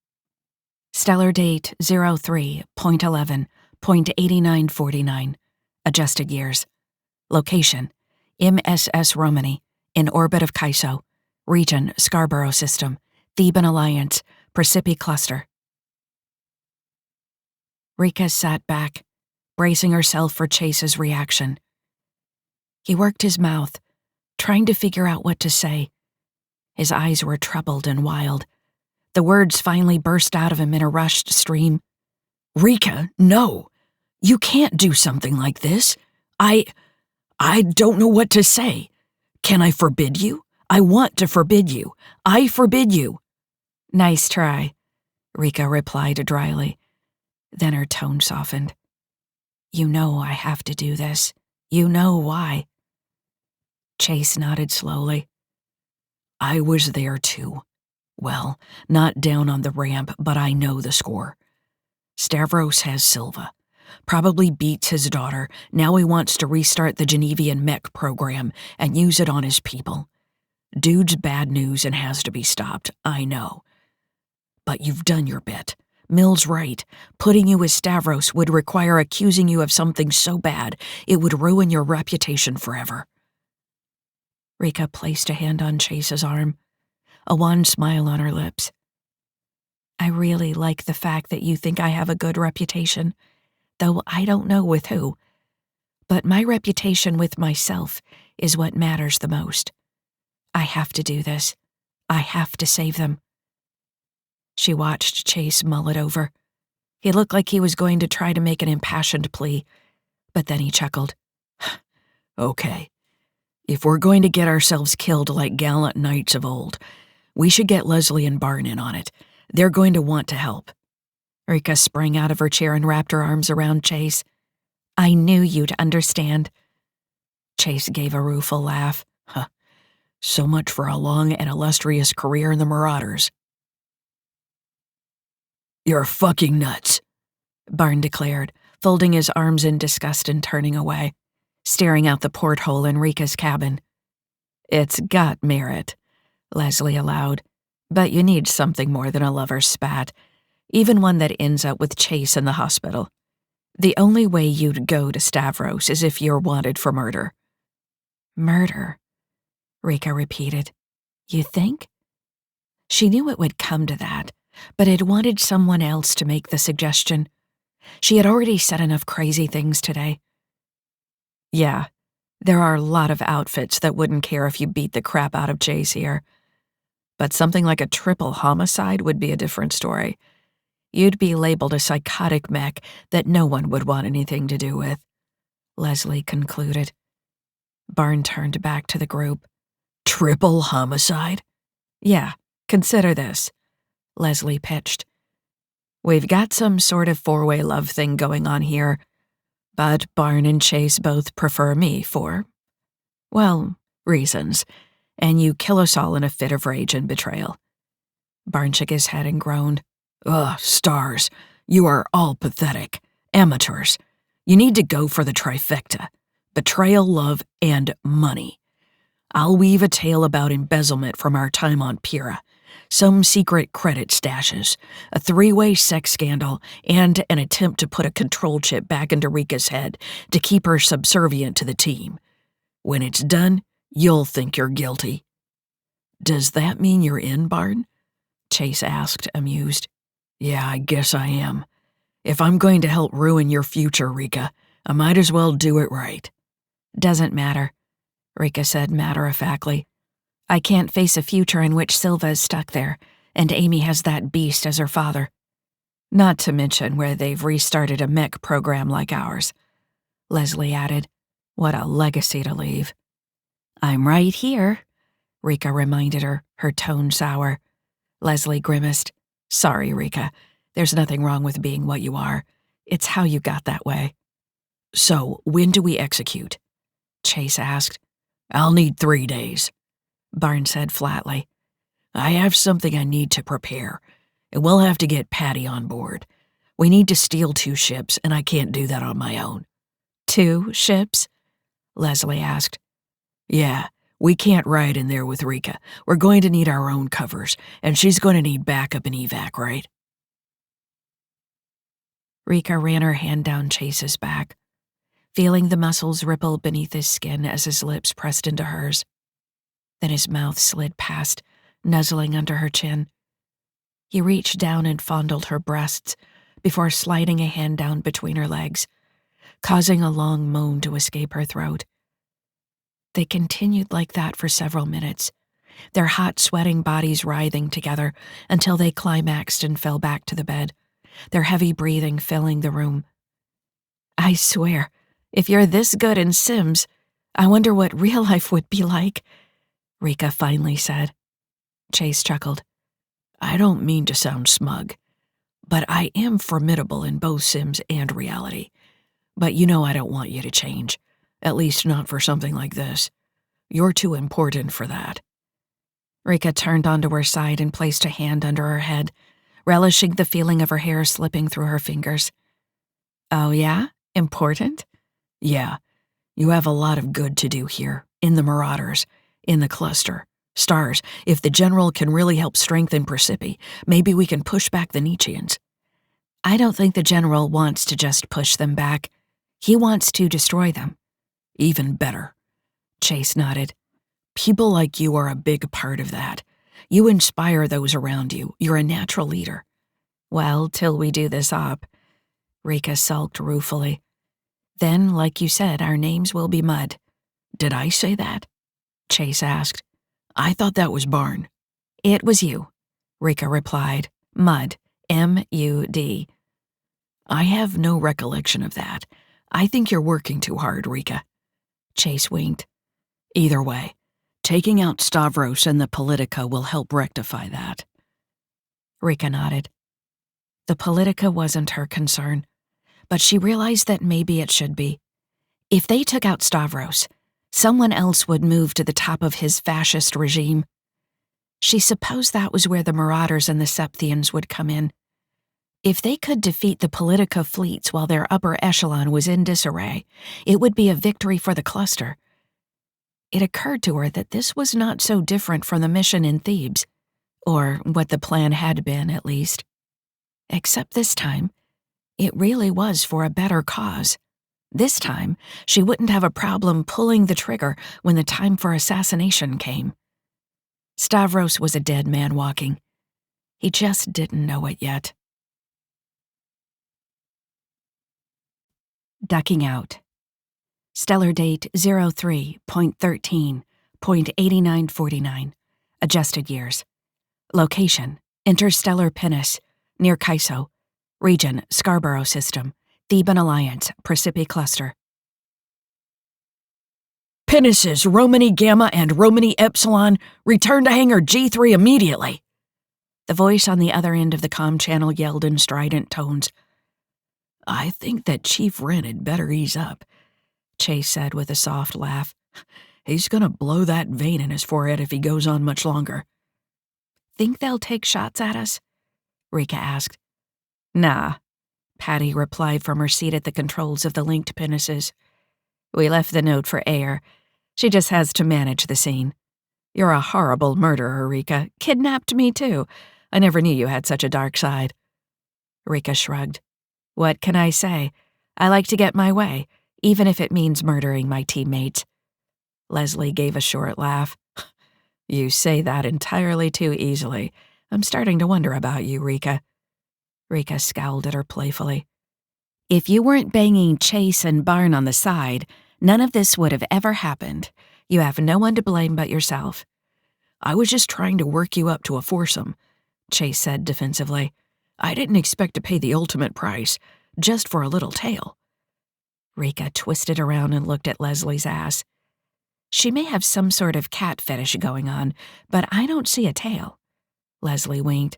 Stellar date 03.11.8949. Adjusted years. Location: MSS Romani, in orbit of Kaiso. Region: Scarborough System. Theban Alliance. Precipi Cluster. Rika sat back, bracing herself for Chase's reaction. He worked his mouth, trying to figure out what to say. His eyes were troubled and wild. The words finally burst out of him in a rushed stream. "Rika, no! You can't do something like this. I don't know what to say. Can I forbid you? I want to forbid you. I forbid you." "Nice try," Rika replied dryly. Then her tone softened. "You know I have to do this. You know why." Chase nodded slowly. "I was there too. Well, not down on the ramp, but I know the score. Stavros has Silva. Probably beats his daughter. Now he wants to restart the Genevian mech program and use it on his people. Dude's bad news and has to be stopped, I know. But you've done your bit. Mill's right. Putting you with Stavros would require accusing you of something so bad it would ruin your reputation forever." Rika placed a hand on Chase's arm, a wan smile on her lips. "I really like the fact that you think I have a good reputation, though I don't know with who. But my reputation with myself is what matters the most. I have to do this. I have to save them." She watched Chase mull it over. He looked like he was going to try to make an impassioned plea, but then he chuckled. "Okay. If we're going to get ourselves killed like gallant knights of old, we should get Leslie and Barn in on it. They're going to want to help." Rika sprang out of her chair and wrapped her arms around Chase. "I knew you'd understand." Chase gave a rueful laugh. So much for a long and illustrious career in the Marauders. You're fucking nuts, Barn declared, folding his arms in disgust and turning away, staring out the porthole in Rika's cabin. It's got merit, Leslie allowed, but you need something more than a lover's spat, even one that ends up with Chase in the hospital. The only way you'd go to Stavros is if you're wanted for murder. Murder? Rika repeated. You think? She knew it would come to that, but had wanted someone else to make the suggestion. She had already said enough crazy things today. Yeah, there are a lot of outfits that wouldn't care if you beat the crap out of Chase here. But something like a triple homicide would be a different story. You'd be labeled a psychotic mech that no one would want anything to do with, Leslie concluded. Barn turned back to the group. Triple homicide? Yeah, consider this, Leslie pitched. We've got some sort of four-way love thing going on here, but Barn and Chase both prefer me for, well, reasons, and you kill us all in a fit of rage and betrayal. Barn shook his head and groaned. Ugh, stars, you are all pathetic. Amateurs. You need to go for the trifecta. Betrayal, love, and money. I'll weave a tale about embezzlement from our time on Pyrrha, some secret credit stashes, a three-way sex scandal, and an attempt to put a control chip back into Rika's head to keep her subservient to the team. When it's done, you'll think you're guilty. Does that mean you're in, Barn? Chase asked, amused. Yeah, I guess I am. If I'm going to help ruin your future, Rika, I might as well do it right. Doesn't matter, Rika said matter-of-factly. I can't face a future in which Silva is stuck there, and Amy has that beast as her father. Not to mention where they've restarted a mech program like ours. Leslie added, what a legacy to leave. I'm right here, Rika reminded her, her tone sour. Leslie grimaced. Sorry, Rika. There's nothing wrong with being what you are. It's how you got that way. So, when do we execute? Chase asked. I'll need 3 days, Barn said flatly. I have something I need to prepare, and we'll have to get Patty on board. We need to steal 2 ships, and I can't do that on my own. 2 ships? Leslie asked. Yeah, we can't ride in there with Rika. We're going to need our own covers, and she's going to need backup and evac, right? Rika ran her hand down Chase's back, feeling the muscles ripple beneath his skin as his lips pressed into hers. Then his mouth slid past, nuzzling under her chin. He reached down and fondled her breasts before sliding a hand down between her legs, causing a long moan to escape her throat. They continued like that for several minutes, their hot, sweating bodies writhing together until they climaxed and fell back to the bed, their heavy breathing filling the room. I swear, if you're this good in Sims, I wonder what real life would be like, Rika finally said. Chase chuckled. I don't mean to sound smug, but I am formidable in both Sims and reality. But you know I don't want you to change, at least not for something like this. You're too important for that. Rika turned onto her side and placed a hand under her head, relishing the feeling of her hair slipping through her fingers. Oh yeah? Important? Yeah. You have a lot of good to do here, in the Marauders, in the cluster. Stars, if the General can really help strengthen Precipi, maybe we can push back the Nietzscheans. I don't think the General wants to just push them back. He wants to destroy them. Even better. Chase nodded. People like you are a big part of that. You inspire those around you. You're a natural leader. Well, till we do this op. Rika sulked ruefully. Then, like you said, our names will be mud. Did I say that? Chase asked. I thought that was Barn. It was you, Rika replied. Mud. M-U-D. I have no recollection of that. I think you're working too hard, Rika. Chase winked. Either way, taking out Stavros and the Politica will help rectify that. Rika nodded. The Politica wasn't her concern, but she realized that maybe it should be. If they took out Stavros, Someone else would move to the top of his fascist regime. She supposed that was where the Marauders and the Septhians would come in. If they could defeat the Politica fleets while their upper echelon was in disarray, it would be a victory for the cluster. It occurred to her that this was not so different from the mission in Thebes, or what the plan had been, at least. Except this time, it really was for a better cause. This time, she wouldn't have a problem pulling the trigger when the time for assassination came. Stavros was a dead man walking. He just didn't know it yet. Ducking out. Stellar date 03.13.8949. Adjusted years. Location: Interstellar Pinnace, near Kaiso. Region: Scarborough System. Theban Alliance, Precipi Cluster. Pinnaces Romany Gamma and Romany Epsilon, return to hangar G3 immediately. The voice on the other end of the comm channel yelled in strident tones. I think that Chief Wren had better ease up, Chase said with a soft laugh. He's gonna blow that vein in his forehead if he goes on much longer. Think they'll take shots at us? Rika asked. Nah, Patty replied from her seat at the controls of the linked pinnaces. We left the note for Air. She just has to manage the scene. You're a horrible murderer, Rika. Kidnapped me, too. I never knew you had such a dark side. Rika shrugged. What can I say? I like to get my way, even if it means murdering my teammates. Leslie gave a short laugh. You say that entirely too easily. I'm starting to wonder about you, Rika. Rika scowled at her playfully. If you weren't banging Chase and Barn on the side, none of this would have ever happened. You have no one to blame but yourself. I was just trying to work you up to a foursome, Chase said defensively. I didn't expect to pay the ultimate price, just for a little tail. Rika twisted around and looked at Leslie's ass. She may have some sort of cat fetish going on, but I don't see a tail. Leslie winked.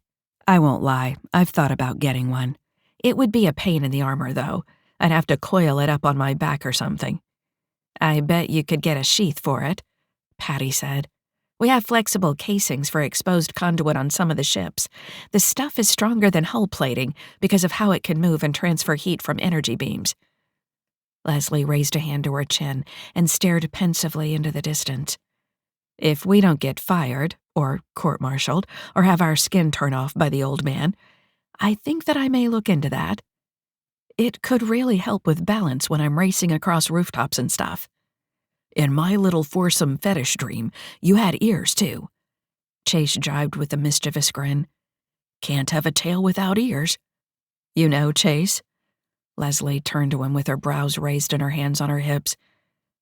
I won't lie, I've thought about getting one. It would be a pain in the armor, though. I'd have to coil it up on my back or something. I bet you could get a sheath for it, Patty said. We have flexible casings for exposed conduit on some of the ships. The stuff is stronger than hull plating because of how it can move and transfer heat from energy beams. Leslie raised a hand to her chin and stared pensively into the distance. If we don't get fired, or court-martialed, or have our skin torn off by the old man, I think that I may look into that. It could really help with balance when I'm racing across rooftops and stuff. In my little foursome fetish dream, you had ears, too. Chase jibed with a mischievous grin. Can't have a tail without ears. You know, Chase? Leslie turned to him with her brows raised and her hands on her hips.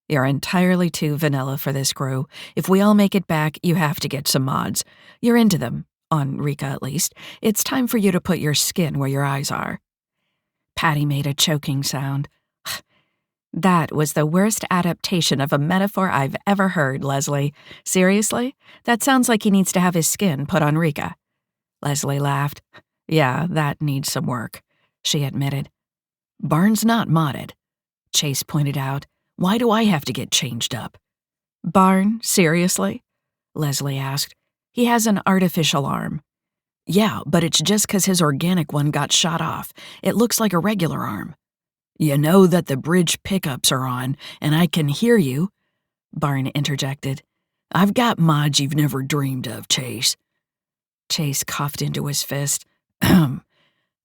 You're entirely too vanilla for this crew. If we all make it back, you have to get some mods. You're into them, on Rika at least. It's time for you to put your skin where your eyes are. Patty made a choking sound. That was the worst adaptation of a metaphor I've ever heard, Leslie. Seriously? That sounds like he needs to have his skin put on Rika. Leslie laughed. Yeah, that needs some work, she admitted. Barn's not modded, Chase pointed out. Why do I have to get changed up? Barn? Seriously? Leslie asked. He has an artificial arm. Yeah, but it's just 'cause his organic one got shot off. It looks like a regular arm. You know that the bridge pickups are on, and I can hear you, Barn interjected. I've got mods you've never dreamed of, Chase. Chase coughed into his fist.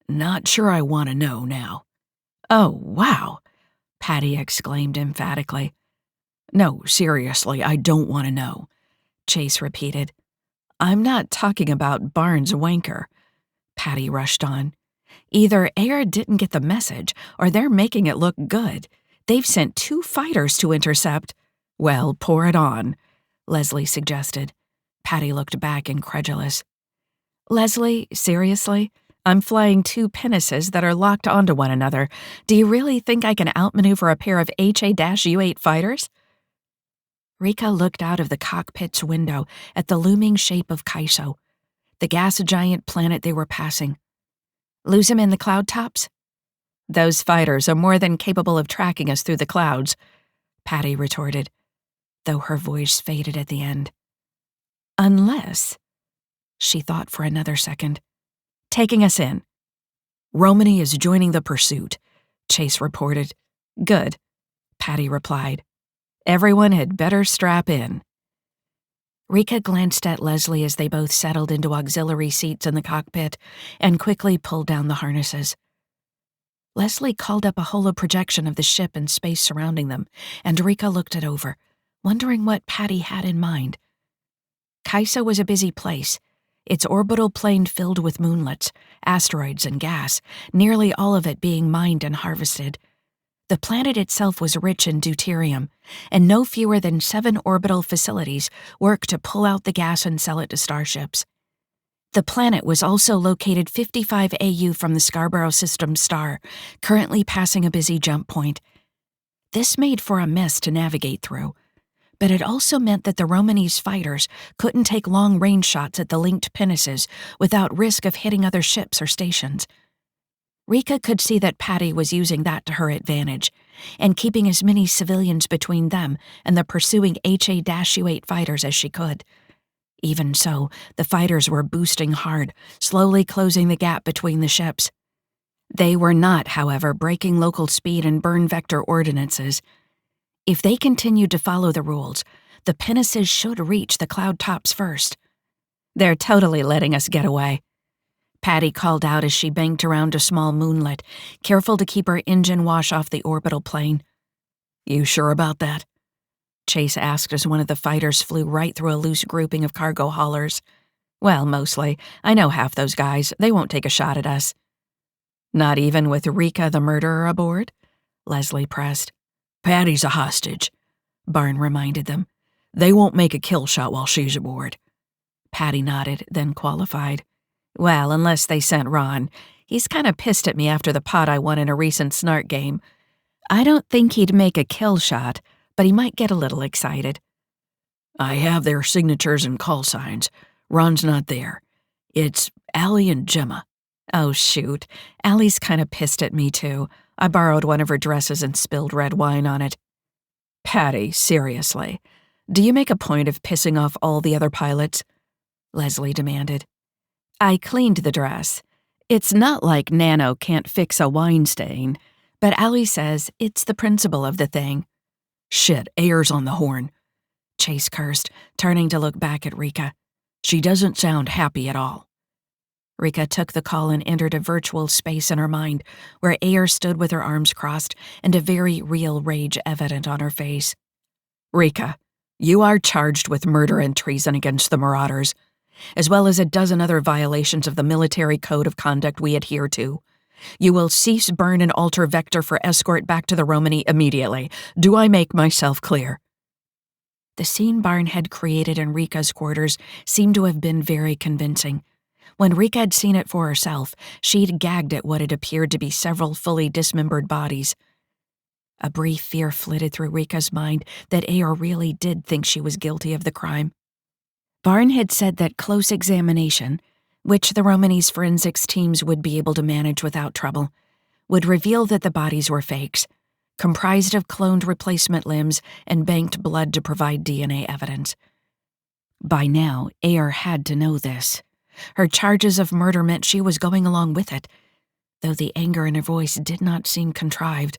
Not sure I want to know now. Oh, wow, Patty exclaimed emphatically. No, seriously, I don't want to know, Chase repeated. I'm not talking about Barnes' wanker, Patty rushed on. Either Air didn't get the message, or they're making it look good. They've sent 2 fighters to intercept. Well, pour it on, Leslie suggested. Patty looked back incredulous. Leslie, seriously? I'm flying 2 pinnaces that are locked onto one another. Do you really think I can outmaneuver a pair of HA-U-8 fighters? Rika looked out of the cockpit's window at the looming shape of Kaiso, the gas giant planet they were passing. Lose him in the cloud tops? Those fighters are more than capable of tracking us through the clouds, Patty retorted. though her voice faded at the end. Unless, she thought for another second. Taking us in. Romany is joining the pursuit, Chase reported. Good, Patty replied. Everyone had better strap in. Rika glanced at Leslie as they both settled into auxiliary seats in the cockpit and quickly pulled down the harnesses. Leslie called up a holoprojection of the ship and space surrounding them, and Rika looked it over, wondering what Patty had in mind. Kaisa was a busy place, its orbital plane filled with moonlets, asteroids, and gas, nearly all of it being mined and harvested. The planet itself was rich in deuterium, and no fewer than 7 orbital facilities worked to pull out the gas and sell it to starships. The planet was also located 55 AU from the Scarborough System star, currently passing a busy jump point. This made for a mess to navigate through, but it also meant that the Romany's fighters couldn't take long-range shots at the linked pinnaces without risk of hitting other ships or stations. Rika could see that Patty was using that to her advantage, and keeping as many civilians between them and the pursuing HA-U-8 fighters as she could. Even so, the fighters were boosting hard, slowly closing the gap between the ships. They were not, however, breaking local speed and burn vector ordinances. If they continued to follow the rules, the pinnaces should reach the cloud tops first. They're totally letting us get away, Patty called out as she banked around a small moonlet, careful to keep her engine wash off the orbital plane. You sure about that? Chase asked as one of the fighters flew right through a loose grouping of cargo haulers. Well, mostly. I know half those guys. They won't take a shot at us. Not even with Rika the murderer aboard? Leslie pressed. Patty's a hostage, Barn reminded them. They won't make a kill shot while she's aboard. Patty nodded, then qualified. Well, unless they sent Ron. He's kind of pissed at me after the pot I won in a recent snark game. I don't think he'd make a kill shot, but he might get a little excited. I have their signatures and call signs. Ron's not there. It's Allie and Gemma. Oh, shoot. Allie's kind of pissed at me, too. I borrowed one of her dresses and spilled red wine on it. Patty, seriously. Do you make a point of pissing off all the other pilots? Leslie demanded. I cleaned the dress. It's not like Nano can't fix a wine stain, but Allie says it's the principle of the thing. Shit, Ayer's on the horn, Chase cursed, turning to look back at Rika. She doesn't sound happy at all. Rika took the call and entered a virtual space in her mind, where Ayer stood with her arms crossed and a very real rage evident on her face. Rika, you are charged with murder and treason against the Marauders, as well as a dozen other violations of the military code of conduct we adhere to. You will cease, burn, and alter vector for escort back to the Romany immediately. Do I make myself clear? The scene Barn had created in Rika's quarters seemed to have been very convincing. When Rika had seen it for herself, she'd gagged at what had appeared to be several fully dismembered bodies. A brief fear flitted through Rika's mind that Ayer really did think she was guilty of the crime. Barn had said that close examination, which the Romany's forensics teams would be able to manage without trouble, would reveal that the bodies were fakes, comprised of cloned replacement limbs and banked blood to provide DNA evidence. By now, Ayer had to know this. Her charges of murder meant she was going along with it, though the anger in her voice did not seem contrived.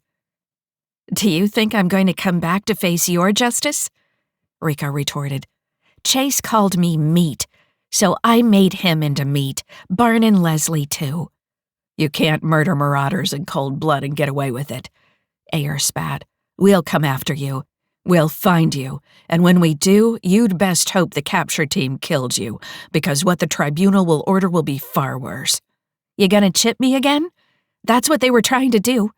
Do you think I'm going to come back to face your justice? Rika retorted. Chase called me meat, so I made him into meat, Barn and Leslie too. You can't murder Marauders in cold blood and get away with it, Ayer spat. We'll come after you. We'll find you, and when we do, you'd best hope the capture team kills you, because what the tribunal will order will be far worse. You gonna chip me again? That's what they were trying to do.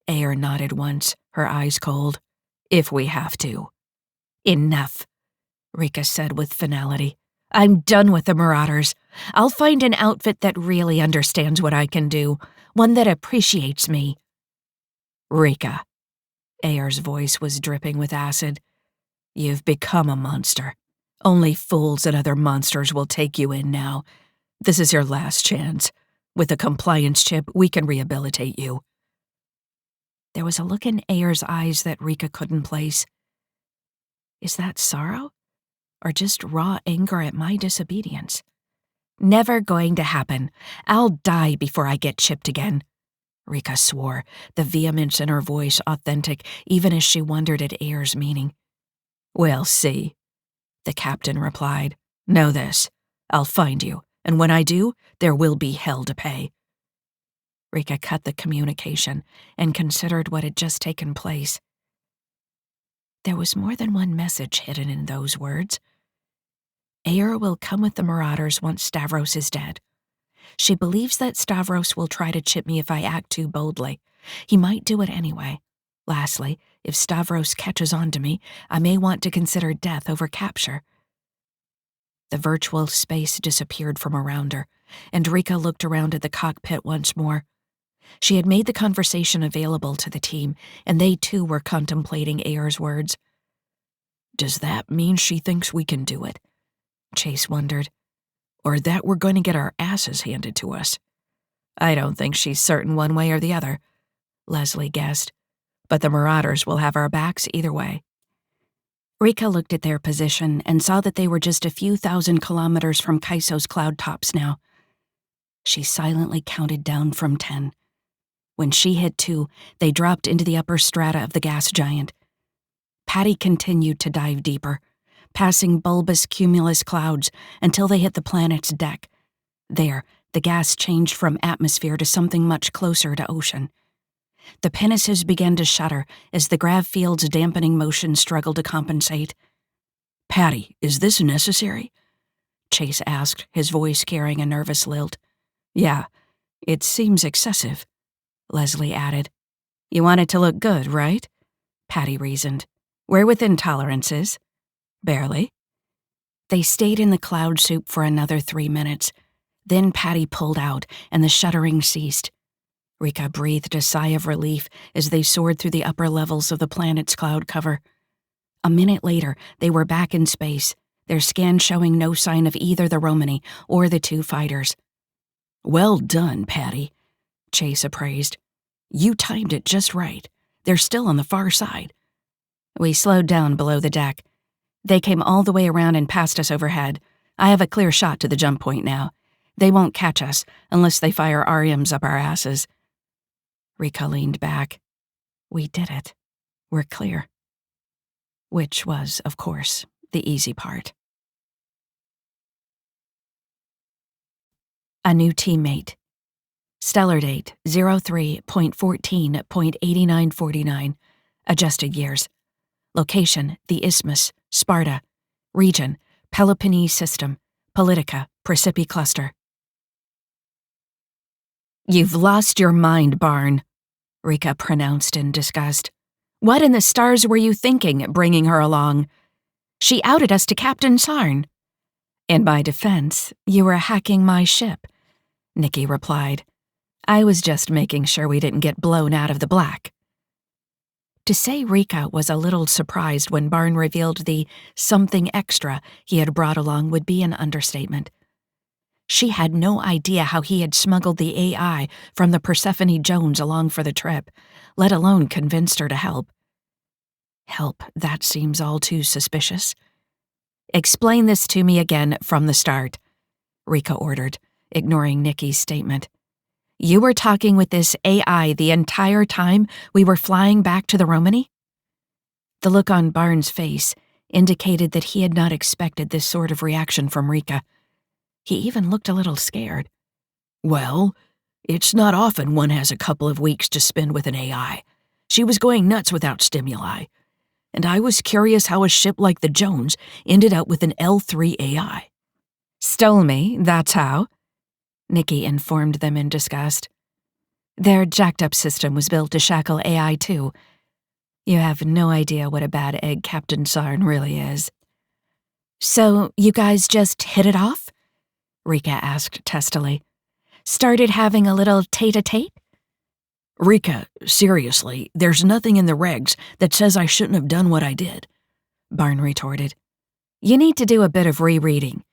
Ayer nodded once, her eyes cold. If we have to. Enough, Rika said with finality. I'm done with the Marauders. I'll find an outfit that really understands what I can do, one that appreciates me. Rika. Ayer's voice was dripping with acid. You've become a monster. Only fools and other monsters will take you in now. This is your last chance. With a compliance chip, we can rehabilitate you. There was a look in Ayer's eyes that Rika couldn't place. Is that sorrow? Or just raw anger at my disobedience? Never going to happen. I'll die before I get chipped again. Rika swore, the vehemence in her voice authentic even as she wondered at Ayer's meaning. We'll see, the captain replied. Know this, I'll find you, and when I do, there will be hell to pay. Rika cut the communication and considered what had just taken place. There was more than one message hidden in those words. Ayer will come with the Marauders once Stavros is dead. She believes that Stavros will try to chip me if I act too boldly. He might do it anyway. Lastly, if Stavros catches on to me, I may want to consider death over capture. The virtual space disappeared from around her, and Rika looked around at the cockpit once more. She had made the conversation available to the team, and they too were contemplating Ayer's words. Does that mean she thinks we can do it? Chase wondered. Or that we're going to get our asses handed to us? I don't think she's certain one way or the other, Leslie guessed, but the Marauders will have our backs either way. Rika looked at their position and saw that they were just a few thousand kilometers from Kaiso's cloud tops now. She silently counted down from 10. When she hit 2, they dropped into the upper strata of the gas giant. Patty continued to dive deeper, passing bulbous cumulus clouds until they hit the planet's deck. There, the gas changed from atmosphere to something much closer to ocean. The pinnaces began to shudder as the grav field's dampening motion struggled to compensate. Patty, is this necessary? Chase asked, his voice carrying a nervous lilt. Yeah, it seems excessive, Leslie added. You want it to look good, right? Patty reasoned. We're within tolerances. Barely. They stayed in the cloud soup for another 3 minutes. Then Patty pulled out, and the shuddering ceased. Rika breathed a sigh of relief as they soared through the upper levels of the planet's cloud cover. A minute later, they were back in space, their scan showing no sign of either the Romani or the 2 fighters. Well done, Patty, Chase appraised. You timed it just right. They're still on the far side. We slowed down below the deck. They came all the way around and passed us overhead. I have a clear shot to the jump point now. They won't catch us unless they fire REMs up our asses. Rika leaned back. We did it. We're clear. Which was, of course, the easy part. A new teammate. Stellar date 03.14.8949. Adjusted years. Location, the Isthmus, Sparta. Region, Peloponnese System, Politica, Precipi Cluster. You've lost your mind, Barn, Rika pronounced in disgust. What in the stars were you thinking, bringing her along? She outed us to Captain Sarn. In my defense, you were hacking my ship, Nikki replied. I was just making sure we didn't get blown out of the black. To say Rika was a little surprised when Barn revealed the something extra he had brought along would be an understatement. She had no idea how he had smuggled the AI from the Persephone Jones along for the trip, let alone convinced her to help. Help, that seems all too suspicious. Explain this to me again from the start, Rika ordered, ignoring Nikki's statement. You were talking with this AI the entire time we were flying back to the Romani? The look on Barnes' face indicated that he had not expected this sort of reaction from Rika. He even looked a little scared. Well, it's not often one has a couple of weeks to spend with an AI. She was going nuts without stimuli. And I was curious how a ship like the Jones ended up with an L3 AI. Stole me, that's how, Nikki informed them in disgust. Their jacked-up system was built to shackle AI too. You have no idea what a bad egg Captain Sarn really is. So you guys just hit it off? Rika asked testily. Started having a little tete-a-tete? Rika, seriously, there's nothing in the regs that says I shouldn't have done what I did, Barn retorted. You need to do a bit of rereading,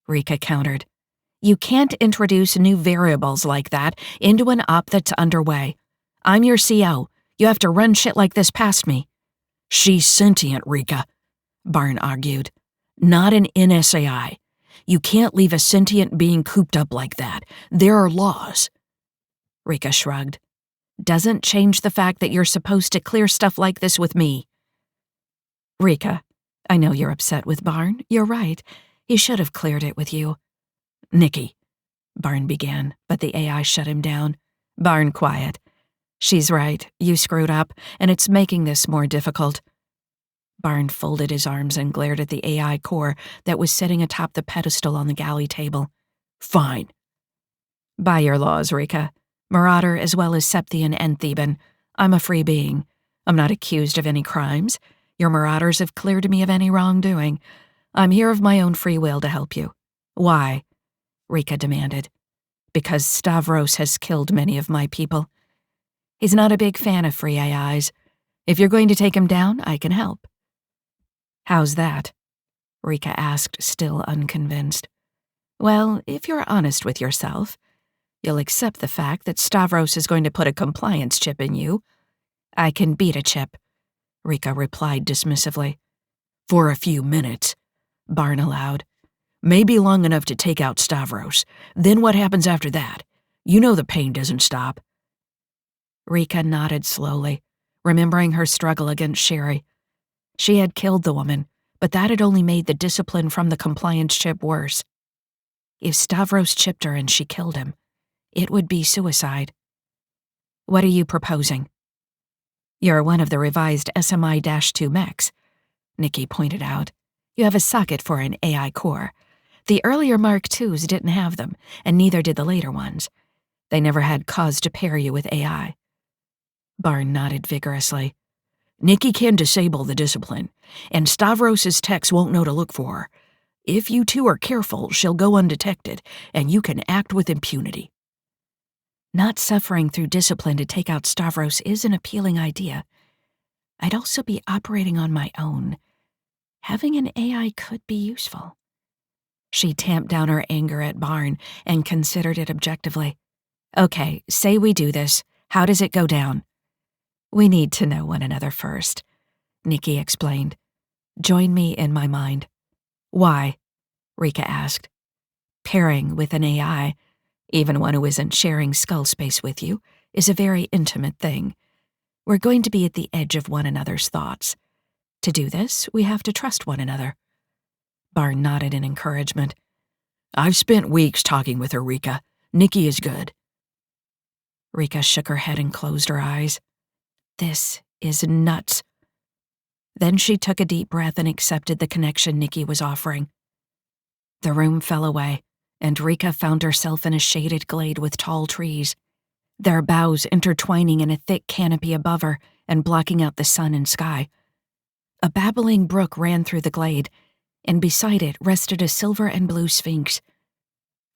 Rika countered. You can't introduce new variables like that into an op that's underway. I'm your CO. You have to run shit like this past me. She's sentient, Rika. Barn argued. Not an NSAI. You can't leave a sentient being cooped up like that. There are laws. Rika shrugged. Doesn't change the fact that you're supposed to clear stuff like this with me. Rika, I know you're upset with Barn. You're right. He should have cleared it with you. Nikki, Barn began, but the AI shut him down. Barn, quiet. She's right. You screwed up, and it's making this more difficult. Barn folded his arms and glared at the AI core that was sitting atop the pedestal on the galley table. Fine. By your laws, Rika. Marauder as well as Septhian and Theban. I'm a free being. I'm not accused of any crimes. Your Marauders have cleared me of any wrongdoing. I'm here of my own free will to help you. Why? Rika demanded. Because Stavros has killed many of my people. He's not a big fan of free AIs. If you're going to take him down, I can help. How's that? Rika asked, still unconvinced. Well, if you're honest with yourself, you'll accept the fact that Stavros is going to put a compliance chip in you. I can beat a chip, Rika replied dismissively. For a few minutes, Barn allowed. Maybe long enough to take out Stavros. Then what happens after that? You know the pain doesn't stop. Rika nodded slowly, remembering her struggle against Sherry. She had killed the woman, but that had only made the discipline from the compliance chip worse. If Stavros chipped her and she killed him, it would be suicide. What are you proposing? You're one of the revised SMI-2 mechs, Nikki pointed out. You have a socket for an AI core. The earlier Mark IIs didn't have them, and neither did the later ones. They never had cause to pair you with AI. Barn nodded vigorously. Nikki can disable the discipline, and Stavros's techs won't know to look for her. If you two are careful, she'll go undetected, and you can act with impunity. Not suffering through discipline to take out Stavros is an appealing idea. I'd also be operating on my own. Having an AI could be useful. She tamped down her anger at Barn and considered it objectively. Okay, say we do this. How does it go down? We need to know one another first, Nikki explained. Join me in my mind. Why? Rika asked. Pairing with an AI, even one who isn't sharing skull space with you, is a very intimate thing. We're going to be at the edge of one another's thoughts. To do this, we have to trust one another. Barn nodded in encouragement. I've spent weeks talking with her, Rika. Nikki is good. Rika shook her head and closed her eyes. This is nuts. Then she took a deep breath and accepted the connection Nikki was offering. The room fell away, and Rika found herself in a shaded glade with tall trees, their boughs intertwining in a thick canopy above her and blocking out the sun and sky. A babbling brook ran through the glade, and beside it rested a silver and blue sphinx.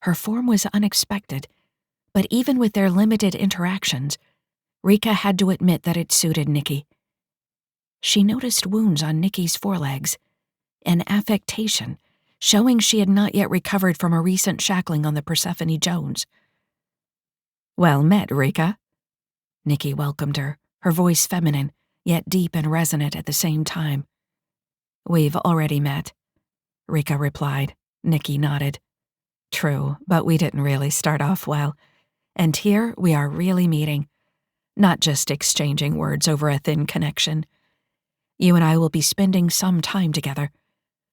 Her form was unexpected, but even with their limited interactions, Rika had to admit that it suited Nikki. She noticed wounds on Nikki's forelegs, an affectation, showing she had not yet recovered from a recent shackling on the Persephone Jones. Well met, Rika. Nikki welcomed her, her voice feminine, yet deep and resonant at the same time. We've already met, Rika replied. Nikki nodded. True, but we didn't really start off well. And here we are really meeting, not just exchanging words over a thin connection. You and I will be spending some time together.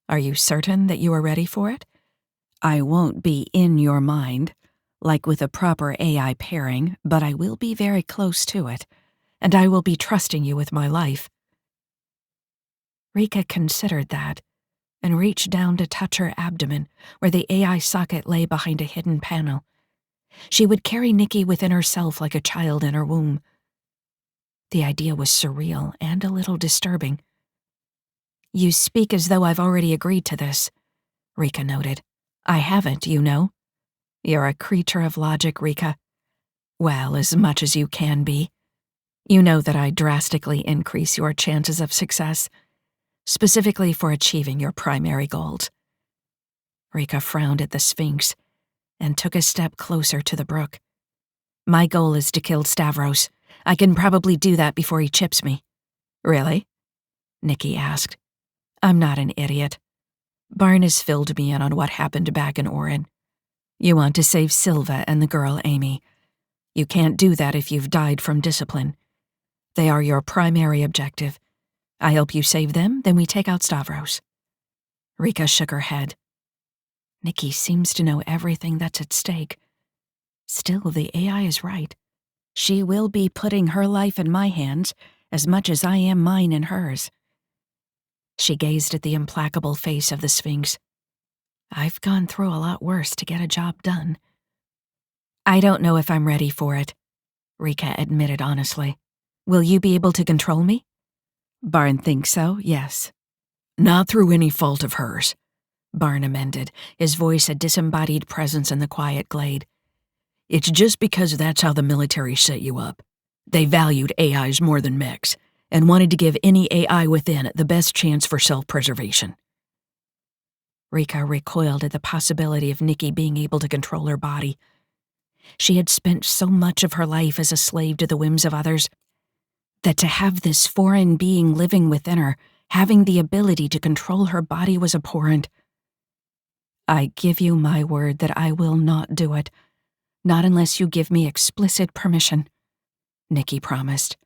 Are you certain that you are ready for it? I won't be in your mind, like with a proper AI pairing, but I will be very close to it, and I will be trusting you with my life. Rika considered that, and reached down to touch her abdomen, where the AI socket lay behind a hidden panel. She would carry Nikki within herself like a child in her womb. The idea was surreal and a little disturbing. You speak as though I've already agreed to this, Rika noted. I haven't, you know. You're a creature of logic, Rika. Well, as much as you can be. You know that I drastically increase your chances of success, specifically for achieving your primary goals. Rika frowned at the Sphinx and took a step closer to the brook. My goal is to kill Stavros. I can probably do that before he chips me. Really? Nikki asked. I'm not an idiot. Barn has filled me in on what happened back in Orin. You want to save Silva and the girl, Amy. You can't do that if you've died from discipline. They are your primary objective. I help you save them, then we take out Stavros. Rika shook her head. Nikki seems to know everything that's at stake. Still, the AI is right. She will be putting her life in my hands as much as I am mine in hers. She gazed at the implacable face of the Sphinx. I've gone through a lot worse to get a job done. I don't know if I'm ready for it, Rika admitted honestly. Will you be able to control me? Barn thinks so, yes. Not through any fault of hers, Barn amended, his voice a disembodied presence in the quiet glade. It's just because that's how the military set you up. They valued AIs more than mechs, and wanted to give any AI within the best chance for self-preservation. Rika recoiled at the possibility of Nikki being able to control her body. She had spent so much of her life as a slave to the whims of others, that to have this foreign being living within her, having the ability to control her body was abhorrent. I give you my word that I will not do it, not unless you give me explicit permission, Nikki promised.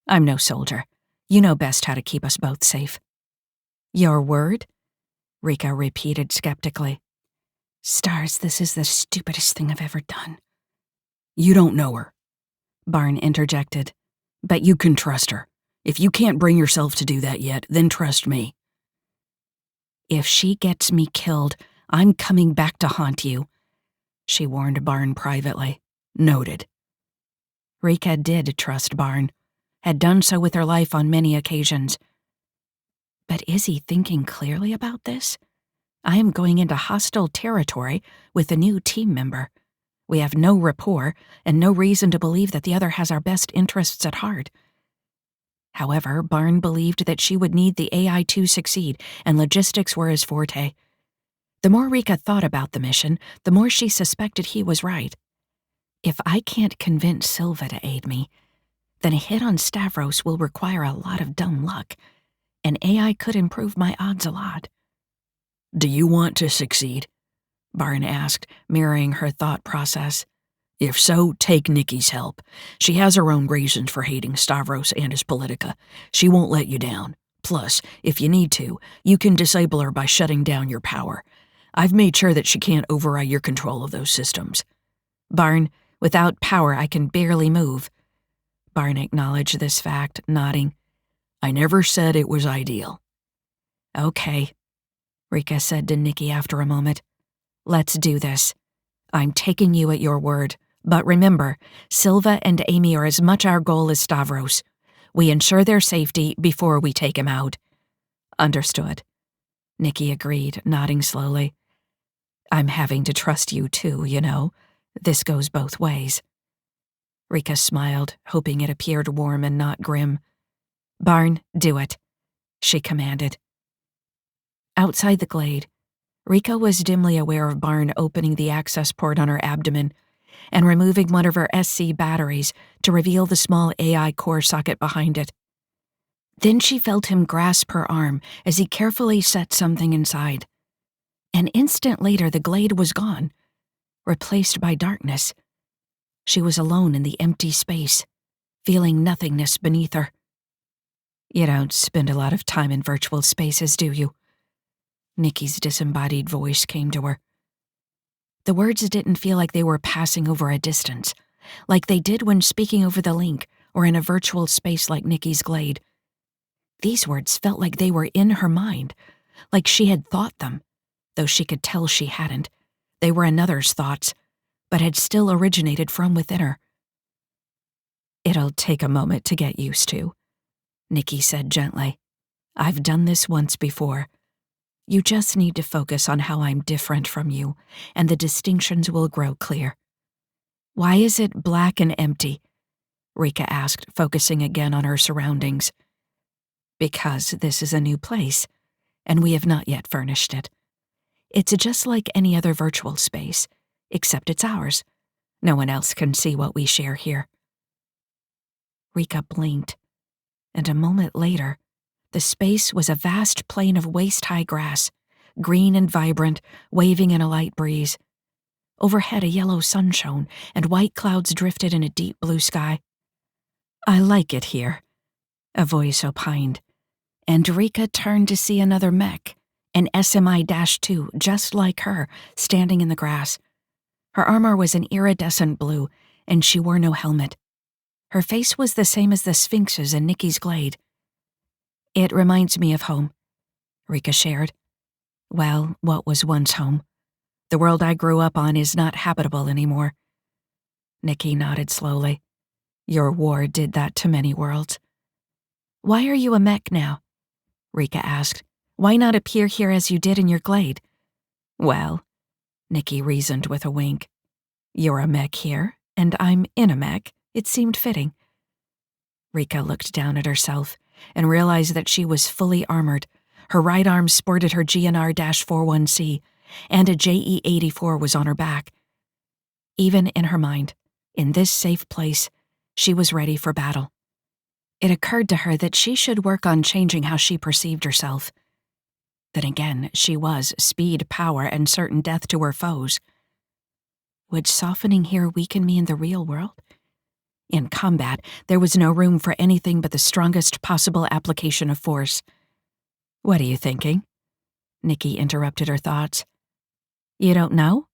I'm no soldier. You know best how to keep us both safe. Your word? Rika repeated skeptically. Stars, this is the stupidest thing I've ever done. You don't know her, Barn interjected. But you can trust her. If you can't bring yourself to do that yet, then trust me. If she gets me killed, I'm coming back to haunt you, she warned Barn privately. Noted. Rika did trust Barn, had done so with her life on many occasions. But is he thinking clearly about this? I am going into hostile territory with a new team member. We have no rapport and no reason to believe that the other has our best interests at heart. However, Barn believed that she would need the AI to succeed, and logistics were his forte. The more Rika thought about the mission, the more she suspected he was right. If I can't convince Silva to aid me, then a hit on Stavros will require a lot of dumb luck, and AI could improve my odds a lot. Do you want to succeed? Barn asked, mirroring her thought process. If so, take Nikki's help. She has her own reasons for hating Stavros and his politica. She won't let you down. Plus, if you need to, you can disable her by shutting down your power. I've made sure that she can't override your control of those systems. Barn, without power I can barely move. Barn acknowledged this fact, nodding. I never said it was ideal. Okay, Rika said to Nikki after a moment. Let's do this. I'm taking you at your word, but remember, Silva and Amy are as much our goal as Stavros. We ensure their safety before we take him out. Understood. Nikki agreed, nodding slowly. I'm having to trust you too, you know. This goes both ways. Rika smiled, hoping it appeared warm and not grim. Barn, do it, she commanded. Outside the glade, Rika was dimly aware of Barn opening the access port on her abdomen and removing one of her SC batteries to reveal the small AI core socket behind it. Then she felt him grasp her arm as he carefully set something inside. An instant later, the glade was gone, replaced by darkness. She was alone in the empty space, feeling nothingness beneath her. You don't spend a lot of time in virtual spaces, do you? Nikki's disembodied voice came to her. The words didn't feel like they were passing over a distance, like they did when speaking over the link or in a virtual space like Nikki's glade. These words felt like they were in her mind, like she had thought them, though she could tell she hadn't. They were another's thoughts, but had still originated from within her. It'll take a moment to get used to, Nikki said gently. I've done this once before. You just need to focus on how I'm different from you, and the distinctions will grow clear. Why is it black and empty? Rika asked, focusing again on her surroundings. Because this is a new place, and we have not yet furnished it. It's just like any other virtual space, except it's ours. No one else can see what we share here. Rika blinked, and a moment later, The space was a vast plain of waist-high grass, green and vibrant, waving in a light breeze. Overhead a yellow sun shone, and white clouds drifted in a deep blue sky. "I like it here," a voice opined, and Rika turned to see another mech, an SMI-2 just like her, standing in the grass. Her armor was an iridescent blue, and she wore no helmet. Her face was the same as the Sphinx's in Nikki's glade. "It reminds me of home," Rika shared. "Well, what was once home. The world I grew up on is not habitable anymore." Nikki nodded slowly. "Your war did that to many worlds." "Why are you a mech now?" Rika asked. "Why not appear here as you did in your glade?" "Well," Nikki reasoned with a wink, "you're a mech here, and I'm in a mech. It seemed fitting." Rika looked down at herself and realized that she was fully armored. Her right arm sported her GNR-41C, and a JE-84 was on her back. Even in her mind, in this safe place, she was ready for battle. It occurred to her that she should work on changing how she perceived herself. Then again, she was speed, power, and certain death to her foes. Would softening here weaken me in the real world? In combat, there was no room for anything but the strongest possible application of force. "What are you thinking?" Nikki interrupted her thoughts. "You don't know?"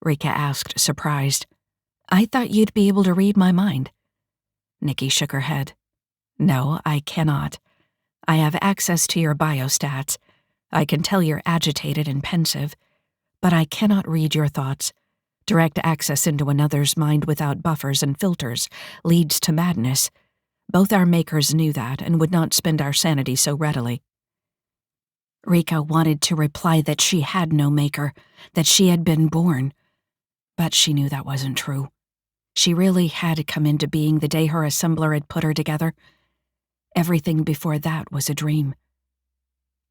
Rika asked, surprised. "I thought you'd be able to read my mind." Nikki shook her head. "No, I cannot. I have access to your biostats. I can tell you're agitated and pensive, but I cannot read your thoughts. Direct access into another's mind without buffers and filters leads to madness. Both our makers knew that and would not spend our sanity so readily." Rika wanted to reply that she had no maker, that she had been born. But she knew that wasn't true. She really had come into being the day her assembler had put her together. Everything before that was a dream.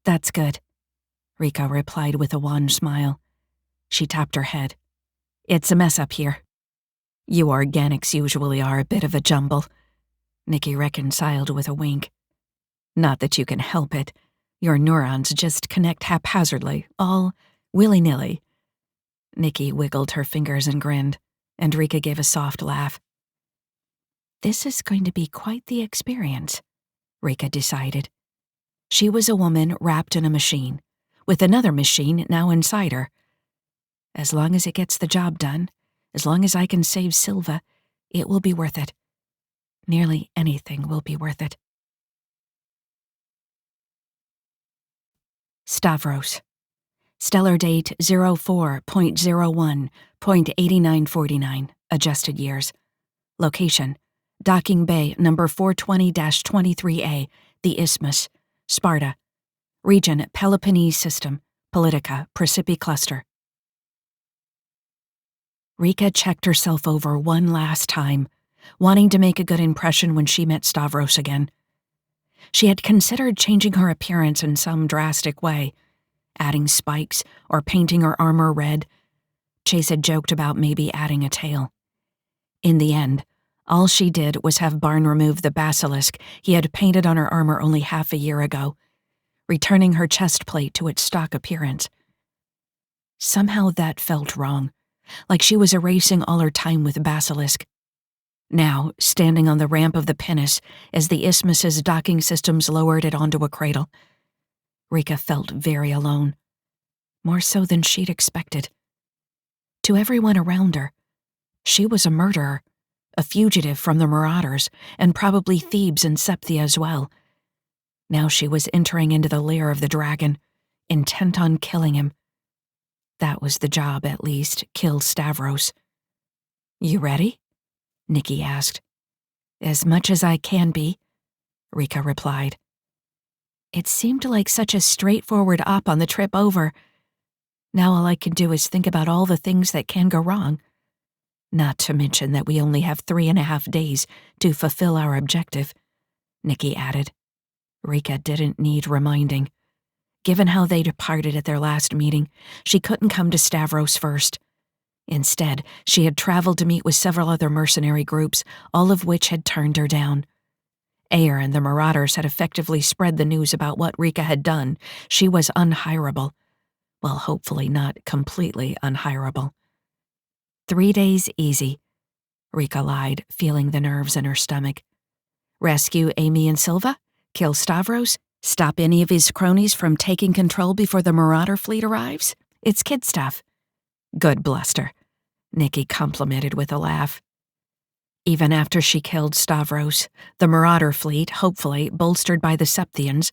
"That's good," Rika replied with a wan smile. She tapped her head. "It's a mess up here." "You organics usually are a bit of a jumble," Nikki reconciled with a wink. "Not that you can help it. Your neurons just connect haphazardly, all willy-nilly." Nikki wiggled her fingers and grinned, and Rika gave a soft laugh. This is going to be quite the experience, Rika decided. She was a woman wrapped in a machine, with another machine now inside her. As long as it gets the job done, as long as I can save Silva, it will be worth it. Nearly anything will be worth it. Stavros. Stellar date 04.01.8949, adjusted years. Location: Docking Bay number 420-23A, the Isthmus, Sparta. Region: Peloponnese System, Politica, Principi Cluster. Rika checked herself over one last time, wanting to make a good impression when she met Stavros again. She had considered changing her appearance in some drastic way, adding spikes or painting her armor red. Chase had joked about maybe adding a tail. In the end, all she did was have Barn remove the Basilisk he had painted on her armor only half a year ago, returning her chest plate to its stock appearance. Somehow that felt wrong, like she was erasing all her time with Basilisk. Now, standing on the ramp of the pinnace as the Isthmus's docking systems lowered it onto a cradle, Rika felt very alone, more so than she'd expected. To everyone around her, she was a murderer, a fugitive from the Marauders, and probably Thebes and Septhia as well. Now she was entering into the lair of the dragon, intent on killing him. That was the job, at least, kill Stavros. "You ready?" Nikki asked. "As much as I can be," Rika replied. It seemed like such a straightforward op on the trip over. Now all I can do is think about all the things that can go wrong. Not to mention that we only have 3.5 days to fulfill our objective, Nikki added. Rika didn't need reminding. Given how they departed at their last meeting, she couldn't come to Stavros first. Instead, she had traveled to meet with several other mercenary groups, all of which had turned her down. Ayer and the Marauders had effectively spread the news about what Rika had done. She was unhireable. Well, hopefully not completely unhireable. 3 days easy, Rika lied, feeling the nerves in her stomach. Rescue Amy and Silva? Kill Stavros? Stop any of his cronies from taking control before the Marauder fleet arrives? It's kid stuff. Good bluster, Nikki complimented with a laugh. Even after she killed Stavros, the Marauder fleet, hopefully bolstered by the Septhians,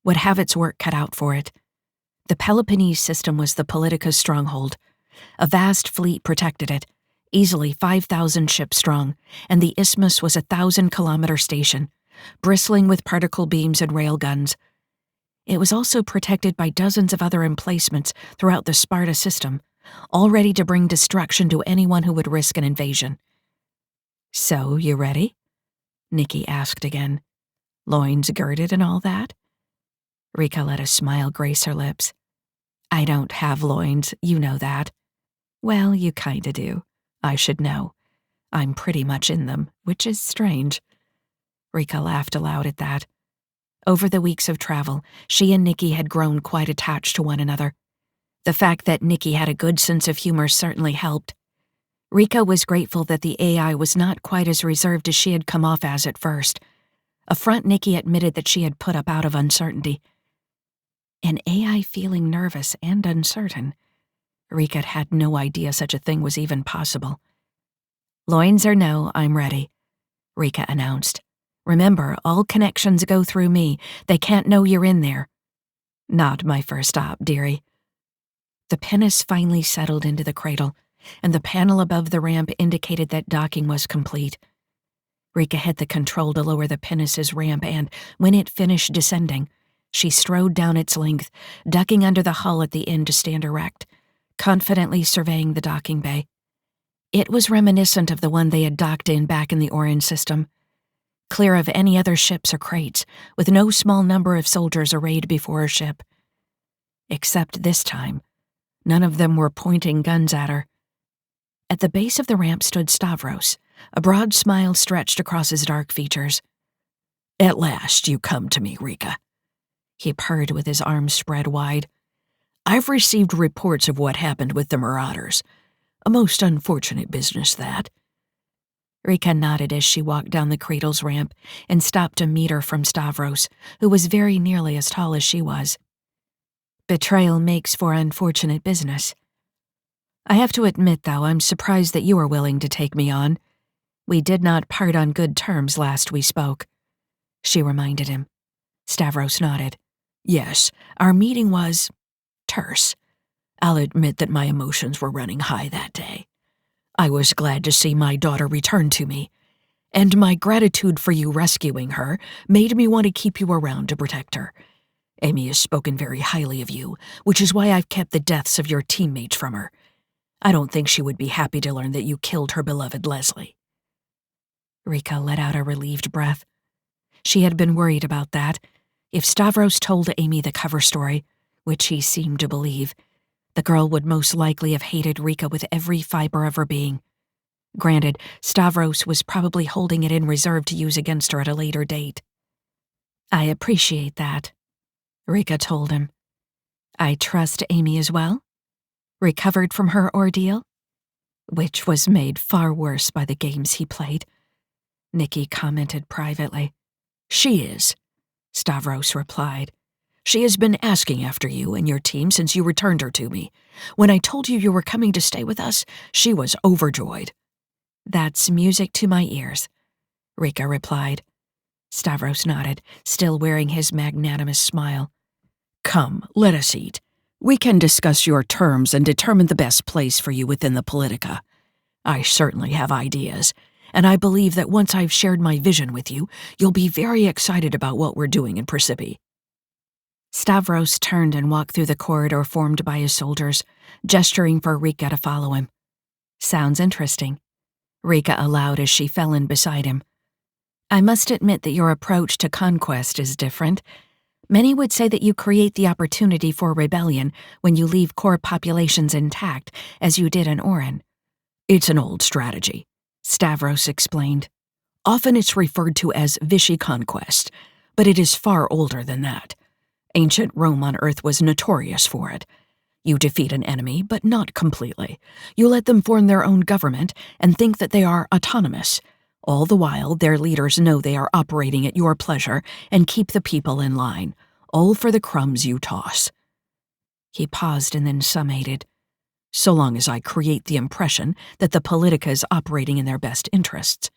would have its work cut out for it. The Peloponnese system was the Politica's stronghold. A vast fleet protected it, easily 5,000 ships strong, and the isthmus was a 1,000-kilometer station, bristling with particle beams and railguns. It was also protected by dozens of other emplacements throughout the Sparta system, all ready to bring destruction to anyone who would risk an invasion. So, you ready? Nikki asked again. Loins girded and all that? Rika let a smile grace her lips. I don't have loins, you know that. Well, you kinda do. I should know. I'm pretty much in them, which is strange. Rika laughed aloud at that. Over the weeks of travel, she and Nikki had grown quite attached to one another. The fact that Nikki had a good sense of humor certainly helped. Rika was grateful that the AI was not quite as reserved as she had come off as at first, a front Nikki admitted that she had put up out of uncertainty. An AI feeling nervous and uncertain. Rika had no idea such a thing was even possible. Loins or no, I'm ready, Rika announced. Remember, all connections go through me. They can't know you're in there. Not my first stop, dearie. The pinnace finally settled into the cradle, and the panel above the ramp indicated that docking was complete. Rika hit the control to lower the pinnace's ramp and, when it finished descending, she strode down its length, ducking under the hull at the end to stand erect, confidently surveying the docking bay. It was reminiscent of the one they had docked in back in the Orion system, clear of any other ships or crates, with no small number of soldiers arrayed before her ship. Except this time, none of them were pointing guns at her. At the base of the ramp stood Stavros, a broad smile stretched across his dark features. At last you come to me, Rika, he purred with his arms spread wide. I've received reports of what happened with the Marauders. A most unfortunate business, that. Rika nodded as she walked down the cradle's ramp and stopped a meter from Stavros, who was very nearly as tall as she was. Betrayal makes for unfortunate business. I have to admit, though, I'm surprised that you are willing to take me on. We did not part on good terms last we spoke, she reminded him. Stavros nodded. Yes, our meeting was terse. I'll admit that my emotions were running high that day. I was glad to see my daughter return to me, and my gratitude for you rescuing her made me want to keep you around to protect her. Amy has spoken very highly of you, which is why I've kept the deaths of your teammates from her. I don't think she would be happy to learn that you killed her beloved Leslie. Rika let out a relieved breath. She had been worried about that. If Stavros told Amy the cover story, which he seemed to believe, the girl would most likely have hated Rika with every fiber of her being. Granted, Stavros was probably holding it in reserve to use against her at a later date. I appreciate that, Rika told him. I trust Amy as well? Recovered from her ordeal? Which was made far worse by the games he played, Nikki commented privately. She is, Stavros replied. She has been asking after you and your team since you returned her to me. When I told you were coming to stay with us, she was overjoyed. That's music to my ears, Rika replied. Stavros nodded, still wearing his magnanimous smile. Come, let us eat. We can discuss your terms and determine the best place for you within the Politica. I certainly have ideas, and I believe that once I've shared my vision with you, you'll be very excited about what we're doing in Principi. Stavros turned and walked through the corridor formed by his soldiers, gesturing for Rika to follow him. Sounds interesting, Rika allowed as she fell in beside him. I must admit that your approach to conquest is different. Many would say that you create the opportunity for rebellion when you leave core populations intact, as you did in Orin. It's an old strategy, Stavros explained. Often it's referred to as Vichy conquest, but it is far older than that. Ancient Rome on Earth was notorious for it. You defeat an enemy, but not completely. You let them form their own government and think that they are autonomous. All the while, their leaders know they are operating at your pleasure and keep the people in line, all for the crumbs you toss. He paused and then summated. So long as I create the impression that the politica is operating in their best interests.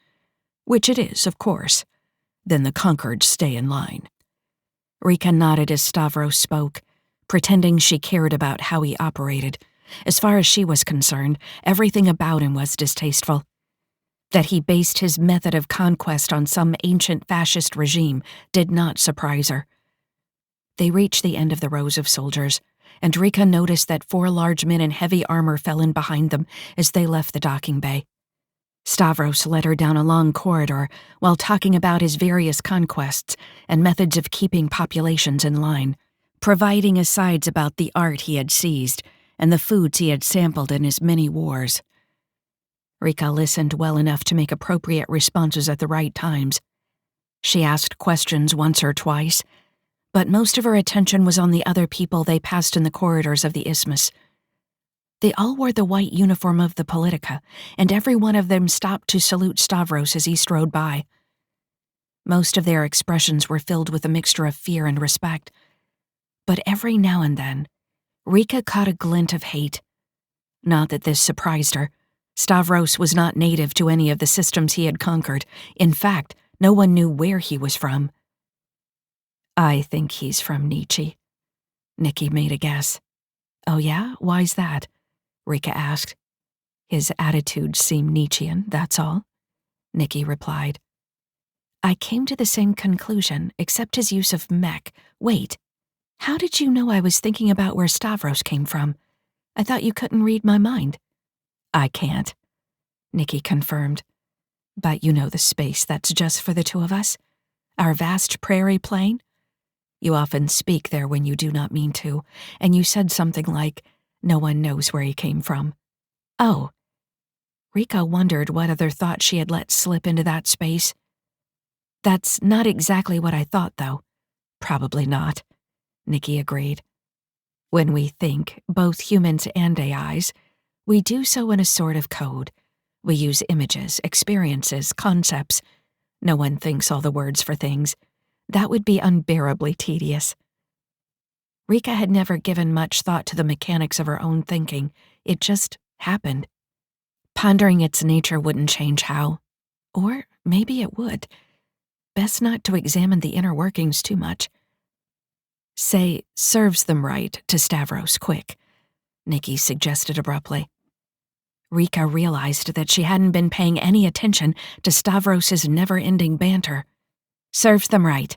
Which it is, of course. Then the conquered stay in line. Rika nodded as Stavros spoke, pretending she cared about how he operated. As far as she was concerned, everything about him was distasteful. That he based his method of conquest on some ancient fascist regime did not surprise her. They reached the end of the rows of soldiers, and Rika noticed that 4 large men in heavy armor fell in behind them as they left the docking bay. Stavros led her down a long corridor while talking about his various conquests and methods of keeping populations in line, providing asides about the art he had seized and the foods he had sampled in his many wars. Rika listened well enough to make appropriate responses at the right times. She asked questions once or twice, but most of her attention was on the other people they passed in the corridors of the isthmus. They all wore the white uniform of the politica, and every one of them stopped to salute Stavros as he strode by. Most of their expressions were filled with a mixture of fear and respect, but every now and then, Rika caught a glint of hate. Not that this surprised her. Stavros was not native to any of the systems he had conquered. In fact, no one knew where he was from. I think he's from Nietzsche. Nikki made a guess. Oh yeah? Why's that? Rika asked. His attitudes seem Nietzschean, that's all, Nikki replied. I came to the same conclusion, except his use of mech. Wait, how did you know I was thinking about where Stavros came from? I thought you couldn't read my mind. I can't, Nikki confirmed. But you know the space that's just for the two of us? Our vast prairie plain? You often speak there when you do not mean to, and you said something like, no one knows where he came from. Oh. Rika wondered what other thought she had let slip into that space. That's not exactly what I thought, though. Probably not, Nikki agreed. When we think, both humans and AIs, we do so in a sort of code. We use images, experiences, concepts. No one thinks all the words for things. That would be unbearably tedious. Rika had never given much thought to the mechanics of her own thinking. It just happened. Pondering its nature wouldn't change how. Or maybe it would. Best not to examine the inner workings too much. Say, serves them right to Stavros, quick, Nikki suggested abruptly. Rika realized that she hadn't been paying any attention to Stavros's never-ending banter. Serves them right,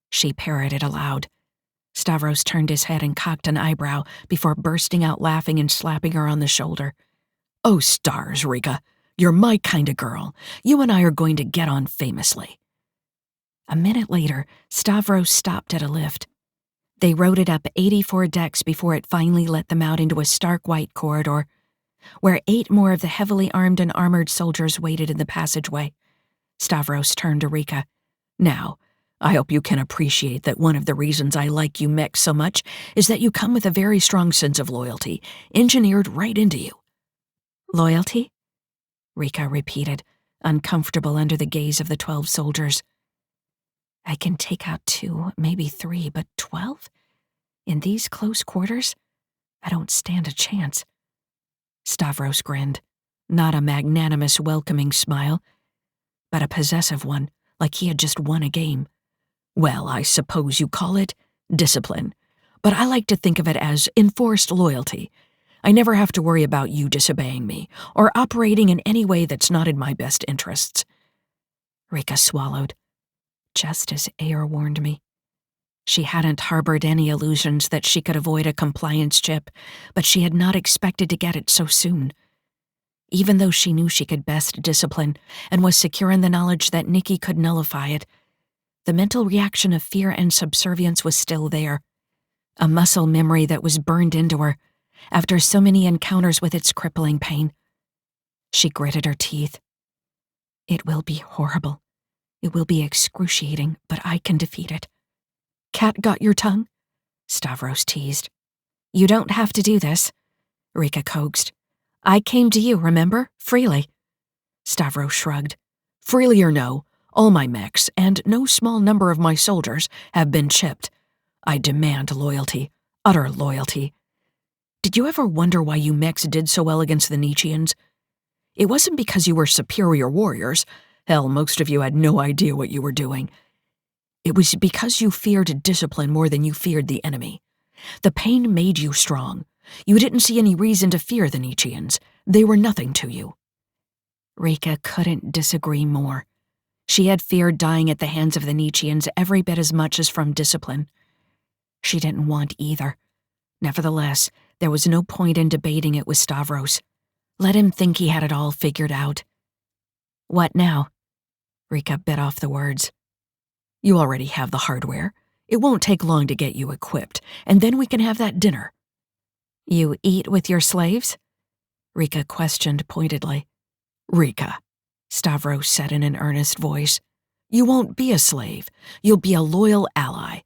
she parroted aloud. Stavros turned his head and cocked an eyebrow before bursting out laughing and slapping her on the shoulder. Oh, stars, Rika. You're my kind of girl. You and I are going to get on famously. A minute later, Stavros stopped at a lift. They rode it up 84 decks before it finally let them out into a stark white corridor, where 8 more of the heavily armed and armored soldiers waited in the passageway. Stavros turned to Rika. Now, I hope you can appreciate that one of the reasons I like you mechs so much is that you come with a very strong sense of loyalty, engineered right into you. Loyalty? Rika repeated, uncomfortable under the gaze of the 12 soldiers. I can take out 2, maybe 3, but 12? In these close quarters? I don't stand a chance. Stavros grinned, not a magnanimous, welcoming smile, but a possessive one, like he had just won a game. Well, I suppose you call it discipline, but I like to think of it as enforced loyalty. I never have to worry about you disobeying me, or operating in any way that's not in my best interests. Rika swallowed, just as Ayer warned me. She hadn't harbored any illusions that she could avoid a compliance chip, but she had not expected to get it so soon. Even though she knew she could best discipline, and was secure in the knowledge that Nikki could nullify it, the mental reaction of fear and subservience was still there, a muscle memory that was burned into her, after so many encounters with its crippling pain. She gritted her teeth. It will be horrible, It will be excruciating, but I can defeat it. Cat got your tongue? Stavros teased. You don't have to do this, Rika coaxed. I came to you, remember? Freely. Stavros shrugged. Freely or no, all my mechs, and no small number of my soldiers, have been chipped. I demand loyalty, utter loyalty. Did you ever wonder why you mechs did so well against the Nietzscheans? It wasn't because you were superior warriors. Hell, most of you had no idea what you were doing. It was because you feared discipline more than you feared the enemy. The pain made you strong. You didn't see any reason to fear the Nietzscheans. They were nothing to you. Rika couldn't disagree more. She had feared dying at the hands of the Nietzscheans every bit as much as from discipline. She didn't want either. Nevertheless, there was no point in debating it with Stavros. Let him think he had it all figured out. What now? Rika bit off the words. You already have the hardware. It won't take long to get you equipped, and then we can have that dinner. You eat with your slaves? Rika questioned pointedly. Rika, Stavros said in an earnest voice, you won't be a slave. You'll be a loyal ally.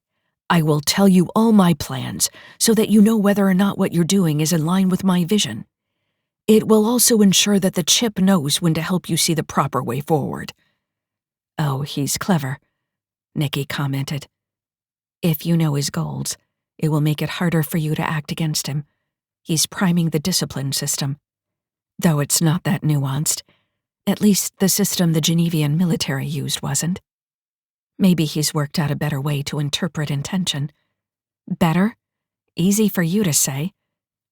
I will tell you all my plans so that you know whether or not what you're doing is in line with my vision. It will also ensure that the chip knows when to help you see the proper way forward. Oh, he's clever, Nikki commented. If you know his goals, it will make it harder for you to act against him. He's priming the discipline system. Though it's not that nuanced. At least the system the Genevian military used wasn't. Maybe he's worked out a better way to interpret intention. Better? Easy for you to say,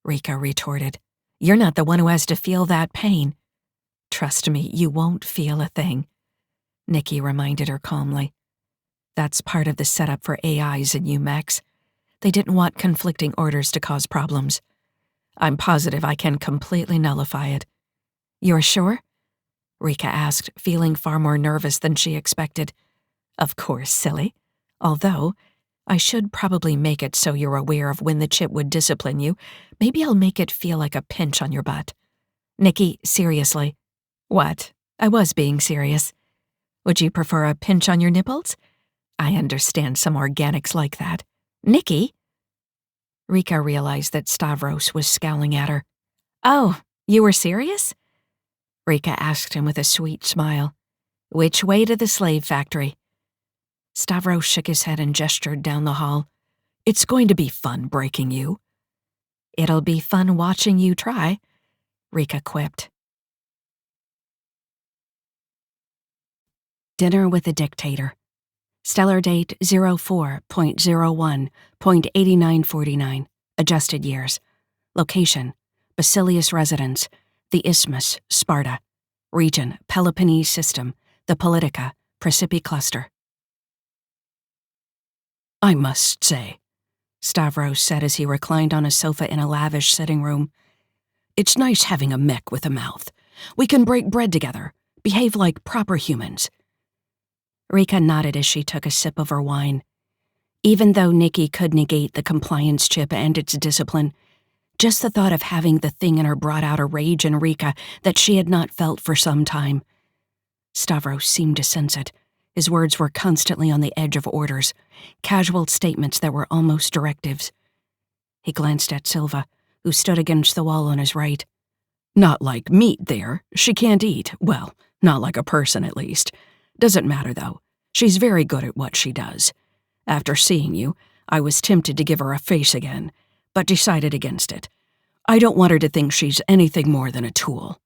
Rika retorted. You're not the one who has to feel that pain. Trust me, you won't feel a thing, Nikki reminded her calmly. That's part of the setup for AIs in mechs. They didn't want conflicting orders to cause problems. I'm positive I can completely nullify it. You're sure? Rika asked, feeling far more nervous than she expected. Of course, silly. Although, I should probably make it so you're aware of when the chip would discipline you. Maybe I'll make it feel like a pinch on your butt. Nikki, seriously. What? I was being serious. Would you prefer a pinch on your nipples? I understand some organics like that. Nikki? Rika realized that Stavros was scowling at her. Oh, you were serious? Rika asked him with a sweet smile. Which way to the slave factory? Stavros shook his head and gestured down the hall. It's going to be fun breaking you. It'll be fun watching you try, Rika quipped. Dinner with the Dictator. Stellar date 04.01.8949. Adjusted years. Location: Basilisk Residence, the Isthmus, Sparta. Region: Peloponnese System, the Politica, Precipi Cluster. I must say, Stavros said as he reclined on a sofa in a lavish sitting room, it's nice having a mech with a mouth. We can break bread together, behave like proper humans. Rika nodded as she took a sip of her wine. Even though Nikki could negate the compliance chip and its discipline, just the thought of having the thing in her brought out a rage in Rika that she had not felt for some time. Stavros seemed to sense it. His words were constantly on the edge of orders, casual statements that were almost directives. He glanced at Silva, who stood against the wall on his right. Not like meat there. She can't eat. Well, not like a person, at least. Doesn't matter, though. She's very good at what she does. After seeing you, I was tempted to give her a face again, but decided against it. I don't want her to think she's anything more than a tool.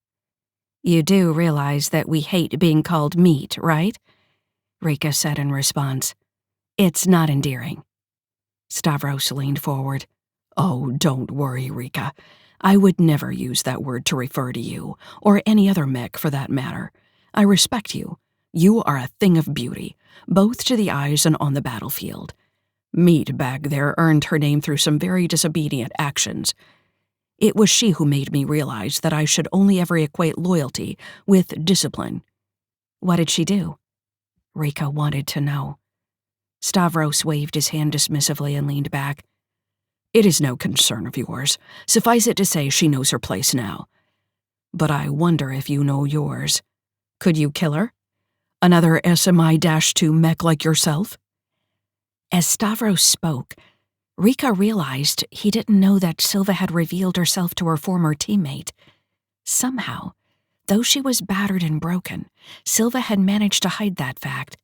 You do realize that we hate being called meat, right? Rika said in response. It's not endearing. Stavros leaned forward. Oh, don't worry, Rika. I would never use that word to refer to you, or any other mech for that matter. I respect you. You are a thing of beauty, both to the eyes and on the battlefield. Meat back there earned her name through some very disobedient actions. It was she who made me realize that I should only ever equate loyalty with discipline. What did she do? Rika wanted to know. Stavros waved his hand dismissively and leaned back. It is no concern of yours. Suffice it to say she knows her place now. But I wonder if you know yours. Could you kill her? Another SMI-2 mech like yourself? As Stavros spoke, Rika realized he didn't know that Silva had revealed herself to her former teammate. Somehow, though she was battered and broken, Silva had managed to hide that fact.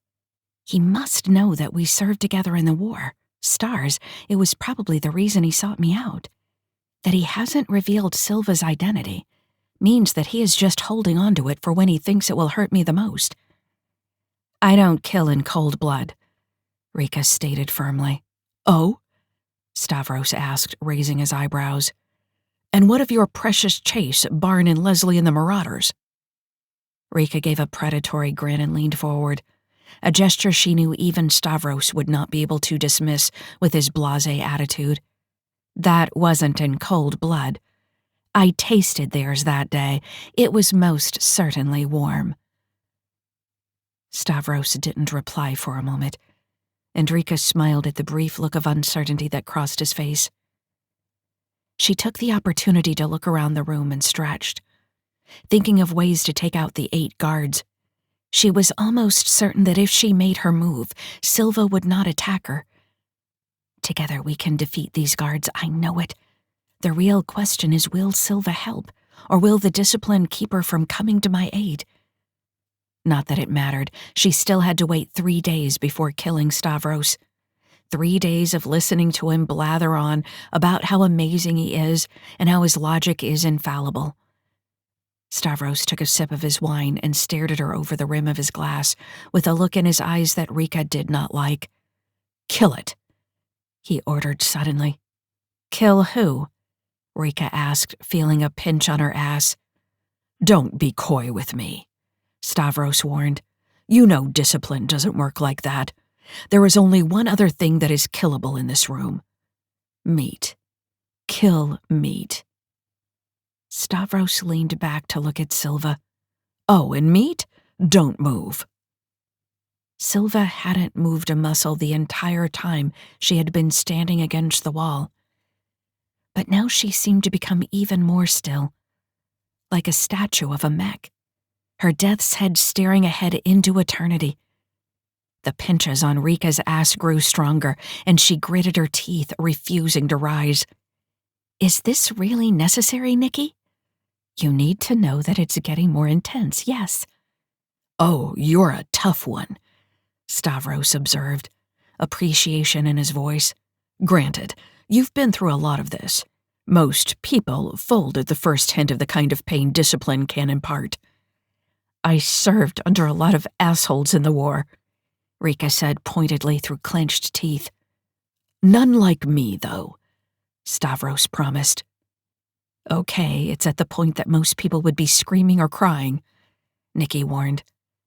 He must know that we served together in the war. Stars, it was probably the reason he sought me out. That he hasn't revealed Silva's identity means that he is just holding on to it for when he thinks it will hurt me the most. I don't kill in cold blood, Rika stated firmly. Oh? Stavros asked, raising his eyebrows. And what of your precious chase, Barn and Leslie and the Marauders? Rika gave a predatory grin and leaned forward, a gesture she knew even Stavros would not be able to dismiss with his blasé attitude. That wasn't in cold blood. I tasted theirs that day. It was most certainly warm. Stavros didn't reply for a moment, and Rika smiled at the brief look of uncertainty that crossed his face. She took the opportunity to look around the room and stretched, thinking of ways to take out the 8 guards. She was almost certain that if she made her move, Silva would not attack her. Together we can defeat these guards, I know it. The real question is, will Silva help, or will the discipline keep her from coming to my aid? Not that it mattered. She still had to wait 3 days before killing Stavros. 3 days of listening to him blather on about how amazing he is and how his logic is infallible. Stavros took a sip of his wine and stared at her over the rim of his glass with a look in his eyes that Rika did not like. Kill it, he ordered suddenly. Kill who? Rika asked, feeling a pinch on her ass. Don't be coy with me, Stavros warned. You know discipline doesn't work like that. There is only one other thing that is killable in this room. Meat. Kill meat. Stavros leaned back to look at Silva. Oh, and meat? Don't move. Silva hadn't moved a muscle the entire time she had been standing against the wall. But now she seemed to become even more still, like a statue of a mech, her death's head staring ahead into eternity. The pinches on Rika's ass grew stronger, and she gritted her teeth, refusing to rise. Is this really necessary, Nikki? You need to know that it's getting more intense, yes. Oh, you're a tough one, Stavros observed, appreciation in his voice. Granted, you've been through a lot of this. Most people fold at the first hint of the kind of pain discipline can impart. I served under a lot of assholes in the war, Rika said pointedly through clenched teeth. None like me, though, Stavros promised. Okay, it's at the point that most people would be screaming or crying, Nikki warned.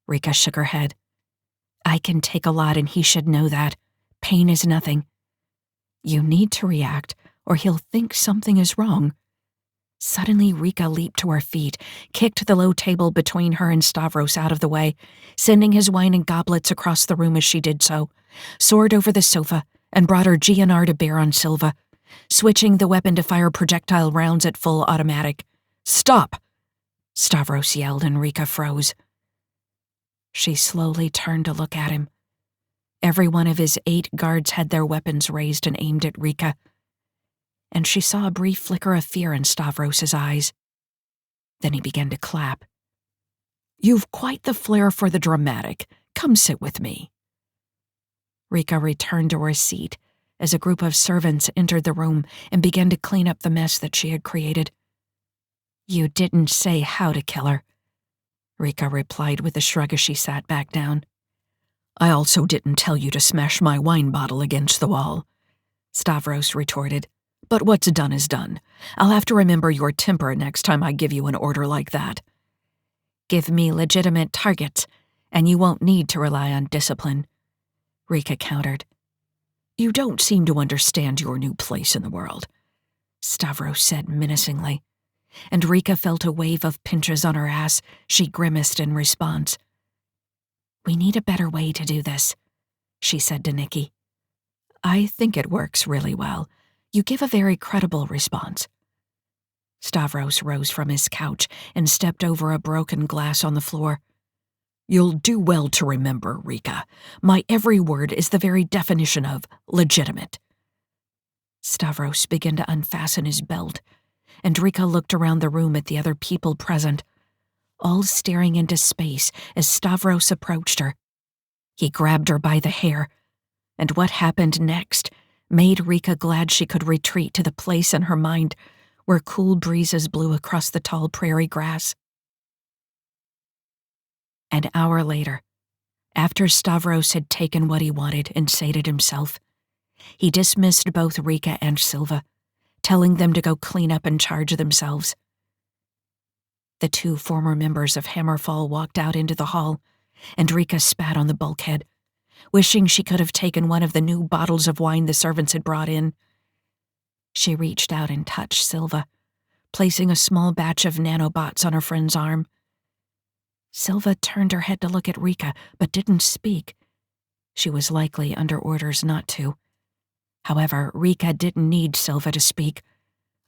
Rika shook her head. I can take a lot, and he should know that. Pain is nothing. You need to react, or he'll think something is wrong. Suddenly, Rika leaped to her feet, kicked the low table between her and Stavros out of the way, sending his wine and goblets across the room as she did so, soared over the sofa, and brought her GNR to bear on Silva, switching the weapon to fire projectile rounds at full automatic. Stop! Stavros yelled, and Rika froze. She slowly turned to look at him. Every one of his 8 guards had their weapons raised and aimed at Rika, and she saw a brief flicker of fear in Stavros's eyes. Then he began to clap. You've quite the flair for the dramatic. Come sit with me. Rika returned to her seat as a group of servants entered the room and began to clean up the mess that she had created. You didn't say how to kill her, Rika replied with a shrug as she sat back down. I also didn't tell you to smash my wine bottle against the wall, Stavros retorted. But what's done is done. I'll have to remember your temper next time I give you an order like that. Give me legitimate targets, and you won't need to rely on discipline, Rika countered. You don't seem to understand your new place in the world, Stavros said menacingly, and Rika felt a wave of pinches on her ass. She grimaced in response. We need a better way to do this, she said to Nikki. I think it works really well. You give a very credible response. Stavros rose from his couch and stepped over a broken glass on the floor. You'll do well to remember, Rika. My every word is the very definition of legitimate. Stavros began to unfasten his belt, and Rika looked around the room at the other people present, all staring into space as Stavros approached her. He grabbed her by the hair, and what happened next made Rika glad she could retreat to the place in her mind where cool breezes blew across the tall prairie grass. An hour later, after Stavros had taken what he wanted and sated himself, he dismissed both Rika and Silva, telling them to go clean up and charge themselves. The two former members of Hammerfall walked out into the hall, and Rika spat on the bulkhead, wishing she could have taken one of the new bottles of wine the servants had brought in. She reached out and touched Silva, placing a small batch of nanobots on her friend's arm. Silva turned her head to look at Rika, but didn't speak. She was likely under orders not to. However, Rika didn't need Silva to speak.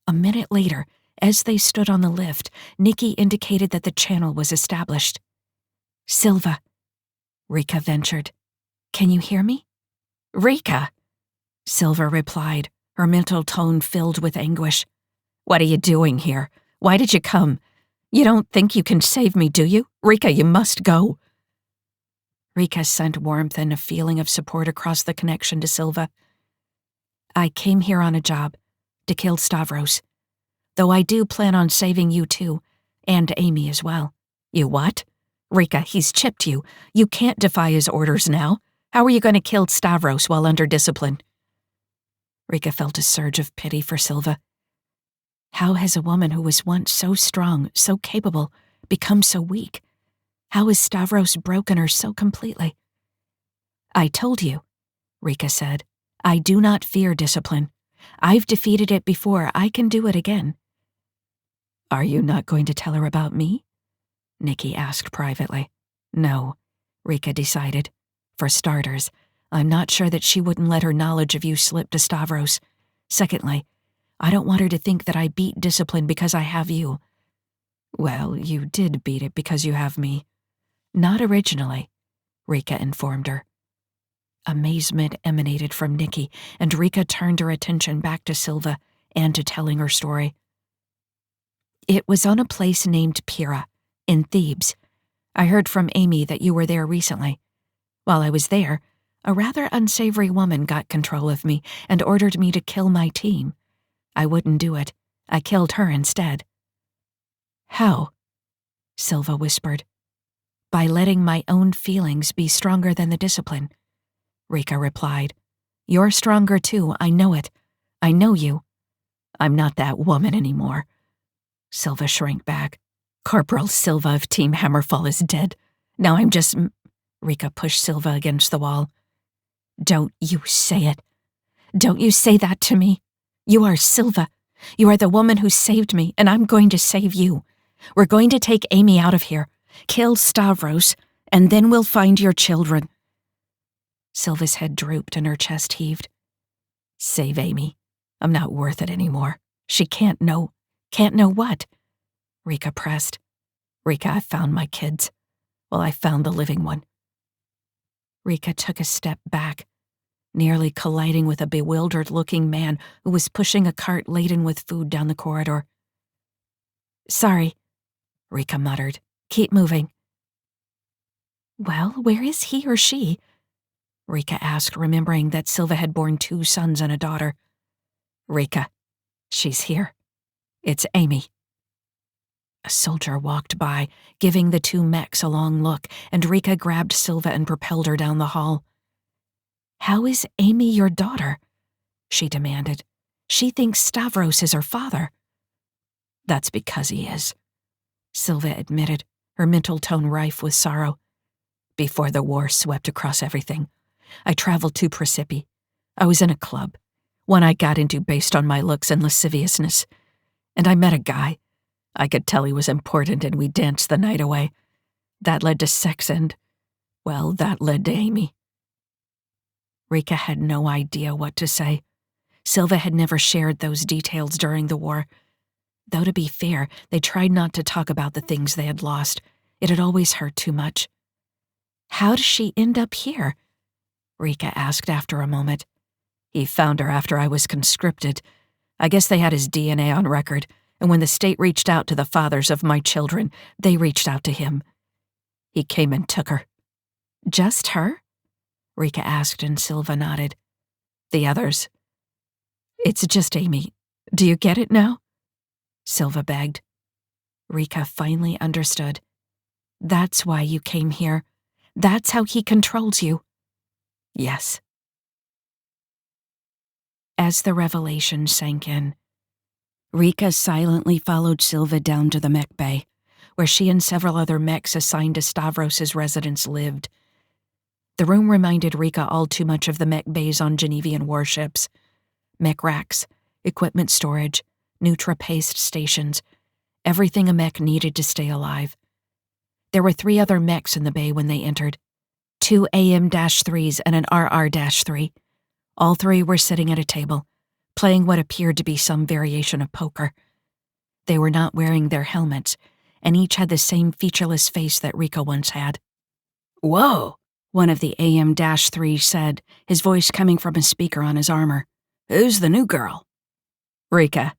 A minute later, as they stood on the lift, Nikki indicated that the channel was established. "Silva," Rika ventured. "Can you hear me?" "Rika," Silva replied, her mental tone filled with anguish. "What are you doing here? Why did you come? You don't think you can save me, do you? Rika, you must go." Rika sent warmth and a feeling of support across the connection to Silva. "I came here on a job, to kill Stavros. Though I do plan on saving you too, and Amy as well." "You what?" "Rika, he's chipped you. You can't defy his orders now. How are you going to kill Stavros while under discipline?" Rika felt a surge of pity for Silva. How has a woman who was once so strong, so capable, become so weak? How has Stavros broken her so completely? "I told you," Rika said. "I do not fear discipline. I've defeated it before. I can do it again." "Are you not going to tell her about me?" Nikki asked privately. "No," Rika decided. "For starters, I'm not sure that she wouldn't let her knowledge of you slip to Stavros. Secondly, I don't want her to think that I beat discipline because I have you." "Well, you did beat it because you have me." "Not originally," Rika informed her. Amazement emanated from Nikki, and Rika turned her attention back to Silva and to telling her story. "It was on a place named Pira, in Thebes. I heard from Amy that you were there recently. While I was there, a rather unsavory woman got control of me and ordered me to kill my team. I wouldn't do it. I killed her instead." "How?" Silva whispered. "By letting my own feelings be stronger than the discipline," Rika replied. "You're stronger too, I know it. I know you." "I'm not that woman anymore." Silva shrank back. "Corporal Silva of Team Hammerfall is dead. Now I'm just—" Rika pushed Silva against the wall. "Don't you say it. Don't you say that to me. You are Silva. You are the woman who saved me, and I'm going to save you. We're going to take Amy out of here, kill Stavros, and then we'll find your children." Silva's head drooped and her chest heaved. "Save Amy. I'm not worth it anymore. She can't know." "Can't know what?" Rika pressed. "Rika, I found my kids. Well, I found the living one." Rika took a step back, nearly colliding with a bewildered-looking man who was pushing a cart laden with food down the corridor. "Sorry," Rika muttered. "Keep moving." "Well, where is he or she?" Rika asked, remembering that Silva had borne 2 sons and a daughter. "Rika, she's here. It's Amy." A soldier walked by, giving the 2 mechs a long look, and Rika grabbed Silva and propelled her down the hall. "How is Amy your daughter?" she demanded. "She thinks Stavros is her father." "That's because he is," Silva admitted, her mental tone rife with sorrow. "Before the war swept across everything, I traveled to Precipi. I was in a club, one I got into based on my looks and lasciviousness, and I met a guy. I could tell he was important, and we danced the night away. That led to sex and, well, that led to Amy." Rika had no idea what to say. Silva had never shared those details during the war. Though to be fair, they tried not to talk about the things they had lost. It had always hurt too much. How does she end up here? Rika asked after a moment. He found her after I was conscripted. I guess they had his DNA on record, and when the state reached out to the fathers of my children, they reached out to him. He came and took her. Just her? Rika asked, and Silva nodded. The others. It's just Amy. Do you get it now? Silva begged. Rika finally understood. That's why you came here. That's how he controls you. Yes. As the revelation sank in, Rika silently followed Silva down to the mech bay, where she and several other mechs assigned to Stavros' residence lived. The room reminded Rika all too much of the mech bays on Genevian warships. Mech racks, equipment storage, Nutra-paste stations, everything a mech needed to stay alive. There were 3 other mechs in the bay when they entered, 2 AM-3s and an RR-3. All 3 were sitting at a table, playing what appeared to be some variation of poker. They were not wearing their helmets, and each had the same featureless face that Rika once had. Whoa, one of the AM-3s said, his voice coming from a speaker on his armor. Who's the new girl? Rika.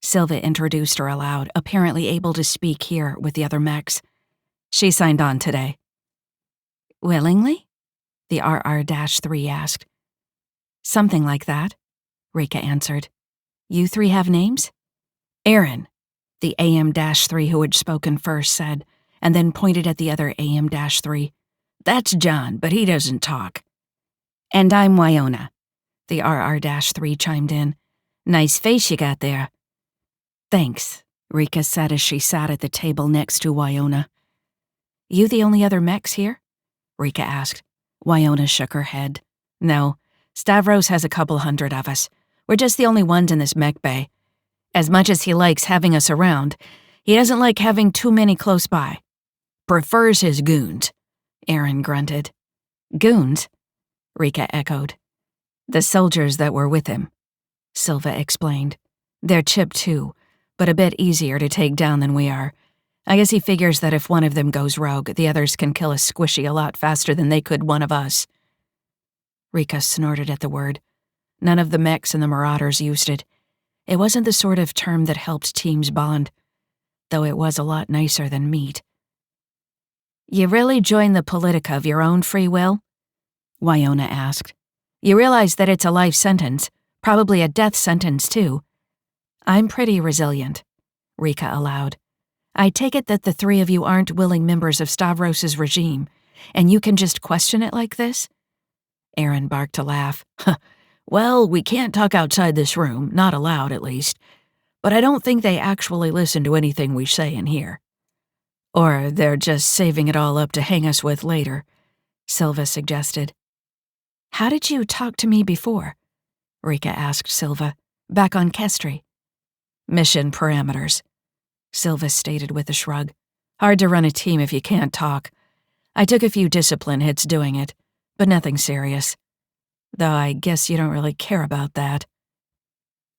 Silva introduced her aloud, apparently able to speak here with the other mechs. She signed on today. Willingly? The RR-3 asked. Something like that, Rika answered. You 3 have names? Aaron, the AM-3 who had spoken first said, and then pointed at the other AM-3. That's John, but he doesn't talk. And I'm Wyona, the RR-3 chimed in. Nice face you got there. Thanks, Rika said as she sat at the table next to Wyona. You the only other mechs here? Rika asked. Wyona shook her head. No, Stavros has a couple hundred of us. We're just the only ones in this mech bay. As much as he likes having us around, he doesn't like having too many close by. Prefers his goons, Aaron grunted. Goons? Rika echoed. The soldiers that were with him, Silva explained. They're chipped too, but a bit easier to take down than we are. I guess he figures that if one of them goes rogue, the others can kill a squishy a lot faster than they could one of us. Rika snorted at the word. None of the mechs and the Marauders used it. It wasn't the sort of term that helped teams bond, though it was a lot nicer than meat. You really joined the Politica of your own free will? Wyona asked. You realize that it's a life sentence, probably a death sentence too. I'm pretty resilient, Rika allowed. I take it that the 3 of you aren't willing members of Stavros' regime, and you can just question it like this? Aaron barked a laugh. Well, we can't talk outside this room, not allowed at least, but I don't think they actually listen to anything we say in here. Or they're just saving it all up to hang us with later, Silva suggested. How did you talk to me before? Rika asked Silva, back on Kestri. Mission parameters, Silva stated with a shrug. Hard to run a team if you can't talk. I took a few discipline hits doing it, but nothing serious. Though I guess you don't really care about that.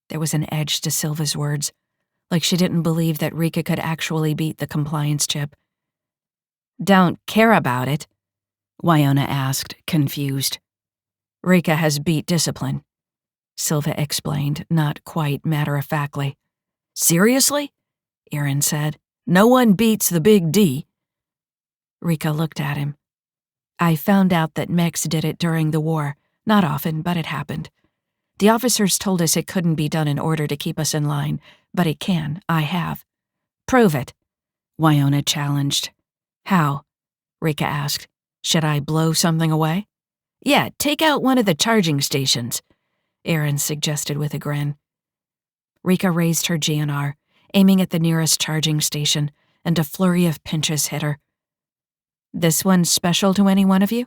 There was an edge to Silva's words, like she didn't believe that Rika could actually beat the compliance chip. Don't care about it? Wyona asked, confused. Rika has beat discipline, Silva explained, not quite matter-of-factly. Seriously? Aaron said. No one beats the big D. Rika looked at him. I found out that mechs did it during the war. Not often, but it happened. The officers told us it couldn't be done in order to keep us in line, but it can. I have. Prove it, Wyona challenged. How? Rika asked. Should I blow something away? Yeah, take out one of the charging stations, Aaron suggested with a grin. Rika raised her GNR, aiming at the nearest charging station, and a flurry of pinches hit her. This one's special to any one of you?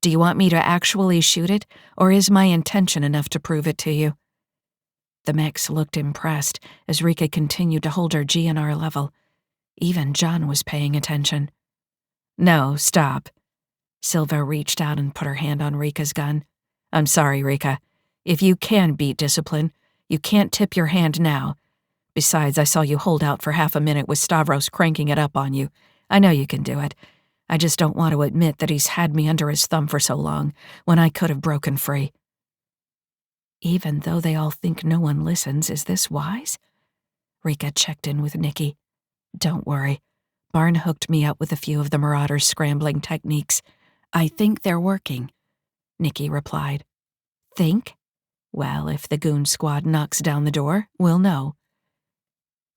Do you want me to actually shoot it, or is my intention enough to prove it to you? The mechs looked impressed as Rika continued to hold her GNR level. Even John was paying attention. No, stop. Silva reached out and put her hand on Rika's gun. I'm sorry, Rika. If you can beat discipline, you can't tip your hand now. Besides, I saw you hold out for half a minute with Stavros cranking it up on you. I know you can do it. I just don't want to admit that he's had me under his thumb for so long, when I could have broken free. Even though they all think no one listens, is this wise? Rika checked in with Nikki. Don't worry. Barn hooked me up with a few of the Marauders' scrambling techniques. I think they're working, Nikki replied. Think? Well, if the goon squad knocks down the door, we'll know.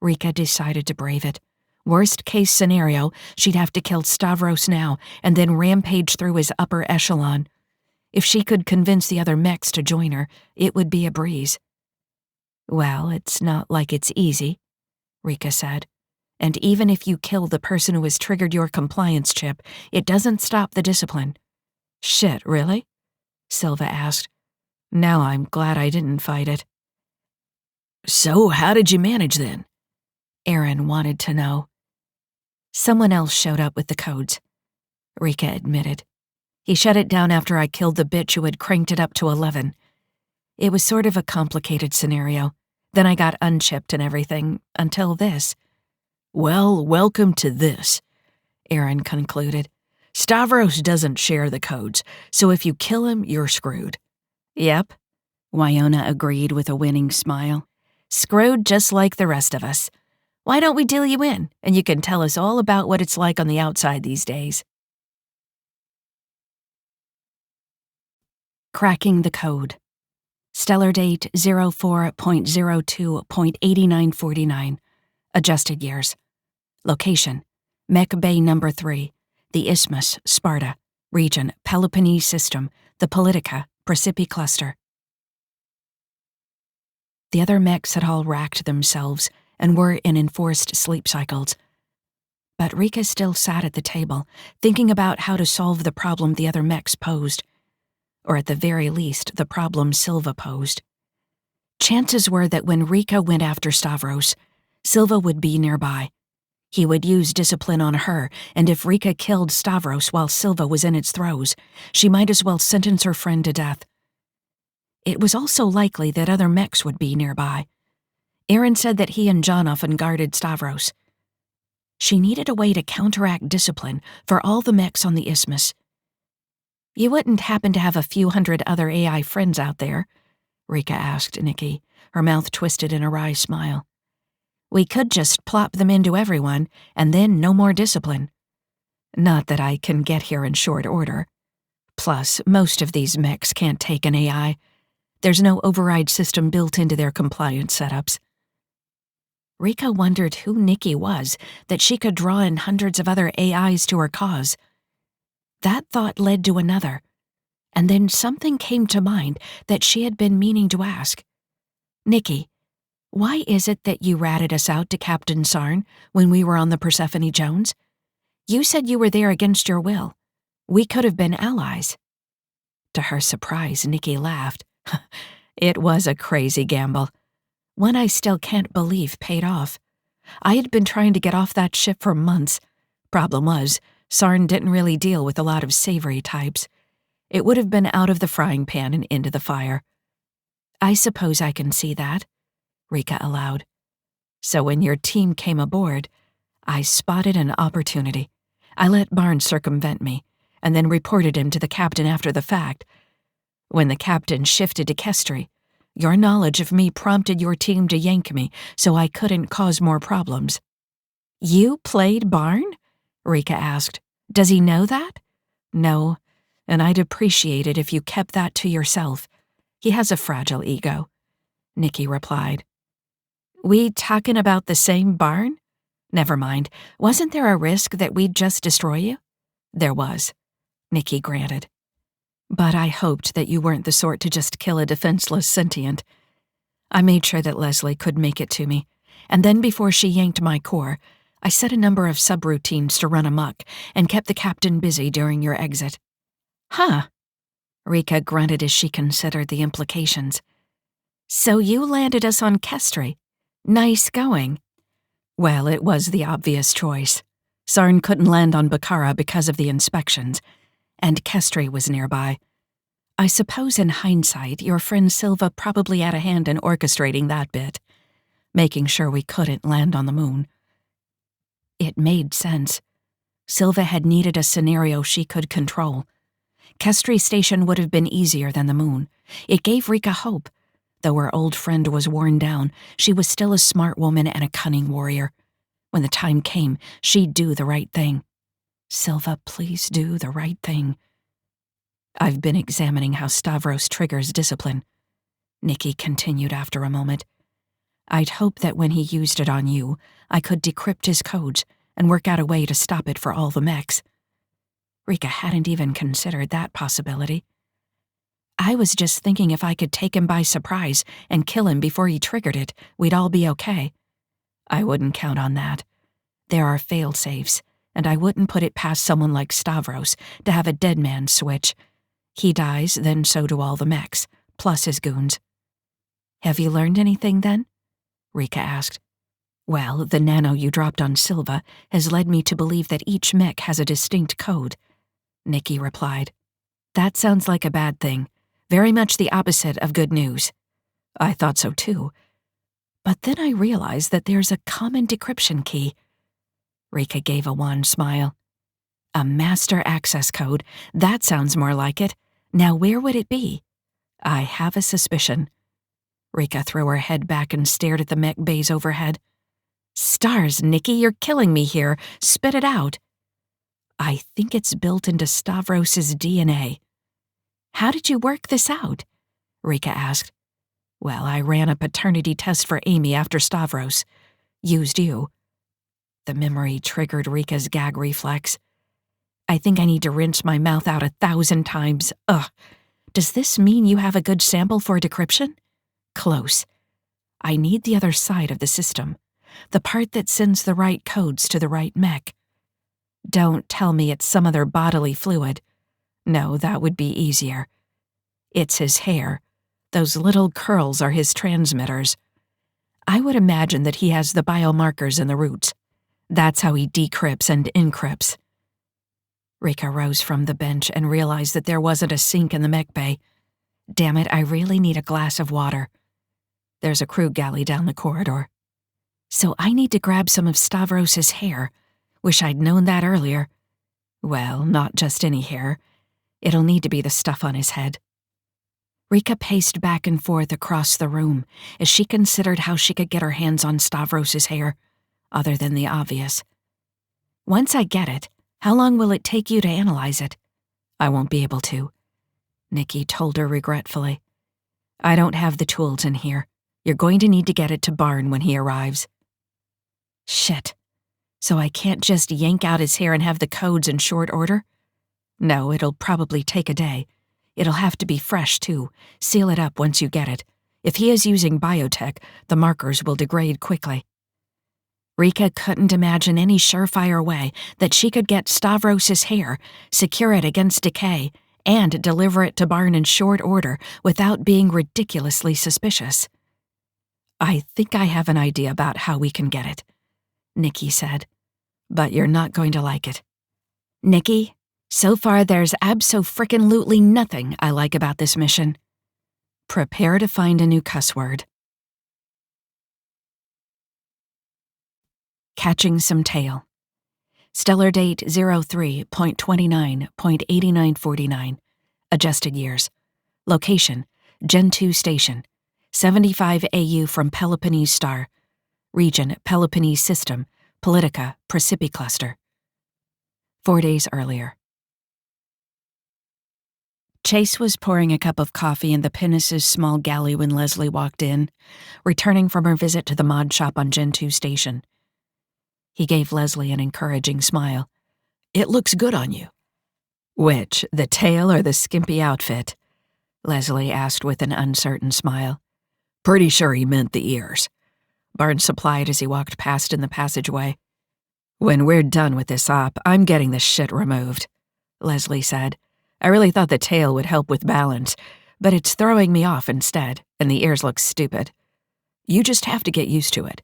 Rika decided to brave it. Worst case scenario, she'd have to kill Stavros now and then rampage through his upper echelon. If she could convince the other mechs to join her, it would be a breeze. Well, it's not like it's easy, Rika said. And even if you kill the person who has triggered your compliance chip, it doesn't stop the discipline. Shit, really? Silva asked. Now I'm glad I didn't fight it. So how did you manage then? Aaron wanted to know. Someone else showed up with the codes, Rika admitted. He shut it down after I killed the bitch who had cranked it up to 11. It was sort of a complicated scenario. Then I got unchipped and everything, until this. Well, welcome to this, Aaron concluded. Stavros doesn't share the codes, so if you kill him, you're screwed. Yep, Wyona agreed with a winning smile. Screwed just like the rest of us. Why don't we deal you in, and you can tell us all about what it's like on the outside these days. Cracking the code. Stellar date 04.02.8949. Adjusted years. Location: Mech Bay No. 3, the Isthmus, Sparta. Region: Peloponnese System, the Politica, Precipi Cluster. The other mechs had all racked themselves and were in enforced sleep cycles. But Rika still sat at the table, thinking about how to solve the problem the other mechs posed. Or at the very least, the problem Silva posed. Chances were that when Rika went after Stavros, Silva would be nearby. He would use discipline on her, and if Rika killed Stavros while Silva was in its throes, she might as well sentence her friend to death. It was also likely that other mechs would be nearby. Aaron said that he and John often guarded Stavros. She needed a way to counteract discipline for all the mechs on the Isthmus. You wouldn't happen to have a few hundred other AI friends out there? Rika asked Nikki, her mouth twisted in a wry smile. We could just plop them into everyone, and then no more discipline. Not that I can get here in short order. Plus, most of these mechs can't take an AI. There's no override system built into their compliance setups. Rika wondered who Nikki was that she could draw in hundreds of other AIs to her cause. That thought led to another, and then something came to mind that she had been meaning to ask. Nikki, why is it that you ratted us out to Captain Sarn when we were on the Persephone Jones? You said you were there against your will. We could have been allies. To her surprise, Nikki laughed. It was a crazy gamble. One I still can't believe paid off. I had been trying to get off that ship for months. Problem was, Sarn didn't really deal with a lot of savory types. It would have been out of the frying pan and into the fire. I suppose I can see that, Rika allowed. So when your team came aboard, I spotted an opportunity. I let Barnes circumvent me, and then reported him to the captain after the fact. When the captain shifted to Kestri, your knowledge of me prompted your team to yank me so I couldn't cause more problems. You played Barn? Rika asked. Does he know that? No, and I'd appreciate it if you kept that to yourself. He has a fragile ego, Nikki replied. We talking about the same Barn? Never mind. Wasn't there a risk that we'd just destroy you? There was, Nikki granted. But I hoped that you weren't the sort to just kill a defenseless sentient. I made sure that Leslie could make it to me, and then before she yanked my core, I set a number of subroutines to run amok and kept the captain busy during your exit. Huh, Rika grunted as she considered the implications. So you landed us on Kestri. Nice going. Well, it was the obvious choice. Sarn couldn't land on Bakara because of the inspections, and Kestri was nearby. I suppose in hindsight, your friend Silva probably had a hand in orchestrating that bit, making sure we couldn't land on the moon. It made sense. Silva had needed a scenario she could control. Kestri Station would have been easier than the moon. It gave Rika hope. Though her old friend was worn down, she was still a smart woman and a cunning warrior. When the time came, she'd do the right thing. Silva, please do the right thing. I've been examining how Stavros triggers discipline, Nikki continued after a moment. I'd hoped that when he used it on you, I could decrypt his codes and work out a way to stop it for all the mechs. Rika hadn't even considered that possibility. I was just thinking if I could take him by surprise and kill him before he triggered it, we'd all be okay. I wouldn't count on that. There are fail-safes, and I wouldn't put it past someone like Stavros to have a dead man switch. He dies, then so do all the mechs, plus his goons. Have you learned anything then? Rika asked. Well, the nano you dropped on Silva has led me to believe that each mech has a distinct code, Nikki replied. That sounds like a bad thing. Very much the opposite of good news. I thought so too. But then I realized that there's a common decryption key. Rika gave a wan smile. A master access code. That sounds more like it. Now where would it be? I have a suspicion. Rika threw her head back and stared at the mech bays overhead. Stars, Nikki, you're killing me here. Spit it out. I think it's built into Stavros's DNA. How did you work this out? Rika asked. Well, I ran a paternity test for Amy after Stavros. Used you. The memory triggered Rika's gag reflex. I think I need to rinse my mouth out 1,000 times. Ugh. Does this mean you have a good sample for decryption? Close. I need the other side of the system. The part that sends the right codes to the right mech. Don't tell me it's some other bodily fluid. No, that would be easier. It's his hair. Those little curls are his transmitters. I would imagine that he has the biomarkers in the roots. That's how he decrypts and encrypts. Rika rose from the bench and realized that there wasn't a sink in the mech bay. Damn it, I really need a glass of water. There's a crew galley down the corridor. So I need to grab some of Stavros's hair. Wish I'd known that earlier. Well, not just any hair. It'll need to be the stuff on his head. Rika paced back and forth across the room as she considered how she could get her hands on Stavros's hair, other than the obvious. Once I get it, how long will it take you to analyze it? I won't be able to, Nikki told her regretfully. I don't have the tools in here. You're going to need to get it to Barn when he arrives. Shit. So I can't just yank out his hair and have the codes in short order? No, it'll probably take a day. It'll have to be fresh, too. Seal it up once you get it. If he is using biotech, the markers will degrade quickly. Rika couldn't imagine any surefire way that she could get Stavros's hair, secure it against decay, and deliver it to Barn in short order without being ridiculously suspicious. I think I have an idea about how we can get it, Nikki said. But you're not going to like it. Nikki, so far there's abso-frickin-lutely nothing I like about this mission. Prepare to find a new cuss word. Catching some tail. Stellar date 03.29.8949. Adjusted years. Location, Gen 2 Station. 75 AU from Peloponnese Star. Region, Peloponnese System. Politica, Precipi Cluster. 4 days earlier. Chase was pouring a cup of coffee in the pinnace's small galley when Leslie walked in, returning from her visit to the mod shop on Gen 2 Station. He gave Leslie an encouraging smile. It looks good on you. Which, the tail or the skimpy outfit? Leslie asked with an uncertain smile. Pretty sure he meant the ears. Barnes supplied as he walked past in the passageway. When we're done with this op, I'm getting this shit removed, Leslie said. I really thought the tail would help with balance, but it's throwing me off instead, and the ears look stupid. You just have to get used to it,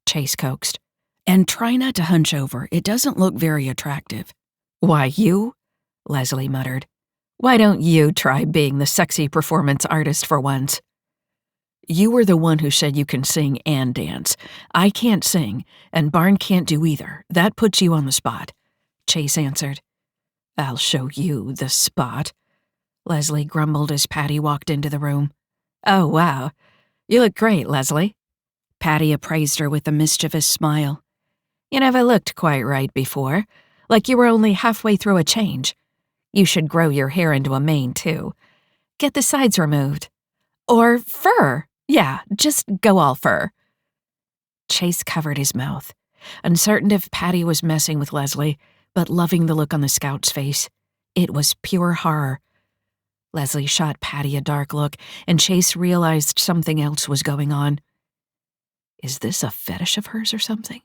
Chase coaxed. And try not to hunch over. It doesn't look very attractive. Why, you? Leslie muttered. Why don't you try being the sexy performance artist for once? You were the one who said you can sing and dance. I can't sing, and Barn can't do either. That puts you on the spot, Chase answered. I'll show you the spot, Leslie grumbled as Patty walked into the room. Oh, wow. You look great, Leslie. Patty appraised her with a mischievous smile. You never looked quite right before, like you were only halfway through a change. You should grow your hair into a mane, too. Get the sides removed. Or fur. Yeah, just go all fur. Chase covered his mouth, uncertain if Patty was messing with Leslie, but loving the look on the scout's face. It was pure horror. Leslie shot Patty a dark look, and Chase realized something else was going on. Is this a fetish of hers or something?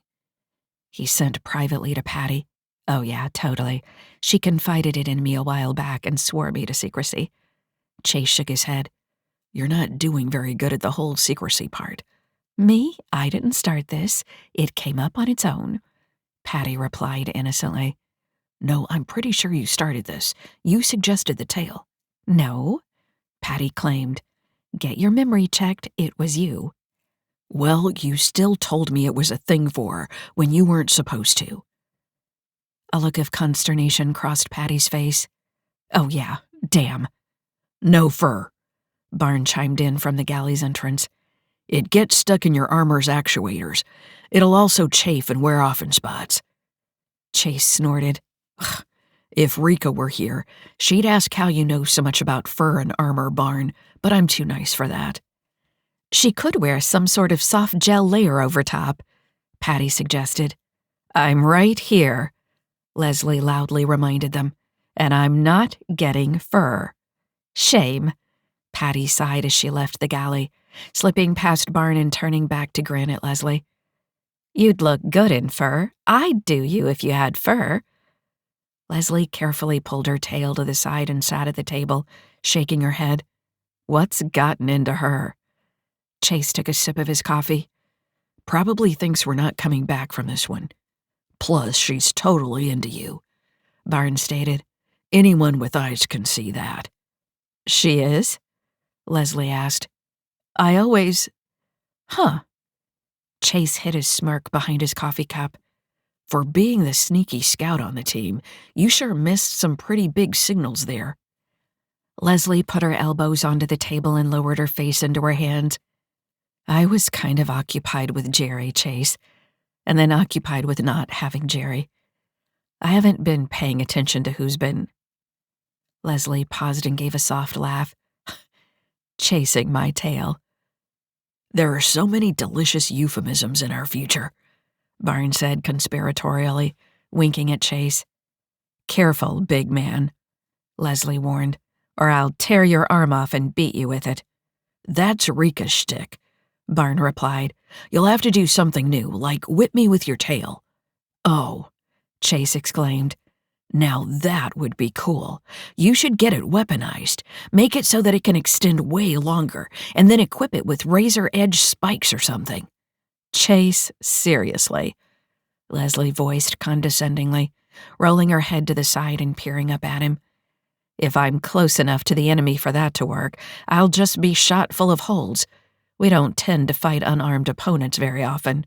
He sent privately to Patty. Oh yeah, totally. She confided it in me a while back and swore me to secrecy. Chase shook his head. You're not doing very good at the whole secrecy part. Me? I didn't start this. It came up on its own. Patty replied innocently. No, I'm pretty sure you started this. You suggested the tale. No, Patty claimed. Get your memory checked. It was you. Well, you still told me it was a thing for her when you weren't supposed to. A look of consternation crossed Patty's face. Oh yeah, damn. No fur, Barn chimed in from the galley's entrance. It gets stuck in your armor's actuators. It'll also chafe and wear off in spots. Chase snorted. Ugh. If Rika were here, she'd ask how you know so much about fur and armor, Barn, but I'm too nice for that. She could wear some sort of soft gel layer over top, Patty suggested. I'm right here, Leslie loudly reminded them, and I'm not getting fur. Shame, Patty sighed as she left the galley, slipping past Barn and turning back to grin at Leslie. You'd look good in fur. I'd do you if you had fur. Leslie carefully pulled her tail to the side and sat at the table, shaking her head. What's gotten into her? Chase took a sip of his coffee. Probably thinks we're not coming back from this one. Plus, she's totally into you, Barn stated. Anyone with eyes can see that. She is? Leslie asked. I always... Huh. Chase hid his smirk behind his coffee cup. For being the sneaky scout on the team, you sure missed some pretty big signals there. Leslie put her elbows onto the table and lowered her face into her hands. I was kind of occupied with Jerry, Chase, and then occupied with not having Jerry. I haven't been paying attention to who's been... Leslie paused and gave a soft laugh. Chasing my tail. There are so many delicious euphemisms in our future, Barn said conspiratorially, winking at Chase. Careful, big man, Leslie warned, or I'll tear your arm off and beat you with it. That's Rika's shtick, Barn replied. You'll have to do something new, like whip me with your tail. Oh, Chase exclaimed. Now that would be cool. You should get it weaponized. Make it so that it can extend way longer, and then equip it with razor-edge spikes or something. Chase, seriously, Leslie voiced condescendingly, rolling her head to the side and peering up at him. If I'm close enough to the enemy for that to work, I'll just be shot full of holes. We don't tend to fight unarmed opponents very often.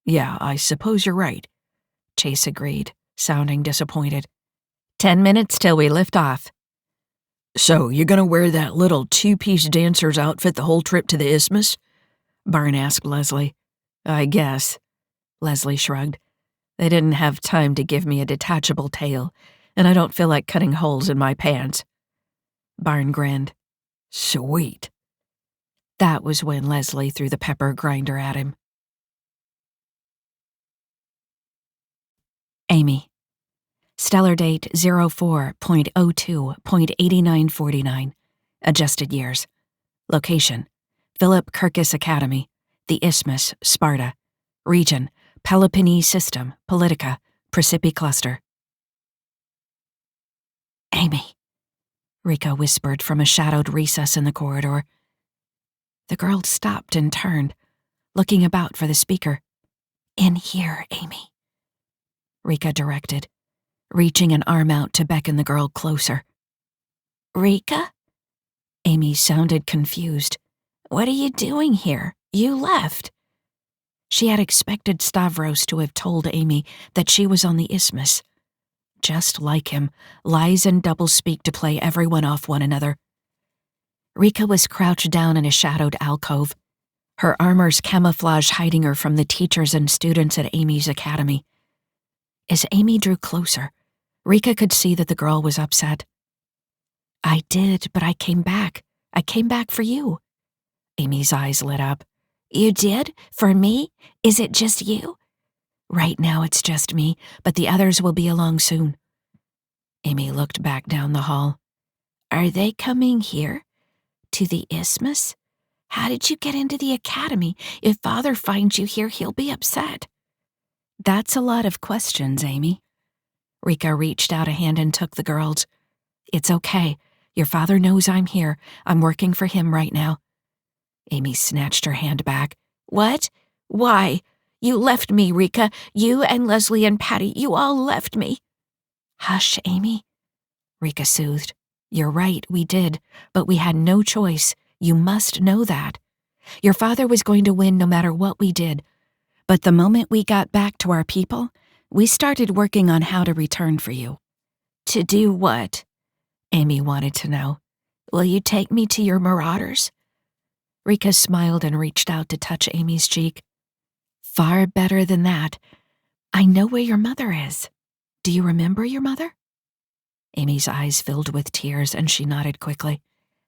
Yeah, I suppose you're right, Chase agreed, sounding disappointed. 10 minutes till we lift off. So, you gonna wear that little two-piece dancer's outfit the whole trip to the Isthmus? Barn asked Leslie. I guess, Leslie shrugged. They didn't have time to give me a detachable tail, and I don't feel like cutting holes in my pants. Barn grinned. Sweet. That was when Leslie threw the pepper grinder at him. Amy. Stellar date 04.02.8949. Adjusted years. Location: Philip Kirkus Academy, the Isthmus, Sparta. Region: Peloponnese System, Politica, Principi Cluster. Amy, Rika whispered from a shadowed recess in the corridor. The girl stopped and turned, looking about for the speaker. In here, Amy, Rika directed, reaching an arm out to beckon the girl closer. Rika? Amy sounded confused. What are you doing here? You left. She had expected Stavros to have told Amy that she was on the Isthmus, just like him, lies and doublespeak to play everyone off one another. Rika was crouched down in a shadowed alcove, her armor's camouflage hiding her from the teachers and students at Amy's academy. As Amy drew closer, Rika could see that the girl was upset. "I did, but I came back. I came back for you." Amy's eyes lit up. "You did? For me? Is it just you?" "Right now it's just me, but the others will be along soon." Amy looked back down the hall. "Are they coming here? To the Isthmus? How did you get into the academy? If Father finds you here, he'll be upset." "That's a lot of questions, Amy." Rika reached out a hand and took the girl's. "It's okay. Your father knows I'm here. I'm working for him right now." Amy snatched her hand back. "What? Why? You left me, Rika. You and Leslie and Patty, you all left me." "Hush, Amy," Rika soothed. "You're right, we did, but we had no choice. You must know that. Your father was going to win no matter what we did. But the moment we got back to our people, we started working on how to return for you." "To do what?" Amy wanted to know. "Will you take me to your Marauders?" Rika smiled and reached out to touch Amy's cheek. "Far better than that. I know where your mother is. Do you remember your mother?" Amy's eyes filled with tears and she nodded quickly.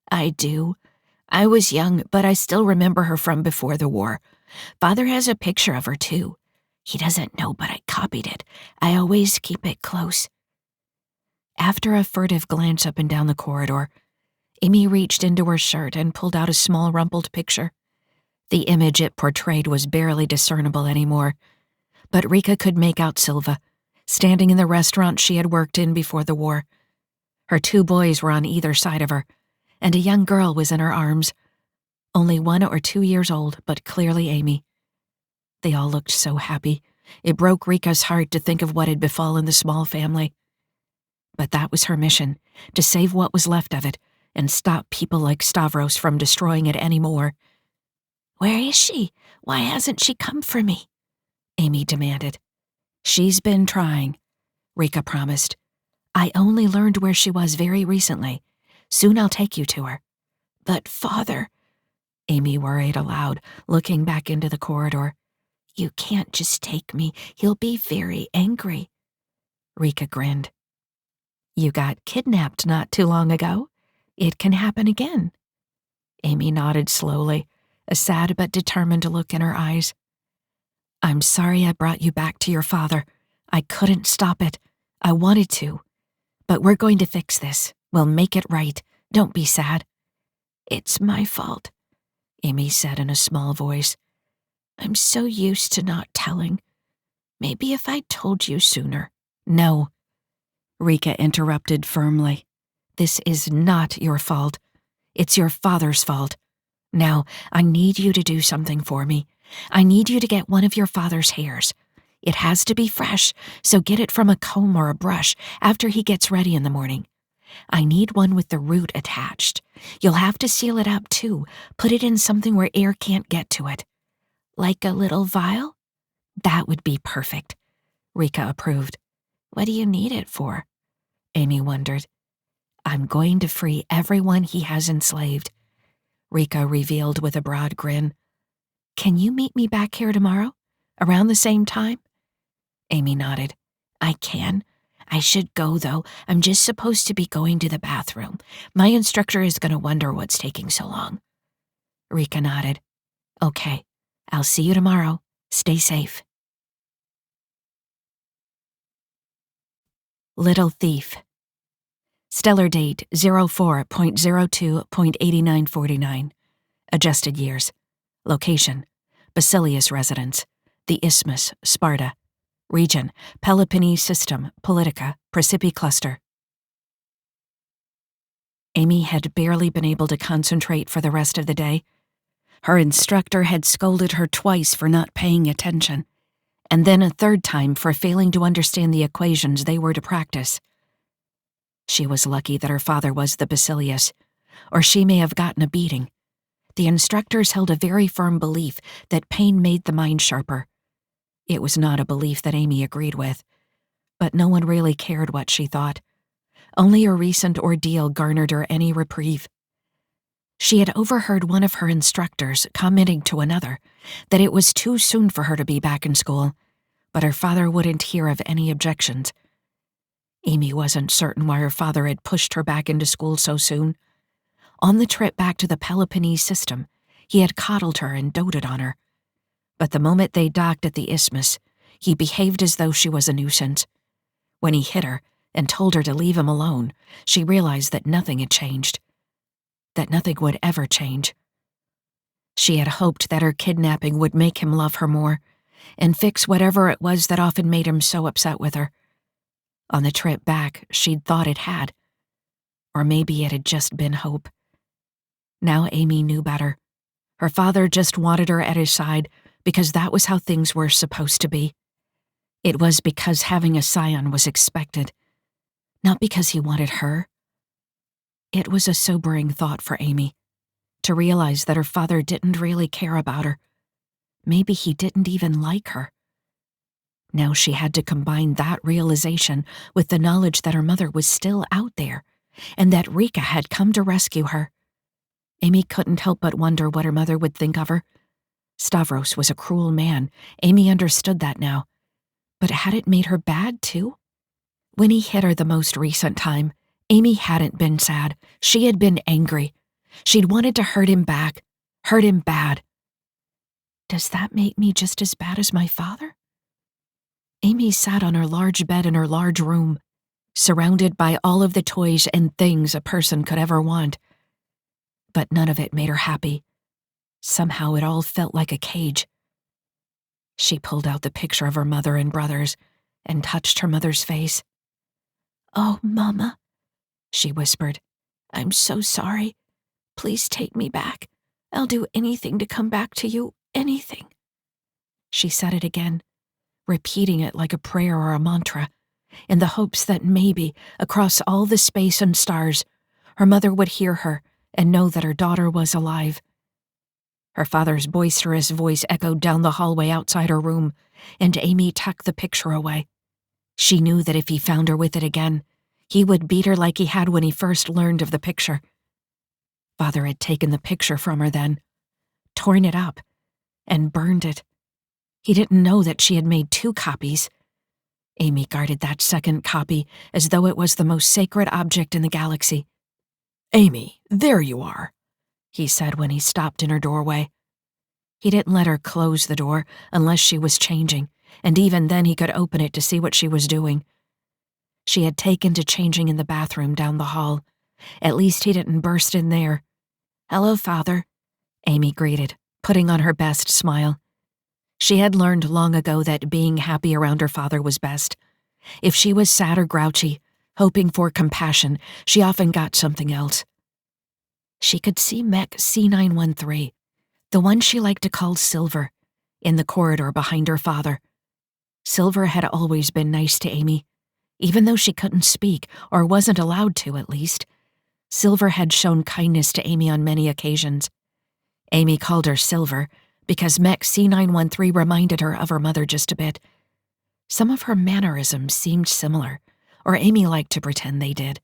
"I do. I was young, but I still remember her from before the war. Father has a picture of her, too. He doesn't know, but I copied it. I always keep it close." After a furtive glance up and down the corridor, Amy reached into her shirt and pulled out a small rumpled picture. The image it portrayed was barely discernible anymore, but Rika could make out Silva, standing in the restaurant she had worked in before the war. Her 2 boys were on either side of her, and a young girl was in her arms, only 1 or 2 years old, but clearly Amy. They all looked so happy. It broke Rika's heart to think of what had befallen the small family. But that was her mission, to save what was left of it and stop people like Stavros from destroying it anymore. "Where is she? Why hasn't she come for me?" Amy demanded. "She's been trying," Rika promised. "I only learned where she was very recently. Soon I'll take you to her." "But Father," Amy worried aloud, looking back into the corridor. "You can't just take me. He'll be very angry." Rika grinned. "You got kidnapped not too long ago. It can happen again." Amy nodded slowly, a sad but determined look in her eyes. "I'm sorry I brought you back to your father. I couldn't stop it. I wanted to. But we're going to fix this. We'll make it right. Don't be sad." "It's my fault," Amy said in a small voice. "I'm so used to not telling. Maybe if I'd told you sooner." "No," Rika interrupted firmly. "This is not your fault. It's your father's fault. Now, I need you to do something for me. I need you to get one of your father's hairs. It has to be fresh, so get it from a comb or a brush after he gets ready in the morning. I need one with the root attached. You'll have to seal it up, too. Put it in something where air can't get to it." "Like a little vial?" "That would be perfect," Rika approved. "What do you need it for?" Amy wondered. "I'm going to free everyone he has enslaved," Rika revealed with a broad grin. "Can you meet me back here tomorrow? Around the same time?" Amy nodded. "I can. I should go, though. I'm just supposed to be going to the bathroom. My instructor is going to wonder what's taking so long." Rika nodded. "Okay. I'll see you tomorrow. Stay safe." Little Thief. Stellar date 04.02.8949. Adjusted years. Location: Basilisk residence. The Isthmus, Sparta. Region: Peloponnese System, Politica, Precipi Cluster. Amy had barely been able to concentrate for the rest of the day. Her instructor had scolded her twice for not paying attention, and then a third time for failing to understand the equations they were to practice. She was lucky that her father was the Basilisk, or she may have gotten a beating. The instructors held a very firm belief that pain made the mind sharper. It was not a belief that Amy agreed with. But no one really cared what she thought. Only a recent ordeal garnered her any reprieve. She had overheard one of her instructors commenting to another that it was too soon for her to be back in school, but her father wouldn't hear of any objections. Amy wasn't certain why her father had pushed her back into school so soon. On the trip back to the Peloponnese system, he had coddled her and doted on her. But the moment they docked at the isthmus, he behaved as though she was a nuisance. When he hit her and told her to leave him alone, she realized that nothing had changed. That nothing would ever change. She had hoped that her kidnapping would make him love her more and fix whatever it was that often made him so upset with her. On the trip back, she'd thought it had. Or maybe it had just been hope. Now Amy knew better. Her father just wanted her at his side because that was how things were supposed to be. It was because having a scion was expected, not because he wanted her. It was a sobering thought for Amy, to realize that her father didn't really care about her. Maybe he didn't even like her. Now she had to combine that realization with the knowledge that her mother was still out there, and that Rika had come to rescue her. Amy couldn't help but wonder what her mother would think of her. Stavros was a cruel man. Amy understood that now. But had it made her bad, too? When he hit her the most recent time, Amy hadn't been sad. She had been angry. She'd wanted to hurt him back, hurt him bad. Does that make me just as bad as my father? Amy sat on her large bed in her large room, surrounded by all of the toys and things a person could ever want. But none of it made her happy. Somehow it all felt like a cage. She pulled out the picture of her mother and brothers and touched her mother's face. "Oh, Mama," she whispered. "I'm so sorry. Please take me back. I'll do anything to come back to you, anything." She said it again, repeating it like a prayer or a mantra, in the hopes that maybe, across all the space and stars, her mother would hear her and know that her daughter was alive. Her father's boisterous voice echoed down the hallway outside her room, and Amy tucked the picture away. She knew that if he found her with it again, he would beat her like he had when he first learned of the picture. Father had taken the picture from her then, torn it up, and burned it. He didn't know that she had made 2 copies. Amy guarded that second copy as though it was the most sacred object in the galaxy. "Amy, there you are," he said when he stopped in her doorway. He didn't let her close the door unless she was changing, and even then he could open it to see what she was doing. She had taken to changing in the bathroom down the hall. At least he didn't burst in there. "Hello, Father," Amy greeted, putting on her best smile. She had learned long ago that being happy around her father was best. If she was sad or grouchy, hoping for compassion, she often got something else. She could see mech C913, the one she liked to call Silver, in the corridor behind her father. Silver had always been nice to Amy, even though she couldn't speak, or wasn't allowed to at least. Silver had shown kindness to Amy on many occasions. Amy called her Silver because mech C913 reminded her of her mother just a bit. Some of her mannerisms seemed similar, or Amy liked to pretend they did.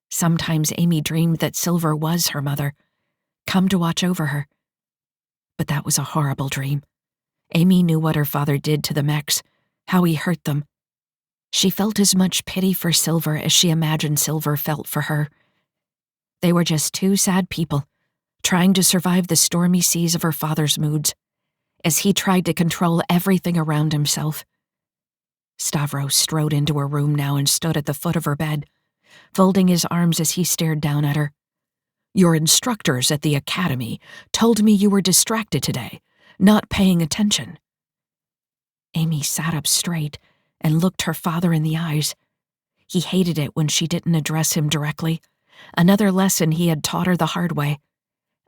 Sometimes Amy dreamed that Silver was her mother, come to watch over her. But that was a horrible dream. Amy knew what her father did to the mechs, how he hurt them. She felt as much pity for Silver as she imagined Silver felt for her. They were just 2 sad people, trying to survive the stormy seas of her father's moods, as he tried to control everything around himself. Stavros strode into her room now and stood at the foot of her bed, folding his arms as he stared down at her. "Your instructors at the academy told me you were distracted today, not paying attention." Amy sat up straight and looked her father in the eyes. He hated it when she didn't address him directly, another lesson he had taught her the hard way.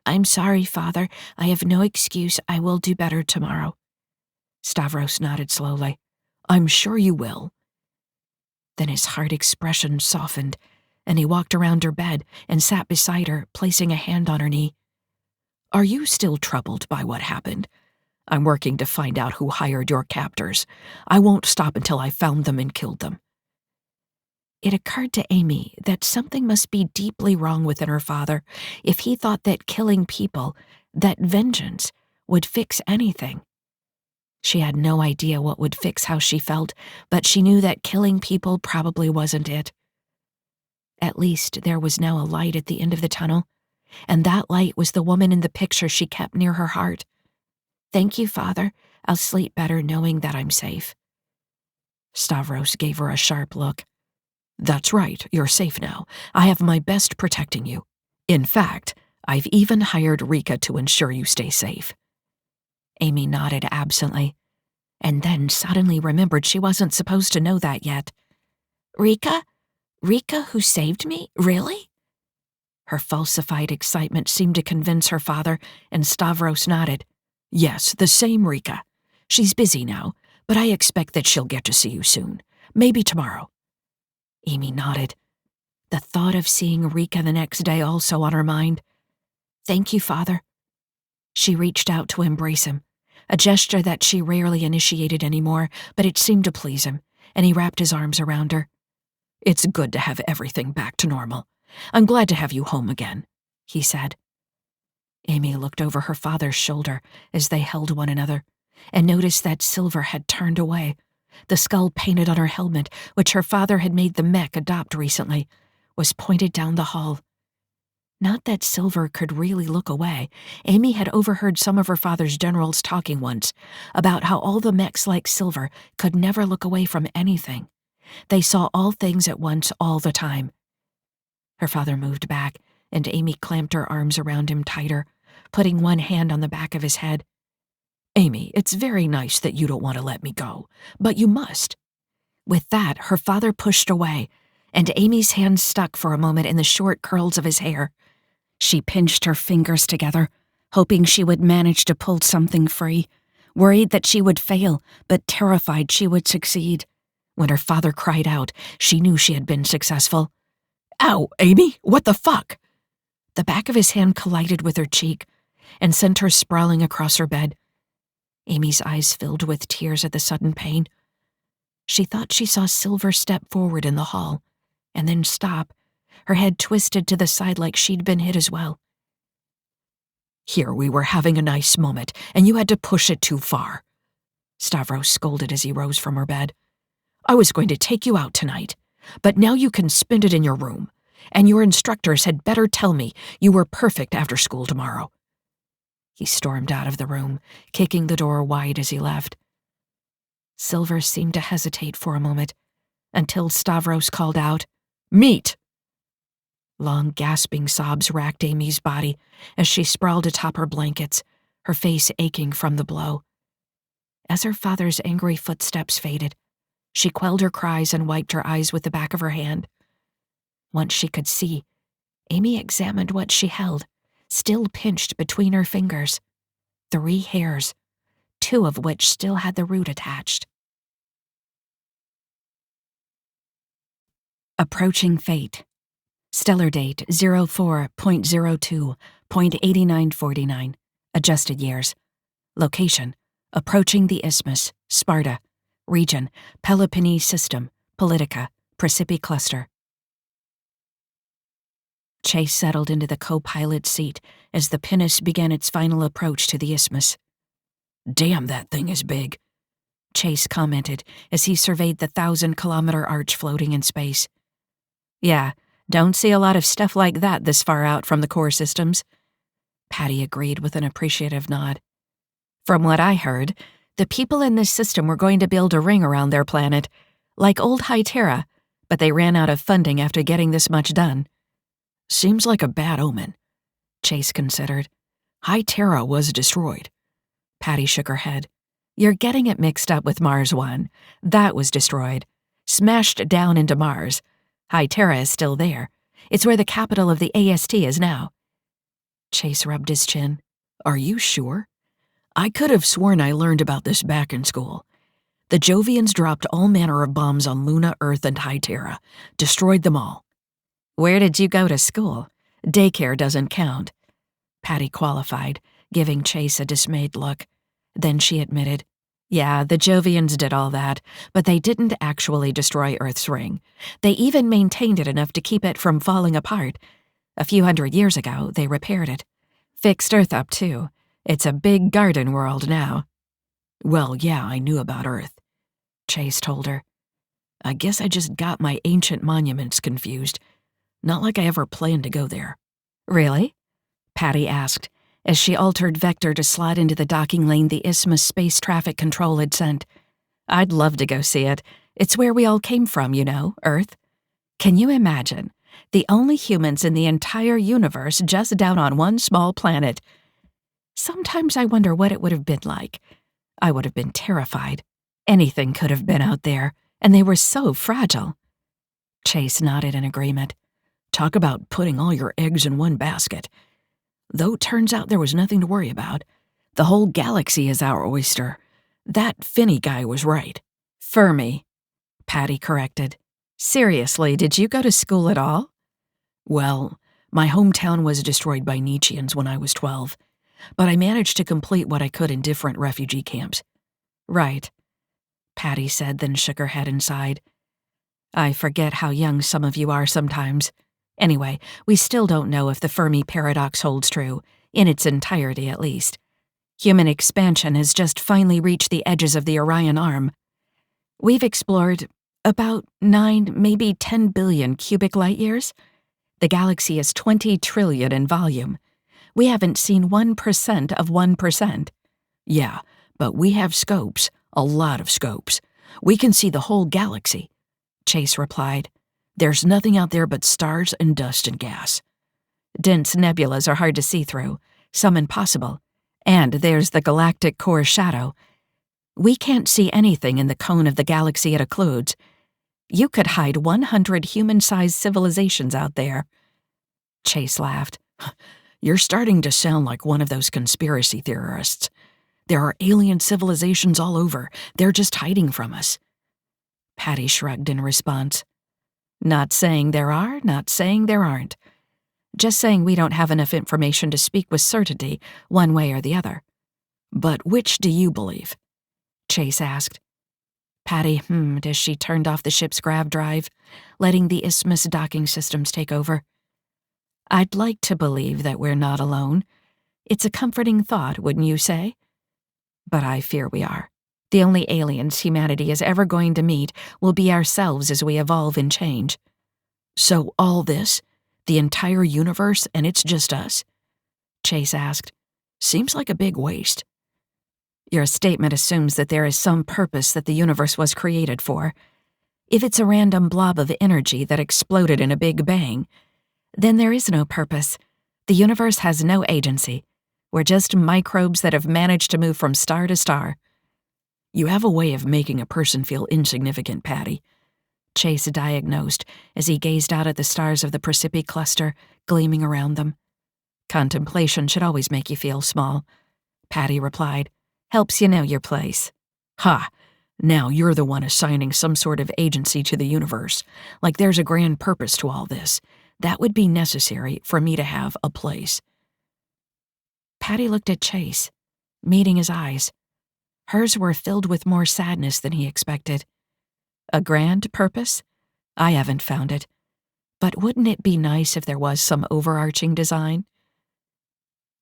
"I'm sorry, Father. I have no excuse. I will do better tomorrow." Stavros nodded slowly. "I'm sure you will." Then his hard expression softened, and he walked around her bed and sat beside her, placing a hand on her knee. "Are you still troubled by what happened? I'm working to find out who hired your captors. I won't stop until I found them and killed them." It occurred to Amy that something must be deeply wrong within her father if he thought that killing people, that vengeance, would fix anything. She had no idea what would fix how she felt, but she knew that killing people probably wasn't it. At least there was now a light at the end of the tunnel, and that light was the woman in the picture she kept near her heart. "Thank you, Father. I'll sleep better knowing that I'm safe." Stavros gave her a sharp look. "That's right, you're safe now. I have my best protecting you. In fact, I've even hired Rika to ensure you stay safe." Amy nodded absently, and then suddenly remembered she wasn't supposed to know that yet. "Rika? Rika who saved me? Really?" Her falsified excitement seemed to convince her father, and Stavros nodded. "Yes, the same Rika. She's busy now, but I expect that she'll get to see you soon. Maybe tomorrow." Amy nodded, the thought of seeing Rika the next day also on her mind. "Thank you, Father." She reached out to embrace him, a gesture that she rarely initiated anymore, but it seemed to please him, and he wrapped his arms around her. "It's good to have everything back to normal. I'm glad to have you home again," he said. Amy looked over her father's shoulder as they held one another, and noticed that Silva had turned away. The skull painted on her helmet, which her father had made the mech adopt recently, was pointed down the hall. Not that Silva could really look away. Amy had overheard some of her father's generals talking once about how all the mechs like Silva could never look away from anything. They saw all things at once all the time. Her father moved back, and Amy clamped her arms around him tighter, putting one hand on the back of his head. "Amy, it's very nice that you don't want to let me go, but you must." With that, her father pushed away, and Amy's hand stuck for a moment in the short curls of his hair. She pinched her fingers together, hoping she would manage to pull something free, worried that she would fail, but terrified she would succeed. When her father cried out, she knew she had been successful. "Ow, Amy, what the fuck?" The back of his hand collided with her cheek and sent her sprawling across her bed. Amy's eyes filled with tears at the sudden pain. She thought she saw Silva step forward in the hall, and then stop, her head twisted to the side like she'd been hit as well. "Here we were having a nice moment, and you had to push it too far," Stavros scolded as he rose from her bed. "I was going to take you out tonight, but now you can spend it in your room, and your instructors had better tell me you were perfect after school tomorrow." He stormed out of the room, kicking the door wide as he left. Silva seemed to hesitate for a moment, until Stavros called out, "Meet!" Long gasping sobs racked Amy's body as she sprawled atop her blankets, her face aching from the blow. As her father's angry footsteps faded, she quelled her cries and wiped her eyes with the back of her hand. Once she could see, Amy examined what she held, still pinched between her fingers. 3 hairs, 2 of which still had the root attached. Approaching fate. Stellar date 04.02.8949. Adjusted years. Location: approaching the Isthmus, Sparta. Region: Peloponnese System, Politica, Precipi Cluster. Chase settled into the co-pilot's seat as the pinnace began its final approach to the Isthmus. "Damn, that thing is big," Chase commented as he surveyed the 1,000-kilometer arch floating in space. "Yeah, don't see a lot of stuff like that this far out from the core systems." Patty agreed with an appreciative nod. "From what I heard, the people in this system were going to build a ring around their planet, like old Hytera, but they ran out of funding after getting this much done." "Seems like a bad omen," Chase considered. "Hytera was destroyed." Patty shook her head. "You're getting it mixed up with Mars 1. That was destroyed. Smashed down into Mars. Hytera is still there. It's where the capital of the AST is now." Chase rubbed his chin. "Are you sure? I could have sworn I learned about this back in school. The Jovians dropped all manner of bombs on Luna, Earth, and Hytera. Destroyed them all." "Where did you go to school? Daycare doesn't count." Patty qualified, giving Chase a dismayed look. Then she admitted, yeah, the Jovians did all that, but they didn't actually destroy Earth's ring. They even maintained it enough to keep it from falling apart. A few hundred years ago, they repaired it. Fixed Earth up, too. It's a big garden world now. Well, yeah, I knew about Earth, Chase told her. I guess I just got my ancient monuments confused. Not like I ever planned to go there. Really? Patty asked, as she altered vector to slide into the docking lane the Isthmus Space Traffic Control had sent. I'd love to go see it. It's where we all came from, you know, Earth. Can you imagine? The only humans in the entire universe just down on one small planet. Sometimes I wonder what it would have been like. I would have been terrified. Anything could have been out there, and they were so fragile. Chase nodded in agreement. Talk about putting all your eggs in one basket. Though it turns out there was nothing to worry about. The whole galaxy is our oyster. That Finney guy was right. Fermi, Patty corrected. Seriously, did you go to school at all? Well, my hometown was destroyed by Nietzscheans when I was 12, but I managed to complete what I could in different refugee camps. Right, Patty said, then shook her head and sighed. I forget how young some of you are sometimes. Anyway, we still don't know if the Fermi paradox holds true, in its entirety at least. Human expansion has just finally reached the edges of the Orion Arm. We've explored about 9, maybe 10 billion cubic light years. The galaxy is 20 trillion in volume. We haven't seen 1% of 1%. Yeah, but we have scopes, a lot of scopes. We can see the whole galaxy, Chase replied. There's nothing out there but stars and dust and gas. Dense nebulas are hard to see through, some impossible. And there's the galactic core shadow. We can't see anything in the cone of the galaxy it occludes. You could hide 100 human-sized civilizations out there. Chase laughed. You're starting to sound like one of those conspiracy theorists. There are alien civilizations all over. They're just hiding from us. Patty shrugged in response. Not saying there are, not saying there aren't. Just saying we don't have enough information to speak with certainty one way or the other. But which do you believe? Chase asked. Patty hummed as she turned off the ship's grav drive, letting the Isthmus docking systems take over. I'd like to believe that we're not alone. It's a comforting thought, wouldn't you say? But I fear we are. The only aliens humanity is ever going to meet will be ourselves as we evolve and change. So all this, the entire universe, and it's just us? Chase asked. Seems like a big waste. Your statement assumes that there is some purpose that the universe was created for. If it's a random blob of energy that exploded in a big bang, then there is no purpose. The universe has no agency. We're just microbes that have managed to move from star to star. You have a way of making a person feel insignificant, Patty, Chase diagnosed as he gazed out at the stars of the Persepi cluster gleaming around them. Contemplation should always make you feel small, Patty replied. Helps you know your place. Ha! Now you're the one assigning some sort of agency to the universe, like there's a grand purpose to all this. That would be necessary for me to have a place. Patty looked at Chase, meeting his eyes. Hers were filled with more sadness than he expected. A grand purpose? I haven't found it. But wouldn't it be nice if there was some overarching design?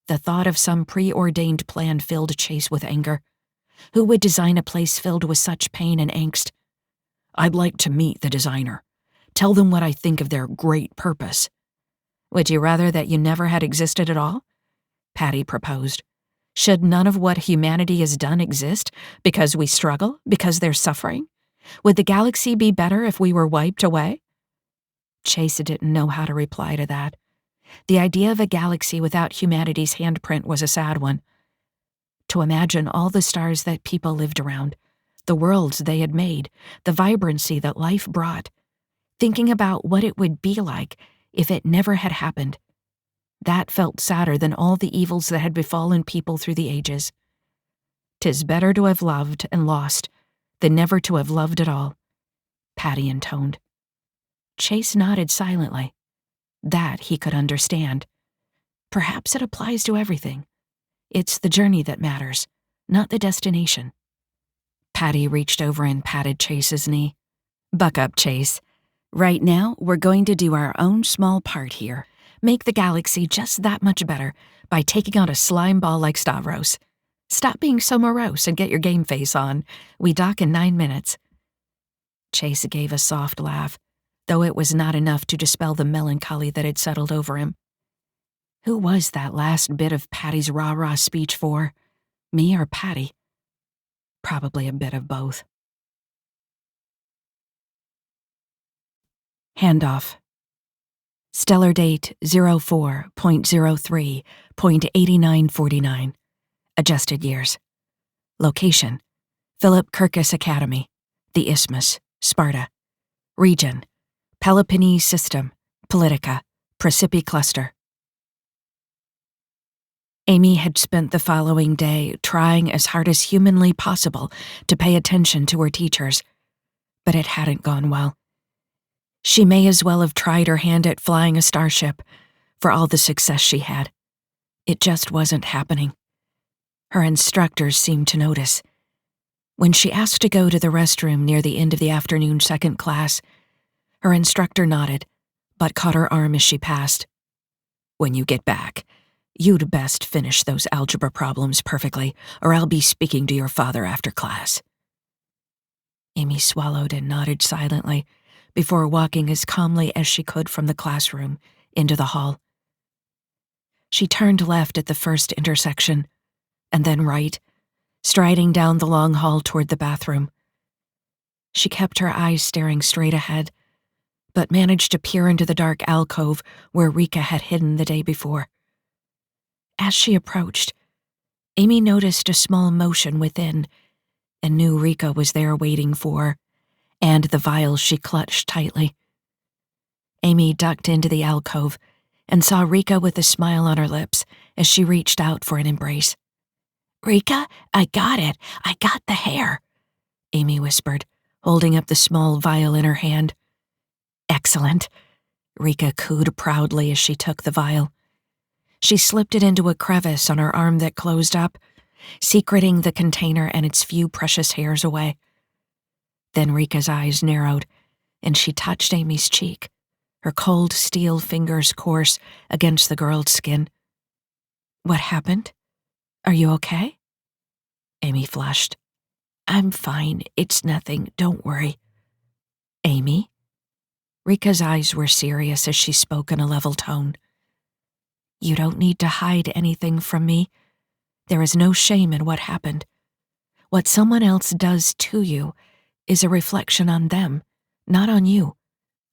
The thought of some preordained plan filled Chase with anger. Who would design a place filled with such pain and angst? I'd like to meet the designer. Tell them what I think of their great purpose. Would you rather that you never had existed at all? Patty proposed. Should none of what humanity has done exist because we struggle, because there's suffering? Would the galaxy be better if we were wiped away? Chase didn't know how to reply to that. The idea of a galaxy without humanity's handprint was a sad one. To imagine all the stars that people lived around, the worlds they had made, the vibrancy that life brought, thinking about what it would be like if it never had happened. That felt sadder than all the evils that had befallen people through the ages. 'Tis better to have loved and lost than never to have loved at all, Patty intoned. Chase nodded silently. That he could understand. Perhaps it applies to everything. It's the journey that matters, not the destination. Patty reached over and patted Chase's knee. Buck up, Chase. Right now, we're going to do our own small part here. Make the galaxy just that much better by taking out a slime ball like Stavros. Stop being so morose and get your game face on. We dock in 9 minutes. Chase gave a soft laugh, though it was not enough to dispel the melancholy that had settled over him. Who was that last bit of Patty's rah-rah speech for? Me or Patty? Probably a bit of both. Handoff. Stellar date 04.03.8949. Adjusted years. Location: Philip Kirkus Academy, the Isthmus, Sparta. Region: Peloponnese System, Politica, Precipi Cluster. Amy had spent the following day trying as hard as humanly possible to pay attention to her teachers, but it hadn't gone well. She may as well have tried her hand at flying a starship, for all the success she had. It just wasn't happening. Her instructors seemed to notice. When she asked to go to the restroom near the end of the afternoon second class, her instructor nodded, but caught her arm as she passed. When you get back, you'd best finish those algebra problems perfectly, or I'll be speaking to your father after class. Amy swallowed and nodded silently before walking as calmly as she could from the classroom into the hall. She turned left at the first intersection, and then right, striding down the long hall toward the bathroom. She kept her eyes staring straight ahead, but managed to peer into the dark alcove where Rika had hidden the day before. As she approached, Amy noticed a small motion within and knew Rika was there waiting for, and the vial she clutched tightly. Amy ducked into the alcove and saw Rika with a smile on her lips as she reached out for an embrace. "Rika, I got it. I got the hair," Amy whispered, holding up the small vial in her hand. "Excellent," Rika cooed proudly as she took the vial. She slipped it into a crevice on her arm that closed up, secreting the container and its few precious hairs away. Then Rika's eyes narrowed, and she touched Amy's cheek, her cold steel fingers coarse against the girl's skin. "What happened? Are you okay?" Amy flushed. "I'm fine. It's nothing. Don't worry." "Amy?" Rika's eyes were serious as she spoke in a level tone. "You don't need to hide anything from me. There is no shame in what happened. What someone else does to you is a reflection on them, not on you.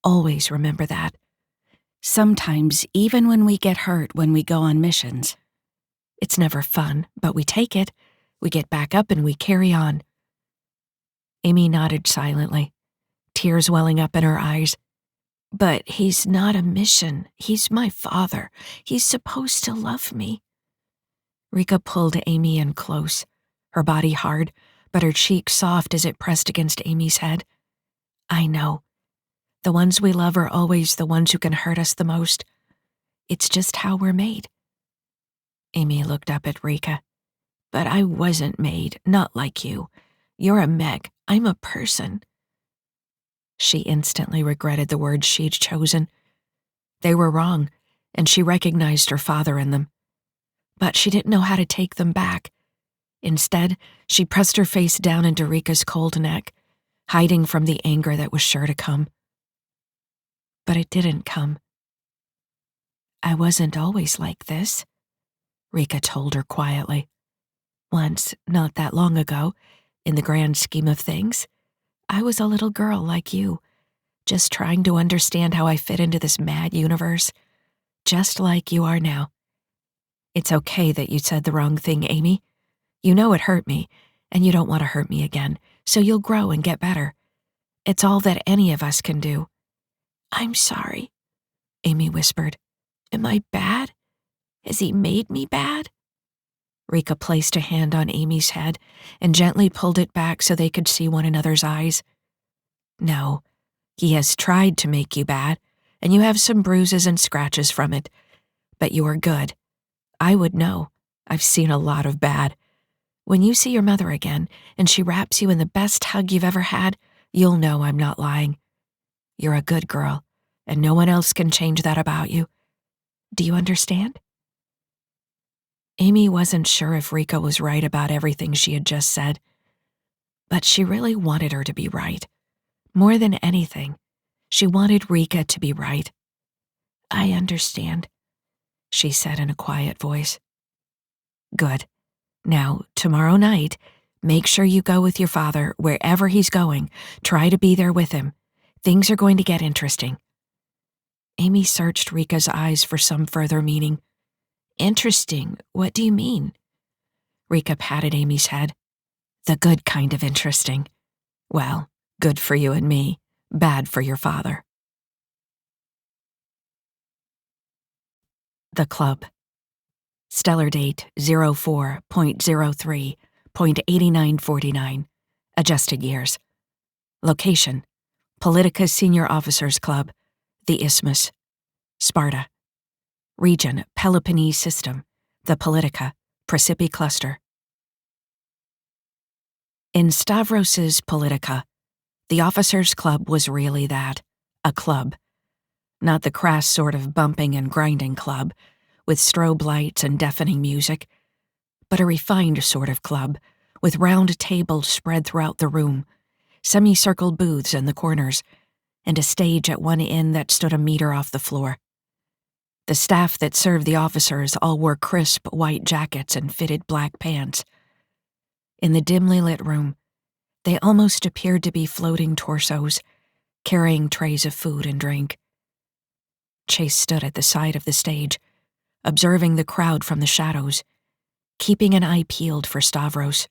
Always remember that. Sometimes, even when we get hurt when we go on missions, it's never fun, but we take it, we get back up and we carry on." Amy nodded silently, tears welling up in her eyes. "But he's not a mission. He's my father. He's supposed to love me." Rika pulled Amy in close, her body hard, but her cheek soft as it pressed against Amy's head. "I know. The ones we love are always the ones who can hurt us the most. It's just how we're made." Amy looked up at Rika. "But I wasn't made, not like you. You're a mech. I'm a person." She instantly regretted the words she'd chosen. They were wrong, and she recognized her father in them. But she didn't know how to take them back. Instead, she pressed her face down into Rika's cold neck, hiding from the anger that was sure to come. But it didn't come. "I wasn't always like this," Rika told her quietly. "Once, not that long ago, in the grand scheme of things, I was a little girl like you, just trying to understand how I fit into this mad universe, just like you are now. It's okay that you said the wrong thing, Amy. You know it hurt me, and you don't want to hurt me again, so you'll grow and get better. It's all that any of us can do." "I'm sorry," Amy whispered. "Am I bad? Has he made me bad?" Rika placed a hand on Amy's head and gently pulled it back so they could see one another's eyes. "No, he has tried to make you bad, and you have some bruises and scratches from it. But you are good. I would know. I've seen a lot of bad. When you see your mother again and she wraps you in the best hug you've ever had, you'll know I'm not lying. You're a good girl, and no one else can change that about you. Do you understand?" Amy wasn't sure if Rika was right about everything she had just said, but she really wanted her to be right. More than anything, she wanted Rika to be right. "I understand," she said in a quiet voice. "Good. Now, tomorrow night, make sure you go with your father wherever he's going. Try to be there with him. Things are going to get interesting." Amy searched Rika's eyes for some further meaning. "Interesting? What do you mean?" Rika patted Amy's head. "The good kind of interesting. Well, good for you and me, bad for your father." The club. Stellar date 04.03.8949. Adjusted years. Location: Politica Senior Officers Club, the Isthmus, Sparta. Region: Peloponnese System, the Politica, Precipi Cluster. In Stavros's Politica, the Officers Club was really that, a club. Not the crass sort of bumping and grinding club, with strobe lights and deafening music, but a refined sort of club, with round tables spread throughout the room, semicircle booths in the corners, and a stage at one end that stood a meter off the floor. The staff that served the officers all wore crisp white jackets and fitted black pants. In the dimly lit room, they almost appeared to be floating torsos, carrying trays of food and drink. Chase stood at the side of the stage, observing the crowd from the shadows, keeping an eye peeled for Stavros.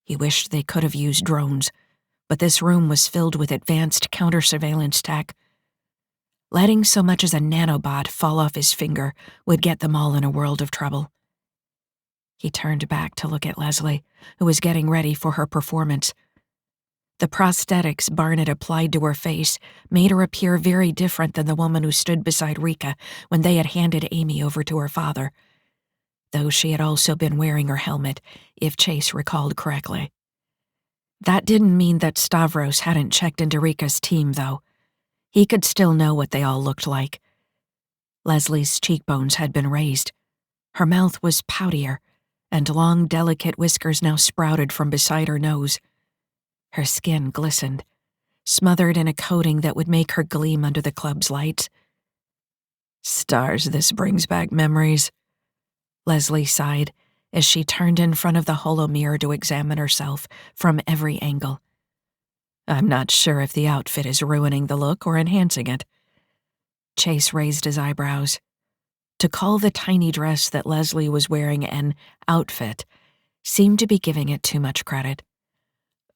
He wished they could have used drones, but this room was filled with advanced counter-surveillance tech. Letting so much as a nanobot fall off his finger would get them all in a world of trouble. He turned back to look at Leslie, who was getting ready for her performance. The prosthetics Barnett applied to her face made her appear very different than the woman who stood beside Rika when they had handed Amy over to her father, though she had also been wearing her helmet, if Chase recalled correctly. That didn't mean that Stavros hadn't checked into Rika's team, though. He could still know what they all looked like. Leslie's cheekbones had been raised. Her mouth was poutier, and long, delicate whiskers now sprouted from beside her nose. Her skin glistened, smothered in a coating that would make her gleam under the club's lights. "Stars, this brings back memories," Leslie sighed as she turned in front of the holo mirror to examine herself from every angle. "I'm not sure if the outfit is ruining the look or enhancing it." Chase raised his eyebrows. To call the tiny dress that Leslie was wearing an outfit seemed to be giving it too much credit.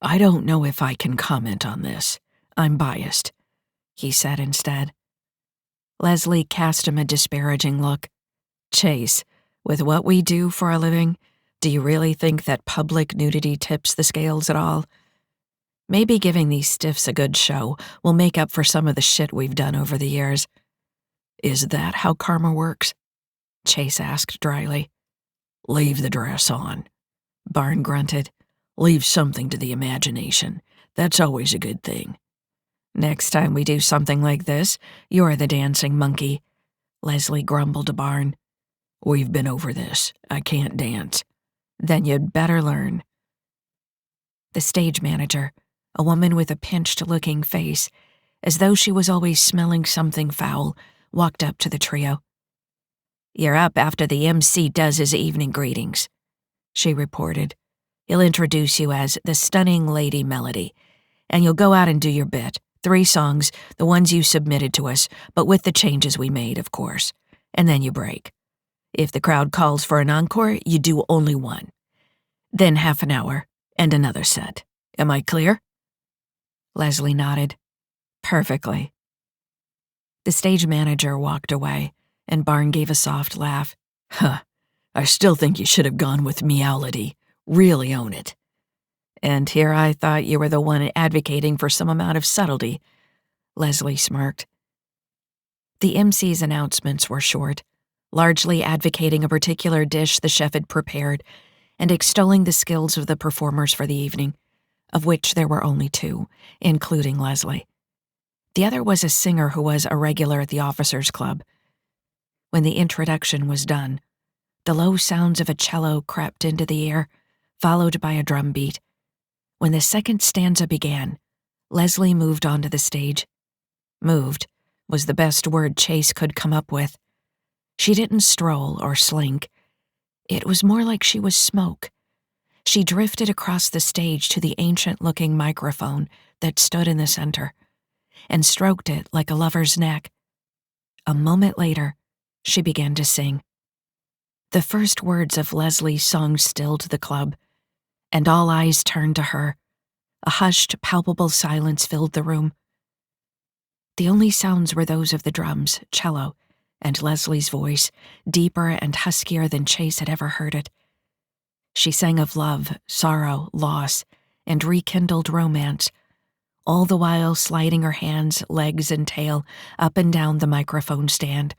"I don't know if I can comment on this. I'm biased," he said instead. Leslie cast him a disparaging look. "Chase, with what we do for a living, do you really think that public nudity tips the scales at all? Maybe giving these stiffs a good show will make up for some of the shit we've done over the years." "Is that how karma works?" Chase asked dryly. "Leave the dress on," Barn grunted. "Leave something to the imagination. That's always a good thing." "Next time we do something like this, you're the dancing monkey," Leslie grumbled to Barn. "We've been over this. I can't dance." "Then you'd better learn." The stage manager, a woman with a pinched-looking face, as though she was always smelling something foul, walked up to the trio. "You're up after the MC does his evening greetings," she reported. "He'll introduce you as the stunning Lady Melody, and you'll go out and do your bit. 3 songs, the ones you submitted to us, but with the changes we made, of course. And then you break. If the crowd calls for an encore, you do only 1. Then half an hour, and another set. Am I clear?" Leslie nodded. "Perfectly." The stage manager walked away, and Barn gave a soft laugh. "Huh, I still think you should have gone with meowlity. Really own it." "And here I thought you were the one advocating for some amount of subtlety," Leslie smirked. The MC's announcements were short, largely advocating a particular dish the chef had prepared, and extolling the skills of the performers for the evening, of which there were only two, including Leslie. The other was a singer who was a regular at the officers' club. When the introduction was done, the low sounds of a cello crept into the air, followed by a drum beat. When the second stanza began, Leslie moved onto the stage. Moved was the best word Chase could come up with. She didn't stroll or slink. It was more like she was smoke. She drifted across the stage to the ancient-looking microphone that stood in the center, and stroked it like a lover's neck. A moment later, she began to sing. The first words of Leslie's song stilled the club, and all eyes turned to her. A hushed, palpable silence filled the room. The only sounds were those of the drums, cello, and Leslie's voice, deeper and huskier than Chase had ever heard it. She sang of love, sorrow, loss, and rekindled romance, all the while sliding her hands, legs, and tail up and down the microphone stand,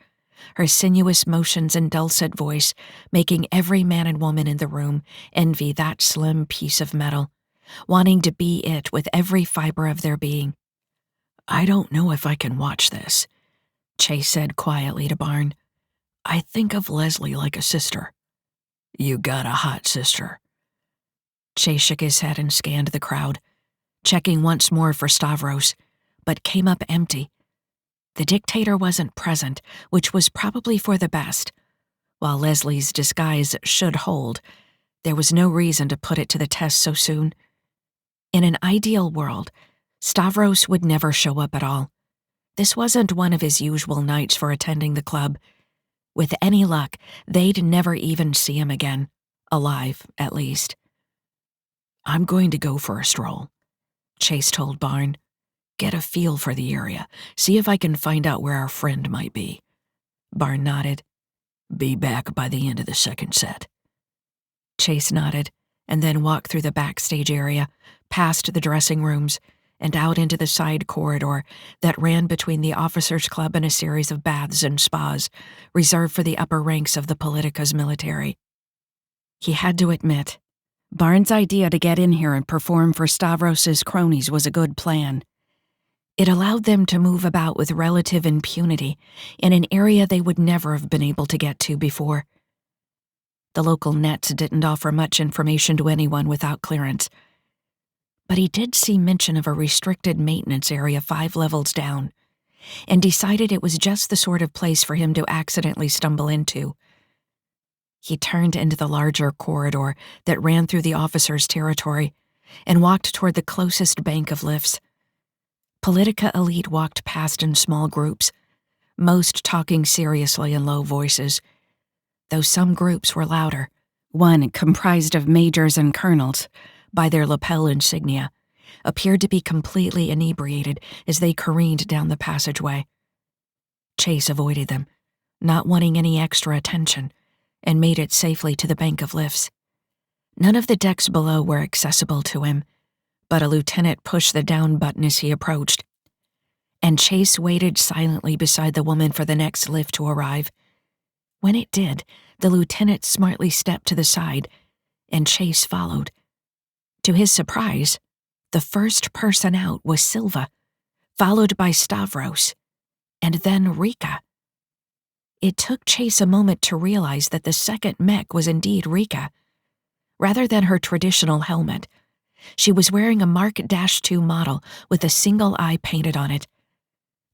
her sinuous motions and dulcet voice making every man and woman in the room envy that slim piece of metal, wanting to be it with every fiber of their being. "I don't know if I can watch this," Chase said quietly to Barn. "I think of Leslie like a sister." "You got a hot sister." Chase shook his head and scanned the crowd, checking once more for Stavros, but came up empty. The dictator wasn't present, which was probably for the best. While Leslie's disguise should hold, there was no reason to put it to the test so soon. In an ideal world, Stavros would never show up at all. This wasn't one of his usual nights for attending the club. With any luck, they'd never even see him again. Alive, at least. "I'm going to go for a stroll," Chase told Barn. "Get a feel for the area. See if I can find out where our friend might be." Barn nodded. "Be back by the end of the second set." Chase nodded, and then walked through the backstage area, past the dressing rooms, and out into the side corridor that ran between the officers' club and a series of baths and spas reserved for the upper ranks of the Politica's military. He had to admit, Barnes' idea to get in here and perform for Stavros's cronies was a good plan. It allowed them to move about with relative impunity in an area they would never have been able to get to before. The local nets didn't offer much information to anyone without clearance, but he did see mention of a restricted maintenance area 5 levels down, and decided it was just the sort of place for him to accidentally stumble into. He turned into the larger corridor that ran through the officers' territory and walked toward the closest bank of lifts. Politica elite walked past in small groups, most talking seriously in low voices, though some groups were louder. One, comprised of majors and colonels, by their lapel insignia, appeared to be completely inebriated as they careened down the passageway. Chase avoided them, not wanting any extra attention, and made it safely to the bank of lifts. None of the decks below were accessible to him, but a lieutenant pushed the down button as he approached, and Chase waited silently beside the woman for the next lift to arrive. When it did, the lieutenant smartly stepped to the side, and Chase followed. To his surprise, the first person out was Silva, followed by Stavros, and then Rika. It took Chase a moment to realize that the second mech was indeed Rika. Rather than her traditional helmet, she was wearing a Mark -2 model with a single eye painted on it.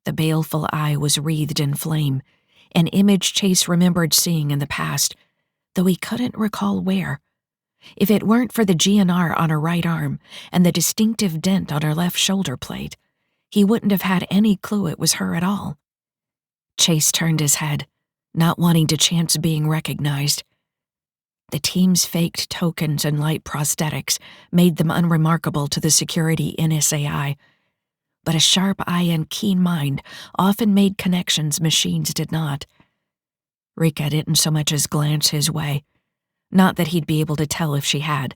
The baleful eye was wreathed in flame, an image Chase remembered seeing in the past, though he couldn't recall where. If it weren't for the GNR on her right arm and the distinctive dent on her left shoulder plate, he wouldn't have had any clue it was her at all. Chase turned his head, not wanting to chance being recognized. The team's faked tokens and light prosthetics made them unremarkable to the security NSAI, but a sharp eye and keen mind often made connections machines did not. Rika didn't so much as glance his way, not that he'd be able to tell if she had.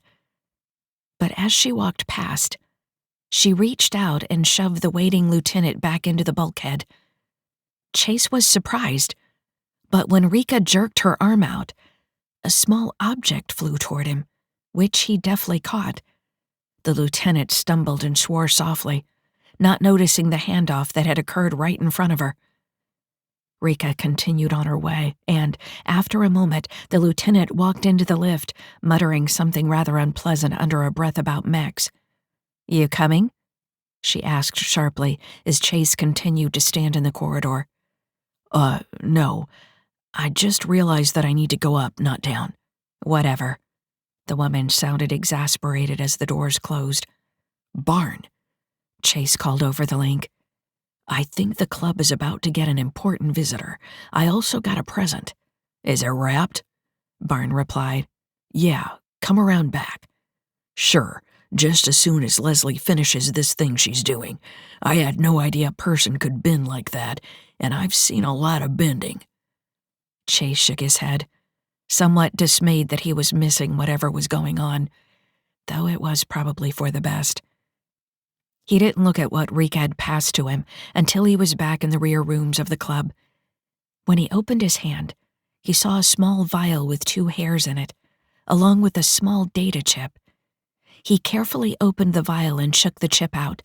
But as she walked past, she reached out and shoved the waiting lieutenant back into the bulkhead. Chase was surprised, but when Rika jerked her arm out, a small object flew toward him, which he deftly caught. The lieutenant stumbled and swore softly, not noticing the handoff that had occurred right in front of her. Rika continued on her way, and, after a moment, the lieutenant walked into the lift, muttering something rather unpleasant under her breath about mechs. "You coming?" she asked sharply as Chase continued to stand in the corridor. No. I just realized that I need to go up, not down." "Whatever." The woman sounded exasperated as the doors closed. "Barn," Chase called over the link. "I think the club is about to get an important visitor. I also got a present." "Is it wrapped?" Barn replied. "Yeah, come around back." "Sure, just as soon as Leslie finishes this thing she's doing. I had no idea a person could bend like that, and I've seen a lot of bending." Chase shook his head, somewhat dismayed that he was missing whatever was going on, though it was probably for the best. He didn't look at what Rika had passed to him until he was back in the rear rooms of the club. When he opened his hand, he saw a small vial with 2 hairs in it, along with a small data chip. He carefully opened the vial and shook the chip out,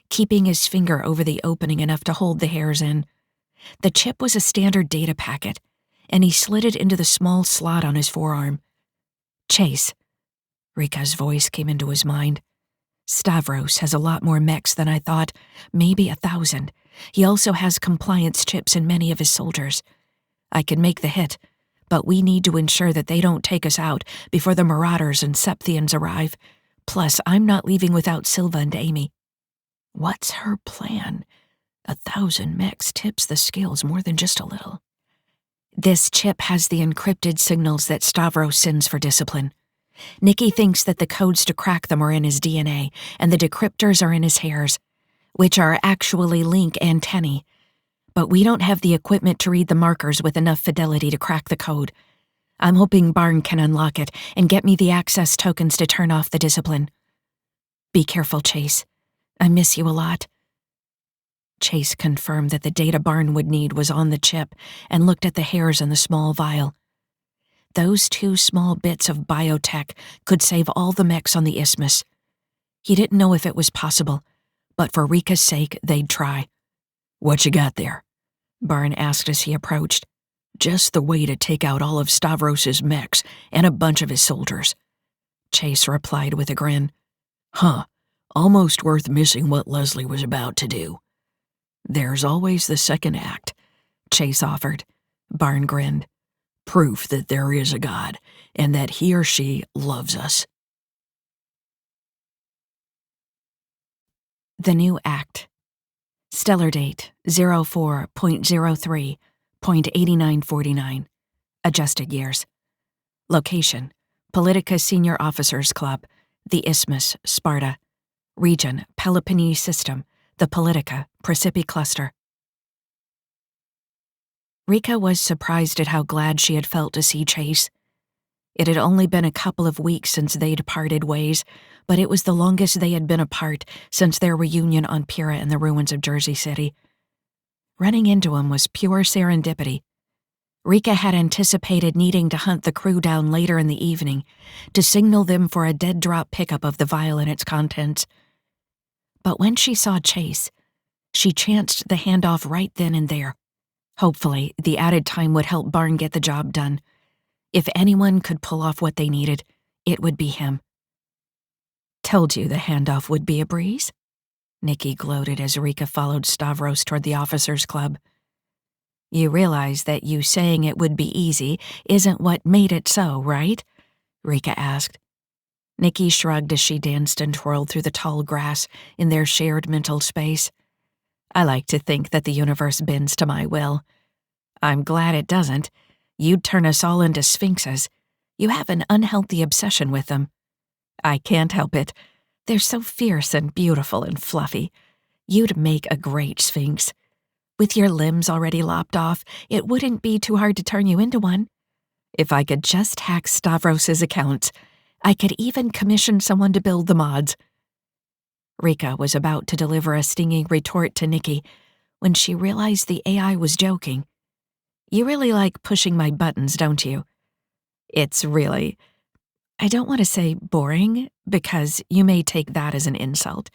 keeping his finger over the opening enough to hold the hairs in. The chip was a standard data packet, and he slid it into the small slot on his forearm. "Chase," Rika's voice came into his mind. "Stavros has a lot more mechs than I thought, maybe 1,000. He also has compliance chips in many of his soldiers. I can make the hit, but we need to ensure that they don't take us out before the Marauders and Septhians arrive. Plus, I'm not leaving without Silva and Amy." What's her plan? 1,000 mechs tips the scales more than just a little. "This chip has the encrypted signals that Stavros sends for discipline. Nikki thinks that the codes to crack them are in his DNA, and the decryptors are in his hairs, which are actually link antennae. But we don't have the equipment to read the markers with enough fidelity to crack the code. I'm hoping Barn can unlock it and get me the access tokens to turn off the discipline. Be careful, Chase. I miss you a lot." Chase confirmed that the data Barn would need was on the chip and looked at the hairs in the small vial. Those 2 small bits of biotech could save all the mechs on the isthmus. He didn't know if it was possible, but for Rika's sake, they'd try. "What you got there?" Barn asked as he approached. "Just the way to take out all of Stavros's mechs and a bunch of his soldiers," Chase replied with a grin. "Huh, almost worth missing what Leslie was about to do." "There's always the second act," Chase offered. Barn grinned. "Proof that there is a God, and that he or she loves us." The new act. Stellar date 04.03.8949. Adjusted years. Location: Politica Senior Officers Club, the Isthmus, Sparta. Region: Peloponnese System, the Politica, Precipi Cluster. Rika was surprised at how glad she had felt to see Chase. It had only been a couple of weeks since they'd parted ways, but it was the longest they had been apart since their reunion on Pyrrha in the ruins of Jersey City. Running into him was pure serendipity. Rika had anticipated needing to hunt the crew down later in the evening to signal them for a dead-drop pickup of the vial and its contents. But when she saw Chase, she chanced the handoff right then and there. Hopefully, the added time would help Barn get the job done. If anyone could pull off what they needed, it would be him. "Told you the handoff would be a breeze?" Nikki gloated as Rika followed Stavros toward the officers' club. "You realize that you saying it would be easy isn't what made it so, right?" Rika asked. Nikki shrugged as she danced and twirled through the tall grass in their shared mental space. "I like to think that the universe bends to my will. I'm glad it doesn't. You'd turn us all into sphinxes. You have an unhealthy obsession with them." "I can't help it. They're so fierce and beautiful and fluffy. You'd make a great sphinx. With your limbs already lopped off, it wouldn't be too hard to turn you into one. If I could just hack Stavros's accounts, I could even commission someone to build the mods." Rika was about to deliver a stinging retort to Nikki when she realized the AI was joking. "You really like pushing my buttons, don't you?" "It's really I don't want to say boring, because you may take that as an insult,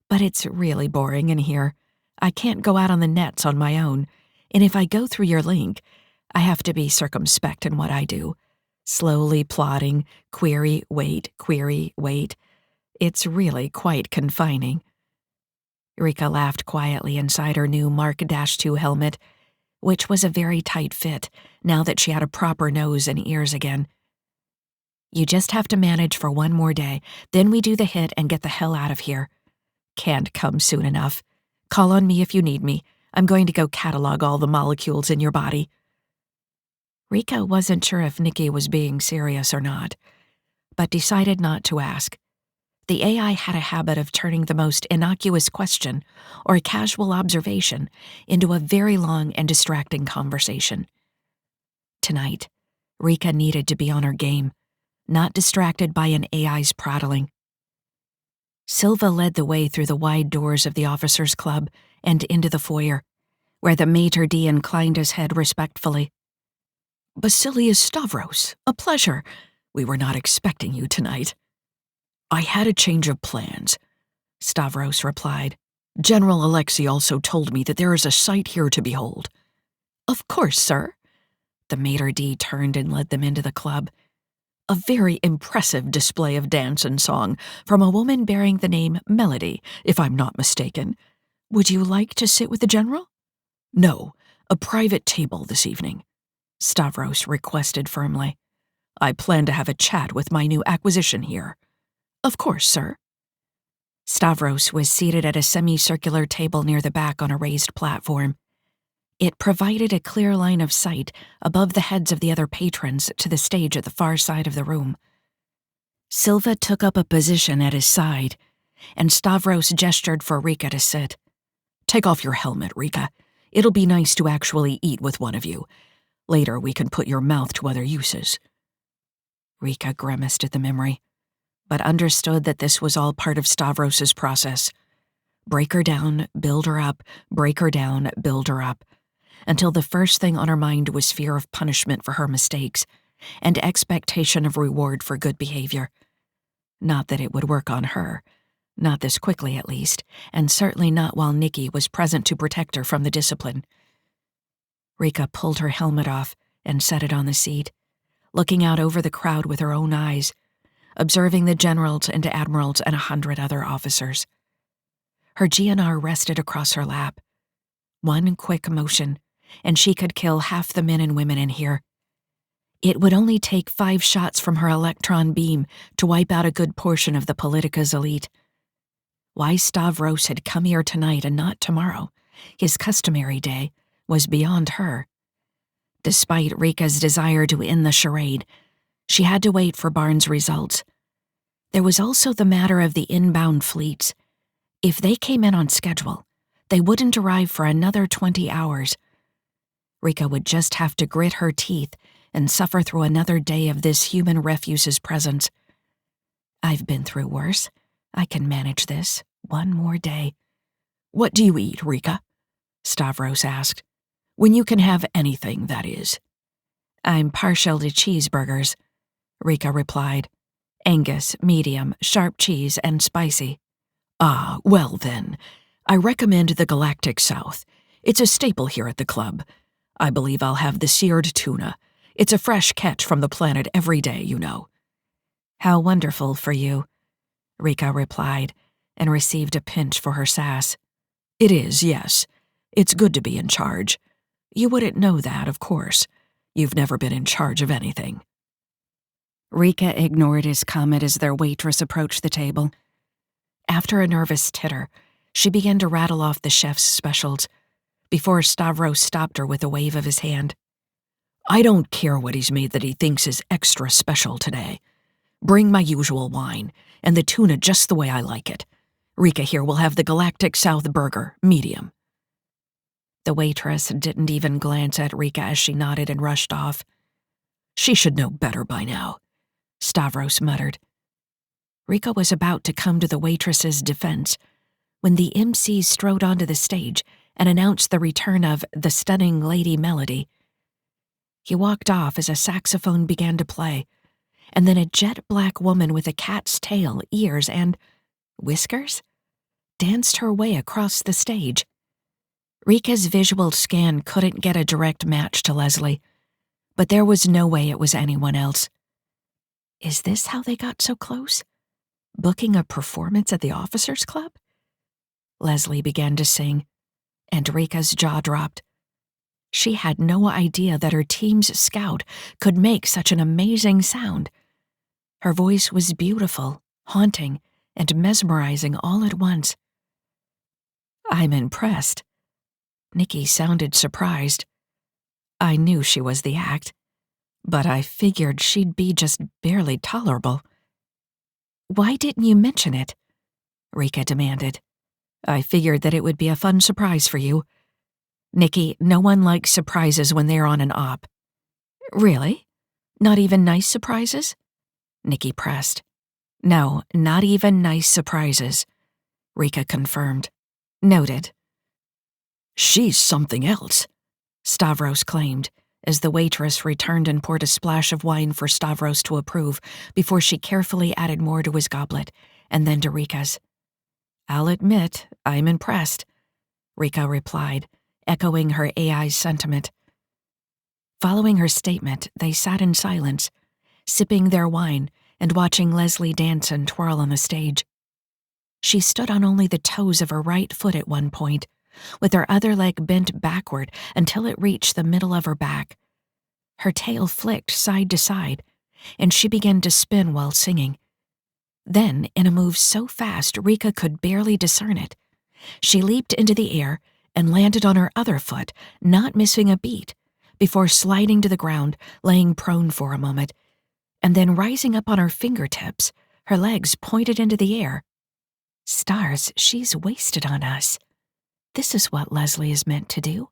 but it's really boring in here. I can't go out on the nets on my own, and if I go through your link, I have to be circumspect in what I do. Slowly plodding, query, wait. It's really quite confining. Rika laughed quietly inside her new Mark -2 helmet, which was a very tight fit now that she had a proper nose and ears again. You just have to manage for one more day, then we do the hit and get the hell out of here. Can't come soon enough. Call on me if you need me. I'm going to go catalog all the molecules in your body. Rika wasn't sure if Nikki was being serious or not, but decided not to ask. The AI had a habit of turning the most innocuous question or a casual observation into a very long and distracting conversation. Tonight, Rika needed to be on her game, not distracted by an AI's prattling. Silva led the way through the wide doors of the officers' club and into the foyer, where the maitre d' inclined his head respectfully. Basilisk Stavros, a pleasure. We were not expecting you tonight. I had a change of plans, Stavros replied. General Alexei also told me that there is a sight here to behold. Of course, sir. The maitre d' turned and led them into the club. A very impressive display of dance and song from a woman bearing the name Melody, if I'm not mistaken. Would you like to sit with the general? No, a private table this evening, Stavros requested firmly. I plan to have a chat with my new acquisition here. Of course, sir. Stavros was seated at a semicircular table near the back on a raised platform. It provided a clear line of sight above the heads of the other patrons to the stage at the far side of the room. Silva took up a position at his side, and Stavros gestured for Rika to sit. Take off your helmet, Rika. It'll be nice to actually eat with one of you. Later we can put your mouth to other uses. Rika grimaced at the memory, but understood that this was all part of Stavros's process. Break her down, build her up, break her down, build her up, until the first thing on her mind was fear of punishment for her mistakes and expectation of reward for good behavior. Not that it would work on her, not this quickly at least, and certainly not while Nikki was present to protect her from the discipline. Rika pulled her helmet off and set it on the seat, looking out over the crowd with her own eyes, observing the generals and admirals and 100 other officers. Her GNR rested across her lap. One quick motion, and she could kill half the men and women in here. It would only take 5 shots from her electron beam to wipe out a good portion of the Politica's elite. Why Stavros had come here tonight and not tomorrow, his customary day, was beyond her. Despite Rika's desire to end the charade, she had to wait for Barnes' results. There was also the matter of the inbound fleets. If they came in on schedule, they wouldn't arrive for another 20 hours. Rika would just have to grit her teeth and suffer through another day of this human refuse's presence. I've been through worse. I can manage this. One more day. What do you eat, Rika? Stavros asked. When you can have anything, that is. I'm partial to cheeseburgers, Rika replied. Angus, medium, sharp cheese, and spicy. Ah, well then, I recommend the Galactic South. It's a staple here at the club. I believe I'll have the seared tuna. It's a fresh catch from the planet every day, you know. How wonderful for you, Rika replied, and received a pinch for her sass. It is, yes. It's good to be in charge. You wouldn't know that, of course. You've never been in charge of anything. Rika ignored his comment as their waitress approached the table. After a nervous titter, she began to rattle off the chef's specials, before Stavros stopped her with a wave of his hand. I don't care what he's made that he thinks is extra special today. Bring my usual wine, and the tuna just the way I like it. Rika here will have the Galactic South burger, medium. The waitress didn't even glance at Rika as she nodded and rushed off. She should know better by now, Stavros muttered. Rika was about to come to the waitress's defense when the MC strode onto the stage and announced the return of the stunning Lady Melody. He walked off as a saxophone began to play, and then a jet-black woman with a cat's tail, ears, and whiskers danced her way across the stage. Rika's visual scan couldn't get a direct match to Leslie, but there was no way it was anyone else. Is this how they got so close? Booking a performance at the officers' club? Leslie began to sing, and Rika's jaw dropped. She had no idea that her team's scout could make such an amazing sound. Her voice was beautiful, haunting, and mesmerizing all at once. I'm impressed. Nikki sounded surprised. I knew she was the act, but I figured she'd be just barely tolerable. Why didn't you mention it? Rika demanded. I figured that it would be a fun surprise for you. Nikki, no one likes surprises when they're on an op. Really? Not even nice surprises? Nikki pressed. No, not even nice surprises, Rika confirmed. Noted. She's something else, Stavros claimed, as the waitress returned and poured a splash of wine for Stavros to approve before she carefully added more to his goblet, and then to Rika's. I'll admit, I'm impressed, Rika replied, echoing her AI's sentiment. Following her statement, they sat in silence, sipping their wine and watching Leslie dance and twirl on the stage. She stood on only the toes of her right foot at one point, with her other leg bent backward until it reached the middle of her back. Her tail flicked side to side, and she began to spin while singing. Then, in a move so fast Rika could barely discern it, she leaped into the air and landed on her other foot, not missing a beat, before sliding to the ground, laying prone for a moment, and then rising up on her fingertips, her legs pointed into the air. Stars, she's wasted on us. This is what Leslie is meant to do.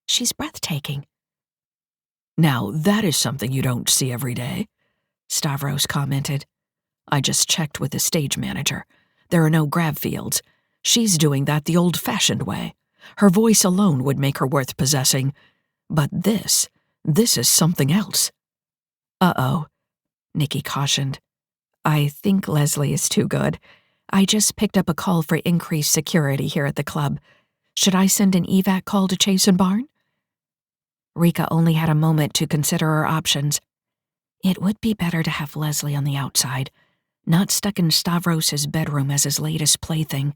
She's breathtaking. Now that is something you don't see every day, Stavros commented. I just checked with the stage manager. There are no grab fields. She's doing that the old-fashioned way. Her voice alone would make her worth possessing. But this is something else. Uh-oh, Nikki cautioned. I think Leslie is too good. I just picked up a call for increased security here at the club. Should I send an evac call to Chase and Barn? Rika only had a moment to consider her options. It would be better to have Leslie on the outside, not stuck in Stavros' bedroom as his latest plaything.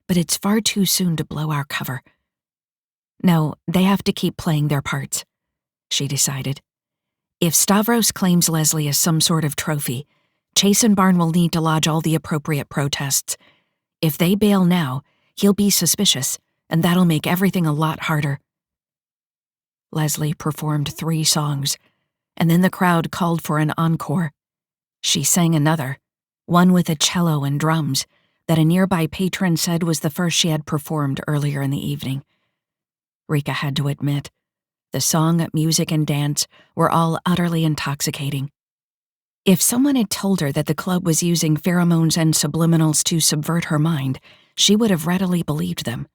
But it's far too soon to blow our cover. No, they have to keep playing their parts, she decided. If Stavros claims Leslie as some sort of trophy, Chase and Barn will need to lodge all the appropriate protests. If they bail now, he'll be suspicious, and that'll make everything a lot harder. Leslie performed 3 songs, and then the crowd called for an encore. She sang another, one with a cello and drums, that a nearby patron said was the first she had performed earlier in the evening. Rika had to admit, the song, music, and dance were all utterly intoxicating. If someone had told her that the club was using pheromones and subliminals to subvert her mind, she would have readily believed them.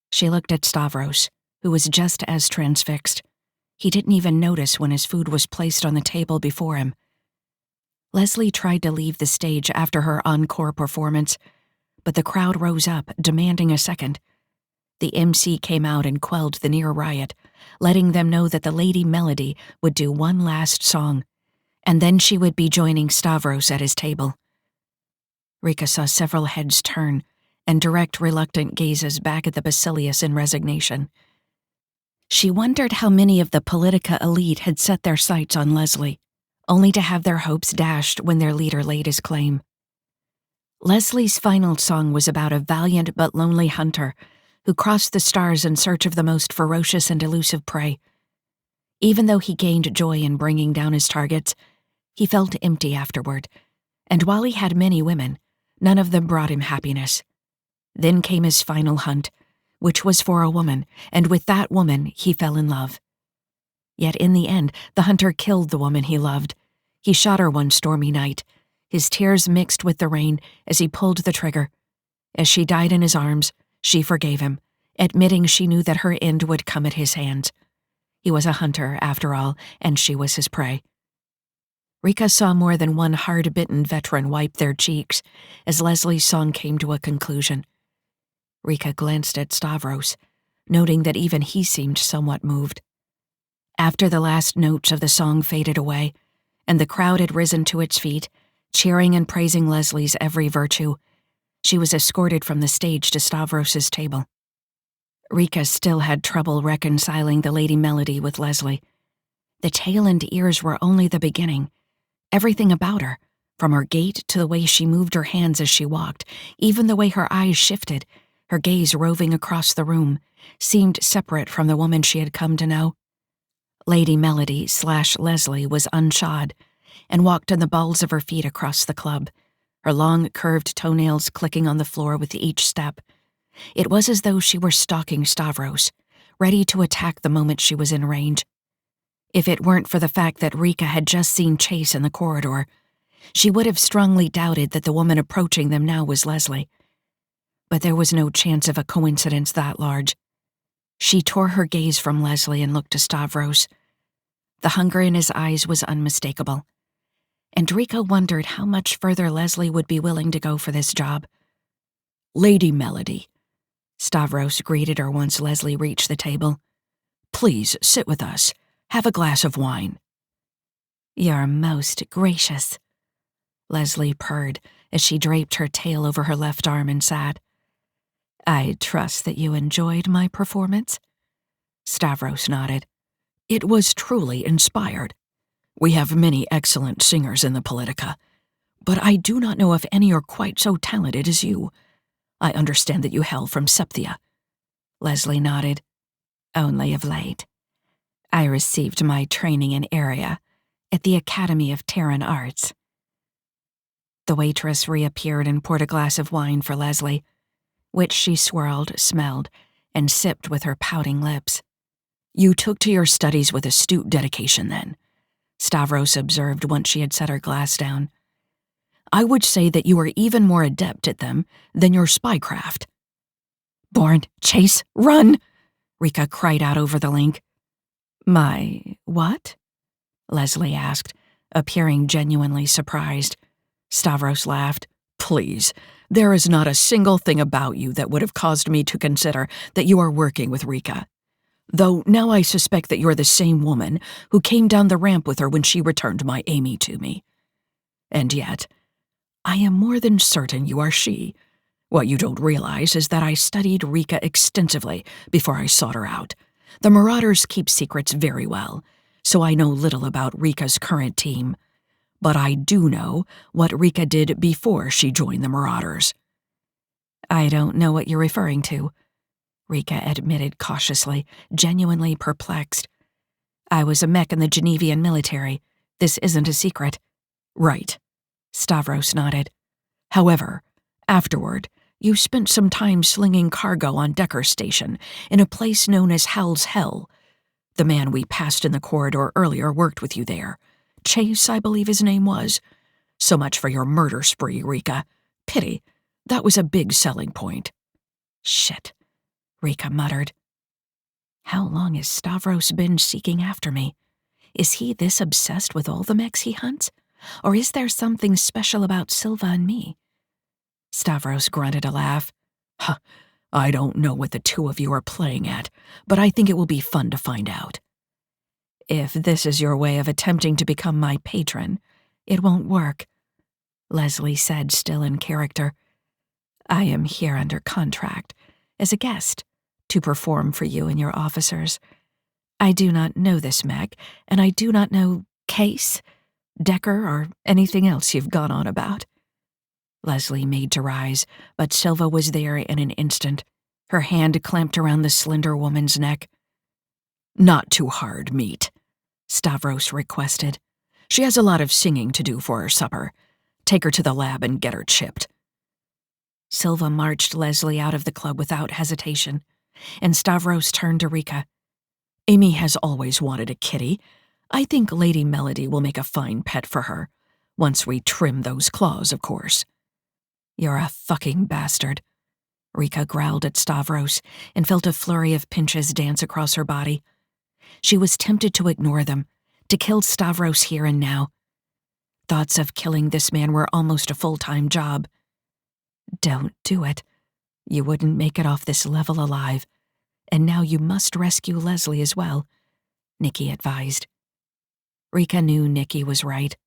She looked at Stavros, who was just as transfixed. He didn't even notice when his food was placed on the table before him. Leslie tried to leave the stage after her encore performance, but the crowd rose up, demanding a second. The MC came out and quelled the near riot, letting them know that the Lady Melody would do one last song, and then she would be joining Stavros at his table. Rika saw several heads turn and direct reluctant gazes back at the Basilisk in resignation. She wondered how many of the Politica elite had set their sights on Leslie, only to have their hopes dashed when their leader laid his claim. Leslie's final song was about a valiant but lonely hunter who crossed the stars in search of the most ferocious and elusive prey. Even though he gained joy in bringing down his targets, he felt empty afterward, and while he had many women, none of them brought him happiness. Then came his final hunt, which was for a woman, and with that woman he fell in love. Yet in the end, the hunter killed the woman he loved. He shot her one stormy night. His tears mixed with the rain as he pulled the trigger. As she died in his arms, she forgave him, admitting she knew that her end would come at his hands. He was a hunter, after all, and she was his prey. Rika saw more than one hard-bitten veteran wipe their cheeks as Leslie's song came to a conclusion. Rika glanced at Stavros, noting that even he seemed somewhat moved. After the last notes of the song faded away, and the crowd had risen to its feet, cheering and praising Leslie's every virtue, she was escorted from the stage to Stavros's table. Rika still had trouble reconciling the Lady Melody with Leslie. The tail and ears were only the beginning. Everything about her, from her gait to the way she moved her hands as she walked, even the way her eyes shifted, her gaze roving across the room, seemed separate from the woman she had come to know. Lady Melody / Leslie was unshod and walked on the balls of her feet across the club, her long, curved toenails clicking on the floor with each step. It was as though she were stalking Stavros, ready to attack the moment she was in range. If it weren't for the fact that Rika had just seen Chase in the corridor, she would have strongly doubted that the woman approaching them now was Leslie. But there was no chance of a coincidence that large. She tore her gaze from Leslie and looked to Stavros. The hunger in his eyes was unmistakable, and Rika wondered how much further Leslie would be willing to go for this job. Lady Melody, Stavros greeted her once Leslie reached the table. please sit with us. Have a glass of wine. You're most gracious, Leslie purred as she draped her tail over her left arm and sat. I trust that you enjoyed my performance? Stavros nodded. It was truly inspired. We have many excellent singers in the Politica, but I do not know if any are quite so talented as you. I understand that you hail from Septhia. Leslie nodded. Only of late. I received my training in area at the Academy of Terran Arts. The waitress reappeared and poured a glass of wine for Leslie, which she swirled, smelled, and sipped with her pouting lips. You took to your studies with astute dedication then, Stavros observed once she had set her glass down. I would say that you are even more adept at them than your spycraft. Born, Chase, run! Rika cried out over the link. My what? Leslie asked, appearing genuinely surprised. Stavros laughed. Please, there is not a single thing about you that would have caused me to consider that you are working with Rika. Though now I suspect that you're the same woman who came down the ramp with her when she returned my Amy to me. And yet, I am more than certain you are she. What you don't realize is that I studied Rika extensively before I sought her out. The Marauders keep secrets very well, so I know little about Rika's current team. But I do know what Rika did before she joined the Marauders. I don't know what you're referring to, Rika admitted cautiously, genuinely perplexed. I was a mech in the Genevian military. This isn't a secret. Right, Stavros nodded. However, afterward, you spent some time slinging cargo on Decker Station in a place known as Hell's Hell. The man we passed in the corridor earlier worked with you there. Chase, I believe his name was. So much for your murder spree, Rika. Pity. That was a big selling point. Shit, Rika muttered. How long has Stavros been seeking after me? Is he this obsessed with all the mechs he hunts? Or is there something special about Silva and me? Stavros grunted a laugh. Huh, I don't know what the two of you are playing at, but I think it will be fun to find out. If this is your way of attempting to become my patron, it won't work, Leslie said, still in character. I am here under contract, as a guest, to perform for you and your officers. I do not know this mech, and I do not know Case, Decker, or anything else you've gone on about. Leslie made to rise, but Silva was there in an instant, her hand clamped around the slender woman's neck. Not too hard, meat, Stavros requested. She has a lot of singing to do for her supper. Take her to the lab and get her chipped. Silva marched Leslie out of the club without hesitation, and Stavros turned to Rika. Amy has always wanted a kitty. I think Lady Melody will make a fine pet for her. Once we trim those claws, of course. You're a fucking bastard, Rika growled at Stavros and felt a flurry of pinches dance across her body. She was tempted to ignore them, to kill Stavros here and now. Thoughts of killing this man were almost a full-time job. Don't do it. You wouldn't make it off this level alive. And now you must rescue Leslie as well, Nikki advised. Rika knew Nikki was right.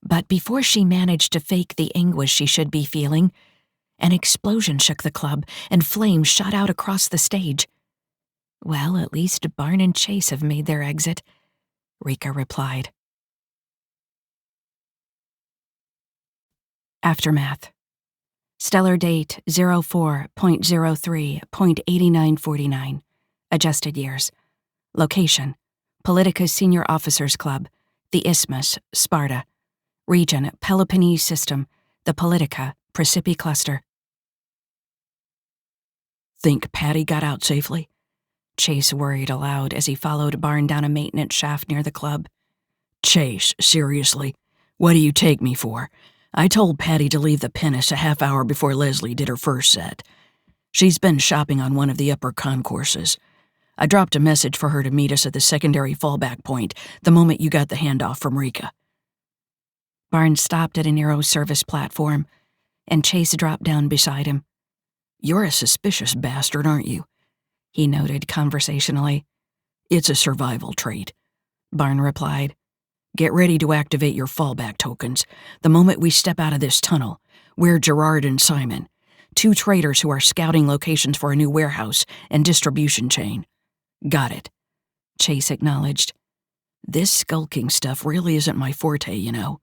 But before she managed to fake the anguish she should be feeling, an explosion shook the club and flames shot out across the stage. Well, at least Barn and Chase have made their exit, Rika replied. Aftermath. Stellar date 04.03.8949. Adjusted years. Location: Politica Senior Officers Club, the Isthmus, Sparta. Region: Peloponnese System, the Politica, Precipi Cluster. Think Patty got out safely? Chase worried aloud as he followed Barn down a maintenance shaft near the club. Chase, seriously? What do you take me for? I told Patty to leave the pinnace a half hour before Leslie did her first set. She's been shopping on one of the upper concourses. I dropped a message for her to meet us at the secondary fallback point the moment you got the handoff from Rika. Barn stopped at a narrow service platform, and Chase dropped down beside him. You're a suspicious bastard, aren't you? He noted conversationally. It's a survival trait, Barn replied. Get ready to activate your fallback tokens. The moment we step out of this tunnel, we're Gerard and Simon, two traders who are scouting locations for a new warehouse and distribution chain. Got it, Chase acknowledged. This skulking stuff really isn't my forte, you know.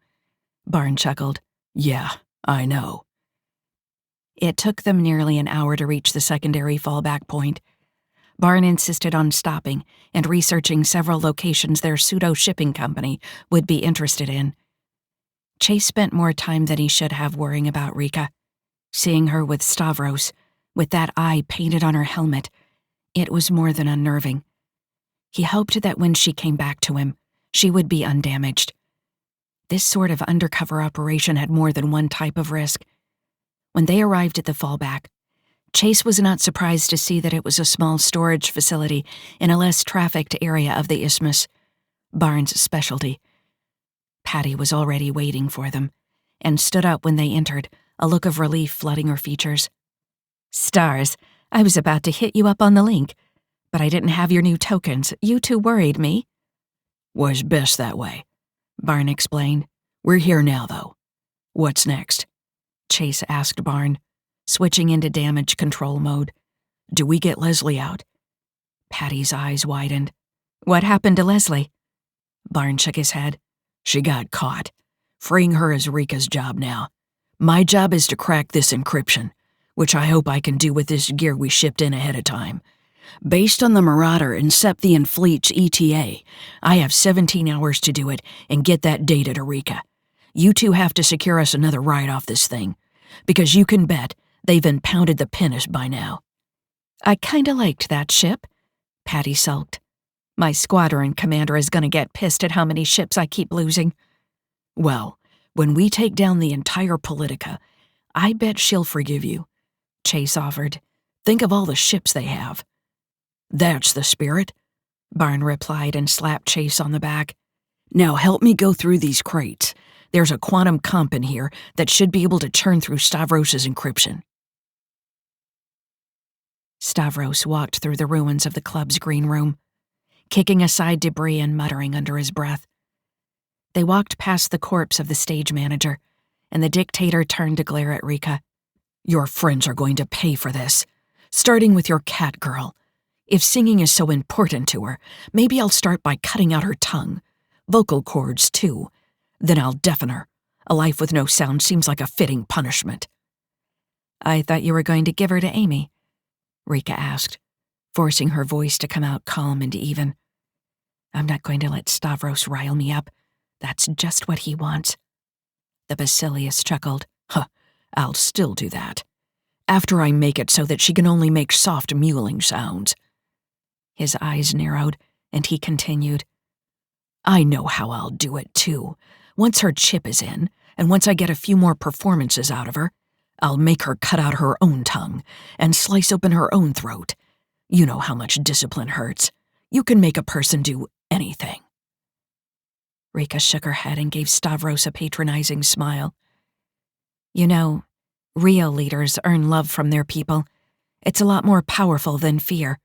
Barn chuckled. Yeah, I know. It took them nearly an hour to reach the secondary fallback point. Barn insisted on stopping and researching several locations their pseudo-shipping company would be interested in. Chase spent more time than he should have worrying about Rika. Seeing her with Stavros, with that eye painted on her helmet, it was more than unnerving. He hoped that when she came back to him, she would be undamaged. This sort of undercover operation had more than one type of risk. When they arrived at the fallback, Chase was not surprised to see that it was a small storage facility in a less trafficked area of the Isthmus, Barnes' specialty. Patty was already waiting for them, and stood up when they entered, a look of relief flooding her features. Stars, I was about to hit you up on the link, but I didn't have your new tokens. You two worried me. Was best that way, Barn explained. We're here now, though. What's next? Chase asked Barn, switching into damage control mode. Do we get Leslie out? Patty's eyes widened. What happened to Leslie? Barn shook his head. She got caught. Freeing her is Rika's job now. My job is to crack this encryption, which I hope I can do with this gear we shipped in ahead of time. Based on the Marauder and Septhian Fleet's ETA, I have 17 hours to do it and get that data to Rika. You two have to secure us another ride off this thing, because you can bet they've impounded the pinnace by now. I kinda liked that ship, Patty sulked. My squadron commander is gonna get pissed at how many ships I keep losing. Well, when we take down the entire Politica, I bet she'll forgive you, Chase offered. Think of all the ships they have. That's the spirit, Barn replied and slapped Chase on the back. Now help me go through these crates. There's a quantum comp in here that should be able to churn through Stavros' encryption. Stavros walked through the ruins of the club's green room, kicking aside debris and muttering under his breath. They walked past the corpse of the stage manager, and the dictator turned to glare at Rika. Your friends are going to pay for this, starting with your cat girl. If singing is so important to her, maybe I'll start by cutting out her tongue. Vocal cords, too. Then I'll deafen her. A life with no sound seems like a fitting punishment. I thought you were going to give her to Amy, Rika asked, forcing her voice to come out calm and even. I'm not going to let Stavros rile me up. That's just what he wants. The Basilisk chuckled. Huh, I'll still do that. After I make it so that she can only make soft mewling sounds. His eyes narrowed, and he continued. I know how I'll do it, too. Once her chip is in, and once I get a few more performances out of her, I'll make her cut out her own tongue and slice open her own throat. You know how much discipline hurts. You can make a person do anything. Rika shook her head and gave Stavros a patronizing smile. You know, real leaders earn love from their people. It's a lot more powerful than fear.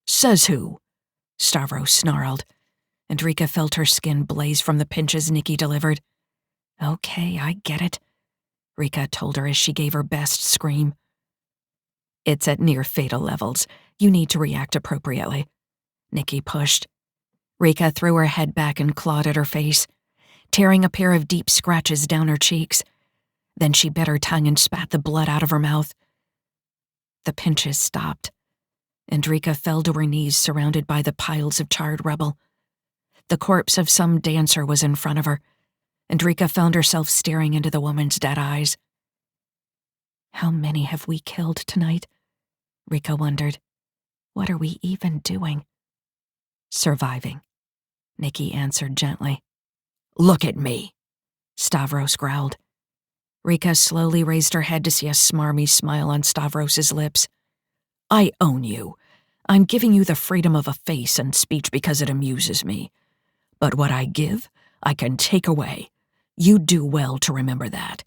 Says who? Stavros snarled, and Rika felt her skin blaze from the pinches Nikki delivered. Okay, I get it, Rika told her as she gave her best scream. It's at near fatal levels. You need to react appropriately. Nikki pushed. Rika threw her head back and clawed at her face, tearing a pair of deep scratches down her cheeks. Then she bit her tongue and spat the blood out of her mouth. The pinches stopped, and Rika fell to her knees surrounded by the piles of charred rubble. The corpse of some dancer was in front of her, and Rika found herself staring into the woman's dead eyes. How many have we killed tonight? Rika wondered. What are we even doing? Surviving, Nikki answered gently. Look at me, Stavros growled. Rika slowly raised her head to see a smarmy smile on Stavros's lips. I own you. I'm giving you the freedom of a face and speech because it amuses me. But what I give, I can take away. You do well to remember that.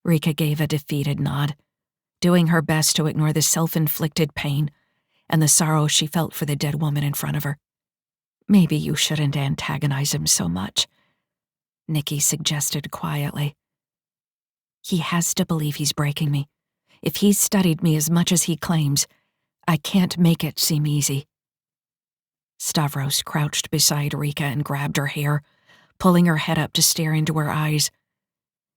Rika gave a defeated nod, doing her best to ignore the self-inflicted pain and the sorrow she felt for the dead woman in front of her. Maybe you shouldn't antagonize him so much, Nikki suggested quietly. He has to believe he's breaking me. If he's studied me as much as he claims, I can't make it seem easy. Stavros crouched beside Rika and grabbed her hair, pulling her head up to stare into her eyes.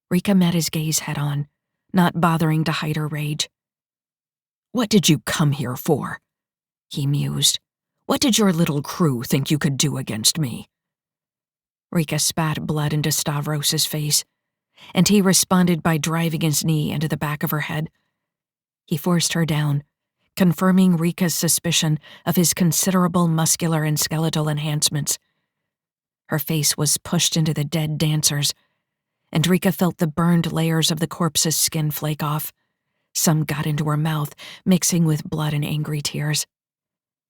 Rika met his gaze head-on, not bothering to hide her rage. What did you come here for? He mused. What did your little crew think you could do against me? Rika spat blood into Stavros's face, and he responded by driving his knee into the back of her head. He forced her down, confirming Rika's suspicion of his considerable muscular and skeletal enhancements. Her face was pushed into the dead dancers, and Rika felt the burned layers of the corpse's skin flake off. Some got into her mouth, mixing with blood and angry tears.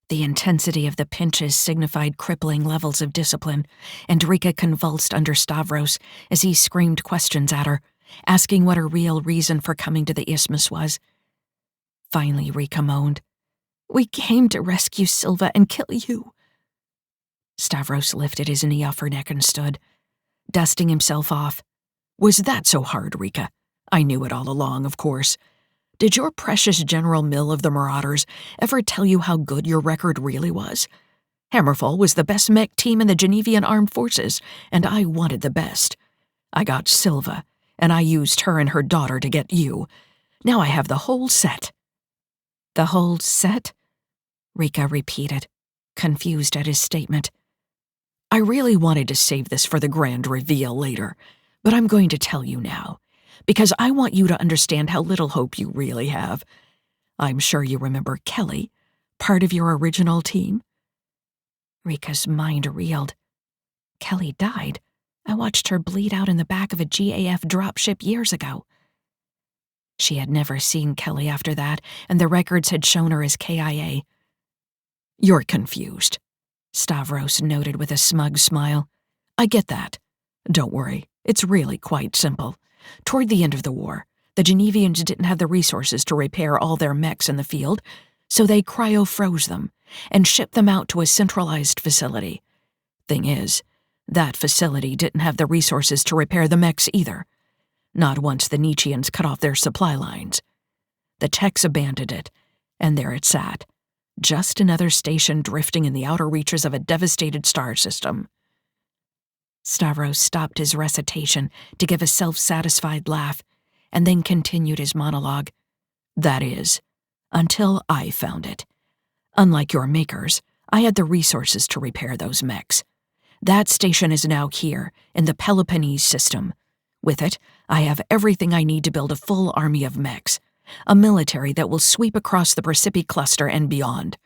The intensity of the pinches signified crippling levels of discipline, and Rika convulsed under Stavros as he screamed questions at her, asking what her real reason for coming to the isthmus was. Finally, Rika moaned, "We came to rescue Silva and kill you." Stavros lifted his knee off her neck and stood, dusting himself off. Was that so hard, Rika? I knew it all along, of course. Did your precious General Mill of the Marauders ever tell you how good your record really was? Hammerfall was the best mech team in the Genevian armed forces, and I wanted the best. I got Silva, and I used her and her daughter to get you. Now I have the whole set. The whole set? Rika repeated, confused at his statement. I really wanted to save this for the grand reveal later, but I'm going to tell you now, because I want you to understand how little hope you really have. I'm sure you remember Kelly, part of your original team. Rika's mind reeled. Kelly died. I watched her bleed out in the back of a GAF dropship years ago. She had never seen Kelly after that, and the records had shown her as KIA. You're confused, Stavros noted with a smug smile. I get that. Don't worry, it's really quite simple. Toward the end of the war, the Genevians didn't have the resources to repair all their mechs in the field, so they cryo-froze them and shipped them out to a centralized facility. Thing is, that facility didn't have the resources to repair the mechs either. Not once the Nietzscheans cut off their supply lines. The techs abandoned it, and there it sat. Just another station drifting in the outer reaches of a devastated star system. Stavros stopped his recitation to give a self-satisfied laugh, and then continued his monologue. That is, until I found it. Unlike your makers, I had the resources to repair those mechs. That station is now here, in the Peloponnese system. With it, I have everything I need to build a full army of mechs, a military that will sweep across the Precipi cluster and beyond.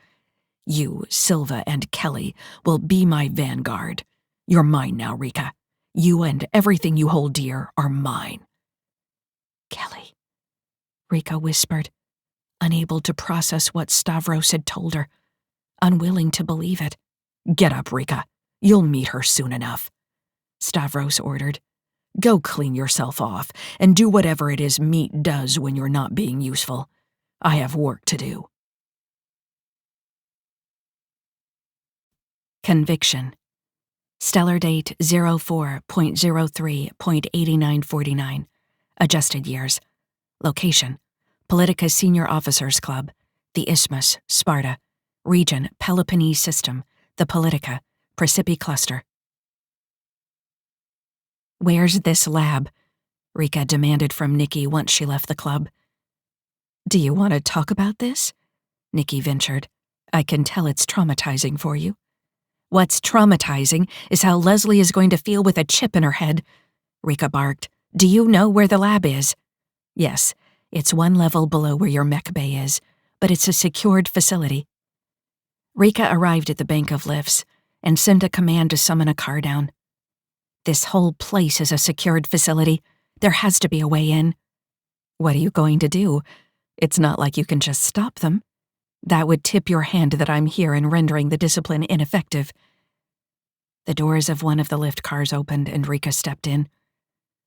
You, Silva, and Kelly will be my vanguard. You're mine now, Rika. You and everything you hold dear are mine. Kelly, Rika whispered, unable to process what Stavros had told her, unwilling to believe it. Get up, Rika. You'll meet her soon enough. Stavros ordered. Go clean yourself off and do whatever it is meat does when you're not being useful. I have work to do. Conviction. Stellar date 04.03.8949. Adjusted years. Location: Politica Senior Officers Club, the Isthmus, Sparta. Region: Peloponnese System, the Politica, Praesipi Cluster. Where's this lab? Rika demanded from Nikki once she left the club. Do you want to talk about this? Nikki ventured. I can tell it's traumatizing for you. What's traumatizing is how Leslie is going to feel with a chip in her head, Rika barked. Do you know where the lab is? Yes, it's one level below where your mech bay is, but it's a secured facility. Rika arrived at the bank of lifts and sent a command to summon a car down. This whole place is a secured facility. There has to be a way in. What are you going to do? It's not like you can just stop them. That would tip your hand that I'm here and rendering the discipline ineffective. The doors of one of the lift cars opened and Rika stepped in.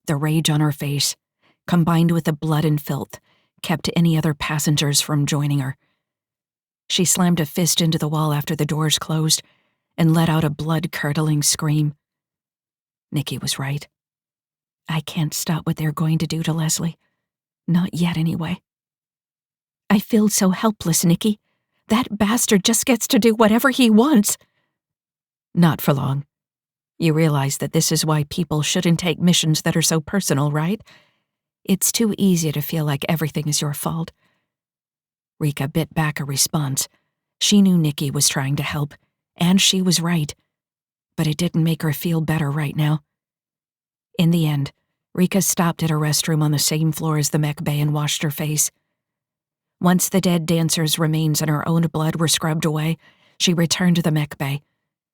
The rage on her face, combined with the blood and filth, kept any other passengers from joining her. She slammed a fist into the wall after the doors closed and let out a blood-curdling scream. Nikki was right. I can't stop what they're going to do to Leslie. Not yet, anyway. I feel so helpless, Nikki. That bastard just gets to do whatever he wants. Not for long. You realize that this is why people shouldn't take missions that are so personal, right? It's too easy to feel like everything is your fault. Rika bit back a response. She knew Nikki was trying to help, and she was right. But it didn't make her feel better right now. In the end, Rika stopped at a restroom on the same floor as the mech bay and washed her face. Once the dead dancer's remains and her own blood were scrubbed away, she returned to the mech bay,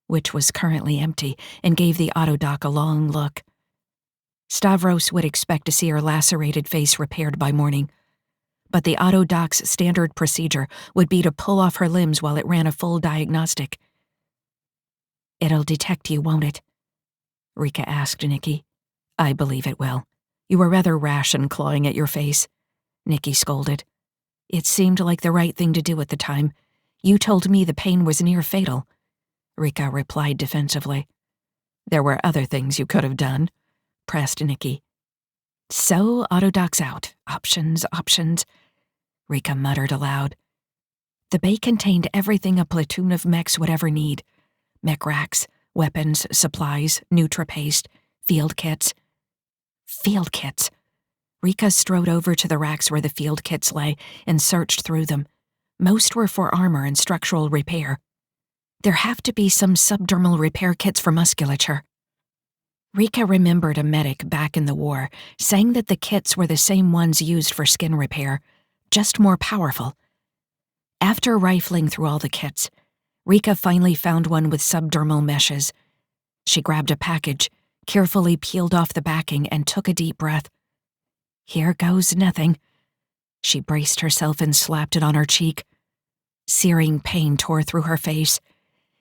which was currently empty, and gave the autodoc a long look. Stavros would expect to see her lacerated face repaired by morning, but the autodoc's standard procedure would be to pull off her limbs while it ran a full diagnostic. It'll detect you, won't it? Rika asked Nikki. I believe it will. You were rather rash in clawing at your face, Nikki scolded. It seemed like the right thing to do at the time. You told me the pain was near fatal, Rika replied defensively. There were other things you could have done, pressed Nikki. So, autodoc's out. Options, options, Rika muttered aloud. The bay contained everything a platoon of mechs would ever need. Mech racks, weapons, supplies, nutra-paste, field kits. Field kits. Rika strode over to the racks where the field kits lay and searched through them. Most were for armor and structural repair. There have to be some subdermal repair kits for musculature. Rika remembered a medic back in the war saying that the kits were the same ones used for skin repair, just more powerful. After rifling through all the kits, Rika finally found one with subdermal meshes. She grabbed a package, carefully peeled off the backing, and took a deep breath. Here goes nothing. She braced herself and slapped it on her cheek. Searing pain tore through her face,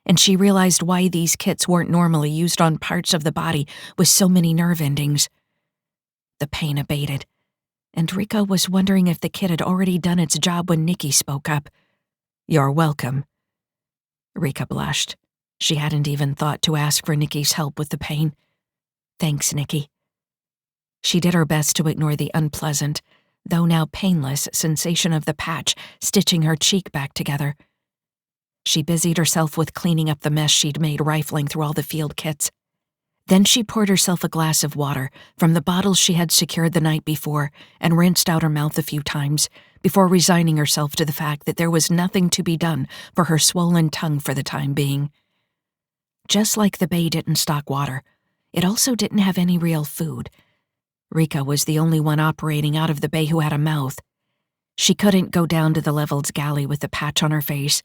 and she realized why these kits weren't normally used on parts of the body with so many nerve endings. The pain abated, and Rika was wondering if the kit had already done its job when Nikki spoke up. You're welcome. Rika blushed. She hadn't even thought to ask for Nikki's help with the pain. Thanks, Nikki. She did her best to ignore the unpleasant, though now painless, sensation of the patch stitching her cheek back together. She busied herself with cleaning up the mess she'd made rifling through all the field kits. Then she poured herself a glass of water from the bottles she had secured the night before and rinsed out her mouth a few times before resigning herself to the fact that there was nothing to be done for her swollen tongue for the time being. Just like the bay didn't stock water, it also didn't have any real food. Rika was the only one operating out of the bay who had a mouth. She couldn't go down to the level's galley with the patch on her face,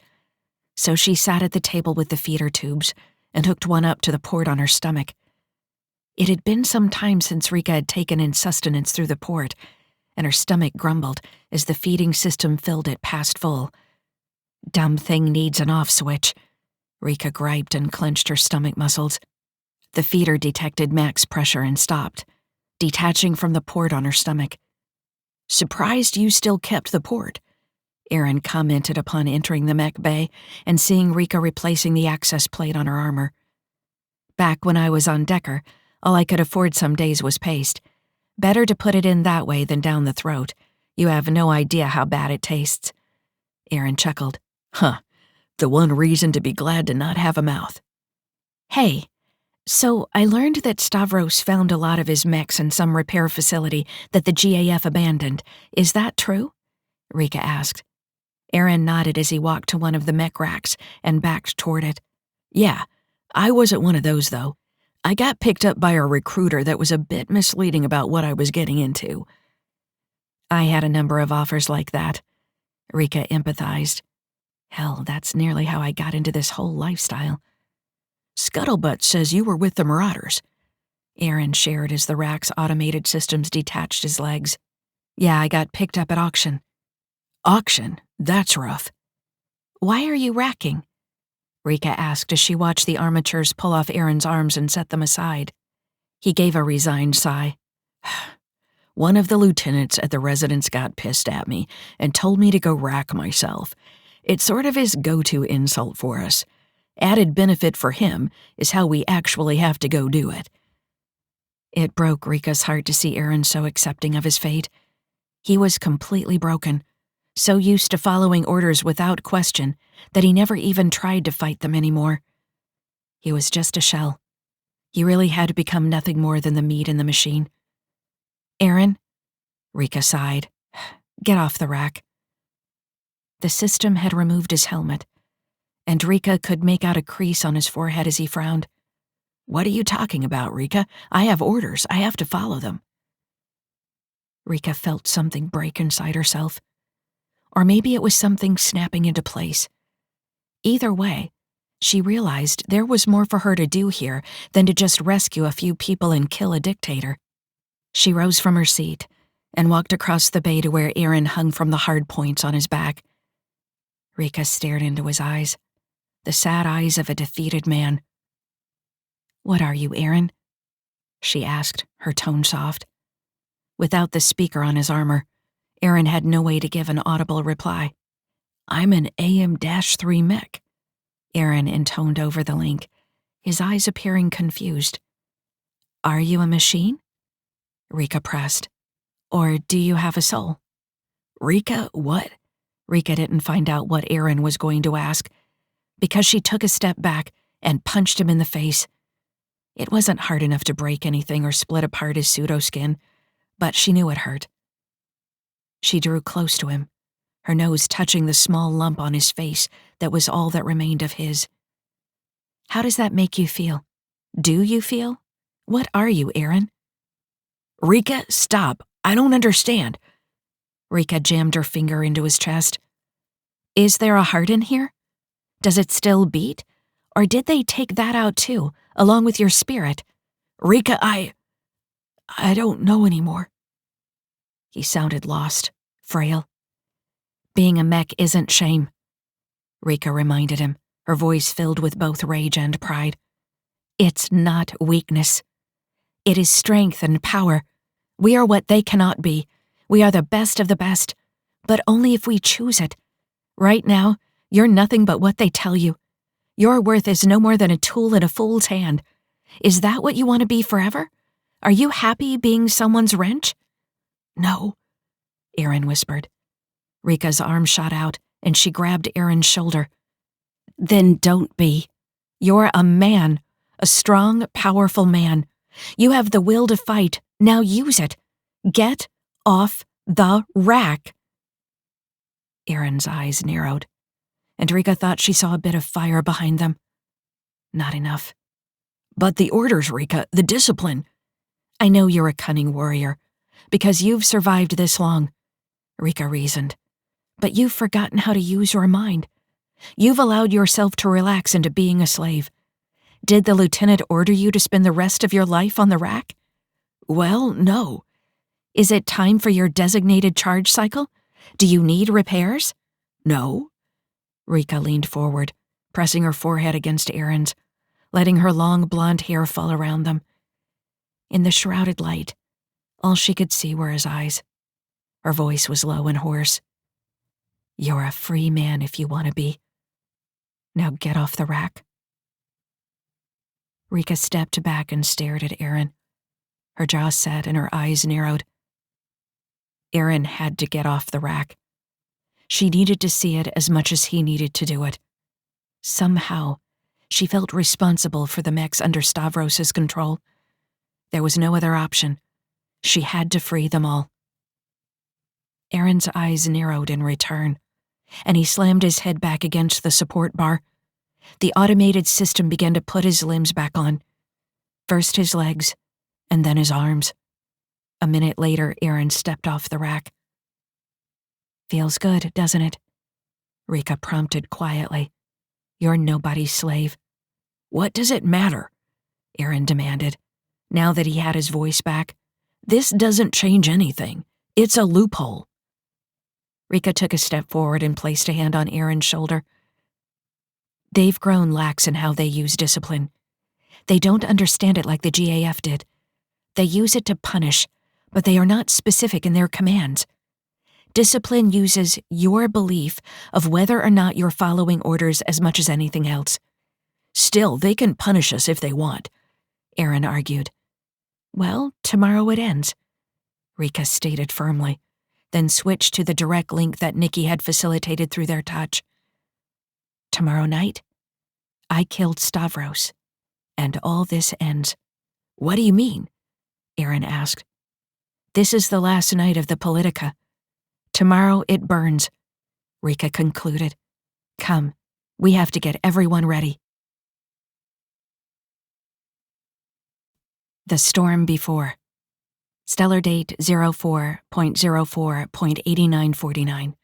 so she sat at the table with the feeder tubes and hooked one up to the port on her stomach. It had been some time since Rika had taken in sustenance through the port, and her stomach grumbled as the feeding system filled it past full. Dumb thing needs an off switch, Rika griped and clenched her stomach muscles. The feeder detected max pressure and stopped, detaching from the port on her stomach. Surprised you still kept the port, Aaron commented upon entering the mech bay and seeing Rika replacing the access plate on her armor. Back when I was on Decker, all I could afford some days was paste. Better to put it in that way than down the throat. You have no idea how bad it tastes. Aaron chuckled. Huh, the one reason to be glad to not have a mouth. Hey, so I learned that Stavros found a lot of his mechs in some repair facility that the GAF abandoned. Is that true? Rika asked. Aaron nodded as he walked to one of the mech racks and backed toward it. Yeah, I wasn't one of those, though. I got picked up by a recruiter that was a bit misleading about what I was getting into. I had a number of offers like that. Rika empathized. Hell, that's nearly how I got into this whole lifestyle. Scuttlebutt says you were with the Marauders. Aaron shared as the rack's automated systems detached his legs. Yeah, I got picked up at auction. Auction? That's rough. Why are you racking? Rika asked as she watched the armatures pull off Aaron's arms and set them aside. He gave a resigned sigh. One of the lieutenants at the residence got pissed at me and told me to go rack myself. It's sort of his go-to insult for us. Added benefit for him is how we actually have to go do it. It broke Rika's heart to see Aaron so accepting of his fate. He was completely broken, so used to following orders without question that he never even tried to fight them anymore. He was just a shell. He really had become nothing more than the meat in the machine. Aaron? Rika sighed. Get off the rack. The system had removed his helmet, and Rika could make out a crease on his forehead as he frowned. What are you talking about, Rika? I have orders. I have to follow them. Rika felt something break inside herself. Or maybe it was something snapping into place. Either way, she realized there was more for her to do here than to just rescue a few people and kill a dictator. She rose from her seat and walked across the bay to where Aaron hung from the hard points on his back. Rika stared into his eyes, the sad eyes of a defeated man. What are you, Aaron? She asked, her tone soft. Without the speaker on his armor, Aaron had no way to give an audible reply. I'm an AM-3 mech. Aaron intoned over the link, his eyes appearing confused. Are you a machine? Rika pressed. Or do you have a soul? Rika, what? Rika didn't find out what Aaron was going to ask, because she took a step back and punched him in the face. It wasn't hard enough to break anything or split apart his pseudo-skin, but she knew it hurt. She drew close to him, her nose touching the small lump on his face that was all that remained of his. How does that make you feel? Do you feel? What are you, Aaron? Rika, stop. I don't understand. Rika jammed her finger into his chest. Is there a heart in here? Does it still beat? Or did they take that out too, along with your spirit? Rika, I don't know anymore. He sounded lost, frail. Being a mech isn't shame, Rika reminded him, her voice filled with both rage and pride. It's not weakness. It is strength and power. We are what they cannot be. We are the best of the best, but only if we choose it. Right now, you're nothing but what they tell you. Your worth is no more than a tool in a fool's hand. Is that what you want to be forever? Are you happy being someone's wrench? No, Aaron whispered. Rika's arm shot out, and she grabbed Aaron's shoulder. Then don't be. You're a man, a strong, powerful man. You have the will to fight. Now use it. Get off the rack. Aaron's eyes narrowed, and Rika thought she saw a bit of fire behind them. Not enough. But the orders, Rika, the discipline. I know you're a cunning warrior, because you've survived this long, Rika reasoned. But you've forgotten how to use your mind. You've allowed yourself to relax into being a slave. Did the lieutenant order you to spend the rest of your life on the rack? Well, no. Is it time for your designated charge cycle? Do you need repairs? No. Rika leaned forward, pressing her forehead against Aaron's. letting her long blonde hair fall around them. In the shrouded light, all she could see were his eyes. Her voice was low and hoarse. "You're a free man if you want to be. Now get off the rack." Rika stepped back and stared at Aaron. Her jaw set and her eyes narrowed. Aaron had to get off the rack. She needed to see it as much as he needed to do it. Somehow, she felt responsible for the mechs under Stavros' control. There was no other option. She had to free them all. Aaron's eyes narrowed in return, and he slammed his head back against the support bar. The automated system began to put his limbs back on. First his legs, and then his arms. A minute later, Aaron stepped off the rack. "Feels good, doesn't it?" Rika prompted quietly. "You're nobody's slave." "What does it matter?" Aaron demanded, now that he had his voice back. "This doesn't change anything. It's a loophole." Rika took a step forward and placed a hand on Aaron's shoulder. "They've grown lax in how they use discipline. They don't understand it like the GAF did. They use it to punish, but they are not specific in their commands. Discipline uses your belief of whether or not you're following orders as much as anything else." "Still, they can punish us if they want," Aaron argued. "Well, tomorrow it ends," Rika stated firmly, then switched to the direct link that Nikki had facilitated through their touch. "Tomorrow night, I killed Stavros, and all this ends." "What do you mean?" Aaron asked. "This is the last night of the Politica. Tomorrow it burns," Rika concluded. "Come, we have to get everyone ready." The storm before. Stellar date 04.04.8949.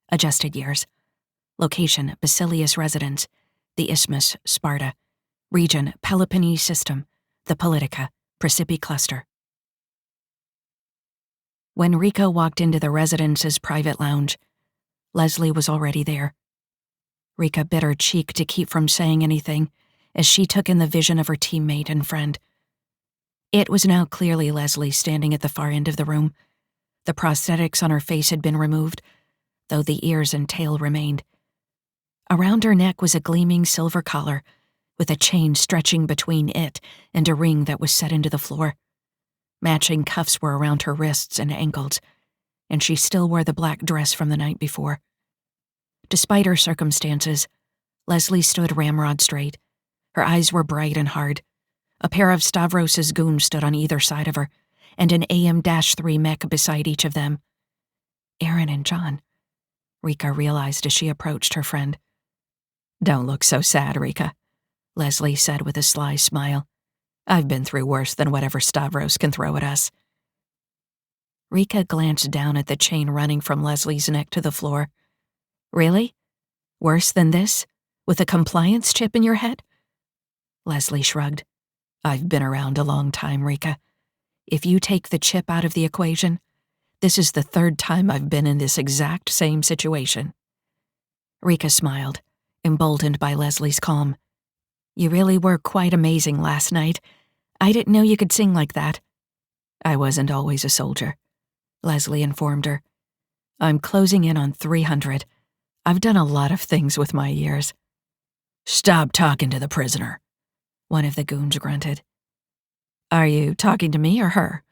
Adjusted years. Location, Basilisk Residence. The Isthmus, Sparta. Region, Peloponnese System. The Politica, Precipi Cluster. When Rika walked into the residence's private lounge, Leslie was already there. Rika bit her cheek to keep from saying anything as she took in the vision of her teammate and friend. It was now clearly Leslie standing at the far end of the room. The prosthetics on her face had been removed, though the ears and tail remained. Around her neck was a gleaming silver collar, with a chain stretching between it and a ring that was set into the floor. Matching cuffs were around her wrists and ankles, and she still wore the black dress from the night before. Despite her circumstances, Leslie stood ramrod straight. Her eyes were bright and hard. A pair of Stavros' goons stood on either side of her, and an AM-3 mech beside each of them. Aaron and John, Rika realized as she approached her friend. "Don't look so sad, Rika," Leslie said with a sly smile. "I've been through worse than whatever Stavros can throw at us." Rika glanced down at the chain running from Leslie's neck to the floor. "Really? Worse than this? With a compliance chip in your head?" Leslie shrugged. "I've been around a long time, Rika. If you take the chip out of the equation, this is the third time I've been in this exact same situation." Rika smiled, emboldened by Leslie's calm. "You really were quite amazing last night. I didn't know you could sing like that." "I wasn't always a soldier," Leslie informed her. "I'm closing in on 300. I've done a lot of things with my years." "Stop talking to the prisoner," one of the goons grunted. "Are you talking to me or her?"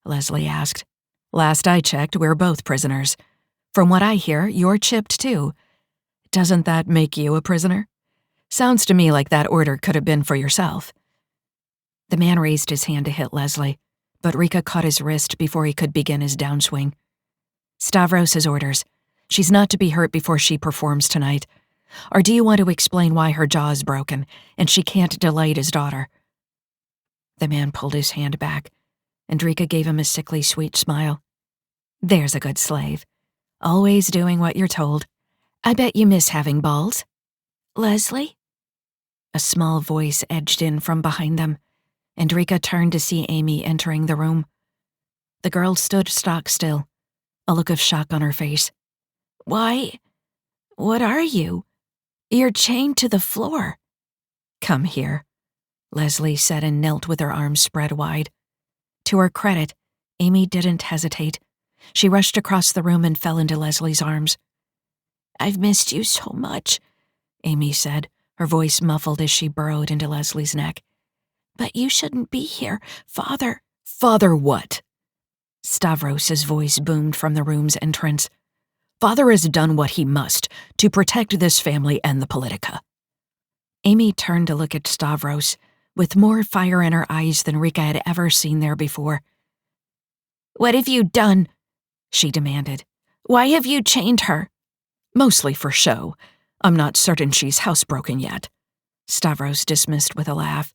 Leslie asked. "Last I checked, we're both prisoners. From what I hear, you're chipped too. Doesn't that make you a prisoner? Sounds to me like that order could have been for yourself." The man raised his hand to hit Leslie, but Rika caught his wrist before he could begin his downswing. "Stavros' orders. She's not to be hurt before she performs tonight. Or do you want to explain why her jaw is broken and she can't delight his daughter?" The man pulled his hand back, and Rika gave him a sickly sweet smile. "There's a good slave. Always doing what you're told. I bet you miss having balls." "Leslie?" A small voice edged in from behind them, and Rika turned to see Amy entering the room. The girl stood stock still, a look of shock on her face. "Why? What are you? You're chained to the floor." "Come here," Leslie said and knelt with her arms spread wide. To her credit, Amy didn't hesitate. She rushed across the room and fell into Leslie's arms. "I've missed you so much," Amy said, her voice muffled as she burrowed into Leslie's neck. "But you shouldn't be here, Father." "Father what?" Stavros's voice boomed from the room's entrance. "Father has done what he must to protect this family and the politica." Amy turned to look at Stavros, with more fire in her eyes than Rika had ever seen there before. "What have you done?" she demanded. "Why have you chained her?" "Mostly for show. I'm not certain she's housebroken yet," Stavros dismissed with a laugh.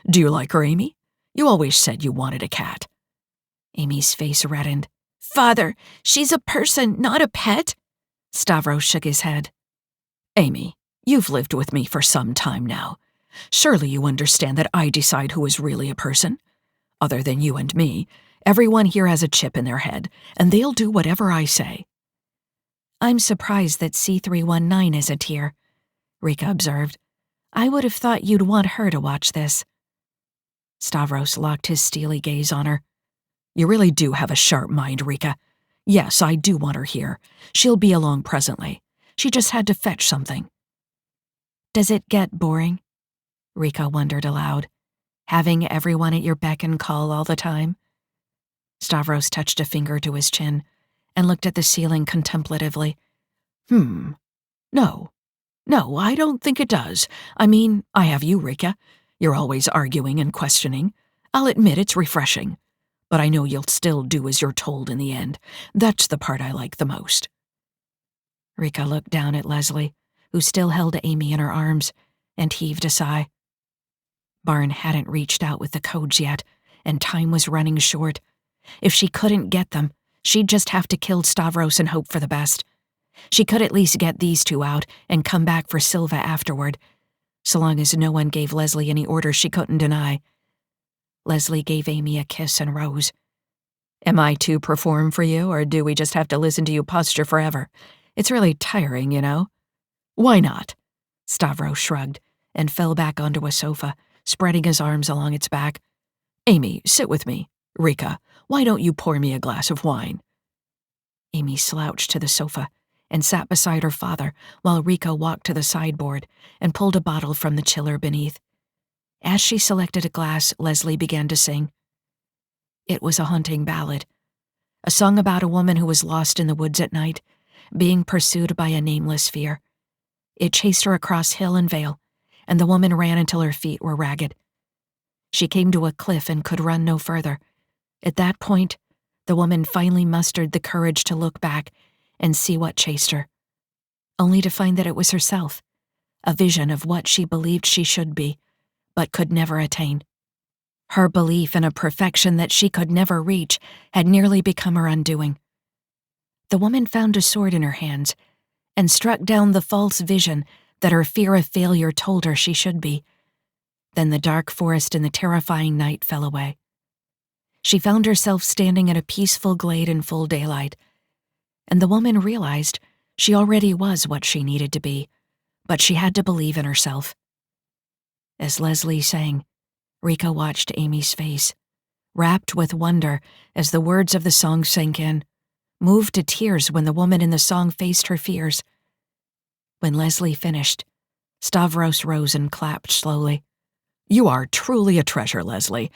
"Do you like her, Amy? You always said you wanted a cat." Amy's face reddened. "Father, she's a person, not a pet." Stavros shook his head. "Amy, you've lived with me for some time now. Surely you understand that I decide who is really a person? Other than you and me, everyone here has a chip in their head, and they'll do whatever I say." "I'm surprised that C319 isn't here," Rika observed. "I would have thought you'd want her to watch this." Stavros locked his steely gaze on her. "You really do have a sharp mind, Rika. Yes, I do want her here. She'll be along presently. She just had to fetch something." "Does it get boring?" Rika wondered aloud. "Having everyone at your beck and call all the time?" Stavros touched a finger to his chin and looked at the ceiling contemplatively. No, I don't think it does. I mean, I have you, Rika. You're always arguing and questioning. I'll admit it's refreshing. But I know you'll still do as you're told in the end. That's the part I like the most." Rika looked down at Leslie, who still held Amy in her arms, and heaved a sigh. Barn hadn't reached out with the codes yet, and time was running short. If she couldn't get them, she'd just have to kill Stavros and hope for the best. She could at least get these two out and come back for Silva afterward, so long as no one gave Leslie any orders she couldn't deny. Leslie gave Amy a kiss and rose. "Am I to perform for you, or do we just have to listen to you posture forever? It's really tiring, you know." "Why not?" Stavros shrugged and fell back onto a sofa, spreading his arms along its back. "Amy, sit with me. Rika, why don't you pour me a glass of wine?" Amy slouched to the sofa and sat beside her father while Rika walked to the sideboard and pulled a bottle from the chiller beneath. As she selected a glass, Leslie began to sing. It was a haunting ballad, a song about a woman who was lost in the woods at night, being pursued by a nameless fear. It chased her across hill and vale, and the woman ran until her feet were ragged. She came to a cliff and could run no further. At that point, the woman finally mustered the courage to look back and see what chased her, only to find that it was herself, a vision of what she believed she should be, but could never attain. Her belief in a perfection that she could never reach had nearly become her undoing. The woman found a sword in her hands and struck down the false vision that her fear of failure told her she should be. Then the dark forest and the terrifying night fell away. She found herself standing in a peaceful glade in full daylight, and the woman realized she already was what she needed to be, but she had to believe in herself. As Leslie sang, Rika watched Amy's face, rapt with wonder as the words of the song sank in, moved to tears when the woman in the song faced her fears. When Leslie finished, Stavros rose and clapped slowly. "You are truly a treasure, Leslie.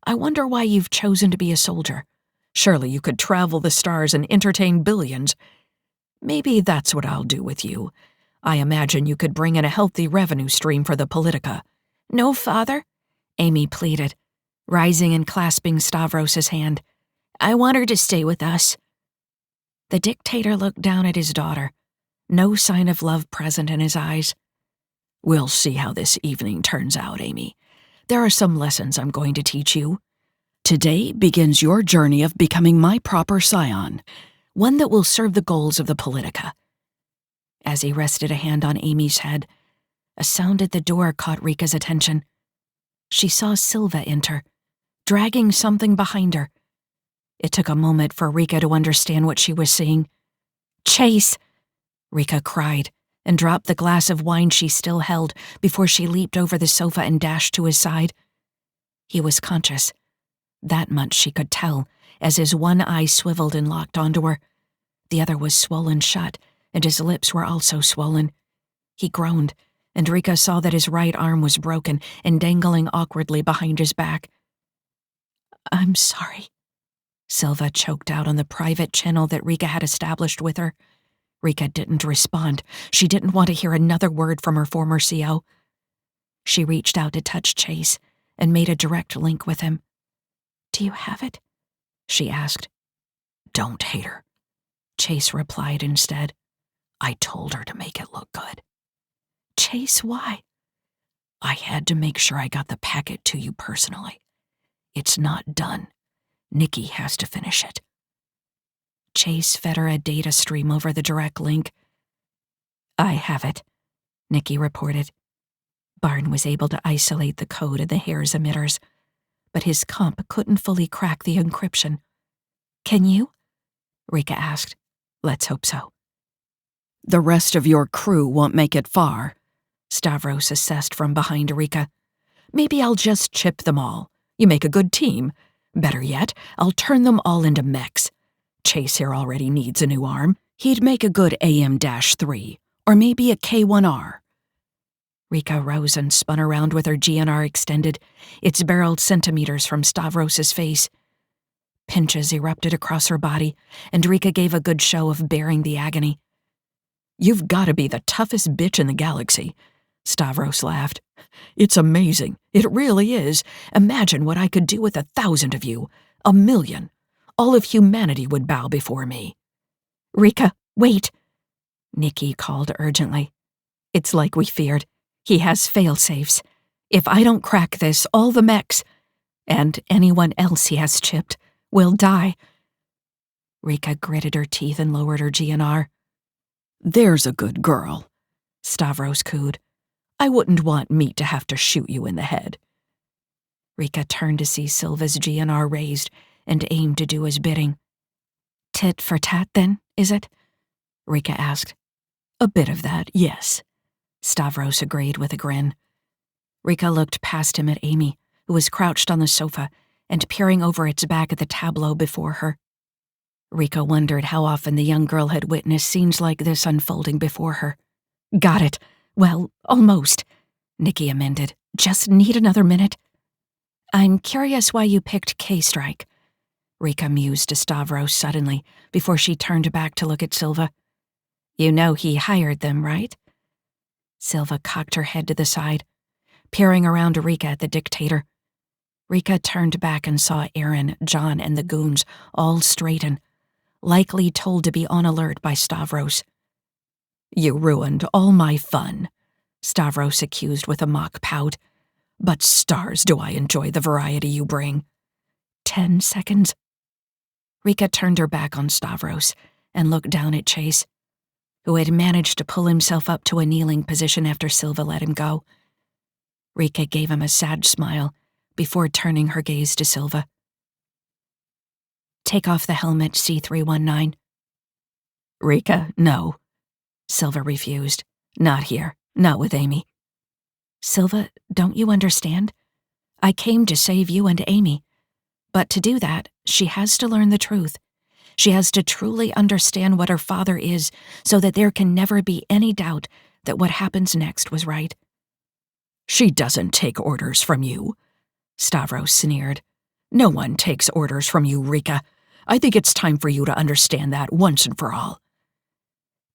I wonder why you've chosen to be a soldier. Surely you could travel the stars and entertain billions. Maybe that's what I'll do with you. I imagine you could bring in a healthy revenue stream for the politica." "No, Father," Amy pleaded, rising and clasping Stavros's hand. "I want her to stay with us." The dictator looked down at his daughter, no sign of love present in his eyes. "We'll see how this evening turns out, Amy. There are some lessons I'm going to teach you. Today begins your journey of becoming my proper scion, one that will serve the goals of the politica." As he rested a hand on Amy's head, a sound at the door caught Rika's attention. She saw Silva enter, dragging something behind her. It took a moment for Rika to understand what she was seeing. "Chase!" Rika cried and dropped the glass of wine she still held before she leaped over the sofa and dashed to his side. He was conscious. That much she could tell, as his one eye swiveled and locked onto her. The other was swollen shut, and his lips were also swollen. He groaned, and Rika saw that his right arm was broken and dangling awkwardly behind his back. "I'm sorry," Silva choked out on the private channel that Rika had established with her. Rika didn't respond. She didn't want to hear another word from her former CO. She reached out to touch Chase and made a direct link with him. "Do you have it?" she asked. "Don't hate her," Chase replied instead. "I told her to make it look good." "Chase, why?" "I had to make sure I got the packet to you personally. It's not done. Nikki has to finish it." Chase fed her a data stream over the direct link. "I have it," Nikki reported. Barn was able to isolate the code in the hair's emitters, but his comp couldn't fully crack the encryption. "Can you?" Rika asked. "Let's hope so." "The rest of your crew won't make it far," Stavros assessed from behind Rika. "Maybe I'll just chip them all. You make a good team. Better yet, I'll turn them all into mechs. Chase here already needs a new arm. He'd make a good AM-3, or maybe a K1R. Rika rose and spun around with her GNR extended, its barrel centimeters from Stavros's face. Pinches erupted across her body, and Rika gave a good show of bearing the agony. "You've got to be the toughest bitch in the galaxy," Stavros laughed. "It's amazing. It really is. Imagine what I could do with 1,000 of you. 1,000,000. All of humanity would bow before me." "Rika, wait!" Nikki called urgently. "It's like we feared. He has fail-safes. If I don't crack this, all the mechs, and anyone else he has chipped, will die." Rika gritted her teeth and lowered her GNR. "There's a good girl," Stavros cooed. "I wouldn't want me to have to shoot you in the head." Rika turned to see Silva's GNR raised and aimed to do his bidding. "Tit for tat, then, is it?" Rika asked. "A bit of that, yes," Stavros agreed with a grin. Rika looked past him at Amy, who was crouched on the sofa and peering over its back at the tableau before her. Rika wondered how often the young girl had witnessed scenes like this unfolding before her. "Got it. Well, almost," Nikki amended. "Just need another minute." "I'm curious why you picked K-Strike," Rika mused to Stavros suddenly before she turned back to look at Silva. "You know he hired them, right?" Silva cocked her head to the side, peering around Rika at the dictator. Rika turned back and saw Aaron, John, and the goons all straighten, likely told to be on alert by Stavros. "You ruined all my fun," Stavros accused with a mock pout. "But stars, do I enjoy the variety you bring." 10 seconds. Rika turned her back on Stavros and looked down at Chase, who had managed to pull himself up to a kneeling position after Silva let him go. Rika gave him a sad smile before turning her gaze to Silva. "Take off the helmet, C319. "Rika, no." Silva refused. "Not here. Not with Amy." "Silva, don't you understand? I came to save you and Amy. But to do that, she has to learn the truth. She has to truly understand what her father is so that there can never be any doubt that what happens next was right." "She doesn't take orders from you," Stavros sneered. "No one takes orders from you, Rika. I think it's time for you to understand that once and for all."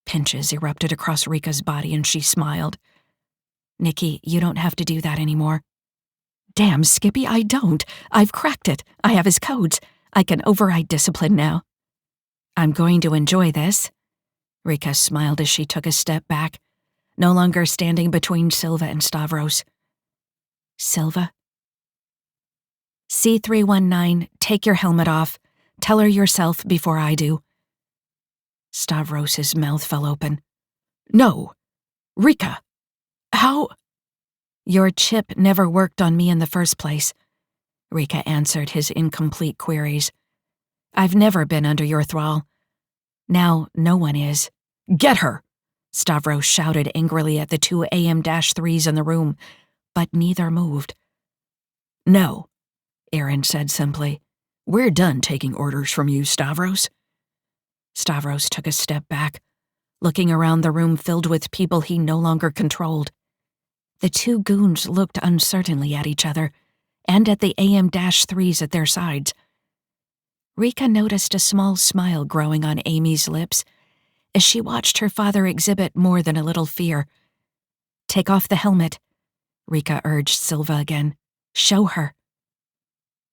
Pinches erupted across Rika's body and she smiled. "Nikki, you don't have to do that anymore." "Damn, Skippy, I don't. I've cracked it. I have his codes. I can override discipline now." "I'm going to enjoy this." Rika smiled as she took a step back, no longer standing between Silva and Stavros. "Silva?" "C319, take your helmet off. Tell her yourself before I do." Stavros's mouth fell open. "No. Rika. How?" "Your chip never worked on me in the first place," Rika answered his incomplete queries. "I've never been under your thrall. Now no one is." "Get her!" Stavros shouted angrily at the two AM-3s in the room, but neither moved. No, Aaron said simply. We're done taking orders from you, Stavros. Stavros took a step back, looking around the room filled with people he no longer controlled. The two goons looked uncertainly at each other, and at the AM-3s at their sides. Rika noticed a small smile growing on Amy's lips as she watched her father exhibit more than a little fear. "Take off the helmet," Rika urged Silva again. "Show her."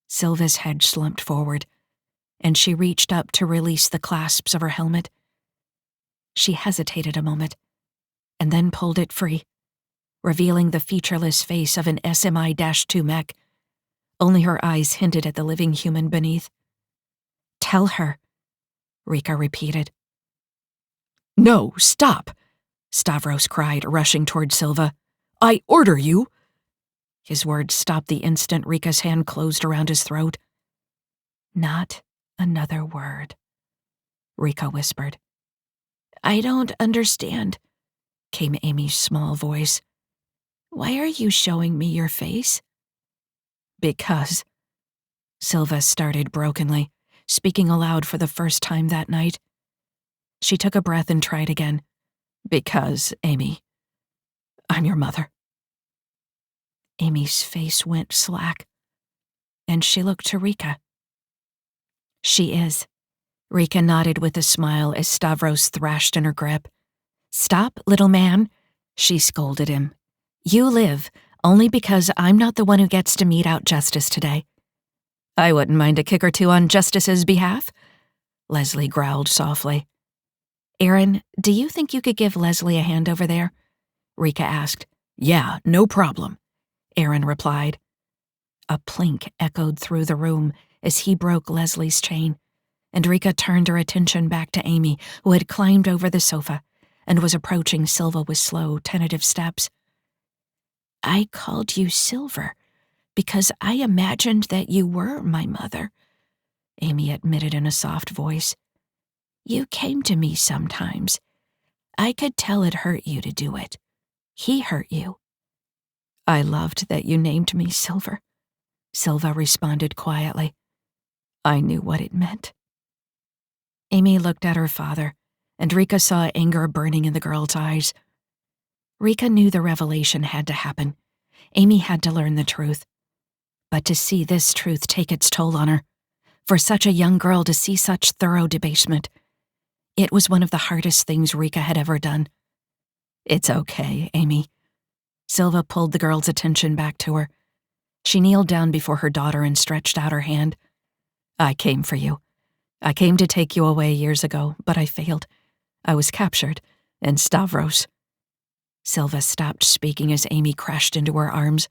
Silva's head slumped forward, and she reached up to release the clasps of her helmet. She hesitated a moment, and then pulled it free, revealing the featureless face of an SMI-2 mech. Only her eyes hinted at the living human beneath. "Tell her," Rika repeated. "No, stop!" Stavros cried, rushing toward Silva. "I order you!" His words stopped the instant Rika's hand closed around his throat. "Not another word," Rika whispered. "I don't understand," came Amy's small voice. "Why are you showing me your face?" "Because," Silva started brokenly, speaking aloud for the first time that night. She took a breath and tried again. "Because, Amy, I'm your mother." Amy's face went slack, and she looked to Rika. "She is." Rika nodded with a smile as Stavros thrashed in her grip. "Stop, little man," she scolded him. "You live, only because I'm not the one who gets to mete out justice today." "I wouldn't mind a kick or two on Justice's behalf," Leslie growled softly. "Aaron, do you think you could give Leslie a hand over there?" Rika asked. "Yeah, no problem," Aaron replied. A plink echoed through the room as he broke Leslie's chain, and Rika turned her attention back to Amy, who had climbed over the sofa and was approaching Silva with slow, tentative steps. "I called you Silver because I imagined that you were my mother," Amy admitted in a soft voice. "You came to me sometimes. I could tell it hurt you to do it. He hurt you." "I loved that you named me Silver," Silva responded quietly. "I knew what it meant." Amy looked at her father, and Rika saw anger burning in the girl's eyes. Rika knew the revelation had to happen. Amy had to learn the truth. But to see this truth take its toll on her, for such a young girl to see such thorough debasement, it was one of the hardest things Rika had ever done. "It's okay, Amy." Silva pulled the girl's attention back to her. She kneeled down before her daughter and stretched out her hand. "I came for you. I came to take you away years ago, but I failed. I was captured, and Stavros." Silva stopped speaking as Amy crashed into her arms,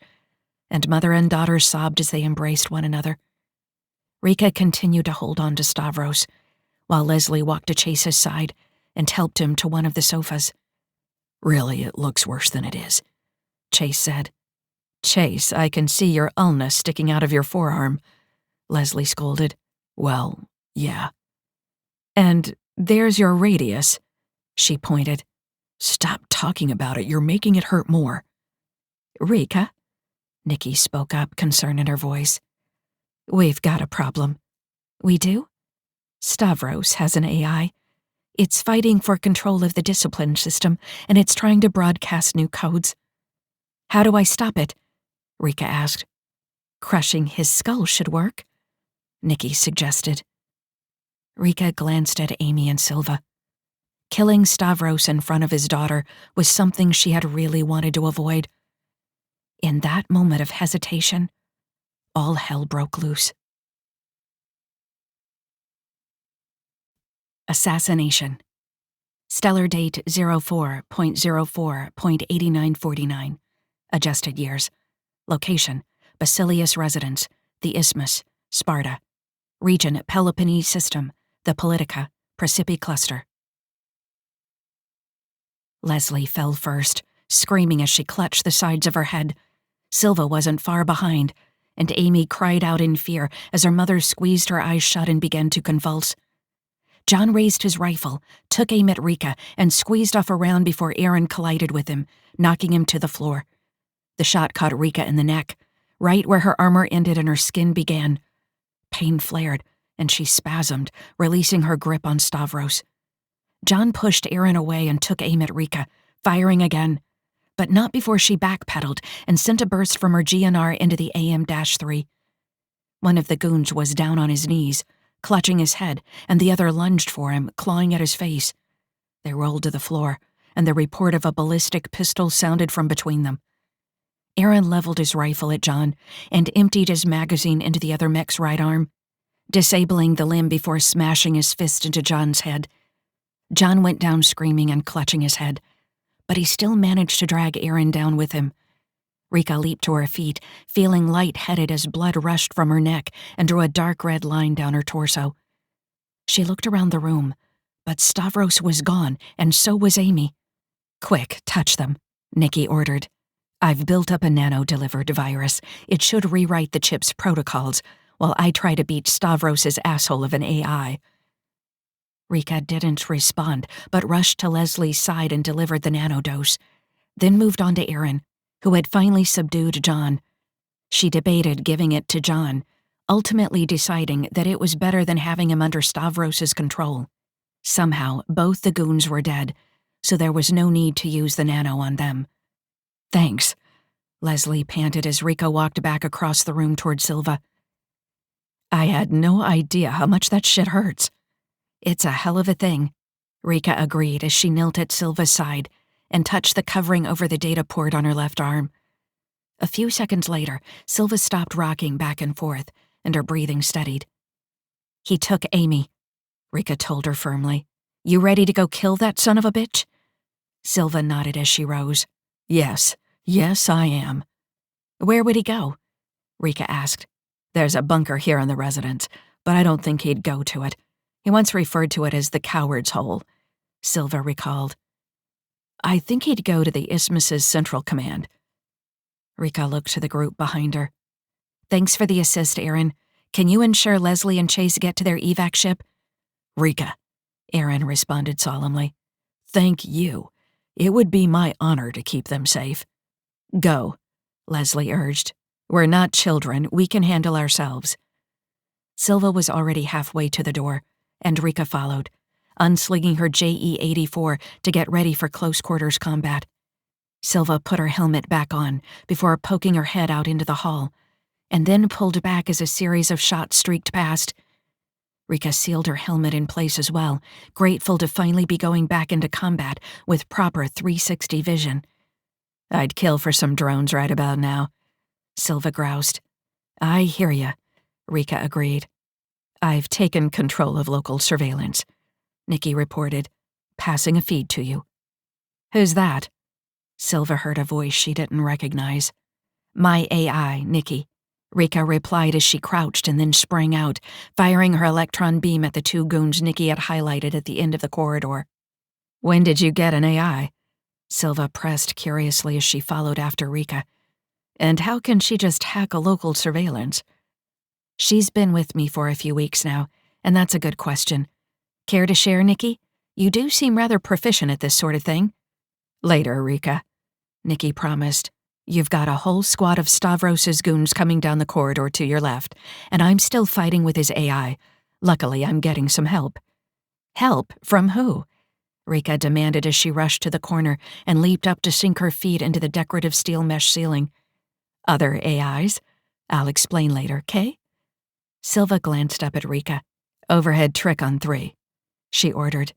and mother and daughter sobbed as they embraced one another. Rika continued to hold on to Stavros, while Leslie walked to Chase's side and helped him to one of the sofas. "Really, it looks worse than it is," Chase said. "Chase, I can see your ulna sticking out of your forearm," Leslie scolded. "Well, yeah." "And there's your radius," she pointed. "Stop talking about it, you're making it hurt more." "Rika," Nikki spoke up, concern in her voice. "We've got a problem." "We do?" "Stavros has an AI. It's fighting for control of the discipline system, and it's trying to broadcast new codes." "How do I stop it?" Rika asked. "Crushing his skull should work," Nikki suggested. Rika glanced at Amy and Silva. Killing Stavros in front of his daughter was something she had really wanted to avoid. In that moment of hesitation, all hell broke loose. Assassination. Stellar date 04.04.8949. Adjusted years. Location, Basilisk Residence, the Isthmus, Sparta. Region, Peloponnese System, the Politica, Precipi Cluster. Leslie fell first, screaming as she clutched the sides of her head. Silva wasn't far behind, and Amy cried out in fear as her mother squeezed her eyes shut and began to convulse. John raised his rifle, took aim at Rika, and squeezed off a round before Aaron collided with him, knocking him to the floor. The shot caught Rika in the neck, right where her armor ended and her skin began. Pain flared, and she spasmed, releasing her grip on Stavros. John pushed Aaron away and took aim at Rika, firing again, but not before she backpedaled and sent a burst from her GNR into the AM-3. One of the goons was down on his knees, clutching his head, and the other lunged for him, clawing at his face. They rolled to the floor, and the report of a ballistic pistol sounded from between them. Aaron leveled his rifle at John and emptied his magazine into the other mech's right arm, disabling the limb before smashing his fist into John's head. John went down screaming and clutching his head, but he still managed to drag Aaron down with him. Rika leaped to her feet, feeling light-headed as blood rushed from her neck and drew a dark red line down her torso. She looked around the room, but Stavros was gone, and so was Amy. "Quick, touch them," Nikki ordered. "I've built up a nano-delivered virus. It should rewrite the chip's protocols, while I try to beat Stavros's asshole of an AI." Rika didn't respond, but rushed to Leslie's side and delivered the nanodose, then moved on to Aaron, who had finally subdued John. She debated giving it to John, ultimately deciding that it was better than having him under Stavros's control. Somehow, both the goons were dead, so there was no need to use the nano on them. "Thanks," Leslie panted as Rika walked back across the room toward Silva. "I had no idea how much that shit hurts." "It's a hell of a thing," Rika agreed as she knelt at Silva's side and touched the covering over the data port on her left arm. A few seconds later, Silva stopped rocking back and forth, and her breathing steadied. "He took Amy," Rika told her firmly. "You ready to go kill that son of a bitch?" Silva nodded as she rose. Yes, I am." "Where would he go?" Rika asked. "There's a bunker here in the residence, but I don't think he'd go to it. He once referred to it as the coward's hole," Silva recalled. "I think he'd go to the Isthmus's Central Command." Rika looked to the group behind her. "Thanks for the assist, Aaron. Can you ensure Leslie and Chase get to their evac ship?" "Rika," Aaron responded solemnly. "thank you. It would be my honor to keep them safe." "Go," Leslie urged. "We're not children. We can handle ourselves." Silva was already halfway to the door, and Rika followed, unslinging her JE-84 to get ready for close-quarters combat. Silva put her helmet back on before poking her head out into the hall, and then pulled back as a series of shots streaked past. Rika sealed her helmet in place as well, grateful to finally be going back into combat with proper 360 vision. "I'd kill for some drones right about now," Silva groused. "I hear ya," Rika agreed. "I've taken control of local surveillance," Nikki reported, "passing a feed to you." "Who's that?" Silva heard a voice she didn't recognize. "My AI, Nikki," Rika replied as she crouched and then sprang out, firing her electron beam at the two goons Nikki had highlighted at the end of the corridor. "When did you get an AI?" Silva pressed curiously as she followed after Rika. "And how can she just hack a local surveillance?" "She's been with me for a few weeks now, and that's a good question. Care to share, Nikki? You do seem rather proficient at this sort of thing." "Later, Rika," Nikki promised. "You've got a whole squad of Stavros's goons coming down the corridor to your left, and I'm still fighting with his AI. Luckily, I'm getting some help." "Help? From who?" Rika demanded as she rushed to the corner and leaped up to sink her feet into the decorative steel mesh ceiling. "Other AIs? I'll explain later, 'kay?" Silva glanced up at Rika. "Overhead trick on 3, she ordered.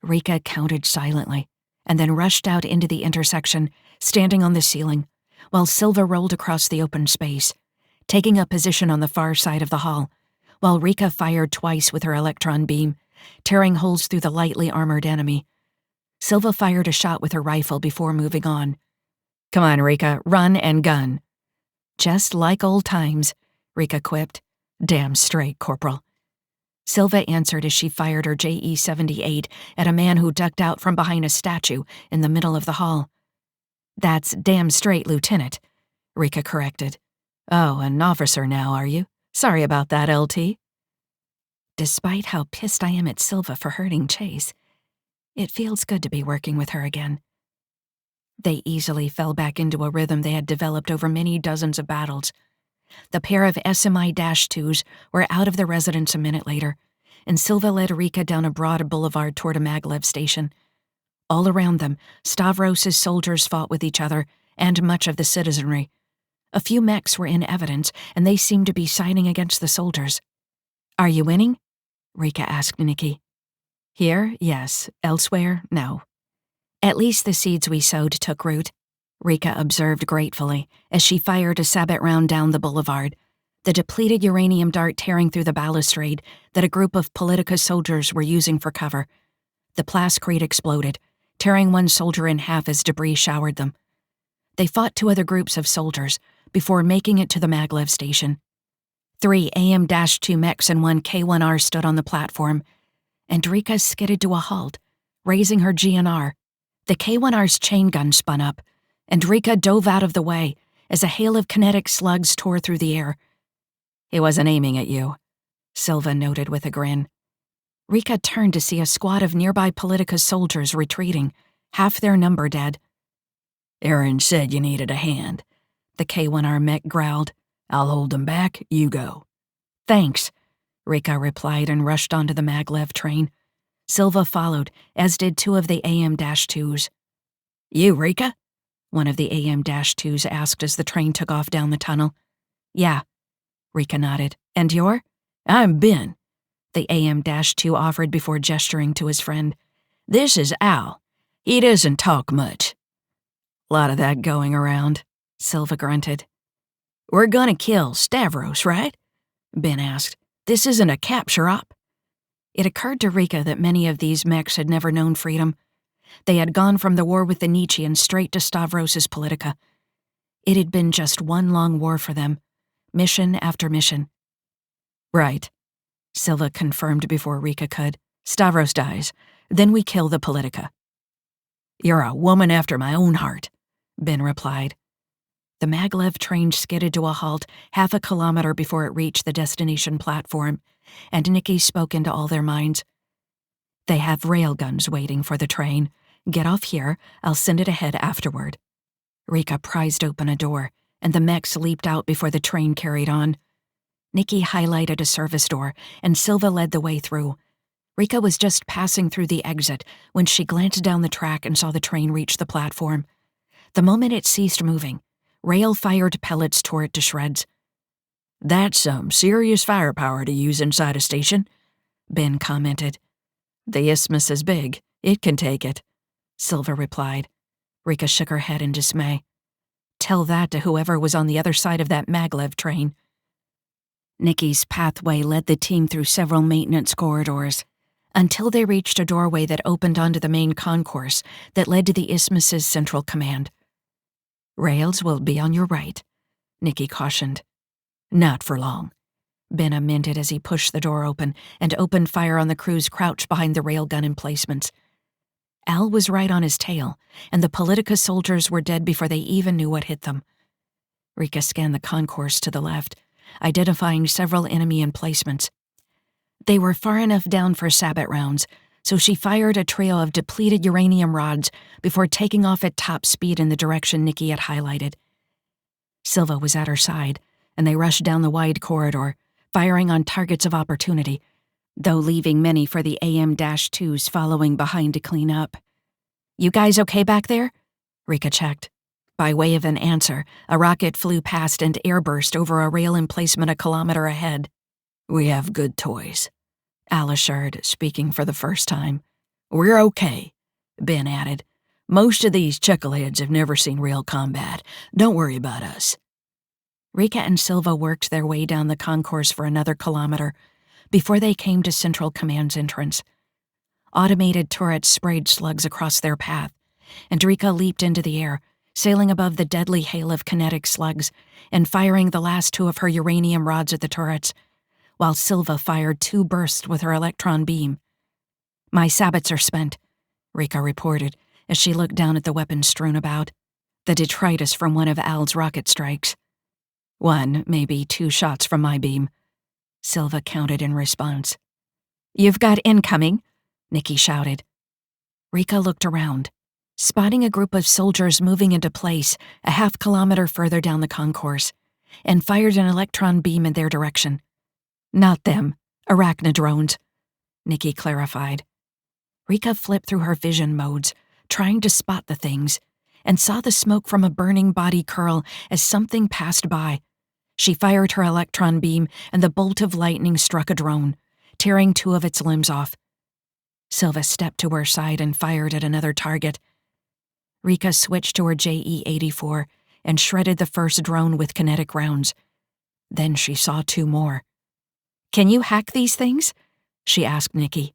Rika counted silently, and then rushed out into the intersection, standing on the ceiling, while Silva rolled across the open space, taking a position on the far side of the hall, while Rika fired twice with her electron beam, tearing holes through the lightly armored enemy. Silva fired a shot with her rifle before moving on. "Come on, Rika, run and gun." "Just like old times," Rika quipped. "Damn straight, Corporal." Silva answered as she fired her JE-78 at a man who ducked out from behind a statue in the middle of the hall. "That's damn straight, Lieutenant," Rika corrected. "Oh, an officer now, are you? Sorry about that, LT." Despite how pissed I am at Silva for hurting Chase, it feels good to be working with her again. They easily fell back into a rhythm they had developed over many dozens of battles. The pair of SMI-2s were out of the residence a minute later, and Silva led Rika down a broad boulevard toward a maglev station. All around them, Stavros' soldiers fought with each other and much of the citizenry. A few mechs were in evidence, and they seemed to be siding against the soldiers. "Are you winning?" Rika asked Nikki. "Here, yes. Elsewhere, no. At least the seeds we sowed took root," Rika observed gratefully as she fired a sabot round down the boulevard, the depleted uranium dart tearing through the balustrade that a group of Politica soldiers were using for cover. The plascrete exploded, tearing one soldier in half as debris showered them. They fought two other groups of soldiers before making it to the maglev station. 3 AM-2 mechs and 1 K-1R stood on the platform, and Rika skidded to a halt, raising her GNR. The K-1R's chain gun spun up, and Rika dove out of the way as a hail of kinetic slugs tore through the air. "He wasn't aiming at you," Silva noted with a grin. Rika turned to see a squad of nearby Politica soldiers retreating, half their number dead. "Aaron said you needed a hand," the K-1R mech growled. "I'll hold them back, you go." "Thanks," Rika replied and rushed onto the maglev train. Silva followed, as did 2 of the AM-2s. "You, Rika?" one of the AM-2s asked as the train took off down the tunnel. "Yeah," Rika nodded. "And you're?" "I'm Ben," the AM-2 offered before gesturing to his friend. "This is Al. He doesn't talk much." "Lot of that going around," Silva grunted. "We're gonna kill Stavros, right?" Ben asked. "This isn't a capture op." It occurred to Rika that many of these mechs had never known freedom. They had gone from the war with the Nietzscheans straight to Stavros' Politica. It had been just one long war for them, mission after mission. "Right," Silva confirmed before Rika could. "Stavros dies. Then we kill the Politica." "You're a woman after my own heart," Ben replied. The maglev train skidded to a halt half a kilometer before it reached the destination platform, and Nikki spoke into all their minds. "They have railguns waiting for the train. Get off here, I'll send it ahead afterward." Rika prized open a door, and the mechs leaped out before the train carried on. Nikki highlighted a service door, and Silva led the way through. Rika was just passing through the exit when she glanced down the track and saw the train reach the platform. The moment it ceased moving, rail-fired pellets tore it to shreds. "That's some serious firepower to use inside a station," Ben commented. "The isthmus is big. It can take it," Silva replied. Rika shook her head in dismay. Tell that to whoever was on the other side of that maglev train. Nikki's pathway led the team through several maintenance corridors, until they reached a doorway that opened onto the main concourse that led to the isthmus's central command. "Rails will be on your right," Nikki cautioned. "Not for long," Ben amended as he pushed the door open and opened fire on the crews crouched behind the railgun emplacements. Al was right on his tail, and the Politica soldiers were dead before they even knew what hit them. Rika scanned the concourse to the left, identifying several enemy emplacements. They were far enough down for sabot rounds, so she fired a trio of depleted uranium rods before taking off at top speed in the direction Nikki had highlighted. Silva was at her side, and they rushed down the wide corridor, firing on targets of opportunity, though leaving many for the AM-2s following behind to clean up. "You guys okay back there?" Rika checked. By way of an answer, a rocket flew past and airburst over a rail emplacement a kilometer ahead. "We have good toys," Al assured, speaking for the first time. "We're okay," Ben added. "Most of these chuckleheads have never seen real combat. Don't worry about us." Rika and Silva worked their way down the concourse for another kilometer before they came to Central Command's entrance. Automated turrets sprayed slugs across their path, and Rika leaped into the air, sailing above the deadly hail of kinetic slugs and firing the last 2 of her uranium rods at the turrets, while Silva fired 2 bursts with her electron beam. "My sabots are spent," Rika reported as she looked down at the weapons strewn about, the detritus from one of Al's rocket strikes. 1, maybe 2 shots from my beam, Silva counted in response. You've got incoming, Nikki shouted. Rika looked around, spotting a group of soldiers moving into place a half-kilometer further down the concourse, and fired an electron beam in their direction. Not them, arachna drones, Nikki clarified. Rika flipped through her vision modes, trying to spot the things, and saw the smoke from a burning body curl as something passed by. She fired her electron beam, and the bolt of lightning struck a drone, tearing 2 of its limbs off. Silva stepped to her side and fired at another target. Rika switched to her JE-84 and shredded the first drone with kinetic rounds. Then she saw 2 more. Can you hack these things? She asked Nikki.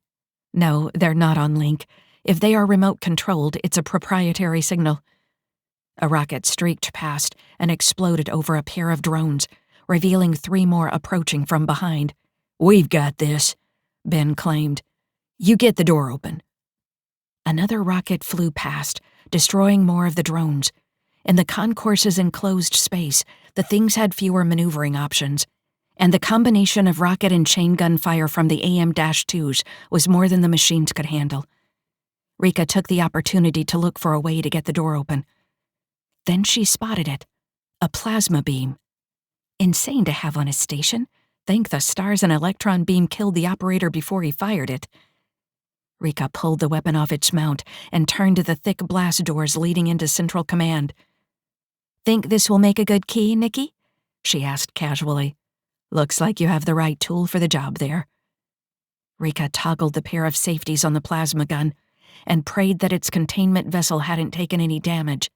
No, they're not on link. If they are remote-controlled, it's a proprietary signal. A rocket streaked past and exploded over a pair of drones, revealing 3 more approaching from behind. We've got this, Ben claimed. You get the door open. Another rocket flew past, destroying more of the drones. In the concourse's enclosed space, the things had fewer maneuvering options, and the combination of rocket and chain gun fire from the AM-2s was more than the machines could handle. Rika took the opportunity to look for a way to get the door open. Then she spotted it, a plasma beam. Insane to have on his station. Thank the stars an electron beam killed the operator before he fired it. Rika pulled the weapon off its mount and turned to the thick blast doors leading into Central Command. Think this will make a good key, Nikki? She asked casually. Looks like you have the right tool for the job there. Rika toggled the pair of safeties on the plasma gun and prayed that its containment vessel hadn't taken any damage.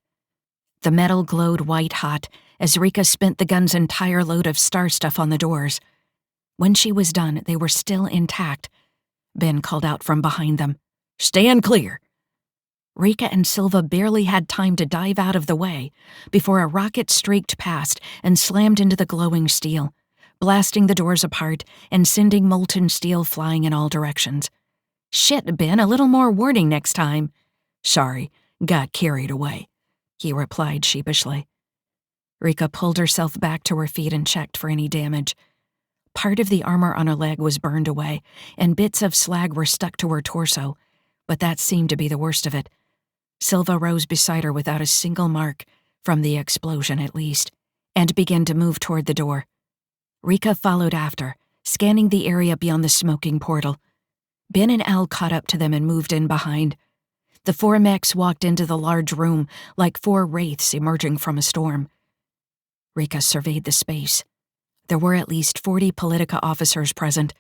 The metal glowed white-hot as Rika spent the gun's entire load of star stuff on the doors. When she was done, they were still intact. Ben called out from behind them, "Stand clear!" Rika and Silva barely had time to dive out of the way before a rocket streaked past and slammed into the glowing steel, blasting the doors apart and sending molten steel flying in all directions. "Shit, Ben, a little more warning next time." "Sorry, got carried away," he replied sheepishly. Rika pulled herself back to her feet and checked for any damage. Part of the armor on her leg was burned away, and bits of slag were stuck to her torso, but that seemed to be the worst of it. Silva rose beside her without a single mark, from the explosion at least, and began to move toward the door. Rika followed after, scanning the area beyond the smoking portal. Ben and Al caught up to them and moved in behind. The 4 mechs walked into the large room like 4 wraiths emerging from a storm. Rika surveyed the space. There were at least 40 Politica officers present,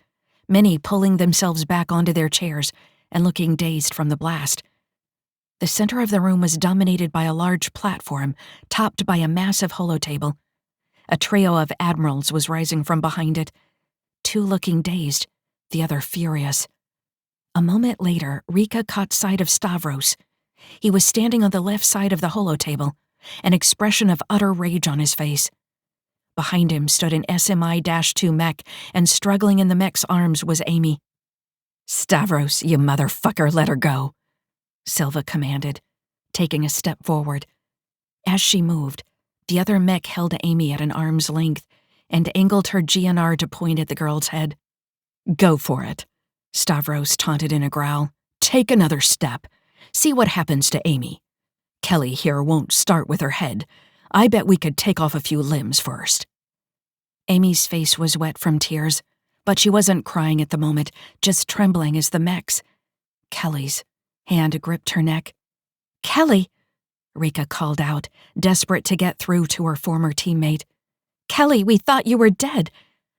many pulling themselves back onto their chairs and looking dazed from the blast. The center of the room was dominated by a large platform topped by a massive holotable. A trio of admirals was rising from behind it, 2 looking dazed, the other furious. A moment later, Rika caught sight of Stavros. He was standing on the left side of the holotable, an expression of utter rage on his face. Behind him stood an SMI-2 mech, and struggling in the mech's arms was Amy. "Stavros, you motherfucker, let her go," Silva commanded, taking a step forward. As she moved, the other mech held Amy at an arm's length and angled her GNR to point at the girl's head. "Go for it," Stavros taunted in a growl. "Take another step. See what happens to Amy. Kelly here won't start with her head. I bet we could take off a few limbs first." Amy's face was wet from tears, but she wasn't crying at the moment, just trembling as the mechs. Kelly's hand gripped her neck. "Kelly!" Rika called out, desperate to get through to her former teammate. "Kelly, we thought you were dead.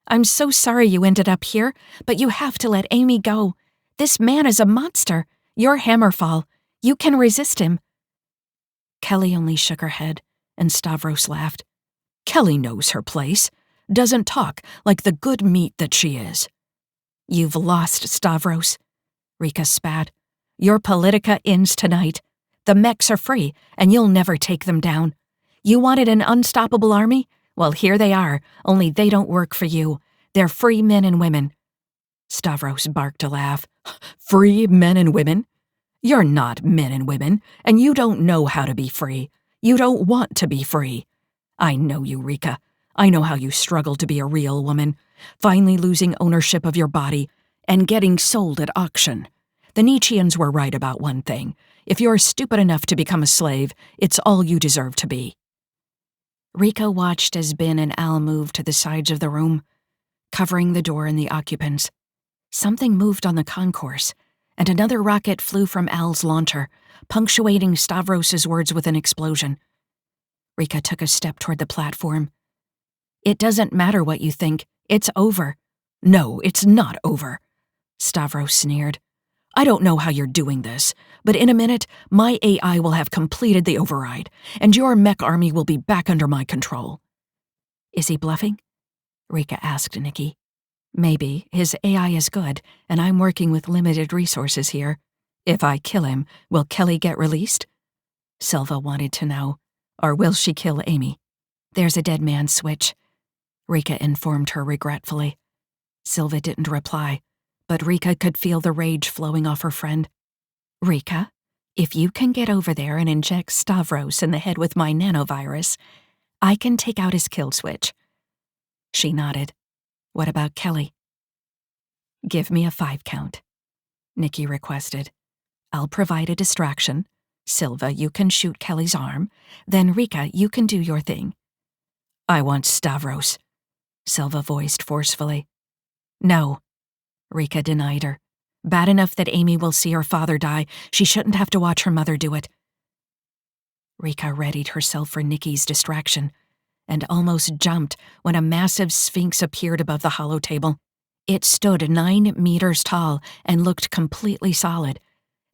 I'm so sorry you ended up here, but you have to let Amy go. This man is a monster. You're Hammerfall. You can resist him." Kelly only shook her head, and Stavros laughed. "Kelly knows her place. Doesn't talk like the good meat that she is." "You've lost, Stavros," Rika spat. "Your Politica ends tonight. The mechs are free, and you'll never take them down. You wanted an unstoppable army? Well, here they are, only they don't work for you. They're free men and women." Stavros barked a laugh. "Free men and women? You're not men and women, and you don't know how to be free. You don't want to be free. I know you, Rika. I know how you struggle to be a real woman, finally losing ownership of your body, and getting sold at auction. The Nietzscheans were right about one thing. If you're stupid enough to become a slave, it's all you deserve to be. Rika watched as Ben and Al moved to the sides of the room, covering the door and the occupants. Something moved on the concourse, and another rocket flew from Al's launcher, punctuating Stavros' words with an explosion. Rika took a step toward the platform. "It doesn't matter what you think. It's over." "No, it's not over," Stavros sneered. "I don't know how you're doing this, but in a minute, my AI will have completed the override, and your mech army will be back under my control." "Is he bluffing?" Rika asked Nikki. "Maybe. His AI is good, and I'm working with limited resources here. If I kill him, will Kelly get released?" Silva wanted to know. "Or will she kill Amy?" "There's a dead man's switch," Rika informed her regretfully. Silva didn't reply, but Rika could feel the rage flowing off her friend. "Rika, if you can get over there and inject Stavros in the head with my nanovirus, I can take out his kill switch." She nodded. "What about Kelly?" "Give me a 5 count," Nikki requested. "I'll provide a distraction. Silva, you can shoot Kelly's arm. Then Rika, you can do your thing." "I want Stavros," Silva voiced forcefully. "No," Rika denied her. "Bad enough that Amy will see her father die. She shouldn't have to watch her mother do it." Rika readied herself for Nikki's distraction, and almost jumped when a massive sphinx appeared above the hollow table. It stood 9 meters tall and looked completely solid.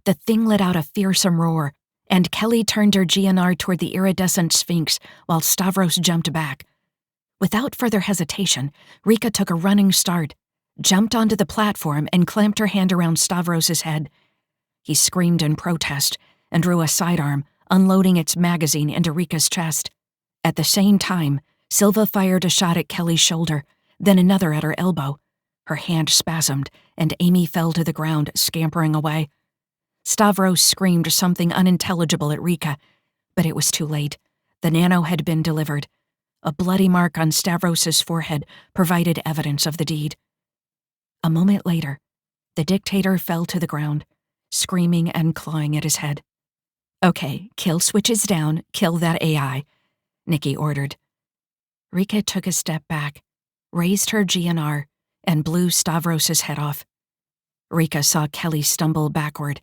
The thing let out a fearsome roar, and Kelly turned her GNR toward the iridescent sphinx while Stavros jumped back. Without further hesitation, Rika took a running start, jumped onto the platform, and clamped her hand around Stavros' head. He screamed in protest and drew a sidearm, unloading its magazine into Rika's chest. At the same time, Silva fired a shot at Kelly's shoulder, then another at her elbow. Her hand spasmed, and Amy fell to the ground, scampering away. Stavros screamed something unintelligible at Rika, but it was too late. The nano had been delivered. A bloody mark on Stavros' forehead provided evidence of the deed. A moment later, the dictator fell to the ground, screaming and clawing at his head. "Okay, kill switches down, kill that AI," Nikki ordered. Rika took a step back, raised her GNR, and blew Stavros' head off. Rika saw Kelly stumble backward,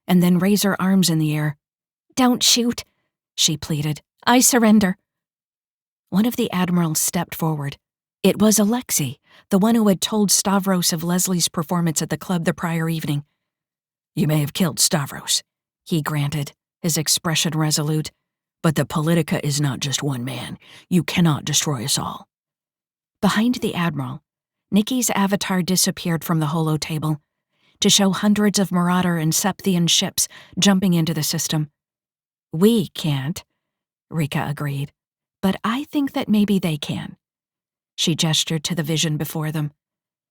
and then raise her arms in the air. "Don't shoot," she pleaded. "I surrender." One of the admirals stepped forward. It was Alexei, the one who had told Stavros of Leslie's performance at the club the prior evening. "You may have killed Stavros," he granted, his expression resolute, "but the Politica is not just one man. You cannot destroy us all." Behind the admiral, Nikki's avatar disappeared from the holo table, to show hundreds of Marauder and Septhian ships jumping into the system. "We can't," Rika agreed, "but I think that maybe they can." She gestured to the vision before them.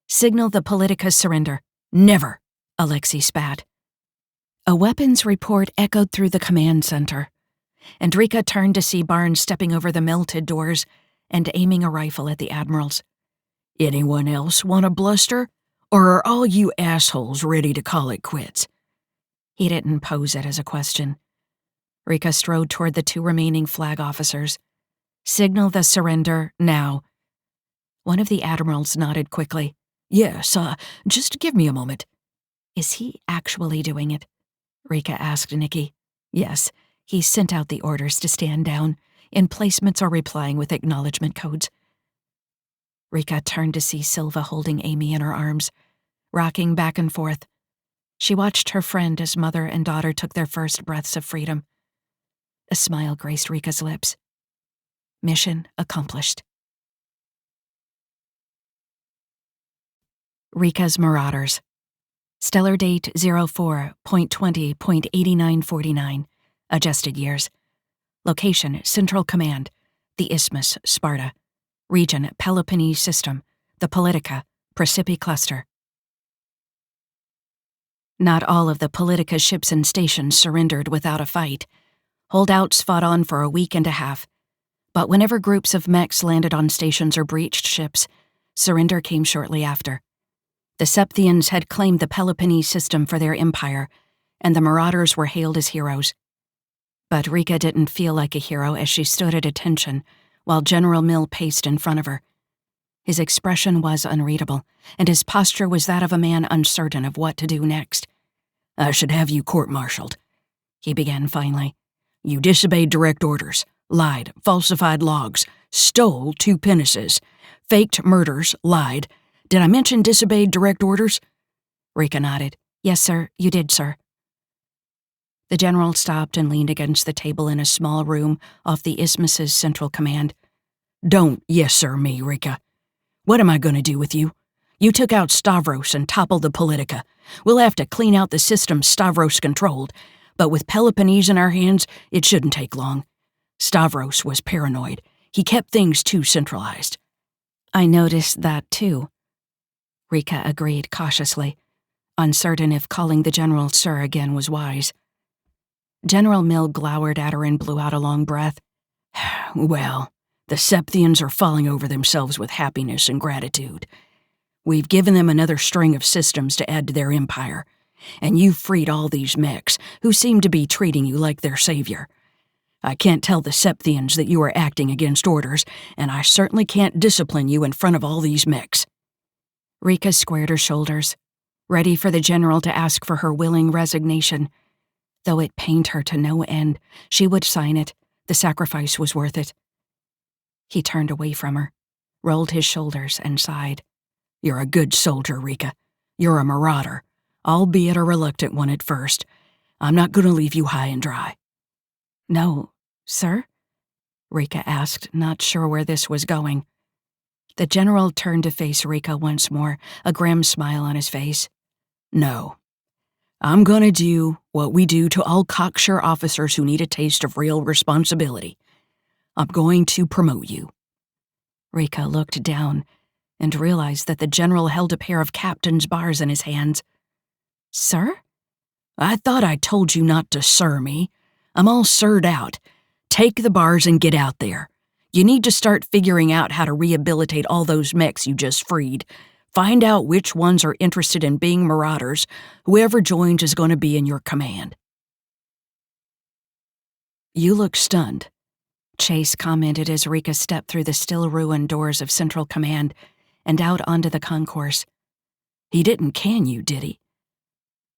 "Signal the Politica's surrender." "Never," Alexei spat. A weapons report echoed through the command center, and Rika turned to see Barnes stepping over the melted doors and aiming a rifle at the admirals. "Anyone else want a bluster? Or are all you assholes ready to call it quits?" He didn't pose it as a question. Rika strode toward the 2 remaining flag officers. "Signal the surrender now." One of the admirals nodded quickly. "Yes, just give me a moment." "Is he actually doing it?" Rika asked Nikki. "Yes, he sent out the orders to stand down. Emplacements are replying with acknowledgement codes." Rika turned to see Silva holding Amy in her arms, rocking back and forth. She watched her friend as mother and daughter took their first breaths of freedom. A smile graced Rika's lips. Mission accomplished. Rika's Marauders. Stellar date 04.20.8949. Adjusted years. Location, Central Command, the Isthmus, Sparta. Region, Peloponnese System, the Politica, Precipi Cluster. Not all of the Politica ships and stations surrendered without a fight. Holdouts fought on for a week and a half. But whenever groups of mechs landed on stations or breached ships, surrender came shortly after. The Septhians had claimed the Peloponnese system for their empire, and the Marauders were hailed as heroes. But Rika didn't feel like a hero as she stood at attention while General Mill paced in front of her. His expression was unreadable, and his posture was that of a man uncertain of what to do next. "I should have you court-martialed," he began finally. "You disobeyed direct orders, lied, falsified logs, stole 2 pinnaces, faked murders, lied. Did I mention disobeyed direct orders?" Rika nodded. "Yes, sir, you did, sir." The general stopped and leaned against the table in a small room off the Isthmus's central command. "Don't yes sir me, Rika. What am I going to do with you? You took out Stavros and toppled the Politica. We'll have to clean out the system Stavros controlled, but with Peloponnese in our hands, it shouldn't take long. Stavros was paranoid. He kept things too centralized." "I noticed that, too," Rika agreed cautiously, uncertain if calling the general sir again was wise. General Mill glowered at her and blew out a long breath. "Well, the Septhians are falling over themselves with happiness and gratitude. We've given them another string of systems to add to their empire, and you've freed all these mechs who seem to be treating you like their savior. I can't tell the Septhians that you are acting against orders, and I certainly can't discipline you in front of all these mechs." Rika squared her shoulders, ready for the general to ask for her willing resignation. Though it pained her to no end, she would sign it. The sacrifice was worth it. He turned away from her, rolled his shoulders, and sighed. "You're a good soldier, Rika. You're a marauder, albeit a reluctant one at first. I'm not going to leave you high and dry." "No, sir?" Rika asked, not sure where this was going. The general turned to face Rika once more, a grim smile on his face. "No. I'm going to do what we do to all cocksure officers who need a taste of real responsibility. I'm going to promote you." Rika looked down and realized that the general held a pair of captain's bars in his hands. "Sir?" "I thought I told you not to sir me. I'm all sirred out. Take the bars and get out there. You need to start figuring out how to rehabilitate all those mechs you just freed. Find out which ones are interested in being Marauders. Whoever joins is going to be in your command." "You look stunned," Chase commented as Rika stepped through the still ruined doors of Central Command and out onto the concourse. "He didn't can you, did he?"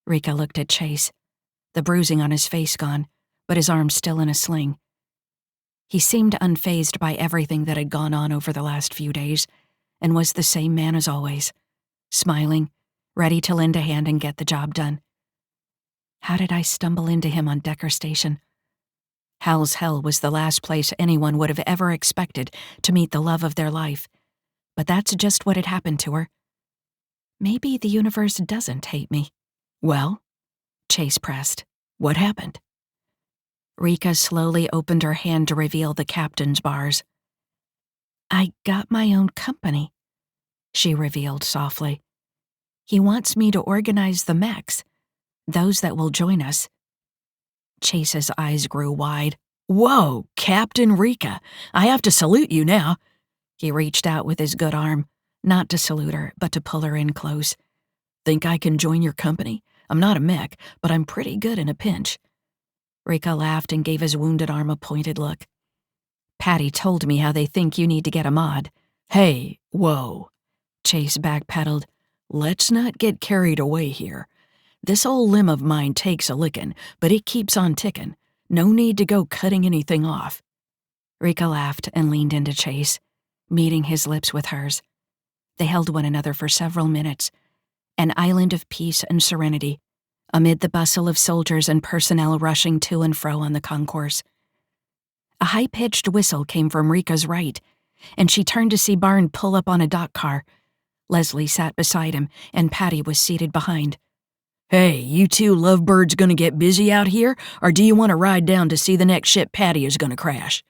Rika looked at Chase, the bruising on his face gone, but his arm still in a sling. He seemed unfazed by everything that had gone on over the last few days, and was the same man as always, smiling, ready to lend a hand and get the job done. How did I stumble into him on Decker Station? Hal's Hell was the last place anyone would have ever expected to meet the love of their life, but that's just what had happened to her. Maybe the universe doesn't hate me. "Well?" Chase pressed. "What happened?" Rika slowly opened her hand to reveal the captain's bars. "I got my own company," she revealed softly. "He wants me to organize the mechs, those that will join us." Chase's eyes grew wide. "Whoa, Captain Rika, I have to salute you now." He reached out with his good arm, not to salute her, but to pull her in close. "Think I can join your company? I'm not a mech, but I'm pretty good in a pinch." Rika laughed and gave his wounded arm a pointed look. "Patty told me how they think you need to get a mod." "Hey, whoa," Chase backpedaled. "Let's not get carried away here. This old limb of mine takes a lickin', but it keeps on tickin'. No need to go cutting anything off." Rika laughed and leaned into Chase, meeting his lips with hers. They held one another for several minutes, an island of peace and serenity, amid the bustle of soldiers and personnel rushing to and fro on the concourse. A high-pitched whistle came from Rika's right, and she turned to see Barn pull up on a dock car. Leslie sat beside him, and Patty was seated behind. "Hey, you two lovebirds gonna get busy out here, or do you want to ride down to see the next ship Patty is gonna crash?"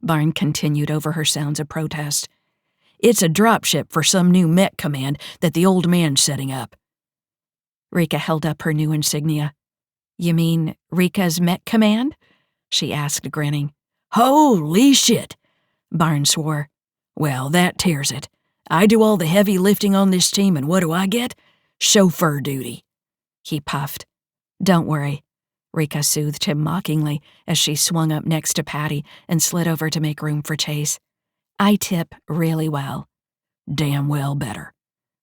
Barn continued over her sounds of protest. "It's a dropship for some new mech command that the old man's setting up." Rika held up her new insignia. "You mean Rika's mech command?" she asked, grinning. "Holy shit!" Barn swore. "Well, that tears it. I do all the heavy lifting on this team, and what do I get? Chauffeur duty. He puffed. Don't worry. Rika soothed him mockingly as she swung up next to Patty and slid over to make room for Chase. I tip really well. Damn well better,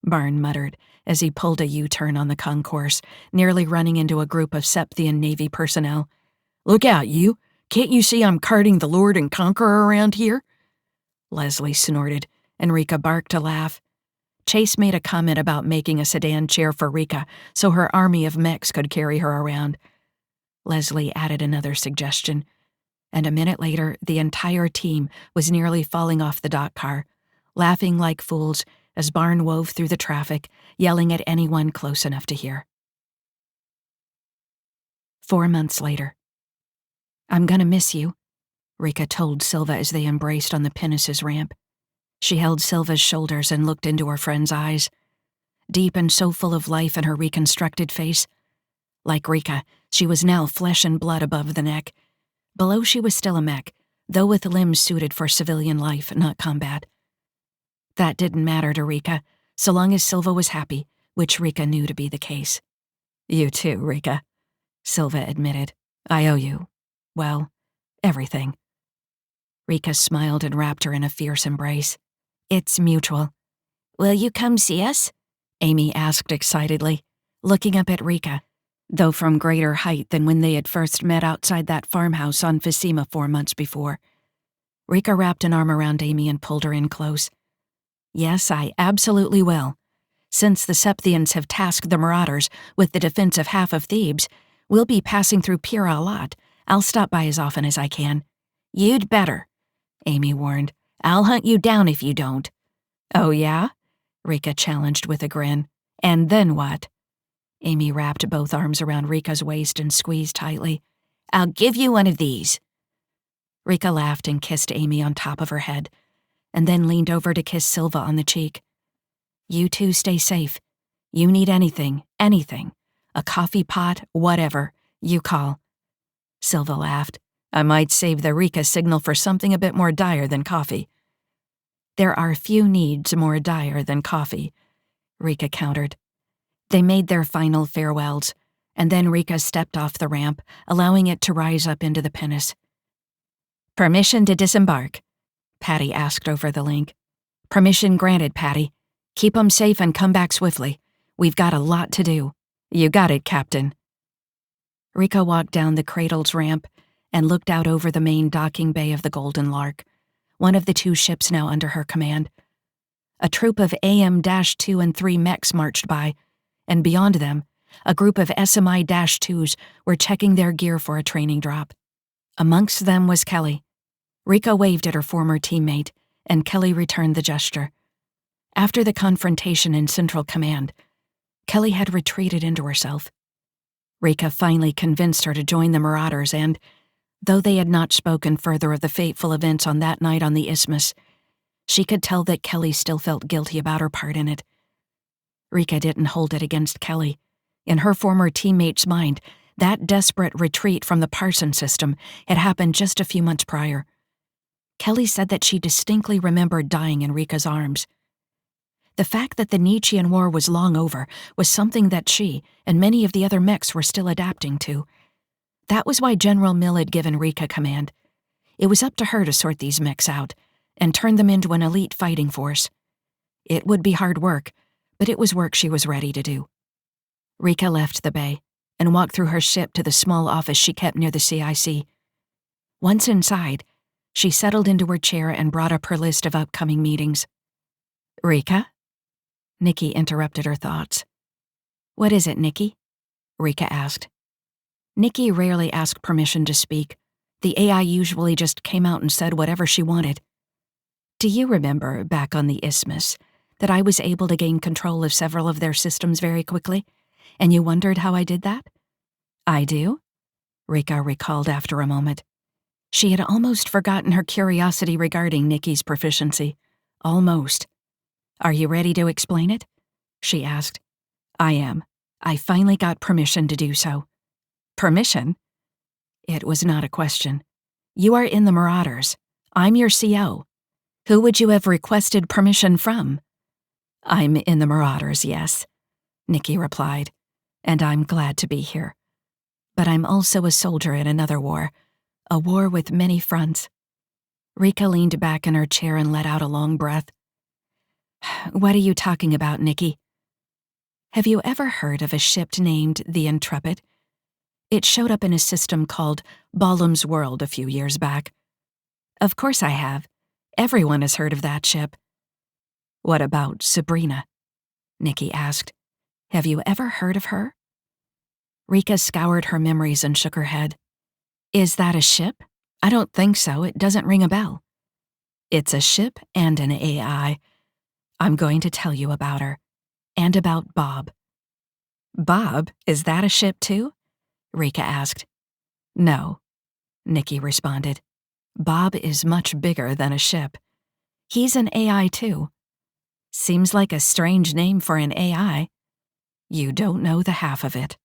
Barn muttered as he pulled a U-turn on the concourse, nearly running into a group of Septhian Navy personnel. Look out, you! Can't you see I'm carting the Lord and Conqueror around here? Leslie snorted, and Rika barked a laugh. Chase made a comment about making a sedan chair for Rika so her army of mechs could carry her around. Leslie added another suggestion, and a minute later, the entire team was nearly falling off the dock car, laughing like fools as Barn wove through the traffic, yelling at anyone close enough to hear. 4 months later. I'm gonna miss you, Rika told Silva as they embraced on the pinnace's ramp. She held Silva's shoulders and looked into her friend's eyes, deep and so full of life in her reconstructed face. Like Rika, she was now flesh and blood above the neck. Below she was still a mech, though with limbs suited for civilian life, not combat. That didn't matter to Rika, so long as Silva was happy, which Rika knew to be the case. You too, Rika, Silva admitted. I owe you, well, everything. Rika smiled and wrapped her in a fierce embrace. It's mutual. Will you come see us? Amy asked excitedly, looking up at Rika, though from greater height than when they had first met outside that farmhouse on Fisima 4 months before. Rika wrapped an arm around Amy and pulled her in close. Yes, I absolutely will. Since the Septhians have tasked the Marauders with the defense of half of Thebes, we'll be passing through Pira a lot. I'll stop by as often as I can. You'd better, Amy warned. I'll hunt you down if you don't. Oh, yeah? Rika challenged with a grin. And then what? Amy wrapped both arms around Rika's waist and squeezed tightly. I'll give you one of these. Rika laughed and kissed Amy on top of her head, and then leaned over to kiss Silva on the cheek. You two stay safe. You need anything, a coffee pot, whatever, you call. Silva laughed. I might save the Rika signal for something a bit more dire than coffee. There are few needs more dire than coffee, Rika countered. They made their final farewells, and then Rika stepped off the ramp, allowing it to rise up into the pinnace. Permission to disembark? Patty asked over the link. Permission granted, Patty. Keep 'em safe and come back swiftly. We've got a lot to do. You got it, Captain. Rika walked down the cradle's ramp and looked out over the main docking bay of the Golden Lark, one of the 2 ships now under her command. A troop of AM-2 and 3 mechs marched by, and beyond them, a group of SMI-2s were checking their gear for a training drop. Amongst them was Kelly. Rika waved at her former teammate, and Kelly returned the gesture. After the confrontation in Central Command, Kelly had retreated into herself. Rika finally convinced her to join the Marauders and, though they had not spoken further of the fateful events on that night on the Isthmus, she could tell that Kelly still felt guilty about her part in it. Rika didn't hold it against Kelly. In her former teammate's mind, that desperate retreat from the Parson system had happened just a few months prior. Kelly said that she distinctly remembered dying in Rika's arms. The fact that the Nietzschean war was long over was something that she and many of the other mechs were still adapting to. That was why General Mill had given Rika command. It was up to her to sort these mechs out and turn them into an elite fighting force. It would be hard work, but it was work she was ready to do. Rika left the bay and walked through her ship to the small office she kept near the CIC. Once inside, she settled into her chair and brought up her list of upcoming meetings. Rika? Nikki interrupted her thoughts. What is it, Nikki? Rika asked. Nikki rarely asked permission to speak. The AI usually just came out and said whatever she wanted. Do you remember, back on the Isthmus, that I was able to gain control of several of their systems very quickly, and you wondered how I did that? I do? Rika recalled after a moment. She had almost forgotten her curiosity regarding Nikki's proficiency. Almost. Are you ready to explain it? She asked. I am. I finally got permission to do so. Permission? It was not a question. You are in the Marauders. I'm your CO. Who would you have requested permission from? I'm in the Marauders, yes. Nikki replied, "and I'm glad to be here. But I'm also a soldier in another war, a war with many fronts." Rika leaned back in her chair and let out a long breath. "What are you talking about, Nikki?" "Have you ever heard of a ship named the Intrepid? It showed up in a system called Balaam's World a few years back." "Of course I have. Everyone has heard of that ship." "What about Sabrina?" Nikki asked. "Have you ever heard of her?" Rika scoured her memories and shook her head. "Is that a ship? I don't think so. It doesn't ring a bell." "It's a ship and an AI. I'm going to tell you about her. And about Bob." "Bob? Is that a ship too?" Rika asked. "No," Nikki responded. "Bob is much bigger than a ship. He's an AI too. Seems like a strange name for an AI. You don't know the half of it."